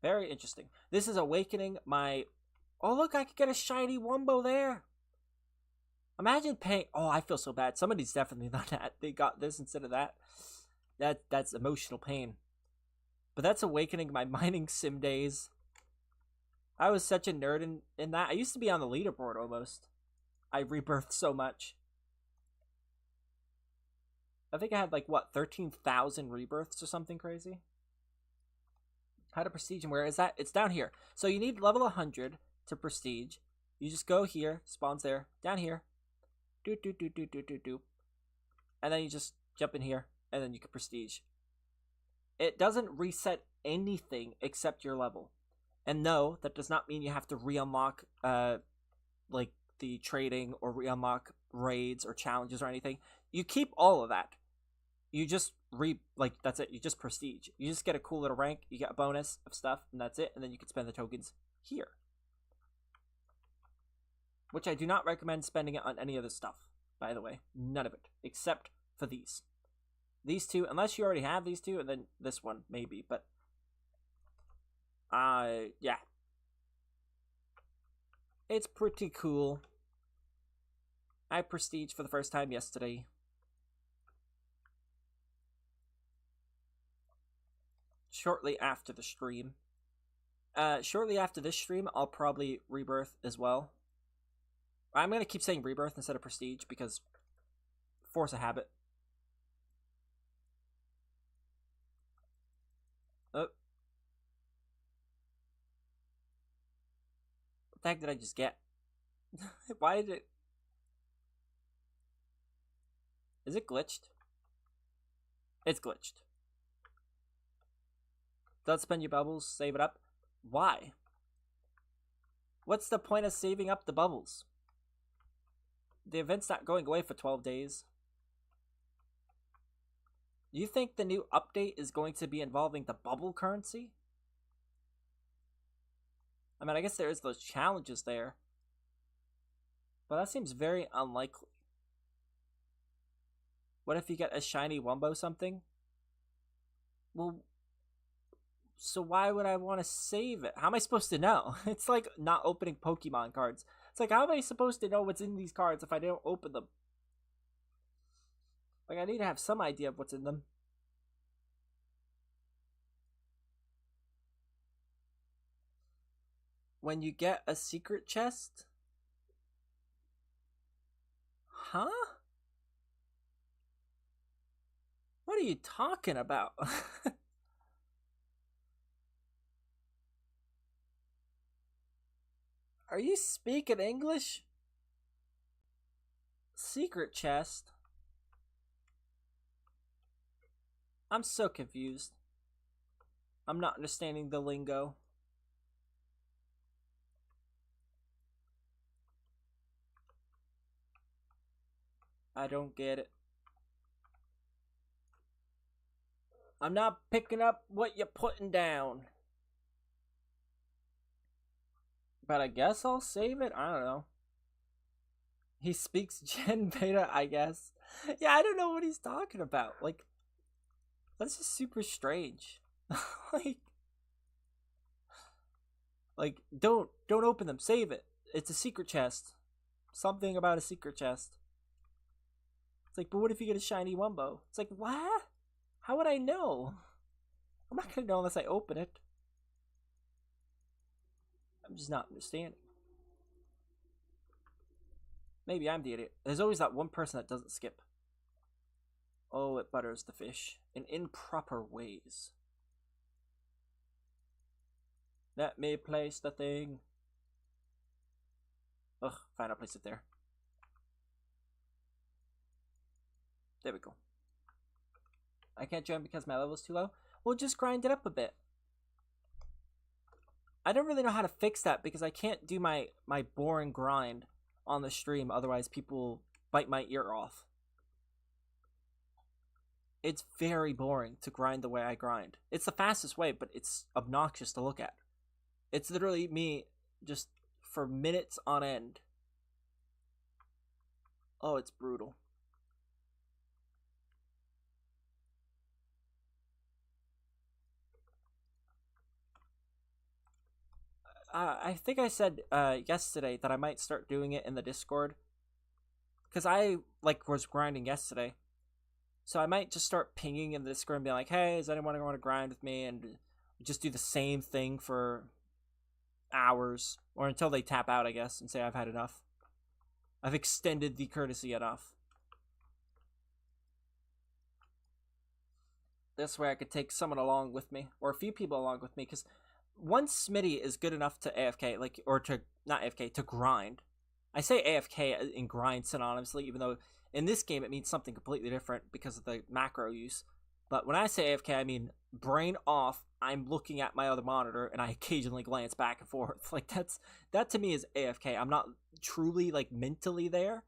Very interesting. This is awakening my... Oh, look, I could get a shiny Wumbo there. Imagine paying... Oh, I feel so bad. Somebody's definitely not that. They got this instead of that. That's emotional pain. But that's awakening my mining sim days. I was such a nerd in that. I used to be on the leaderboard almost. I rebirthed so much. I think I had like, what, 13,000 rebirths or something crazy? How to prestige, and where is that? It's down here. So you need level 100 to prestige. You just go here, spawns there, down here. Doop, doop, doop, doop, doop, doop, doop. And then you just jump in here, and then you can prestige. It doesn't reset anything except your level. And no, that does not mean you have to re-unlock like the trading or re-unlock raids or challenges or anything. You keep all of that. You just that's it. You just prestige. You just get a cool little rank. You get a bonus of stuff, and that's it. And then you can spend the tokens here. Which I do not recommend spending it on any other stuff, by the way. None of it. Except for these. These two, unless you already have these two, and then this one, maybe. But, yeah. It's pretty cool. I prestige for the first time yesterday. Shortly after the stream. Shortly after this stream, I'll probably rebirth as well. I'm going to keep saying rebirth instead of prestige because force a habit. Oh. What the heck did I just get? Why did it... Is it glitched? It's glitched. Don't spend your bubbles, save it up. Why? What's the point of saving up the bubbles? The event's not going away for 12 days. You think the new update is going to be involving the bubble currency? I mean, I guess there is those challenges there. But that seems very unlikely. What if you get a shiny Wumbo something? Well, so why would I want to save it? How am I supposed to know? It's like not opening Pokemon cards. It's like, how am I supposed to know what's in these cards if I don't open them? Like, I need to have some idea of what's in them. When you get a secret chest? Huh? What are you talking about? Are you speaking English? Secret chest? I'm so confused. I'm not understanding the lingo. I don't get it. I'm not picking up what you're putting down. But I guess I'll save it. I don't know. He speaks Gen Beta, I guess. Yeah, I don't know what he's talking about. Like, that's just super strange. like, don't open them. Save it. It's a secret chest. Something about a secret chest. It's like, but what if you get a shiny Wumbo? It's like, what? How would I know? I'm not gonna know unless I open it. I'm just not understanding. Maybe I'm the idiot. There's always that one person that doesn't skip. Oh, it butters the fish in improper ways. Let me place the thing. Ugh, fine, I'll place it there. There we go. I can't join because my level's too low. We'll just grind it up a bit. I don't really know how to fix that because I can't do my boring grind on the stream. Otherwise, people bite my ear off. It's very boring to grind the way I grind. It's the fastest way, but it's obnoxious to look at. It's literally me just for minutes on end. Oh, it's brutal. I think I said yesterday that I might start doing it in the Discord. Because I was grinding yesterday. So I might just start pinging in the Discord and be like, hey, is anyone want to grind with me? And just do the same thing for hours. Or until they tap out, I guess, and say I've had enough. I've extended the courtesy enough. This way I could take someone along with me. Or a few people along with me. Because one Smitty is good enough to AFK, not AFK, to grind. I say AFK in grind synonymously, even though in this game it means something completely different because of the macro use. But when I say AFK, I mean brain off, I'm looking at my other monitor, and I occasionally glance back and forth. That to me is AFK. I'm not truly, mentally there.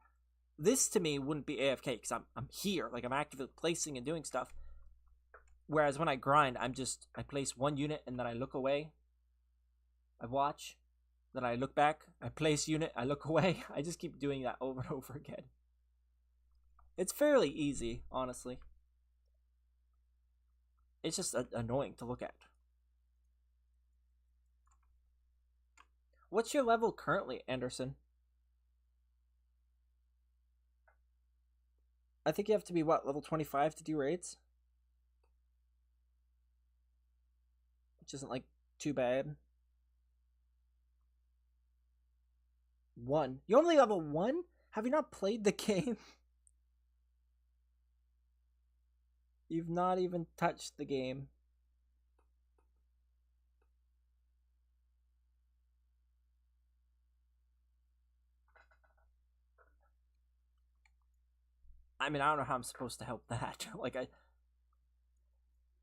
This to me wouldn't be AFK because I'm here. I'm actively placing and doing stuff. Whereas when I grind, I place one unit and then I look away. I watch. Then I look back. I place unit. I look away. I just keep doing that over and over again. It's fairly easy, honestly. It's just annoying to look at. What's your level currently, Anderson? I think you have to be, level 25 to do raids? Which isn't, too bad. 1. You're only level 1? Have you not played the game? You've not even touched the game. I mean, I don't know how I'm supposed to help that.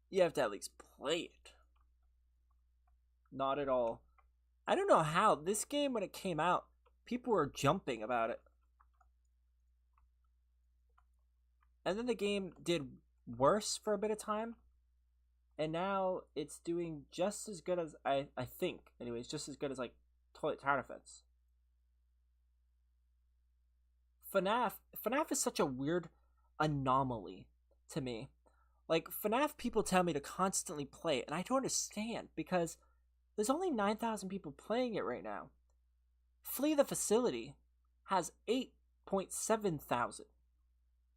You have to at least play it. Not at all. I don't know how. This game, when it came out, people were jumping about it. And then the game did worse for a bit of time. And now it's doing just as good as, I think, anyways, just as good as, Toilet Tower Defense. FNAF is such a weird anomaly to me. FNAF people tell me to constantly play it, and I don't understand, because there's only 9,000 people playing it right now. Flee the Facility has 8.7 thousand.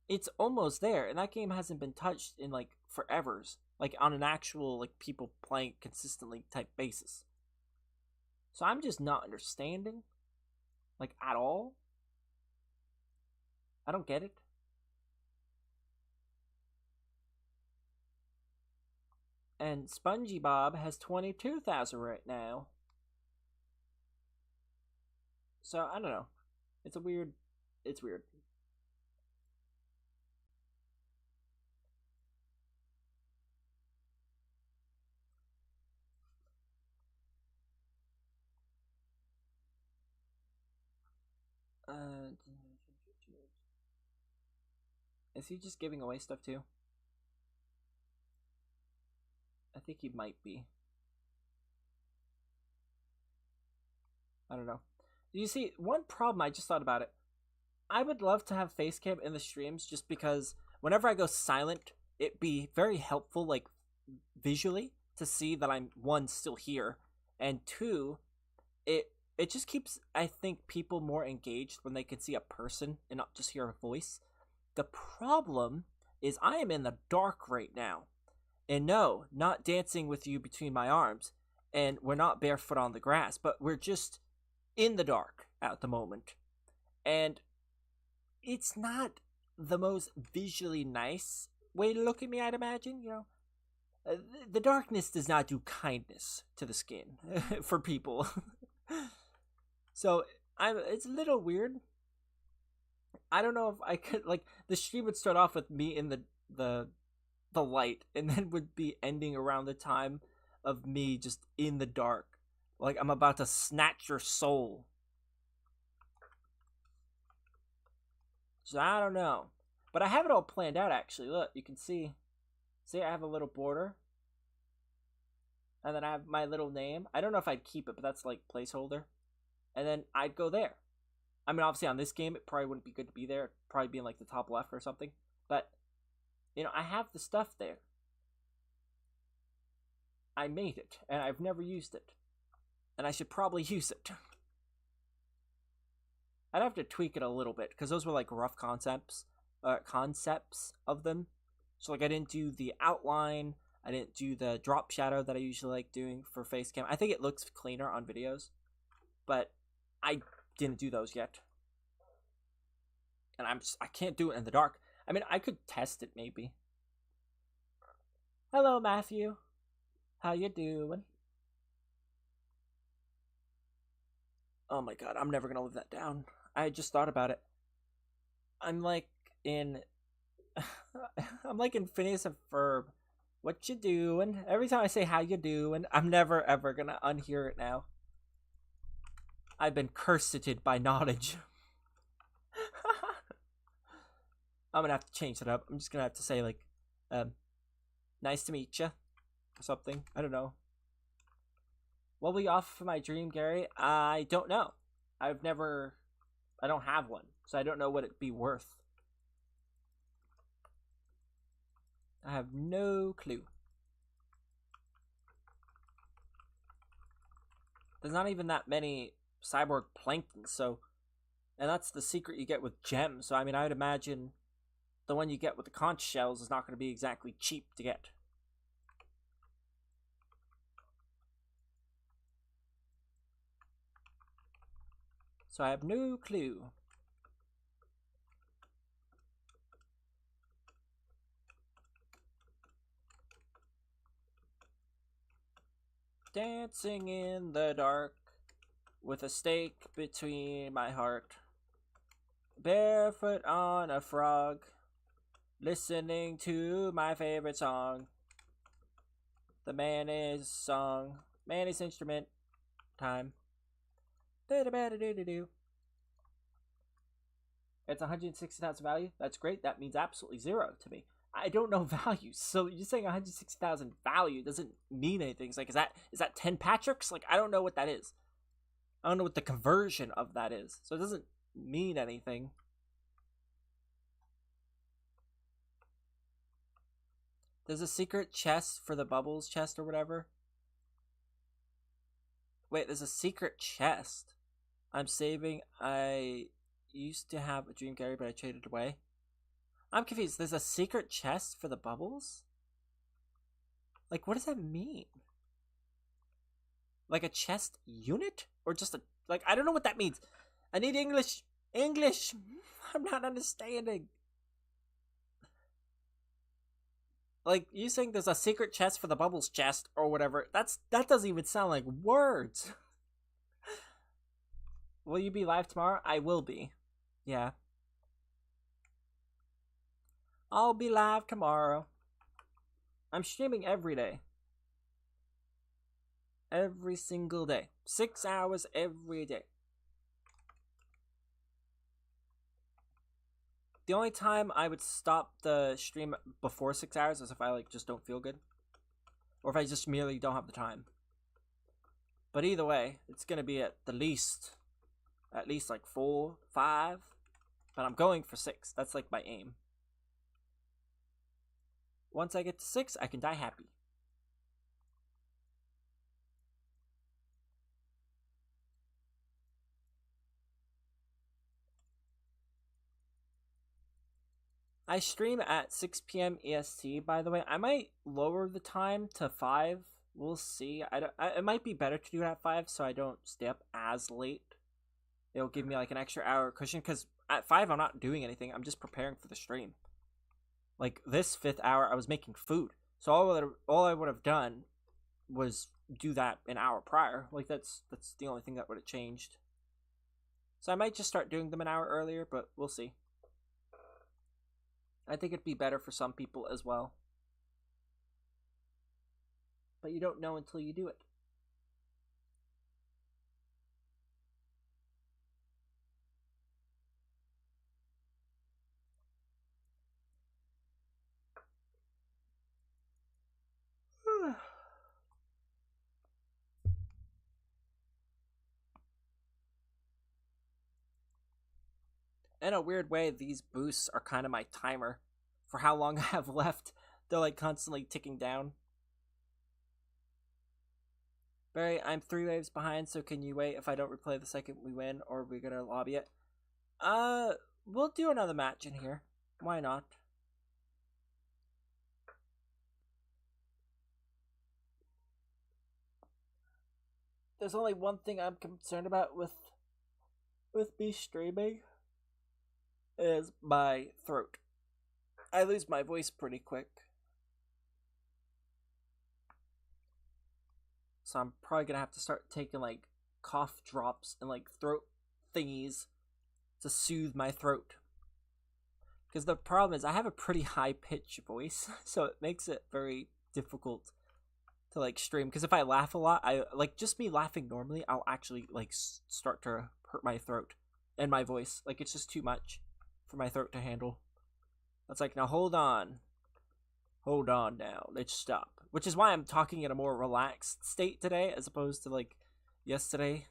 It's almost there, and that game hasn't been touched in, forevers. On an actual, people playing consistently type basis. So I'm just not understanding, at all. I don't get it. And SpongeBob has 22,000 right now. So, I don't know. It's weird. Is he just giving away stuff too? I think he might be. I don't know. You see, one problem I just thought about it. I would love to have face cam in the streams just because whenever I go silent, it'd be very helpful, visually, to see that I'm, 1, still here, and 2, it just keeps, I think, people more engaged when they can see a person and not just hear a voice. The problem is I am in the dark right now. And no, not dancing with you between my arms. And we're not barefoot on the grass, but we're just in the dark at the moment. And it's not the most visually nice way to look at me, I'd imagine, The darkness does not do kindness to the skin for people. So it's a little weird. I don't know if I could, like, the stream would start off with me in the light, and then would be ending around the time of me just in the dark, like I'm about to snatch your soul. So I don't know, but I have it all planned out. Actually, look, you can see I have a little border, and then I have my little name. I don't know if I'd keep it, but that's like placeholder, and then I'd go there. I mean, obviously on this game it probably wouldn't be good to be there. It'd probably be in like the top left or something, but you know, I have the stuff there. I made it, and I've never used it, and I should probably use it. I'd have to tweak it a little bit, because those were like rough concepts of them. So like I didn't do the outline, I didn't do the drop shadow that I usually like doing for face cam. I think it looks cleaner on videos, but I didn't do those yet. And I can't do it in the dark. I mean, I could test it maybe. Hello, Matthew. How you doing? Oh my god, I'm never gonna live that down. I just thought about it. I'm like in Phineas and Ferb. What you doing? Every time I say how you doing, I'm never ever gonna unhear it now. I've been cursed by knowledge. I'm gonna have to change it up. I'm just gonna have to say like, nice to meet you, or something. I don't know. Will we offer my dream, Gary? I don't know. I don't have one, so I don't know what it'd be worth. I have no clue. There's not even that many cyborg plankton, so, and that's the secret you get with gems. So I mean, I'd imagine the one you get with the conch shells is not going to be exactly cheap to get. So I have no clue. Dancing in the dark with a stake between my heart. Barefoot on a frog, listening to my favorite song. The Mayonnaise song. Mayonnaise instrument time. It's 160,000 value. That's great. That means absolutely zero to me. I don't know values, so you're saying 160,000 value doesn't mean anything. It's like, is that 10 Patricks? Like, I don't know what that is. I don't know what the conversion of that is, so it doesn't mean anything. There's a secret chest for the bubbles chest or whatever. Wait, there's a secret chest. I'm saving. I used to have a dream Gary, but I traded it away. I'm confused. There's a secret chest for the bubbles? Like, what does that mean? Like a chest unit? Or just a... Like, I don't know what that means. I need English. English! I'm not understanding. Like, you saying there's a secret chest for the bubbles chest or whatever. That doesn't even sound like words. Will you be live tomorrow? I will be. Yeah. I'll be live tomorrow. I'm streaming every day. Every single day. 6 hours every day. The only time I would stop the stream before 6 hours is if I like just don't feel good. Or if I just merely don't have the time. But either way, it's gonna be at least like 4, 5. But I'm going for 6. That's like my aim. Once I get to 6, I can die happy. I stream at 6 p.m. EST, by the way. I might lower the time to 5. We'll see. It might be better to do it at 5 so I don't stay up as late. It'll give me like an extra hour cushion, because at 5 I'm not doing anything. I'm just preparing for the stream. Like this 5th hour, I was making food. So all I would have done was do that an hour prior. Like that's the only thing that would have changed. So I might just start doing them an hour earlier, but we'll see. I think it'd be better for some people as well. But you don't know until you do it. In a weird way, these boosts are kind of my timer for how long I have left. They're like constantly ticking down. Barry, I'm 3 waves behind, so can you wait if I don't replay the second we win, or are we gonna lobby it? We'll do another match in here. Why not? There's only one thing I'm concerned about with me streaming is my throat. I lose my voice pretty quick. So I'm probably gonna have to start taking like cough drops and like throat thingies to soothe my throat. Because the problem is I have a pretty high pitch voice, so it makes it very difficult to like stream. Because if I laugh a lot, I like just me laughing normally, I'll actually like start to hurt my throat and my voice. Like it's just too much for my throat to handle. It's like, now hold on now, let's stop. Which is why I'm talking in a more relaxed state today, as opposed to like yesterday.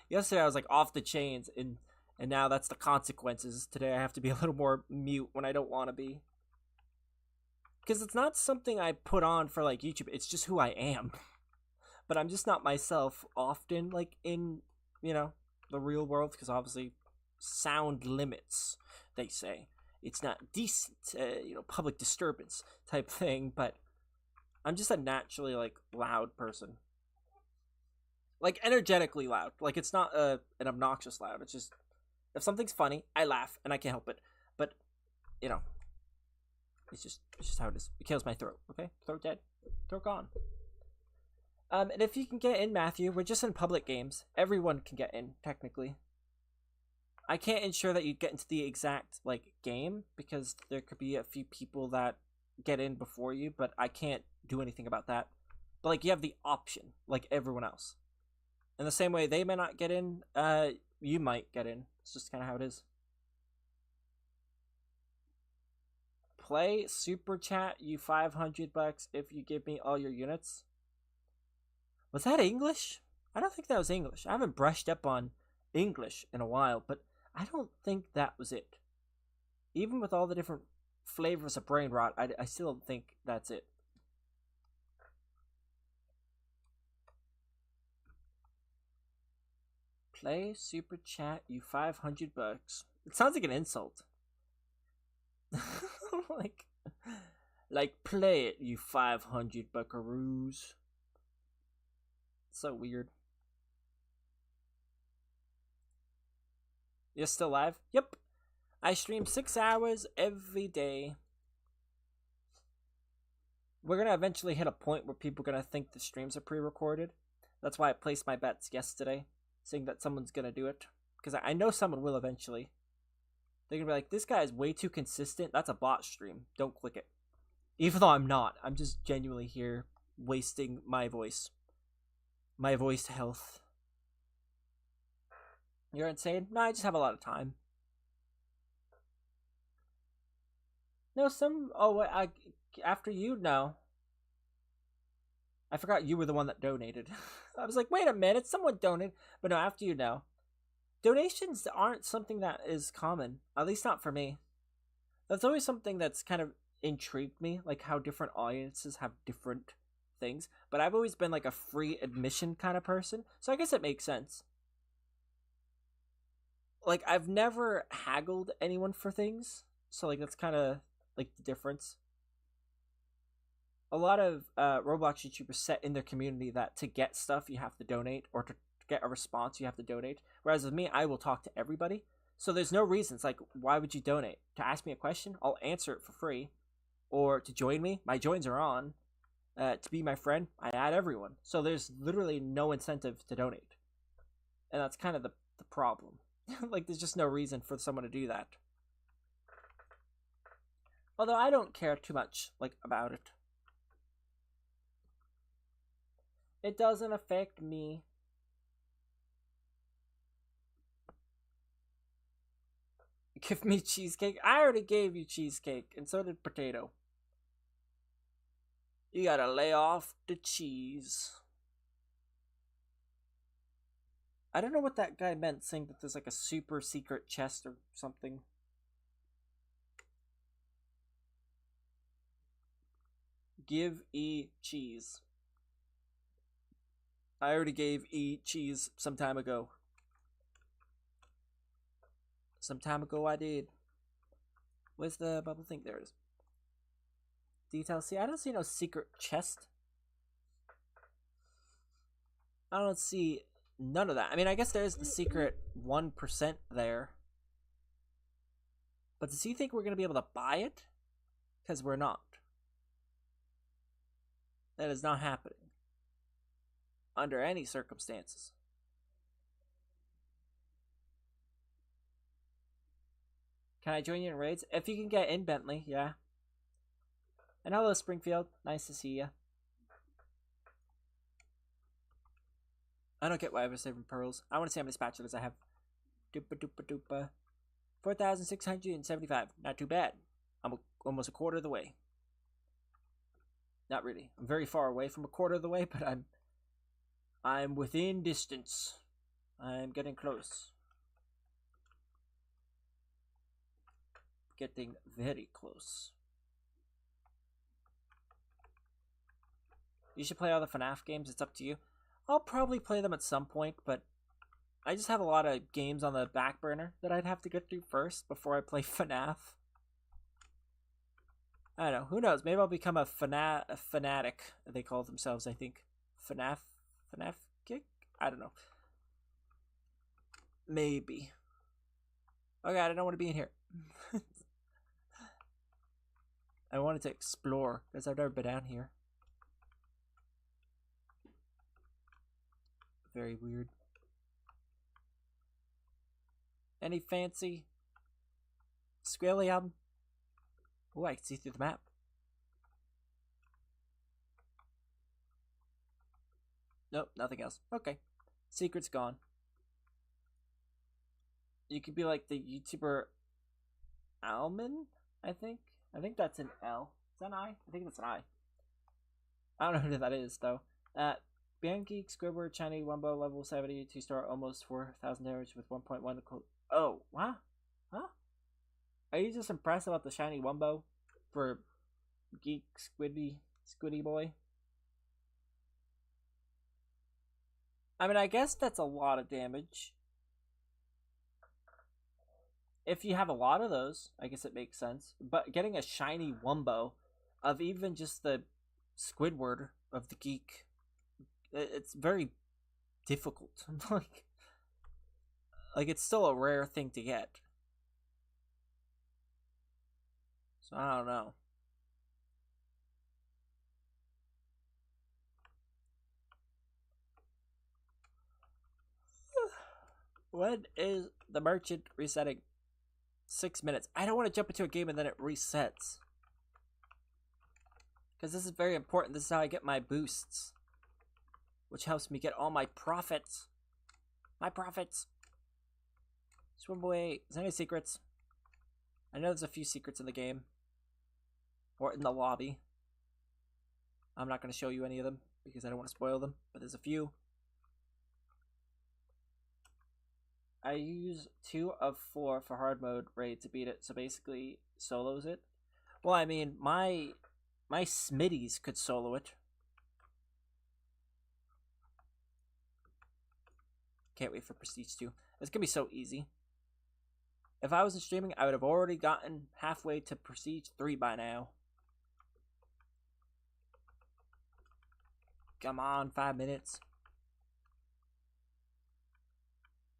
Yesterday I was like off the chains, and now that's the consequences. Today I have to be a little more mute when I don't want to be. Because it's not something I put on for like YouTube, it's just who I am. But I'm just not myself often, like in, you know, the real world, because obviously sound limits, they say. It's not decent, public disturbance type thing, but I'm just a naturally, like, loud person. Like, energetically loud. Like, it's not an obnoxious loud. It's just, if something's funny, I laugh, and I can't help it. But, you know, it's just how it is. It kills my throat, okay? Throat dead. Throat gone. And if you can get in, Matthew, we're just in public games. Everyone can get in, technically. I can't ensure that you get into the exact, like, game, because there could be a few people that get in before you, but I can't do anything about that. But, like, you have the option, like everyone else. In the same way they may not get in, you might get in. It's just kind of how it is. Play Super Chat, you $500 if you give me all your units. Was that English? I don't think that was English. I haven't brushed up on English in a while, but I don't think that was it. Even with all the different flavors of brain rot, I still don't think that's it. Play Super Chat, you $500. It sounds like an insult. like play it, you 500 buckaroos. So weird. You're still live? Yep. I stream 6 hours every day. We're gonna eventually hit a point where people are gonna think the streams are pre-recorded. That's why I placed my bets yesterday, saying that someone's gonna do it. Because I know someone will eventually. They're gonna be like, this guy is way too consistent. That's a bot stream. Don't click it. Even though I'm not. I'm just genuinely here wasting my voice. My voice health. You're insane? No, I just have a lot of time. No, after you? No. I forgot you were the one that donated. I was like, wait a minute, someone donated. But no, after you, no. Donations aren't something that is common. At least not for me. That's always something that's kind of intrigued me. Like how different audiences have different things. But I've always been like a free admission kind of person. So I guess it makes sense. Like, I've never haggled anyone for things. So, like, that's kind of, like, the difference. A lot of Roblox YouTubers set in their community that to get stuff, you have to donate. Or to get a response, you have to donate. Whereas with me, I will talk to everybody. So there's no reasons. Like, why would you donate? To ask me a question? I'll answer it for free. or to join me. My joins are on. To be my friend, I add everyone. So there's literally no incentive to donate. And that's kind of the problem. Like, there's just no reason for someone to do that. Although I don't care too much, like, about it. It doesn't affect me. Give me cheesecake? I already gave you cheesecake, and so did potato. You gotta lay off the cheese. I don't know what that guy meant, saying that there's like a super secret chest or something. Give E cheese. I already gave E cheese some time ago. Some time ago I did. Where's the bubble thing? There it is. Details. See, I don't see no secret chest. I don't see none of that. I mean, I guess there's the secret 1% there. But does he think we're going to be able to buy it? Because we're not. That is not happening. Under any circumstances. Can I join you in raids? If you can get in, Bentley, yeah. And hello, Springfield. Nice to see you. I don't get why I was saving pearls. I want to see how many spatulas I have. Doopa doopa doopa. 4,675. Not too bad. I'm almost a quarter of the way. Not really. I'm very far away from a quarter of the way, but I'm within distance. I'm getting close. Getting very close. You should play all the FNAF games. It's up to you. I'll probably play them at some point, but I just have a lot of games on the back burner that I'd have to get through first before I play FNAF. I don't know. Who knows? Maybe I'll become a fanatic. They call themselves, I think. FNAF Geek? I don't know. Maybe. Oh god, I don't want to be in here. I wanted to explore because I've never been down here. Very weird. Any fancy Squillium? Oh, I can see through the map. Nope, nothing else. Okay. Secret's gone. You could be like the YouTuber Alman, I think. I think that's an L. Is that an I? I think that's an I. I don't know who that is, though. Geek, Squidward, Shiny, Wumbo, level 70, 2-star, almost 4,000 damage with 1.1. Oh, what? Huh? Are you just impressed about the Shiny Wumbo for Geek Squiddy Boy? I mean, I guess that's a lot of damage. If you have a lot of those, I guess it makes sense. But getting a Shiny Wumbo of even just the Squidward of the Geek, it's very difficult. like it's still a rare thing to get. So I don't know. When is the merchant resetting? 6 minutes. I don't want to jump into a game and then it resets. Because this is very important. This is how I get my boosts. Which helps me get all my profits. My profits. Swim away. Is there any secrets? I know there's a few secrets in the game. Or in the lobby. I'm not going to show you any of them. Because I don't want to spoil them. But there's a few. I use 2 of 4 for hard mode raid to beat it. So basically solos it. Well, I mean, my Smitties could solo it. Can't wait for Prestige 2. It's gonna be so easy. If I wasn't streaming, I would have already gotten halfway to Prestige 3 by now. Come on, 5 minutes.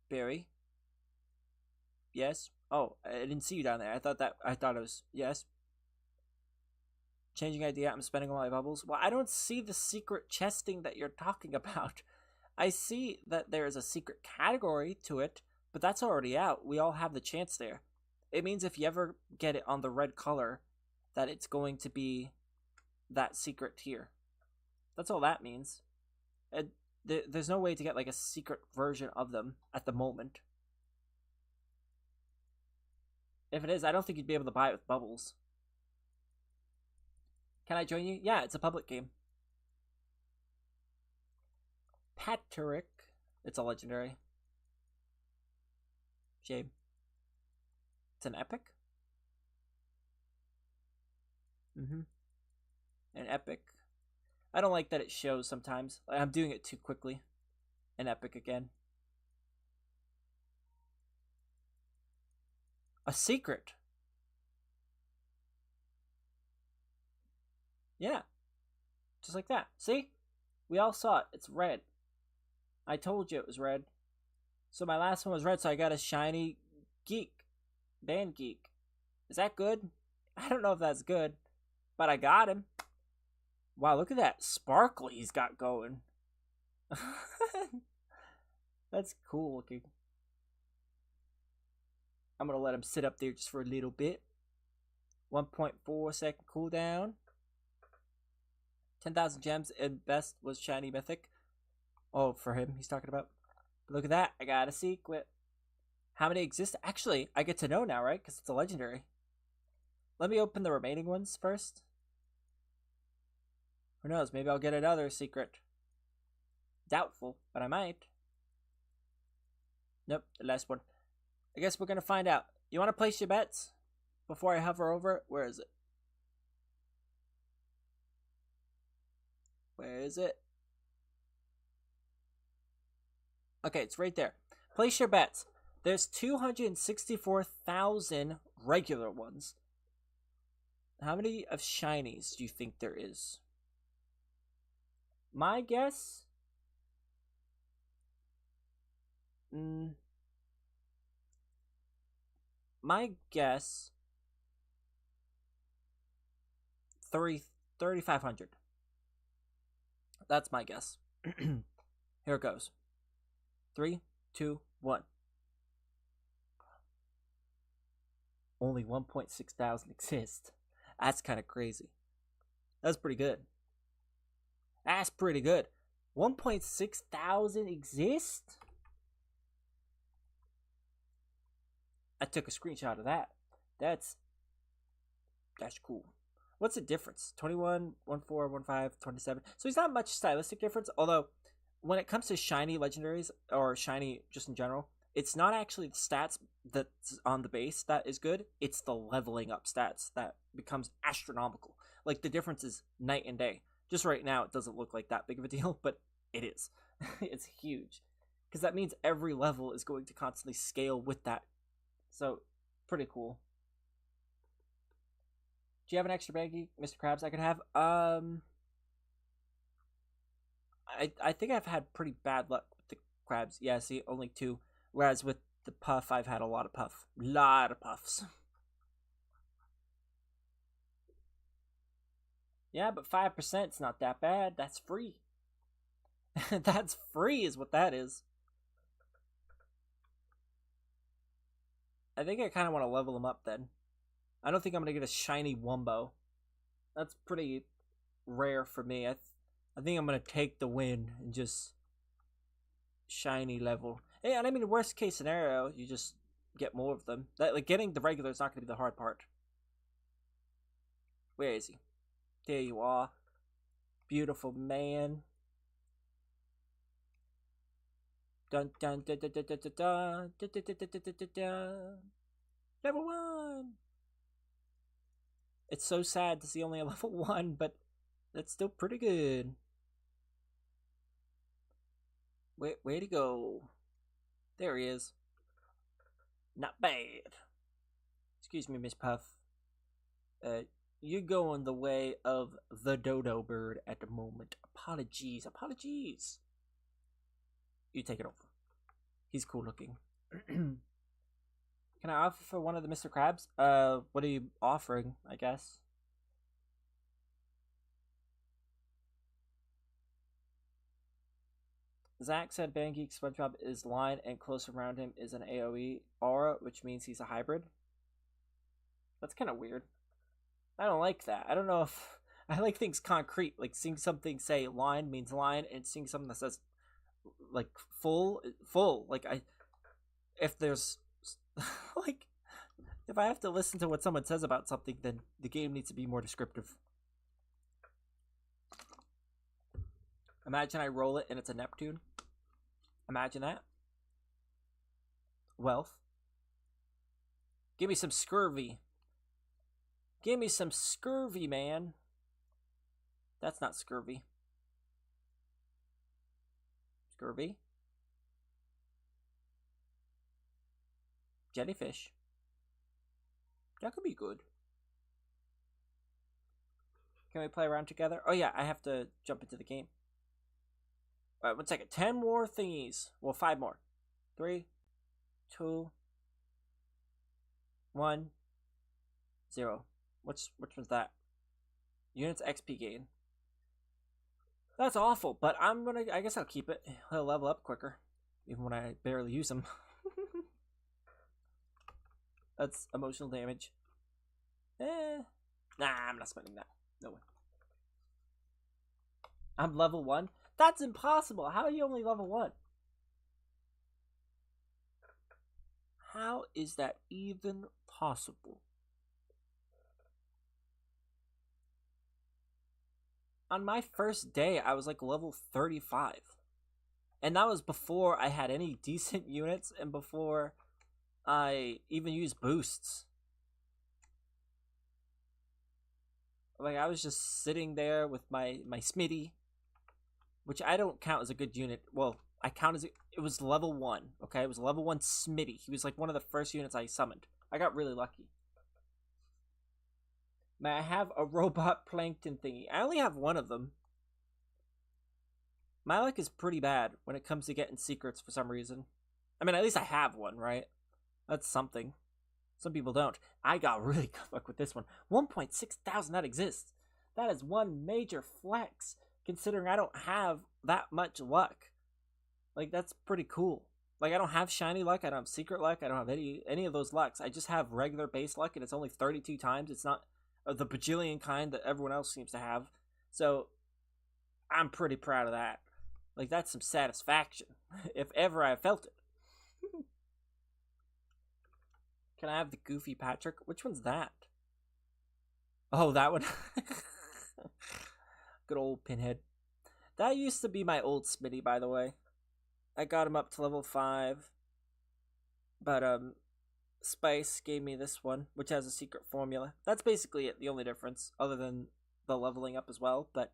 Barry? Yes? Oh, I didn't see you down there. I thought it was... Yes? Changing idea, I'm spending all my bubbles. Well, I don't see the secret chesting that you're talking about. I see that there is a secret category to it, but that's already out. We all have the chance there. It means if you ever get it on the red color, that it's going to be that secret tier. That's all that means. There's no way to get like a secret version of them at the moment. If it is, I don't think you'd be able to buy it with bubbles. Can I join you? Yeah, it's a public game. Patrick. It's a legendary. Shame. It's an epic? An epic. I don't like that it shows sometimes. I'm doing it too quickly. An epic again. A secret. Yeah. Just like that. See? We all saw it. It's red. I told you it was red. So my last one was red, so I got a shiny Geek. Band Geek. Is that good? I don't know if that's good. But I got him. Wow, look at that sparkle he's got going. That's cool looking. I'm going to let him sit up there just for a little bit. 1.4 second cooldown. 10,000 gems and best was shiny mythic. Oh, for him, he's talking about. But look at that. I got a secret. How many exist? Actually, I get to know now, right? Because it's a legendary. Let me open the remaining ones first. Who knows? Maybe I'll get another secret. Doubtful, but I might. Nope, the last one. I guess we're going to find out. You want to place your bets before I hover over it? Where is it? Where is it? Okay, it's right there. Place your bets. There's 264,000 regular ones. How many of shinies do you think there is? My guess? My guess... 3,500. That's my guess. Here it goes. 3, 2, 1. Only 1.6 thousand exist. That's kind of crazy. That's pretty good. That's pretty good. 1.6 thousand exist? I took a screenshot of that. That's cool. What's the difference? 21, 14, 15, 27. So it's not much stylistic difference, although when it comes to shiny legendaries, or shiny just in general, it's not actually the stats that's on the base that is good, it's the leveling up stats that becomes astronomical. Like, the difference is night and day. Just right now, it doesn't look like that big of a deal, but it is. It's huge. Because that means every level is going to constantly scale with that. So, pretty cool. Do you have an extra baggie, Mr. Krabs, I could have? I think I've had pretty bad luck with the crabs. Yeah, see, only 2. Whereas with the puff, I've had a lot of puff. Lot of puffs. Yeah, but 5% is not that bad. That's free. That's free is what that is. I think I kind of want to level them up then. I don't think I'm going to get a shiny Wumbo. That's pretty rare for me. I think I'm going to take the win and just shiny level. Hey, and I mean, worst case scenario, you just get more of them. Like, getting the regular is not going to be the hard part. Where is he? There you are. Beautiful man. Dun dun dun dun dun dun dun dun dun dun dun dun dun. Level 1. It's so sad to see only a level 1, but that's still pretty good. Where'd he go? There he is. Not bad. Excuse me, Miss Puff. You're going the way of the dodo bird at the moment. Apologies. You take it over. He's cool looking. Can I offer for one of the Mr. Krabs? What are you offering, I guess? Zach said BanGeek SpongeBob is line and close around him is an AoE aura, which means he's a hybrid. That's kind of weird. I don't like that. I don't know if I like things concrete. Like seeing something say line means line, and seeing something that says like full. Like if there's like if I have to listen to what someone says about something, then the game needs to be more descriptive. Imagine I roll it and it's a Neptune. Imagine that. Wealth. Give me some scurvy. Give me some scurvy, man. That's not scurvy. Scurvy. Jellyfish. That could be good. Can we play around together? Oh yeah, I have to jump into the game. Alright, 1 second. 10 more thingies. Well, 5 more. 3, 2, 1, 0. Which one's that? Units XP gain. That's awful, but I guess I'll keep it. He'll level up quicker. Even when I barely use him. That's emotional damage. Nah, I'm not spending that. No way. I'm level 1? That's impossible. How are you only level 1? How is that even possible? On my first day, I was like level 35. And that was before I had any decent units and before I even used boosts. Like, I was just sitting there with my Smitty, which I don't count as a good unit. Well, I count as it was level 1, okay? It was level 1 Smitty. He was like one of the first units I summoned. I got really lucky. May I have a robot plankton thingy? I only have one of them. My luck is pretty bad when it comes to getting secrets for some reason. I mean, at least I have one, right? That's something. Some people don't. I got really good luck with this one. 1.6 thousand, that exists. That is one major flex, considering I don't have that much luck. Like, that's pretty cool. Like, I don't have shiny luck, I don't have secret luck, I don't have any of those lucks. I just have regular base luck, and it's only 32 times. It's not the bajillion kind that everyone else seems to have. So, I'm pretty proud of that. Like, that's some satisfaction, if ever I felt it. Can I have the Goofy Patrick? Which one's that? Oh, that one. Good old Pinhead. That used to be my old Smitty, by the way. I got him up to level 5. But, Spice gave me this one, which has a secret formula. That's basically it, the only difference, other than the leveling up as well. But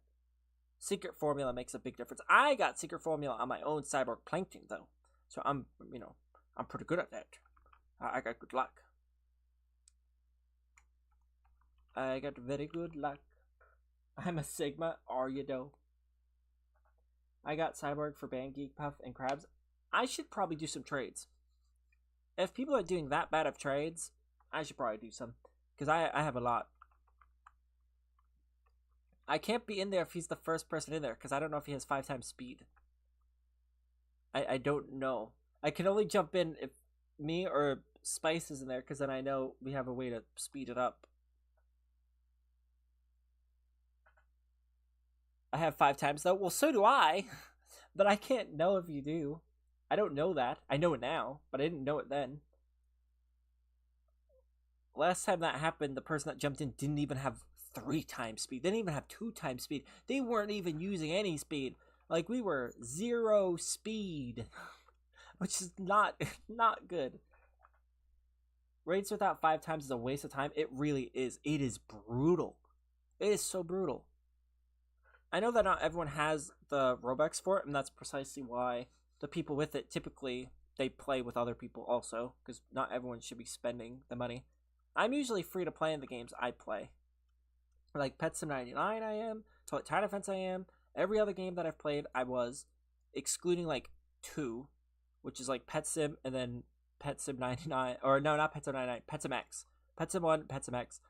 secret formula makes a big difference. I got secret formula on my own Cyborg Plankton, though. So I'm pretty good at that. I got good luck. I got very good luck. I'm a Sigma, are you though? I got Cyborg for Band Geek, Puff, and Krabs. I should probably do some trades. If people are doing that bad of trades, I should probably do some. Because I have a lot. I can't be in there if he's the first person in there, because I don't know if he has 5 times speed. I don't know. I can only jump in if me or Spice is in there, because then I know we have a way to speed it up. I have 5 times though. Well, so do I. But I can't know if you do. I don't know that. I know it now, but I didn't know it then. Last time that happened, the person that jumped in didn't even have 3 times speed. They didn't even have 2 times speed. They weren't even using any speed. Like, we were 0 speed. Which is not good. Raids without 5 times is a waste of time. It really is. It is brutal. It is so brutal. I know that not everyone has the Robux for it, and that's precisely why the people with it, typically, they play with other people also, because not everyone should be spending the money. I'm usually free to play in the games I play. Like Pet Sim 99 I am, Toilet Tire Defense I am, every other game that I've played I was, excluding like 2, which is like Pet Sim and then Pet Sim 99, or no, not Pet Sim 99, Pet Sim X. Pet Sim 1, Pet Sim X.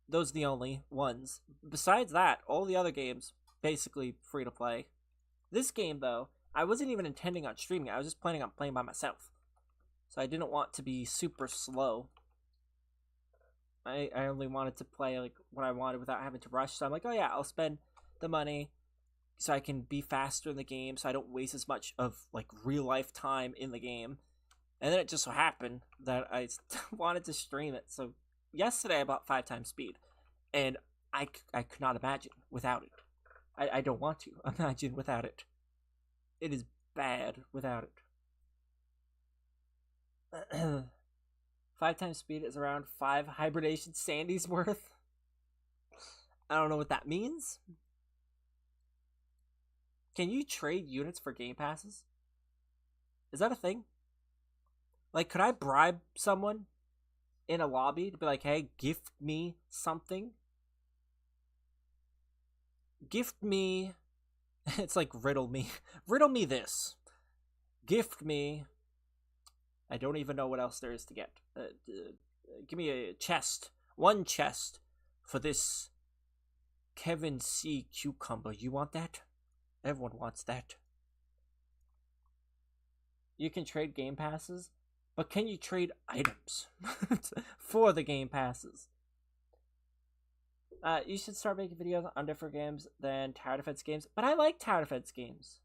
Those are the only ones. Besides that, all the other games, basically free to play. This game, though, I wasn't even intending on streaming. I was just planning on playing by myself. So I didn't want to be super slow. I only wanted to play like what I wanted without having to rush. So I'm like, oh yeah, I'll spend the money so I can be faster in the game, so I don't waste as much of like real life time in the game. And then it just so happened that I wanted to stream it. So yesterday I bought 5 times speed, and I could not imagine without it. I don't want to imagine without it. It is bad without it. 5 times speed is around 5 hibernation sandies worth. I don't know what that means. Can you trade units for game passes? Is that a thing? Like, could I bribe someone in a lobby to be like, hey, gift me something? Gift me... It's like, riddle me. Riddle me this. Gift me... I don't even know what else there is to get. Give me a chest. 1 chest for this Kevin C. cucumber. You want that? Everyone wants that. You can trade game passes, but can you trade items for the game passes? You should start making videos on different games than tower defense games, but I like tower defense games.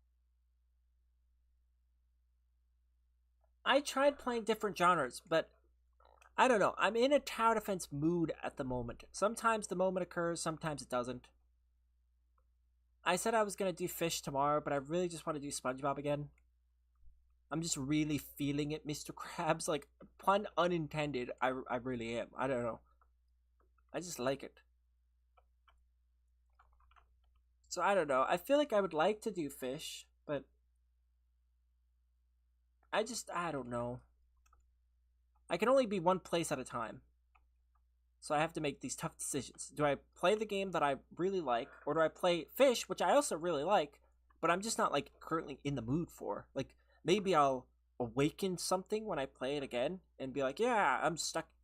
I tried playing different genres, but I don't know. I'm in a tower defense mood at the moment. Sometimes the moment occurs, sometimes it doesn't. I said I was going to do fish tomorrow, but I really just want to do SpongeBob again. I'm just really feeling it, Mr. Krabs. Like, pun unintended, I really am. I don't know. I just like it. So I don't know. I feel like I would like to do fish, but I don't know. I can only be one place at a time. So I have to make these tough decisions. Do I play the game that I really like, or do I play fish, which I also really like, but I'm just not, like, currently in the mood for? Like, maybe I'll awaken something when I play it again and be like, yeah,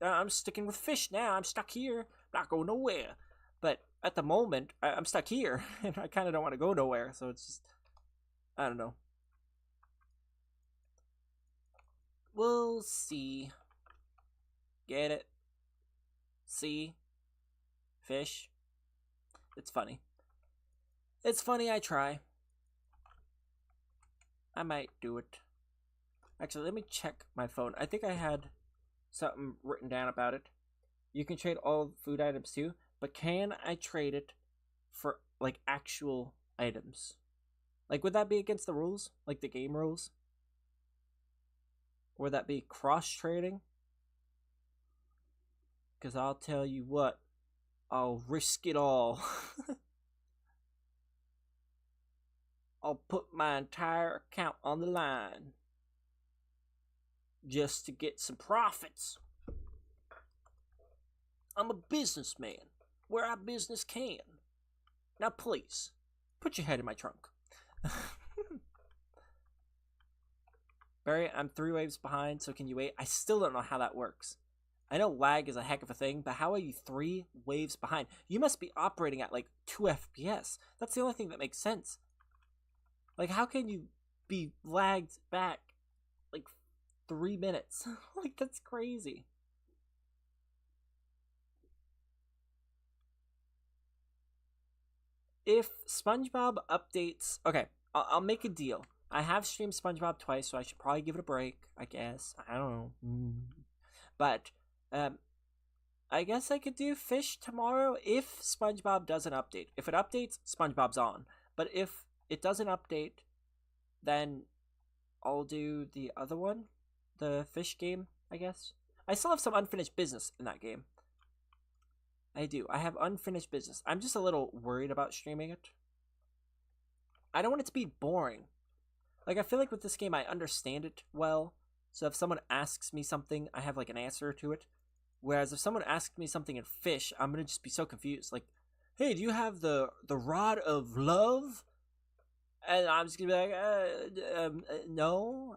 I'm sticking with fish now. I'm stuck here. Not going nowhere. But at the moment, I'm stuck here, and I kind of don't want to go nowhere, so it's just, I don't know. We'll see. Get it? See? Fish? It's funny. It's funny, I try. I might do it. Actually, let me check my phone. I think I had something written down about it. You can trade all food items too, but can I trade it for, like, actual items? Like, would that be against the rules? Like, the game rules? Or would that be cross-trading? Because I'll tell you what, I'll risk it all. I'll put my entire account on the line just to get some profits. I'm a businessman, where our business can. Now please, put your head in my trunk. Barry, I'm 3 waves behind, so can you wait? I still don't know how that works. I know lag is a heck of a thing, but how are you 3 waves behind? You must be operating at like 2 FPS. That's the only thing that makes sense. Like, how can you be lagged back like 3 minutes? Like, that's crazy. If SpongeBob updates... Okay, I'll make a deal. I have streamed SpongeBob twice, so I should probably give it a break, I guess. I don't know. But, I guess I could do fish tomorrow if SpongeBob doesn't update. If it updates, SpongeBob's on. But if it doesn't update, then I'll do the other one. The fish game, I guess. I still have some unfinished business in that game. I do. I have unfinished business. I'm just a little worried about streaming it. I don't want it to be boring. Like, I feel like with this game, I understand it well. So if someone asks me something, I have, like, an answer to it. Whereas if someone asks me something in fish, I'm going to just be so confused. Like, hey, do you have the rod of love? And I'm just going to be like, no.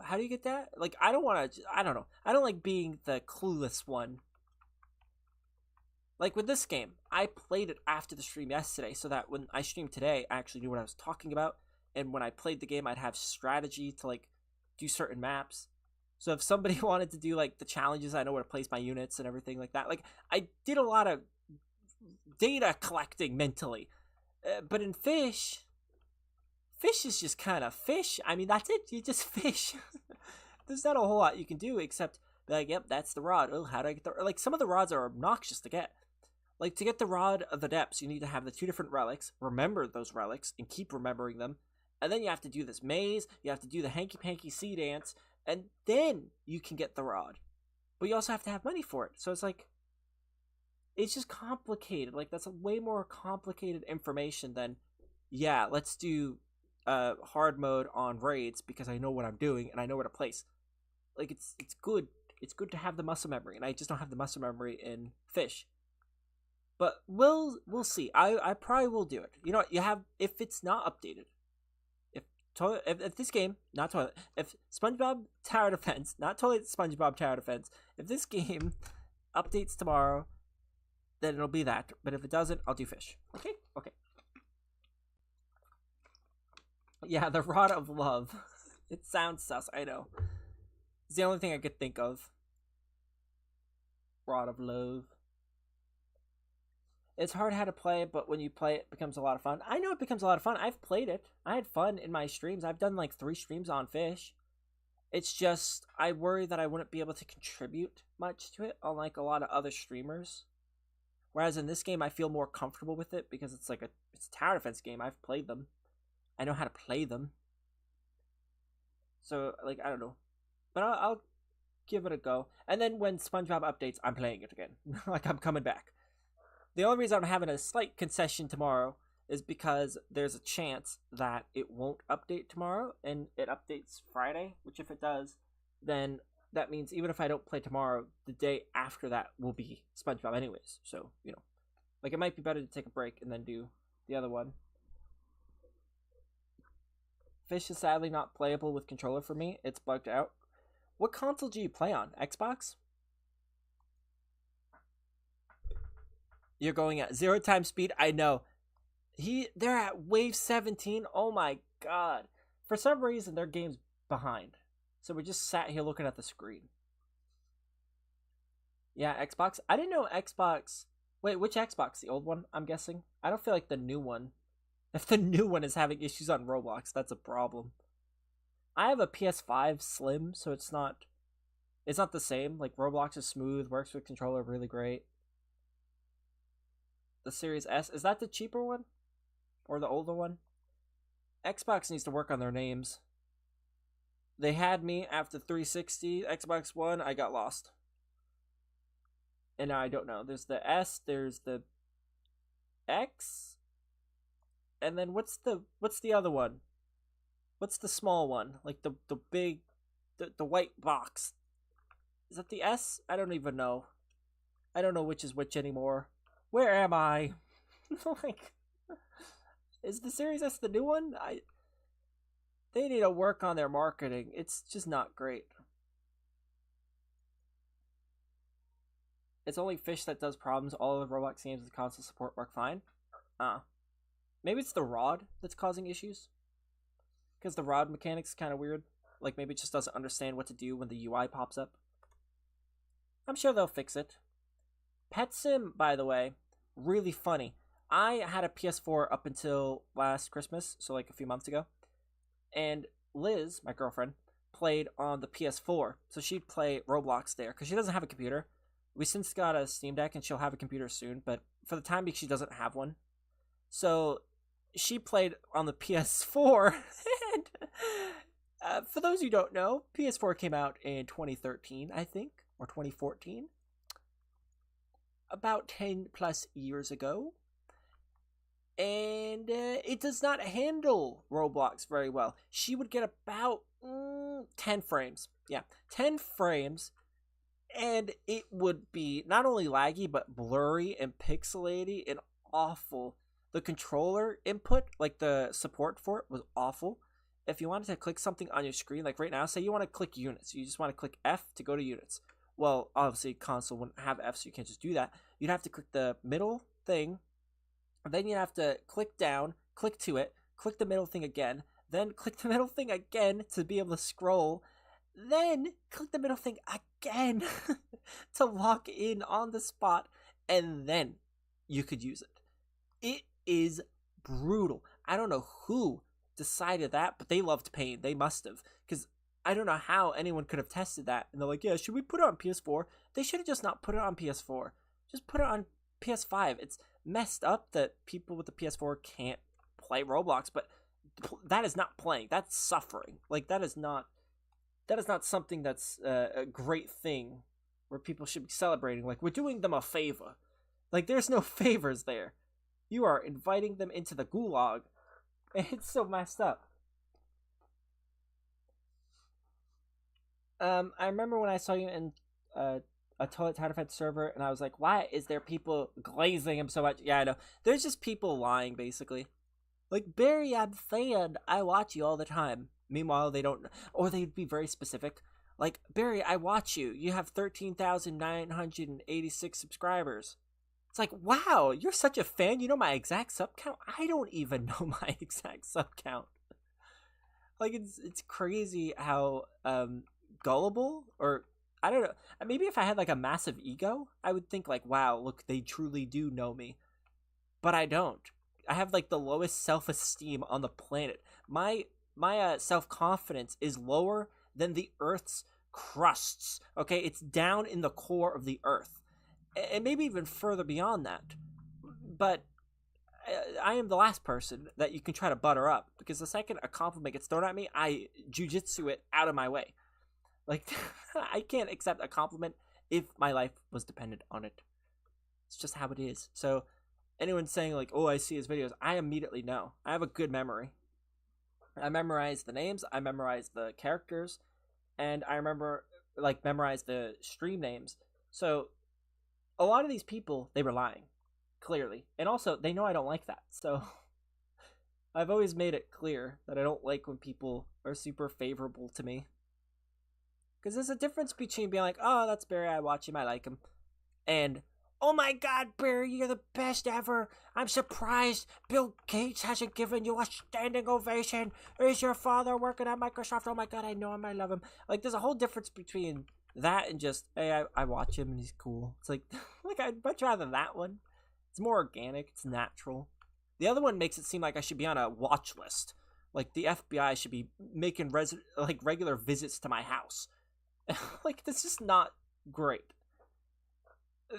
How do you get that? Like, I don't want to, I don't know. I don't like being the clueless one. Like with this game, I played it after the stream yesterday so that when I streamed today, I actually knew what I was talking about. and when I played the game, I'd have strategy to like do certain maps. So if somebody wanted to do like the challenges, I know where to place my units and everything like that. Like I did a lot of data collecting mentally. But in fish is just kind of fish. I mean, that's it. You just fish. There's not a whole lot you can do except be like, yep, that's the rod. Oh, how do I get the... Like, some of the rods are obnoxious to get. Like, to get the Rod of the Depths, you need to have the 2 different relics, remember those relics, and keep remembering them. And then you have to do this maze, you have to do the hanky-panky sea dance, and then you can get the rod. But you also have to have money for it. So it's like... It's just complicated. Like, that's a way more complicated information than, yeah, let's do hard mode on raids because I know what I'm doing and I know where to place. Like, it's good. It's good to have the muscle memory, and I just don't have the muscle memory in fish. But we'll see. I probably will do it. You know what? You have, if it's not updated, if this game, not toilet, if SpongeBob Tower Defense, not toilet, SpongeBob Tower Defense, if this game updates tomorrow, then it'll be that. But if it doesn't, I'll do fish. Okay? Okay. Yeah, the Rod of Love. It sounds sus, I know. It's the only thing I could think of. Rod of Love. It's hard how to play, but when you play it becomes a lot of fun. I know it becomes a lot of fun. I've played it. I had fun in my streams. I've done like 3 streams on fish. It's just, I worry that I wouldn't be able to contribute much to it, unlike a lot of other streamers. Whereas in this game, I feel more comfortable with it because it's like it's a tower defense game. I've played them. I know how to play them. So, like, I don't know. But I'll give it a go. And then when SpongeBob updates, I'm playing it again. Like, I'm coming back. The only reason I'm having a slight concession tomorrow is because there's a chance that it won't update tomorrow and it updates Friday, which if it does, then that means even if I don't play tomorrow, the day after that will be SpongeBob anyways. So, you know, like it might be better to take a break and then do the other one. Fish is sadly not playable with controller for me. It's bugged out. What console do you play on? Xbox? You're going at 0 times speed? I know. They're at wave 17. Oh my god. For some reason, their game's behind. So we just sat here looking at the screen. Yeah, Xbox. I didn't know Xbox... Wait, which Xbox? The old one, I'm guessing? I don't feel like the new one. If the new one is having issues on Roblox, that's a problem. I have a PS5 Slim, so it's not the same. Like, Roblox is smooth, works with controller really great. The Series S, is that the cheaper one? Or the older one? Xbox needs to work on their names. They had me after 360, Xbox One, I got lost. And now I don't know. There's the S, there's the X, and then what's the other one? What's the small one? Like the big, the white box. Is that the S? I don't even know. I don't know which is which anymore. Where am I? Like, is the Series S the new one? They need to work on their marketing. It's just not great. It's only Fish that does problems. All of the Roblox games with console support work fine. Maybe it's the rod that's causing issues. Because the rod mechanic's kind of weird. Like, maybe it just doesn't understand what to do when the UI pops up. I'm sure they'll fix it. Pet Sim, by the way, really funny. I had a PS4 up until last Christmas, so like a few months ago. And Liz, my girlfriend, played on the PS4. So she'd play Roblox there, because she doesn't have a computer. We since got a Steam Deck, and she'll have a computer soon, but for the time being, she doesn't have one. So she played on the PS4, and for those who don't know, PS4 came out in 2013, I think, or 2014. About 10 plus years ago. And it does not handle Roblox very well. She would get about 10 frames. Yeah, 10 frames. And it would be not only laggy, but blurry and pixelated and awful. The controller input, like the support for it, was awful. If you wanted to click something on your screen, like right now, say you want to click units. You just want to click F to go to units. Well, obviously, console wouldn't have F, so you can't just do that. You'd have to click the middle thing. Then you'd have to click down, click to it, click the middle thing again. then click the middle thing again to be able to scroll, then click the middle thing again to lock in on the spot, and then you could use it. It is brutal. I don't know who decided that, but they loved pain. They must have, because I don't know how anyone could have tested that. And they're like, yeah, should we put it on PS4? They should have just not put it on PS4. Just put it on PS5. It's messed up that people with the PS4 can't play Roblox, but that is not playing. That's suffering. Like, that is not something that's a great thing where people should be celebrating. Like, we're doing them a favor. Like, there's no favors there. You are inviting them into the gulag. It's so messed up. I remember when I saw you in a Toilet Title Fed server, and I was like, why is there people glazing him so much? Yeah, I know. There's just people lying, basically. Like, Barry, I'm fan. I watch you all the time. Meanwhile, they don't, or they'd be very specific. Like, Barry, I watch you. You have 13,986 subscribers. It's like, wow, you're such a fan. You know my exact sub count? I don't even know my exact sub count. Like, it's crazy how gullible, or I don't know. Maybe if I had like a massive ego, I would think like, wow, look, they truly do know me. But I don't. I have like the lowest self-esteem on the planet. My self-confidence is lower than the Earth's crusts. Okay, it's down in the core of the Earth, and maybe even further beyond that. But I am the last person that you can try to butter up, because the second a compliment gets thrown at me, I jujitsu it out of my way. Like, I can't accept a compliment if my life was dependent on it. It's just how it is. So anyone saying like, oh, I see his videos, I immediately know. I have a good memory. I memorize the names, I memorize the characters, and I memorize the stream names. So a lot of these people, they were lying, clearly. And also, they know I don't like that. So I've always made it clear that I don't like when people are super favorable to me. Because there's a difference between being like, oh, that's Barry, I watch him, I like him, and, oh my god, Barry, you're the best ever. I'm surprised Bill Gates hasn't given you a standing ovation. Is your father working at Microsoft? Oh my god, I know him, I love him. Like, there's a whole difference between that and just, hey, I watch him and he's cool. It's like, I'd much rather that one. It's more organic, it's natural. The other one makes it seem like I should be on a watch list. Like, the FBI should be making regular visits to my house. Like, that's just not great.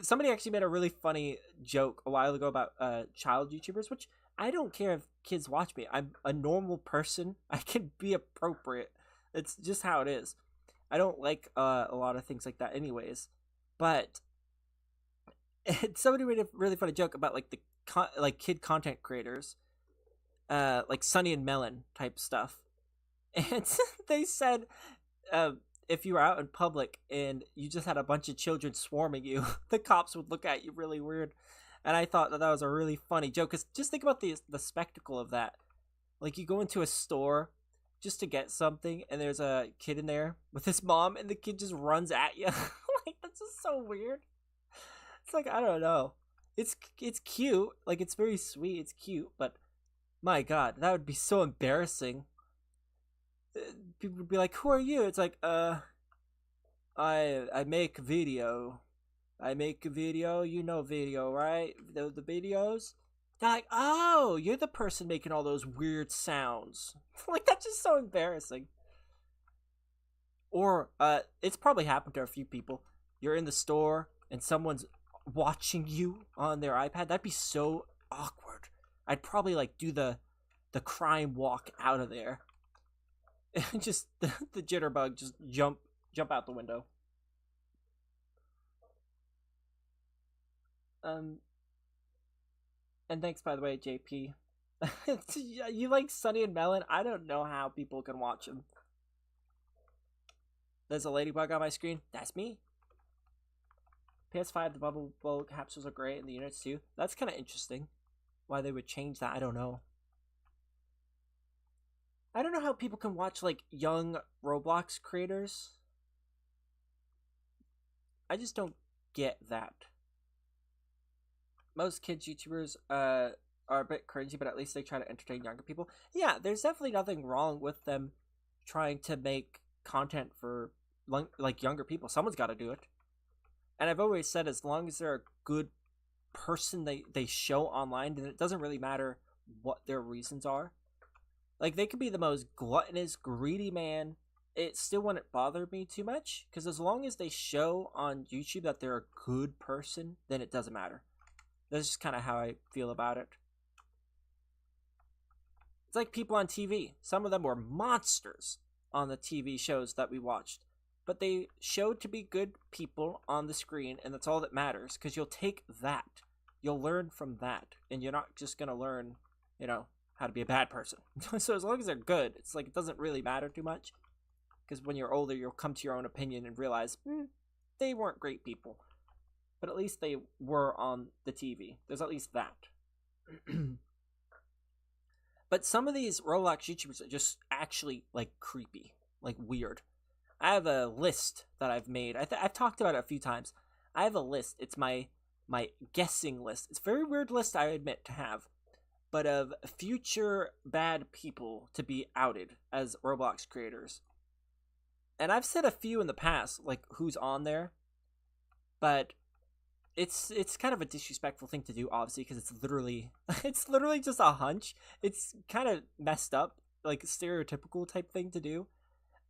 Somebody actually made a really funny joke a while ago about child YouTubers, which I don't care if kids watch me. I'm a normal person. I can be appropriate. It's just how it is. I don't like a lot of things like that anyways. But somebody made a really funny joke about like the kid content creators, like Sunny and Melon type stuff. And they said, if you were out in public and you just had a bunch of children swarming you, the cops would look at you really weird. And I thought that was a really funny joke, because just think about the spectacle of that. Like, you go into a store just to get something, and there's a kid in there with his mom, and the kid just runs at you. Like, that's just so weird. It's like, I don't know. It's cute. Like, it's very sweet. It's cute, but my god, that would be so embarrassing. People would be like, who are you? It's like, I make video. I make a video, you know video, right? The videos? They're like, oh, you're the person making all those weird sounds. Like, that's just so embarrassing. Or, it's probably happened to a few people. You're in the store, and someone's watching you on their iPad. That'd be so awkward. I'd probably, like, do the crime walk out of there. And just the jitterbug just jump out the window. And thanks, by the way, JP. You like Sunny and Melon? I don't know how people can watch them. There's a ladybug on my screen. That's me. PS5, the bubble capsules are great, and the units too. That's kind of interesting. Why they would change that, I don't know. I don't know how people can watch, like, young Roblox creators. I just don't get that. Most kids YouTubers are a bit cringy, but at least they try to entertain younger people. Yeah, there's definitely nothing wrong with them trying to make content for like younger people. Someone's got to do it. And I've always said, as long as they're a good person they show online, then it doesn't really matter what their reasons are. Like, they could be the most gluttonous, greedy man. It still wouldn't bother me too much, because as long as they show on YouTube that they're a good person, then it doesn't matter. That's just kind of how I feel about it. It's like people on TV. Some of them were monsters on the TV shows that we watched, but they showed to be good people on the screen, and that's all that matters, because you'll take that. You'll learn from that, and you're not just going to learn, how to be a bad person. So as long as they're good, it's like it doesn't really matter too much, because when you're older, you'll come to your own opinion and realize, they weren't great people, but at least they were on the TV. There's at least that. But some of these Roblox YouTubers are just actually, like, creepy, like, weird. I have a list that I've made. I've talked about it a few times. I have a list. It's my guessing list. It's a very weird list, I admit, to have, but of future bad people to be outed as Roblox creators. And I've said a few in the past, like who's on there, but it's kind of a disrespectful thing to do, obviously, because it's literally just a hunch. It's kind of messed up, like stereotypical type thing to do.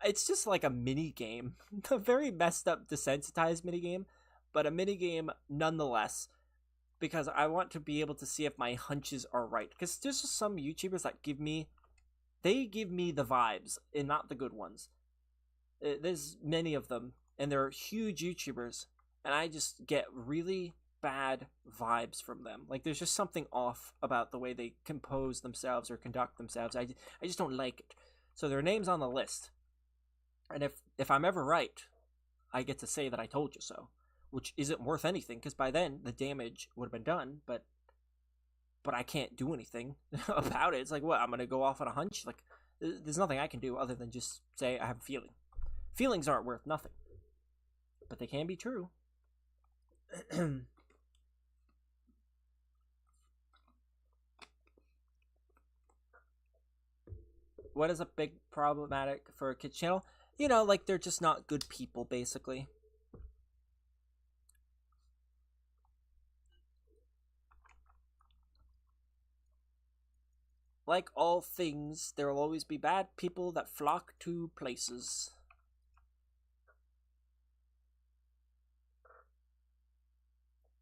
It's just like a mini game, a very messed up, desensitized mini game, but a mini game nonetheless, because I want to be able to see if my hunches are right. Because there's just some YouTubers that give me the vibes, and not the good ones. There's many of them, and they're huge YouTubers, and I just get really bad vibes from them. Like, there's just something off about the way they compose themselves or conduct themselves. I just don't like it. So their name's on the list. And if I'm ever right, I get to say that I told you so, which isn't worth anything, because by then the damage would have been done, but I can't do anything about it. It's like, what, I'm going to go off on a hunch? Like, there's nothing I can do other than just say I have a feeling. Feelings aren't worth nothing, but they can be true. What is a big problematic for a kid's channel? Like, they're just not good people, basically. Like all things, there will always be bad people that flock to places.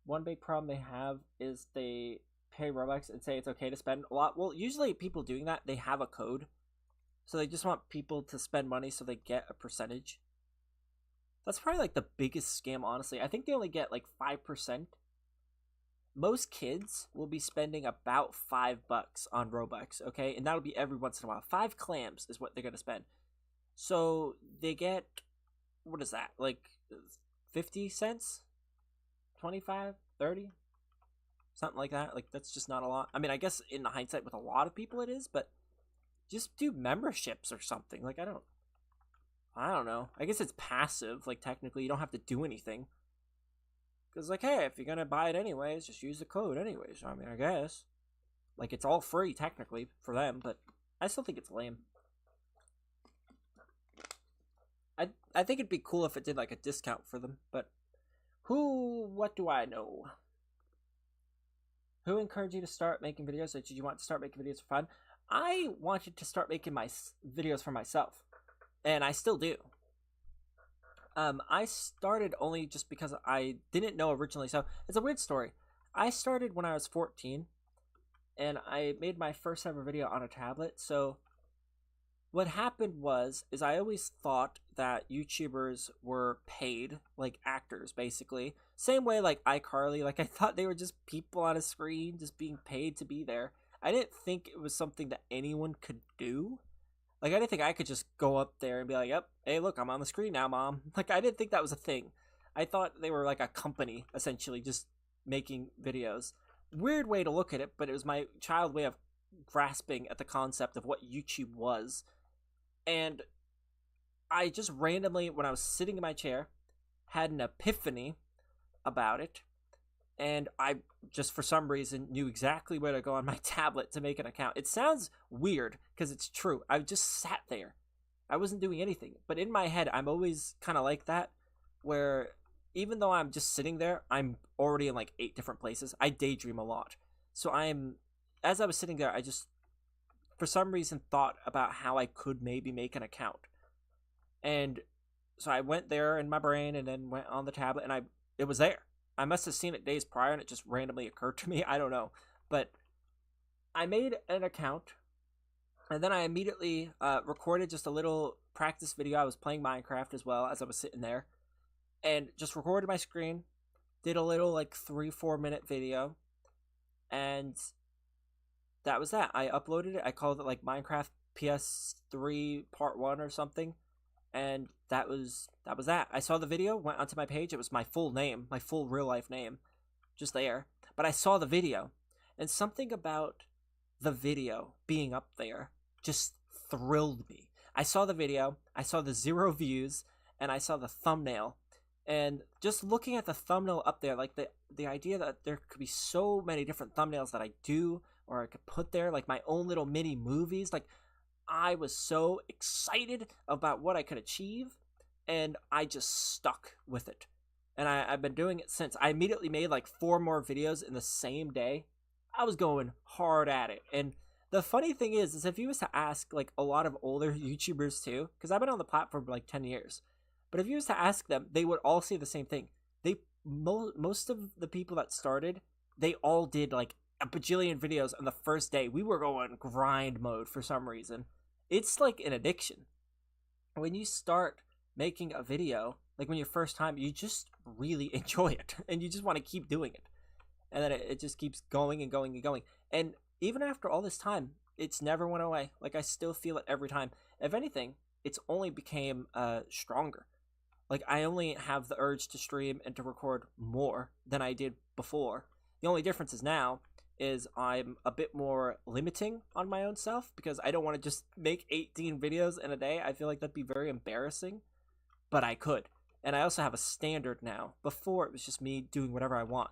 One big problem they have is they pay Robux and say it's okay to spend a lot. Well, usually people doing that, they have a code. So they just want people to spend money so they get a percentage. That's probably like the biggest scam, honestly. I think they only get like 5%. Most kids will be spending about $5 on Robux, okay? And that'll be every once in a while. 5 clams is what they're going to spend. So they get, what is that? Like 50 cents? 25? 30? Something like that. Like, that's just not a lot. I mean, I guess in hindsight with a lot of people it is, but just do memberships or something. Like, I don't know. I guess it's passive. Like, technically, you don't have to do anything. Because, like, hey, if you're going to buy it anyways, just use the code anyways. I mean, I guess. Like, it's all free, technically, for them, but I still think it's lame. I think it'd be cool if it did, like, a discount for them, but what do I know? Who encouraged you to start making videos? Or did you want to start making videos for fun? I wanted to start making my videos for myself, and I still do. I started only just because I didn't know originally. So it's a weird story. I started when I was 14, and I made my first ever video on a tablet. So what happened is I always thought that YouTubers were paid, like actors, basically. Same way like iCarly. Like, I thought they were just people on a screen, just being paid to be there. I didn't think it was something that anyone could do. Like, I didn't think I could just go up there and be like, yep, hey, look, I'm on the screen now, Mom. Like, I didn't think that was a thing. I thought they were like a company, essentially, just making videos. Weird way to look at it, but it was my child way of grasping at the concept of what YouTube was. And I just randomly, when I was sitting in my chair, had an epiphany about it. and I just for some reason knew exactly where to go on my tablet to make an account. It sounds weird because it's true. I just sat there. I wasn't doing anything. But in my head, I'm always kind of like that, where even though I'm just sitting there, I'm already in like 8 different places. I daydream a lot. So as I was sitting there, I just, for some reason, thought about how I could maybe make an account. And so I went there in my brain and then went on the tablet, and it was there. I must have seen it days prior and it just randomly occurred to me. I don't know. But I made an account, and then I immediately recorded just a little practice video. I was playing Minecraft as well as I was sitting there, and just recorded my screen, did a little like 3-4 minute video, and that was that. I uploaded it. I called it like Minecraft PS3 Part 1 or something, and that was that. I saw the video, went onto my page. It was my full name, my full real life name, just there. But I saw the video, and something about the video being up there just thrilled me. I saw the video, I saw the 0 views, and I saw the thumbnail. And just looking at the thumbnail up there, like the idea that there could be so many different thumbnails that I do, or I could put there, like my own little mini movies, like I was so excited about what I could achieve, and I just stuck with it. And I've been doing it since. I immediately made like 4 more videos in the same day. I was going hard at it. And the funny thing is if you was to ask like a lot of older YouTubers too, because I've been on the platform for like 10 years, but if you was to ask them, they would all say the same thing. Most of the people that started, they all did like a bajillion videos on the first day. We were going grind mode for some reason. It's like an addiction. When you start making a video, like when your first time, you just really enjoy it and you just want to keep doing it. And then it just keeps going and going and going. And even after all this time, it's never went away. Like I still feel it every time. If anything, it's only became stronger. Like I only have the urge to stream and to record more than I did before. The only difference is now is I'm a bit more limiting on my own self because I don't want to just make 18 videos in a day. I feel like that'd be very embarrassing, but I could. And I also have a standard now. Before, it was just me doing whatever I want.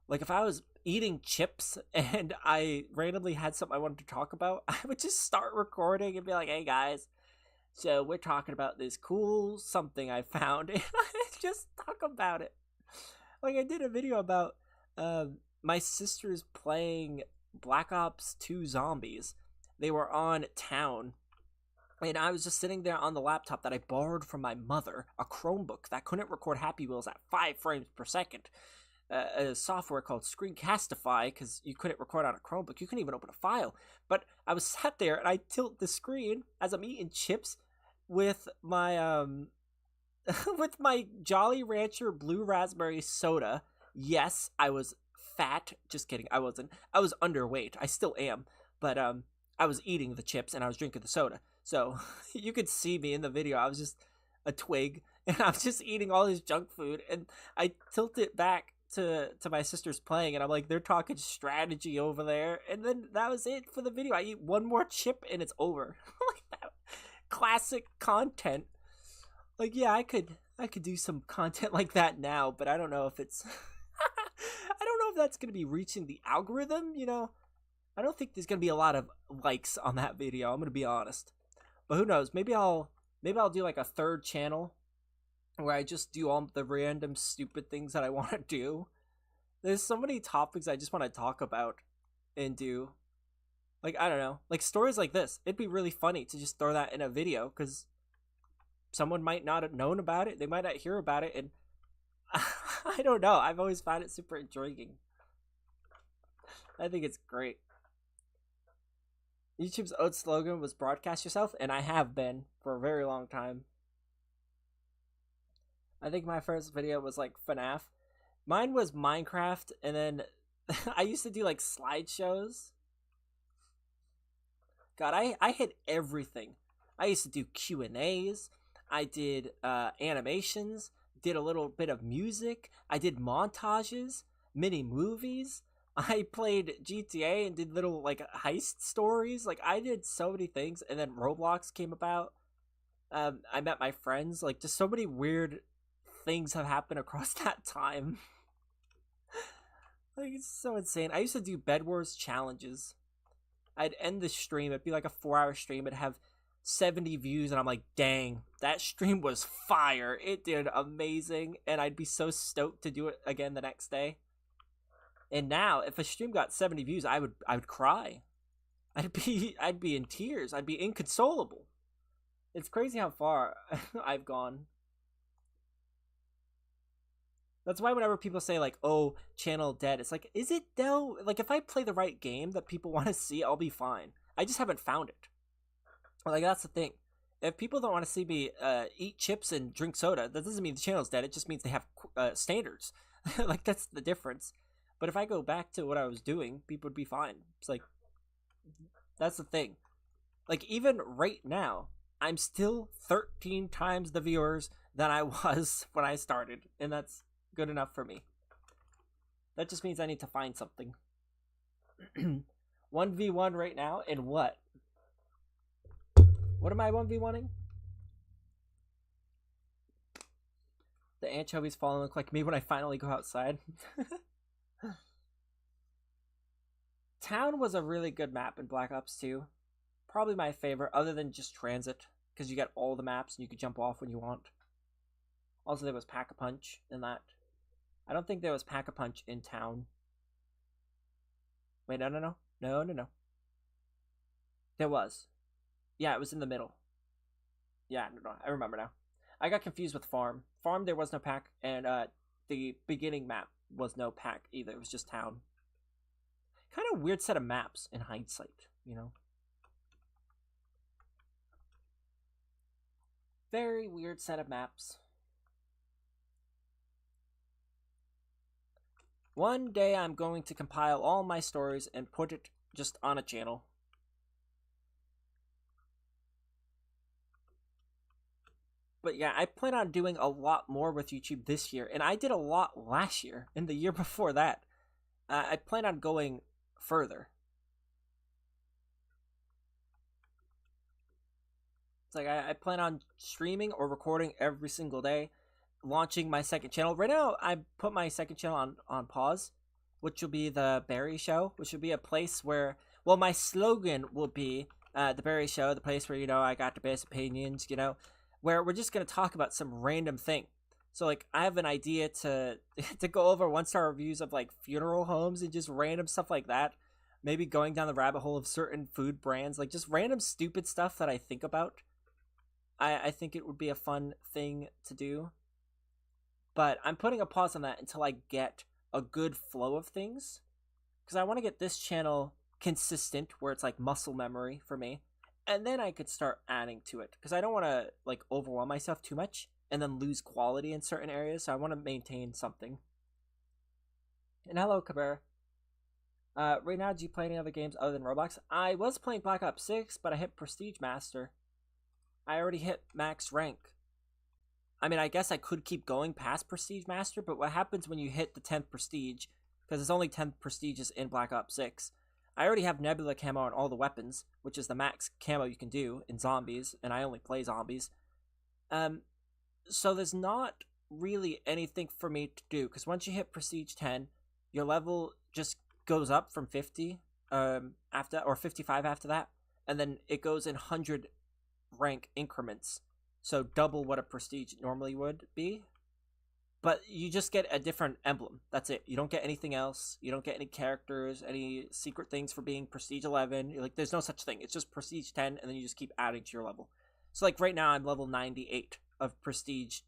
Like if I was eating chips and I randomly had something I wanted to talk about, I would just start recording and be like, hey guys, so we're talking about this cool something I found, and I just talk about it. Like I did a video about my sisters playing Black Ops 2 Zombies. They were on town, and I was just sitting there on the laptop that I borrowed from my mother, a Chromebook that couldn't record Happy Wheels at 5 frames per second. A software called Screencastify, because you couldn't record on a Chromebook. You couldn't even open a file. But I was sat there, and I tilt the screen as I'm eating chips with my with my Jolly Rancher Blue Raspberry Soda. Yes, I was fat. Just kidding. I wasn't. I was underweight. I still am. But I was eating the chips, and I was drinking the soda. So you could see me in the video. I was just a twig, and I was just eating all this junk food. And I tilt it back to my sisters playing, and I'm like, they're talking strategy over there, and then that was it for the video. I eat one more chip and it's over. Like that classic content. Like yeah, I could do some content like that now, but I don't know if it's I don't know if that's gonna be reaching the algorithm, you know. I don't think there's gonna be a lot of likes on that video, I'm gonna be honest. But who knows, maybe I'll do like a third channel where I just do all the random stupid things that I want to do. There's so many topics I just want to talk about and do. Like, I don't know. Like, stories like this. It'd be really funny to just throw that in a video, because someone might not have known about it. They might not hear about it, and I don't know. I've always found it super intriguing. I think it's great. YouTube's old slogan was broadcast yourself, and I have been for a very long time. I think my first video was like FNAF. Mine was Minecraft, and then I used to do like slideshows. God, I hit everything. I used to do Q&As. I did animations, did a little bit of music. I did montages, mini movies. I played GTA and did little like heist stories. Like I did so many things, and then Roblox came about. I met my friends. Like just so many weird things have happened across that time. Like, it's so insane. I used to do Bed Wars challenges. I'd end the stream. It'd be like a 4-hour stream. It'd have 70 views, and I'm like, dang, that stream was fire. It did amazing, and I'd be so stoked to do it again the next day. And now, if a stream got 70 views, I would cry. I'd be in tears. I'd be inconsolable. It's crazy how far I've gone. That's why whenever people say, like, oh, channel dead, it's like, is it though? Like, if I play the right game that people want to see, I'll be fine. I just haven't found it. Like, that's the thing. If people don't want to see me eat chips and drink soda, that doesn't mean the channel's dead. It just means they have standards. Like, that's the difference. But if I go back to what I was doing, people would be fine. It's like, that's the thing. Like, even right now, I'm still 13 times the viewers than I was when I started. And that's good enough for me. That just means I need to find something. 1v1 right now, and what? What am I 1v1ing? The anchovies falling look like me when I finally go outside. Town was a really good map in Black Ops 2. Probably my favorite, other than just Transit, because you get all the maps and you can jump off when you want. Also, there was Pack-a-Punch in that. I don't think there was Pack-a-Punch in Town. Wait, no. There was. Yeah, it was in the middle. Yeah, no, I remember now. I got confused with Farm. Farm, there was no pack, and the beginning map was no pack either. It was just Town. Kind of weird set of maps in hindsight, you know? Very weird set of maps. One day I'm going to compile all my stories and put it just on a channel. But yeah, I plan on doing a lot more with YouTube this year, and I did a lot last year and the year before that. I plan on going further. It's like I plan on streaming or recording every single day, launching my second channel. Right now, I put my second channel on pause, which will be the Berry Show, which will be a place where, well, my slogan will be the Berry Show, the place where, you know, I got the best opinions, you know, where we're just going to talk about some random thing. So, like, I have an idea to go over 1-star reviews of, like, funeral homes and just random stuff like that. Maybe going down the rabbit hole of certain food brands, like, just random stupid stuff that I think about. I think it would be a fun thing to do. But I'm putting a pause on that until I get a good flow of things. Because I want to get this channel consistent, where it's, like, muscle memory for me. And then I could start adding to it. Because I don't want to, like, overwhelm myself too much and then lose quality in certain areas. So I want to maintain something. And hello, Cabrera. Right now, do you play any other games other than Roblox? I was playing Black Ops 6, but I hit Prestige Master. I already hit max rank. I mean, I guess I could keep going past Prestige Master, but what happens when you hit the 10th Prestige, because there's only 10 Prestiges in Black Ops 6, I already have Nebula camo on all the weapons, which is the max camo you can do in zombies, and I only play zombies. So there's not really anything for me to do, because once you hit Prestige 10, your level just goes up from 50 after, or 55 after that, and then it goes in 100 rank increments, so double what a Prestige normally would be. But you just get a different emblem. That's it. You don't get anything else. You don't get any characters, any secret things for being Prestige 11. Like, there's no such thing. It's just Prestige 10, and then you just keep adding to your level. So, like, right now I'm level 98 of Prestige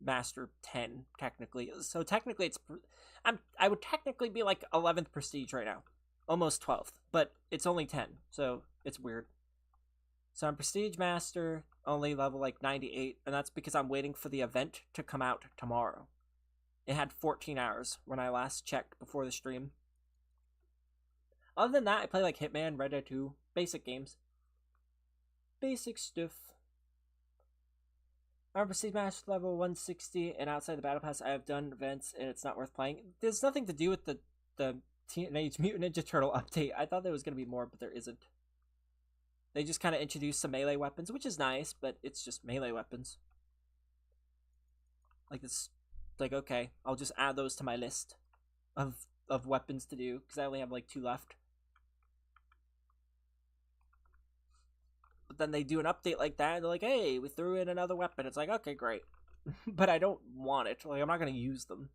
Master 10, technically. So technically it's... I would technically be, like, 11th Prestige right now. Almost 12th. But it's only 10, so it's weird. So I'm Prestige Master, only level, like, 98, and that's because I'm waiting for the event to come out tomorrow. It had 14 hours when I last checked before the stream. Other than that, I play, like, Hitman, Red Dead 2, basic games. Basic stuff. I'm Prestige Master level 160, and outside the Battle Pass, I have done events, and it's not worth playing. There's nothing to do with the Teenage Mutant Ninja Turtle update. I thought there was going to be more, but there isn't. They just kind of introduced some melee weapons, which is nice, but it's just melee weapons. Like, it's like, okay, I'll just add those to my list of of weapons to do because I only have like 2 left. But then they do an update like that, and they're like, hey, we threw in another weapon. It's like, okay, great. But I don't want it. Like, I'm not going to use them.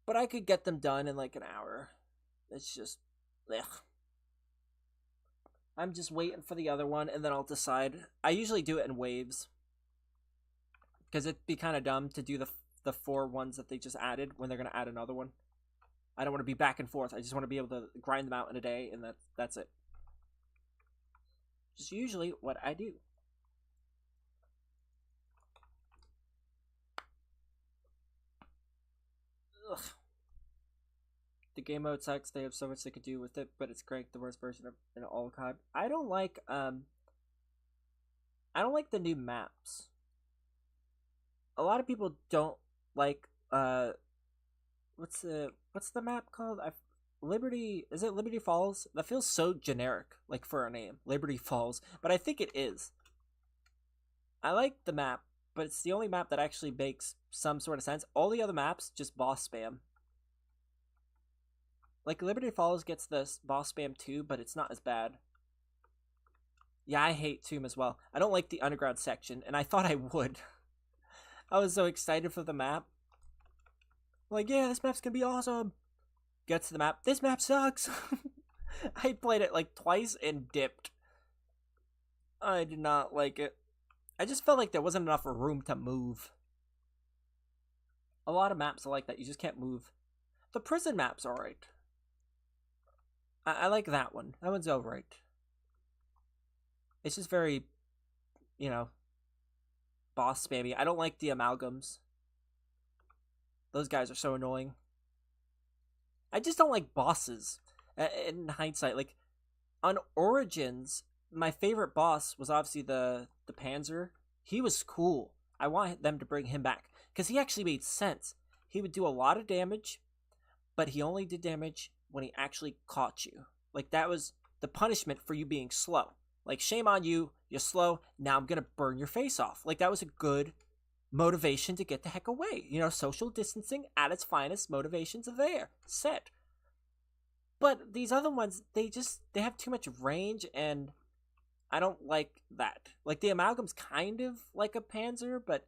But I could get them done in like an hour. It's just, ugh. I'm just waiting for the other one, and then I'll decide. I usually do it in waves. Because it'd be kind of dumb to do the 4 ones that they just added when they're going to add another one. I don't want to be back and forth. I just want to be able to grind them out in a day, and that's it. Just usually what I do. Ugh. The game mode sucks. They have so much they could do with it, but it's cranked the worst version of an all COD. I don't like the new maps. A lot of people don't like what's the map called? Is it Liberty Falls? That feels so generic, like for a name, Liberty Falls, but I think it is. I like the map, but it's the only map that actually makes some sort of sense. All the other maps, just boss spam. Like, Liberty Falls gets this boss spam too, but it's not as bad. Yeah, I hate Tomb as well. I don't like the underground section, and I thought I would. I was so excited for the map. Like, yeah, this map's gonna be awesome. Gets to the map. This map sucks. I played it like twice and dipped. I did not like it. I just felt like there wasn't enough room to move. A lot of maps are like that. You just can't move. The prison map's alright. I like that one. That one's alright. It's just very, you know, boss spammy. I don't like the amalgams. Those guys are so annoying. I just don't like bosses. In hindsight, like, on Origins, my favorite boss was obviously the Panzer. He was cool. I want them to bring him back. Because he actually made sense. He would do a lot of damage, but he only did damage when he actually caught you. Like, that was the punishment for you being slow. Like, shame on you, you're slow, now I'm gonna burn your face off. Like, that was a good motivation to get the heck away. You know, social distancing at its finest, motivations are there. Set. But these other ones, they have too much range, and I don't like that. Like, the amalgam's kind of like a Panzer, but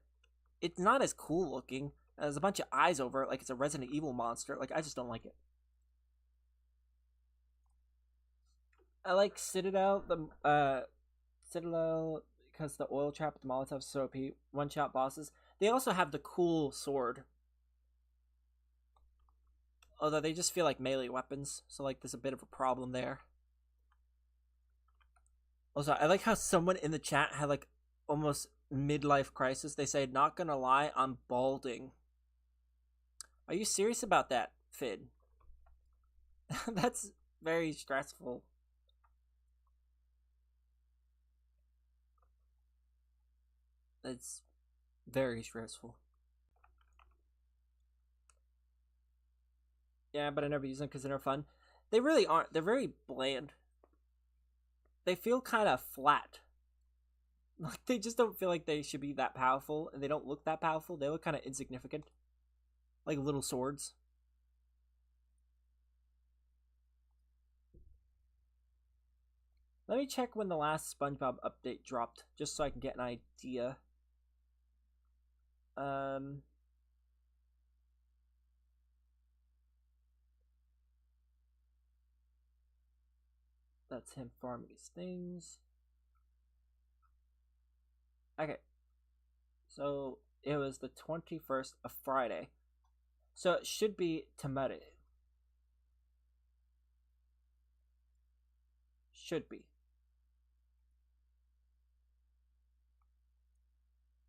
it's not as cool looking. There's a bunch of eyes over it, like it's a Resident Evil monster. Like, I just don't like it. I like Citadel, Citadel, because the oil trap with the Molotov's so OP. One-shot bosses. They also have the cool sword. Although they just feel like melee weapons, so like there's a bit of a problem there. Also, I like how someone in the chat had like almost midlife crisis. They say, not gonna lie, I'm balding. Are you serious about that, Fid? That's very stressful. It's very stressful. Yeah, but I never use them because they're fun. They really aren't. They're very bland. They feel kind of flat. Like, they just don't feel like they should be that powerful, and they don't look that powerful. They look kind of insignificant. Like little swords. Let me check when the last SpongeBob update dropped, just so I can get an idea. That's him farming his things. Okay. So, it was the 21st of Friday. So, it should be tomorrow. Should be.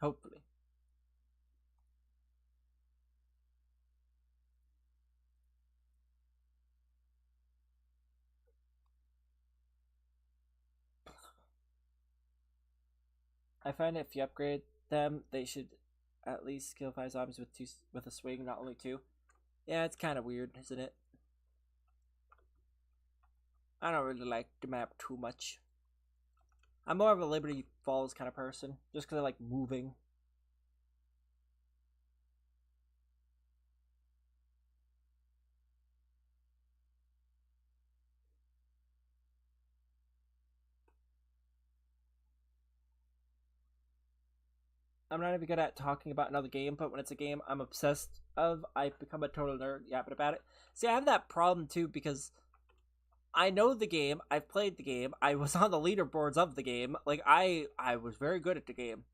Hopefully. I find if you upgrade them, they should at least kill 5 zombies with a swing, not only 2. Yeah, it's kind of weird, isn't it? I don't really like the map too much. I'm more of a Liberty Falls kind of person, just because I like moving. I'm not even good at talking about another game, but when it's a game I'm obsessed of, I become a total nerd yapping about it. See, I have that problem too because I know the game, I've played the game, I was on the leaderboards of the game, like I was very good at the game.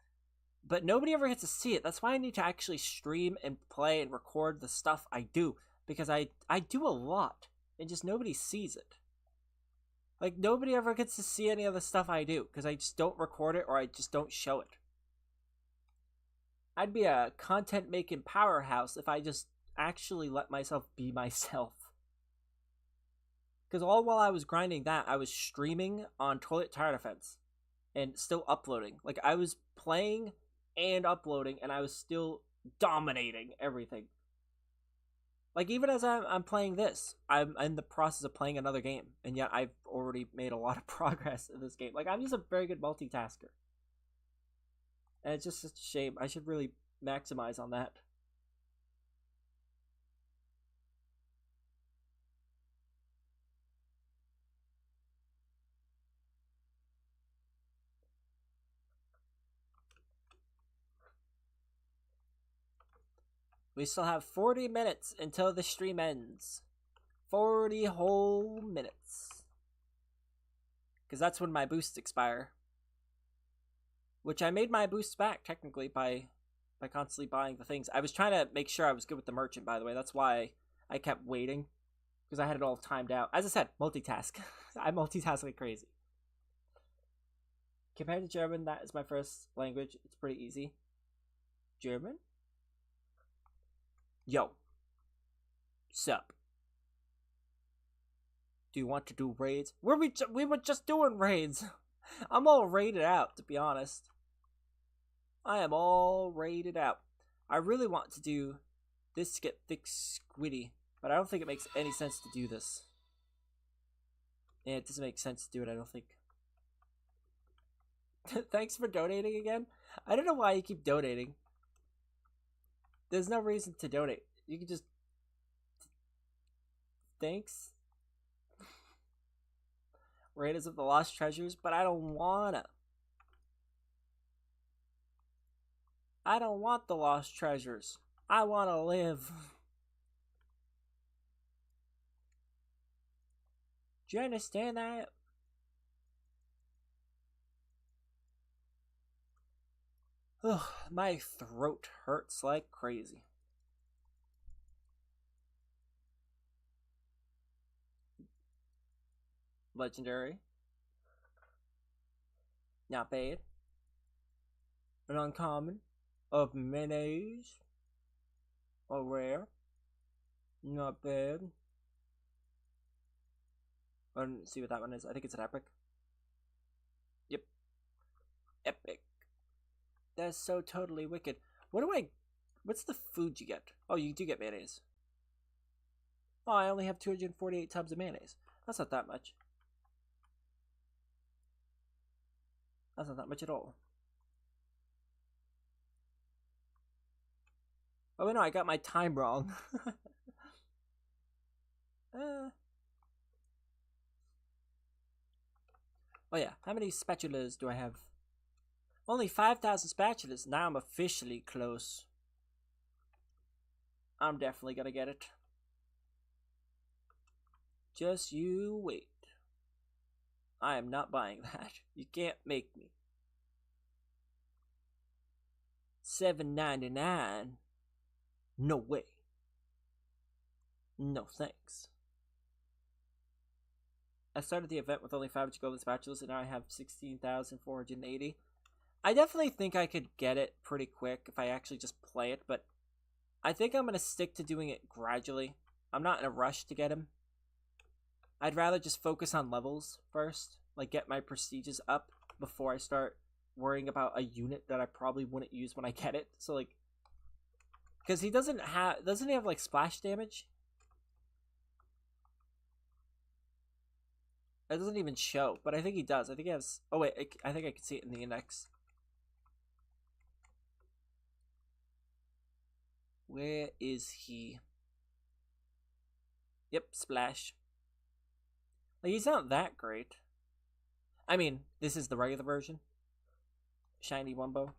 But nobody ever gets to see it. That's why I need to actually stream and play and record the stuff I do. Because I do a lot, and just nobody sees it. Like, nobody ever gets to see any of the stuff I do, because I just don't record it or I just don't show it. I'd be a content-making powerhouse if I just actually let myself be myself. Because all while I was grinding that, I was streaming on Toilet Tower Defense. And still uploading. Like, I was playing and uploading, and I was still dominating everything. Like, even as I'm playing this, I'm in the process of playing another game, and yet I've already made a lot of progress in this game. Like, I'm just a very good multitasker. And it's just such a shame. I should really maximize on that. We still have 40 minutes until the stream ends. 40 whole minutes. Because that's when my boosts expire. Which I made my boosts back, technically, by constantly buying the things. I was trying to make sure I was good with the merchant, by the way. That's why I kept waiting. Because I had it all timed out. As I said, multitask. I multitask like crazy. Compared to German, that is my first language. It's pretty easy. German? Yo. Sup? Do you want to do raids? We were just doing raids. I'm all raided out, to be honest. I am all raided out. I really want to do this to get thick squiddy, but I don't think it makes any sense to do this. Yeah, it doesn't make sense to do it, I don't think. Thanks for donating again. I don't know why you keep donating. There's no reason to donate. You can just... Thanks. Raiders of the Lost Treasures, but I don't wanna. I don't want the Lost Treasures. I wanna live. Do you understand that? Ugh, my throat hurts like crazy. Legendary. Not bad. An uncommon. Of mayonnaise. A rare. Not bad. I don't see what that one is. I think it's an epic. Yep. Epic. That's so totally wicked. What's the food you get? Oh, you do get mayonnaise. Oh, I only have 248 tubs of mayonnaise. That's not that much. That's not that much at all. Oh, wait, no, I got my time wrong. Oh, yeah. How many spatulas do I have? Only 5,000 spatulas. Now I'm officially close. I'm definitely gonna get it. Just you wait. I am not buying that. You can't make me. $7.99. No way. No thanks. I started the event with only 5 golden spatulas, and now I have 16,480. I definitely think I could get it pretty quick if I actually just play it, but I think I'm going to stick to doing it gradually. I'm not in a rush to get him. I'd rather just focus on levels first, like get my prestiges up before I start worrying about a unit that I probably wouldn't use when I get it. So like, because he doesn't he have like splash damage? It doesn't even show, but I think he does. I think he has, oh wait, I think I can see it in the index. Where is he? Yep, splash. Like, he's not that great. I mean, this is the regular version. Shiny Wumbo.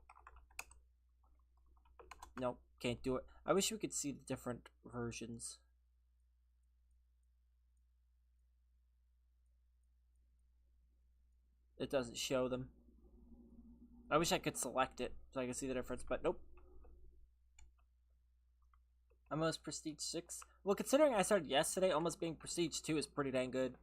Nope, can't do it. I wish we could see the different versions. It doesn't show them. I wish I could select it so I could see the difference, but nope. Almost Prestige 6. Well, considering I started yesterday, almost being Prestige 2 is pretty dang good.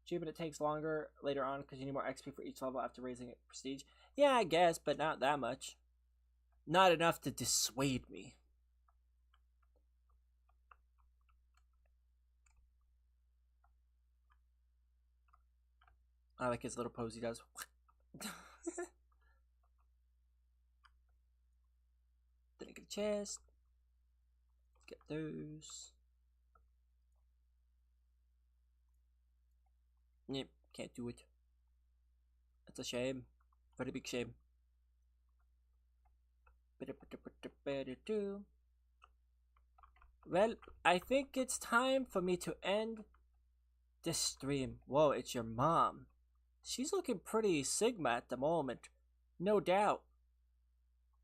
True, but it takes longer later on because you need more XP for each level after raising it prestige. Yeah, I guess, but not that much. Not enough to dissuade me. I like his little pose he does. Didn't get a chest. Let's get those. Yep, can't do it. That's a shame. Very big shame. Well, I think it's time for me to end this stream. Whoa, it's your mom. She's looking pretty Sigma at the moment. No doubt.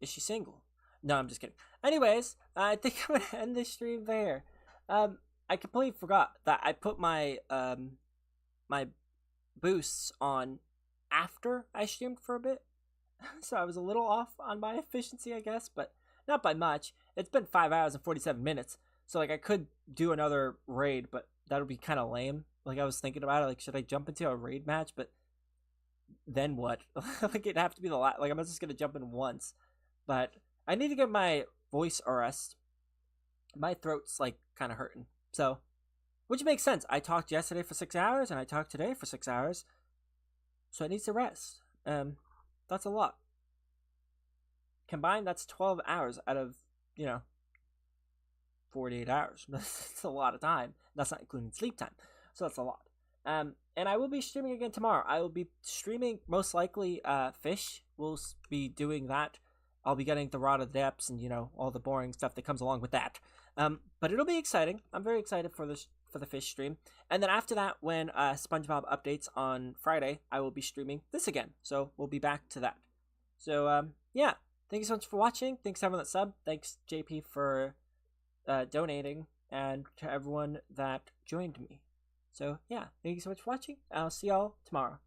Is she single? No, I'm just kidding. Anyways, I think I'm gonna end this stream there. I completely forgot that I put my my boosts on after I streamed for a bit. So I was a little off on my efficiency, I guess, but not by much. It's been 5 hours and 47 minutes. So like I could do another raid, but that would be kind of lame. Like I was thinking about it, like should I jump into a raid match? But then what? Like it'd have to be the last. Like I'm just gonna jump in once, but I need to get my voice a rest. My throat's like kind of hurting, so which makes sense. I talked yesterday for 6 hours and I talked today for 6 hours, so it needs to rest. That's a lot. Combined, that's 12 hours out of 48 hours. That's a lot of time. That's not including sleep time, so that's a lot. And I will be streaming again tomorrow. I will be streaming most likely fish. We'll be doing that. I'll be getting the Rod of the Depths and all the boring stuff that comes along with that. But it'll be exciting. I'm very excited for the fish stream. And then after that, when SpongeBob updates on Friday, I will be streaming this again. So we'll be back to that. So yeah, thank you so much for watching. Thanks to everyone that subbed. Thanks JP for donating, and to everyone that joined me. So yeah, thank you so much for watching. I'll see y'all tomorrow.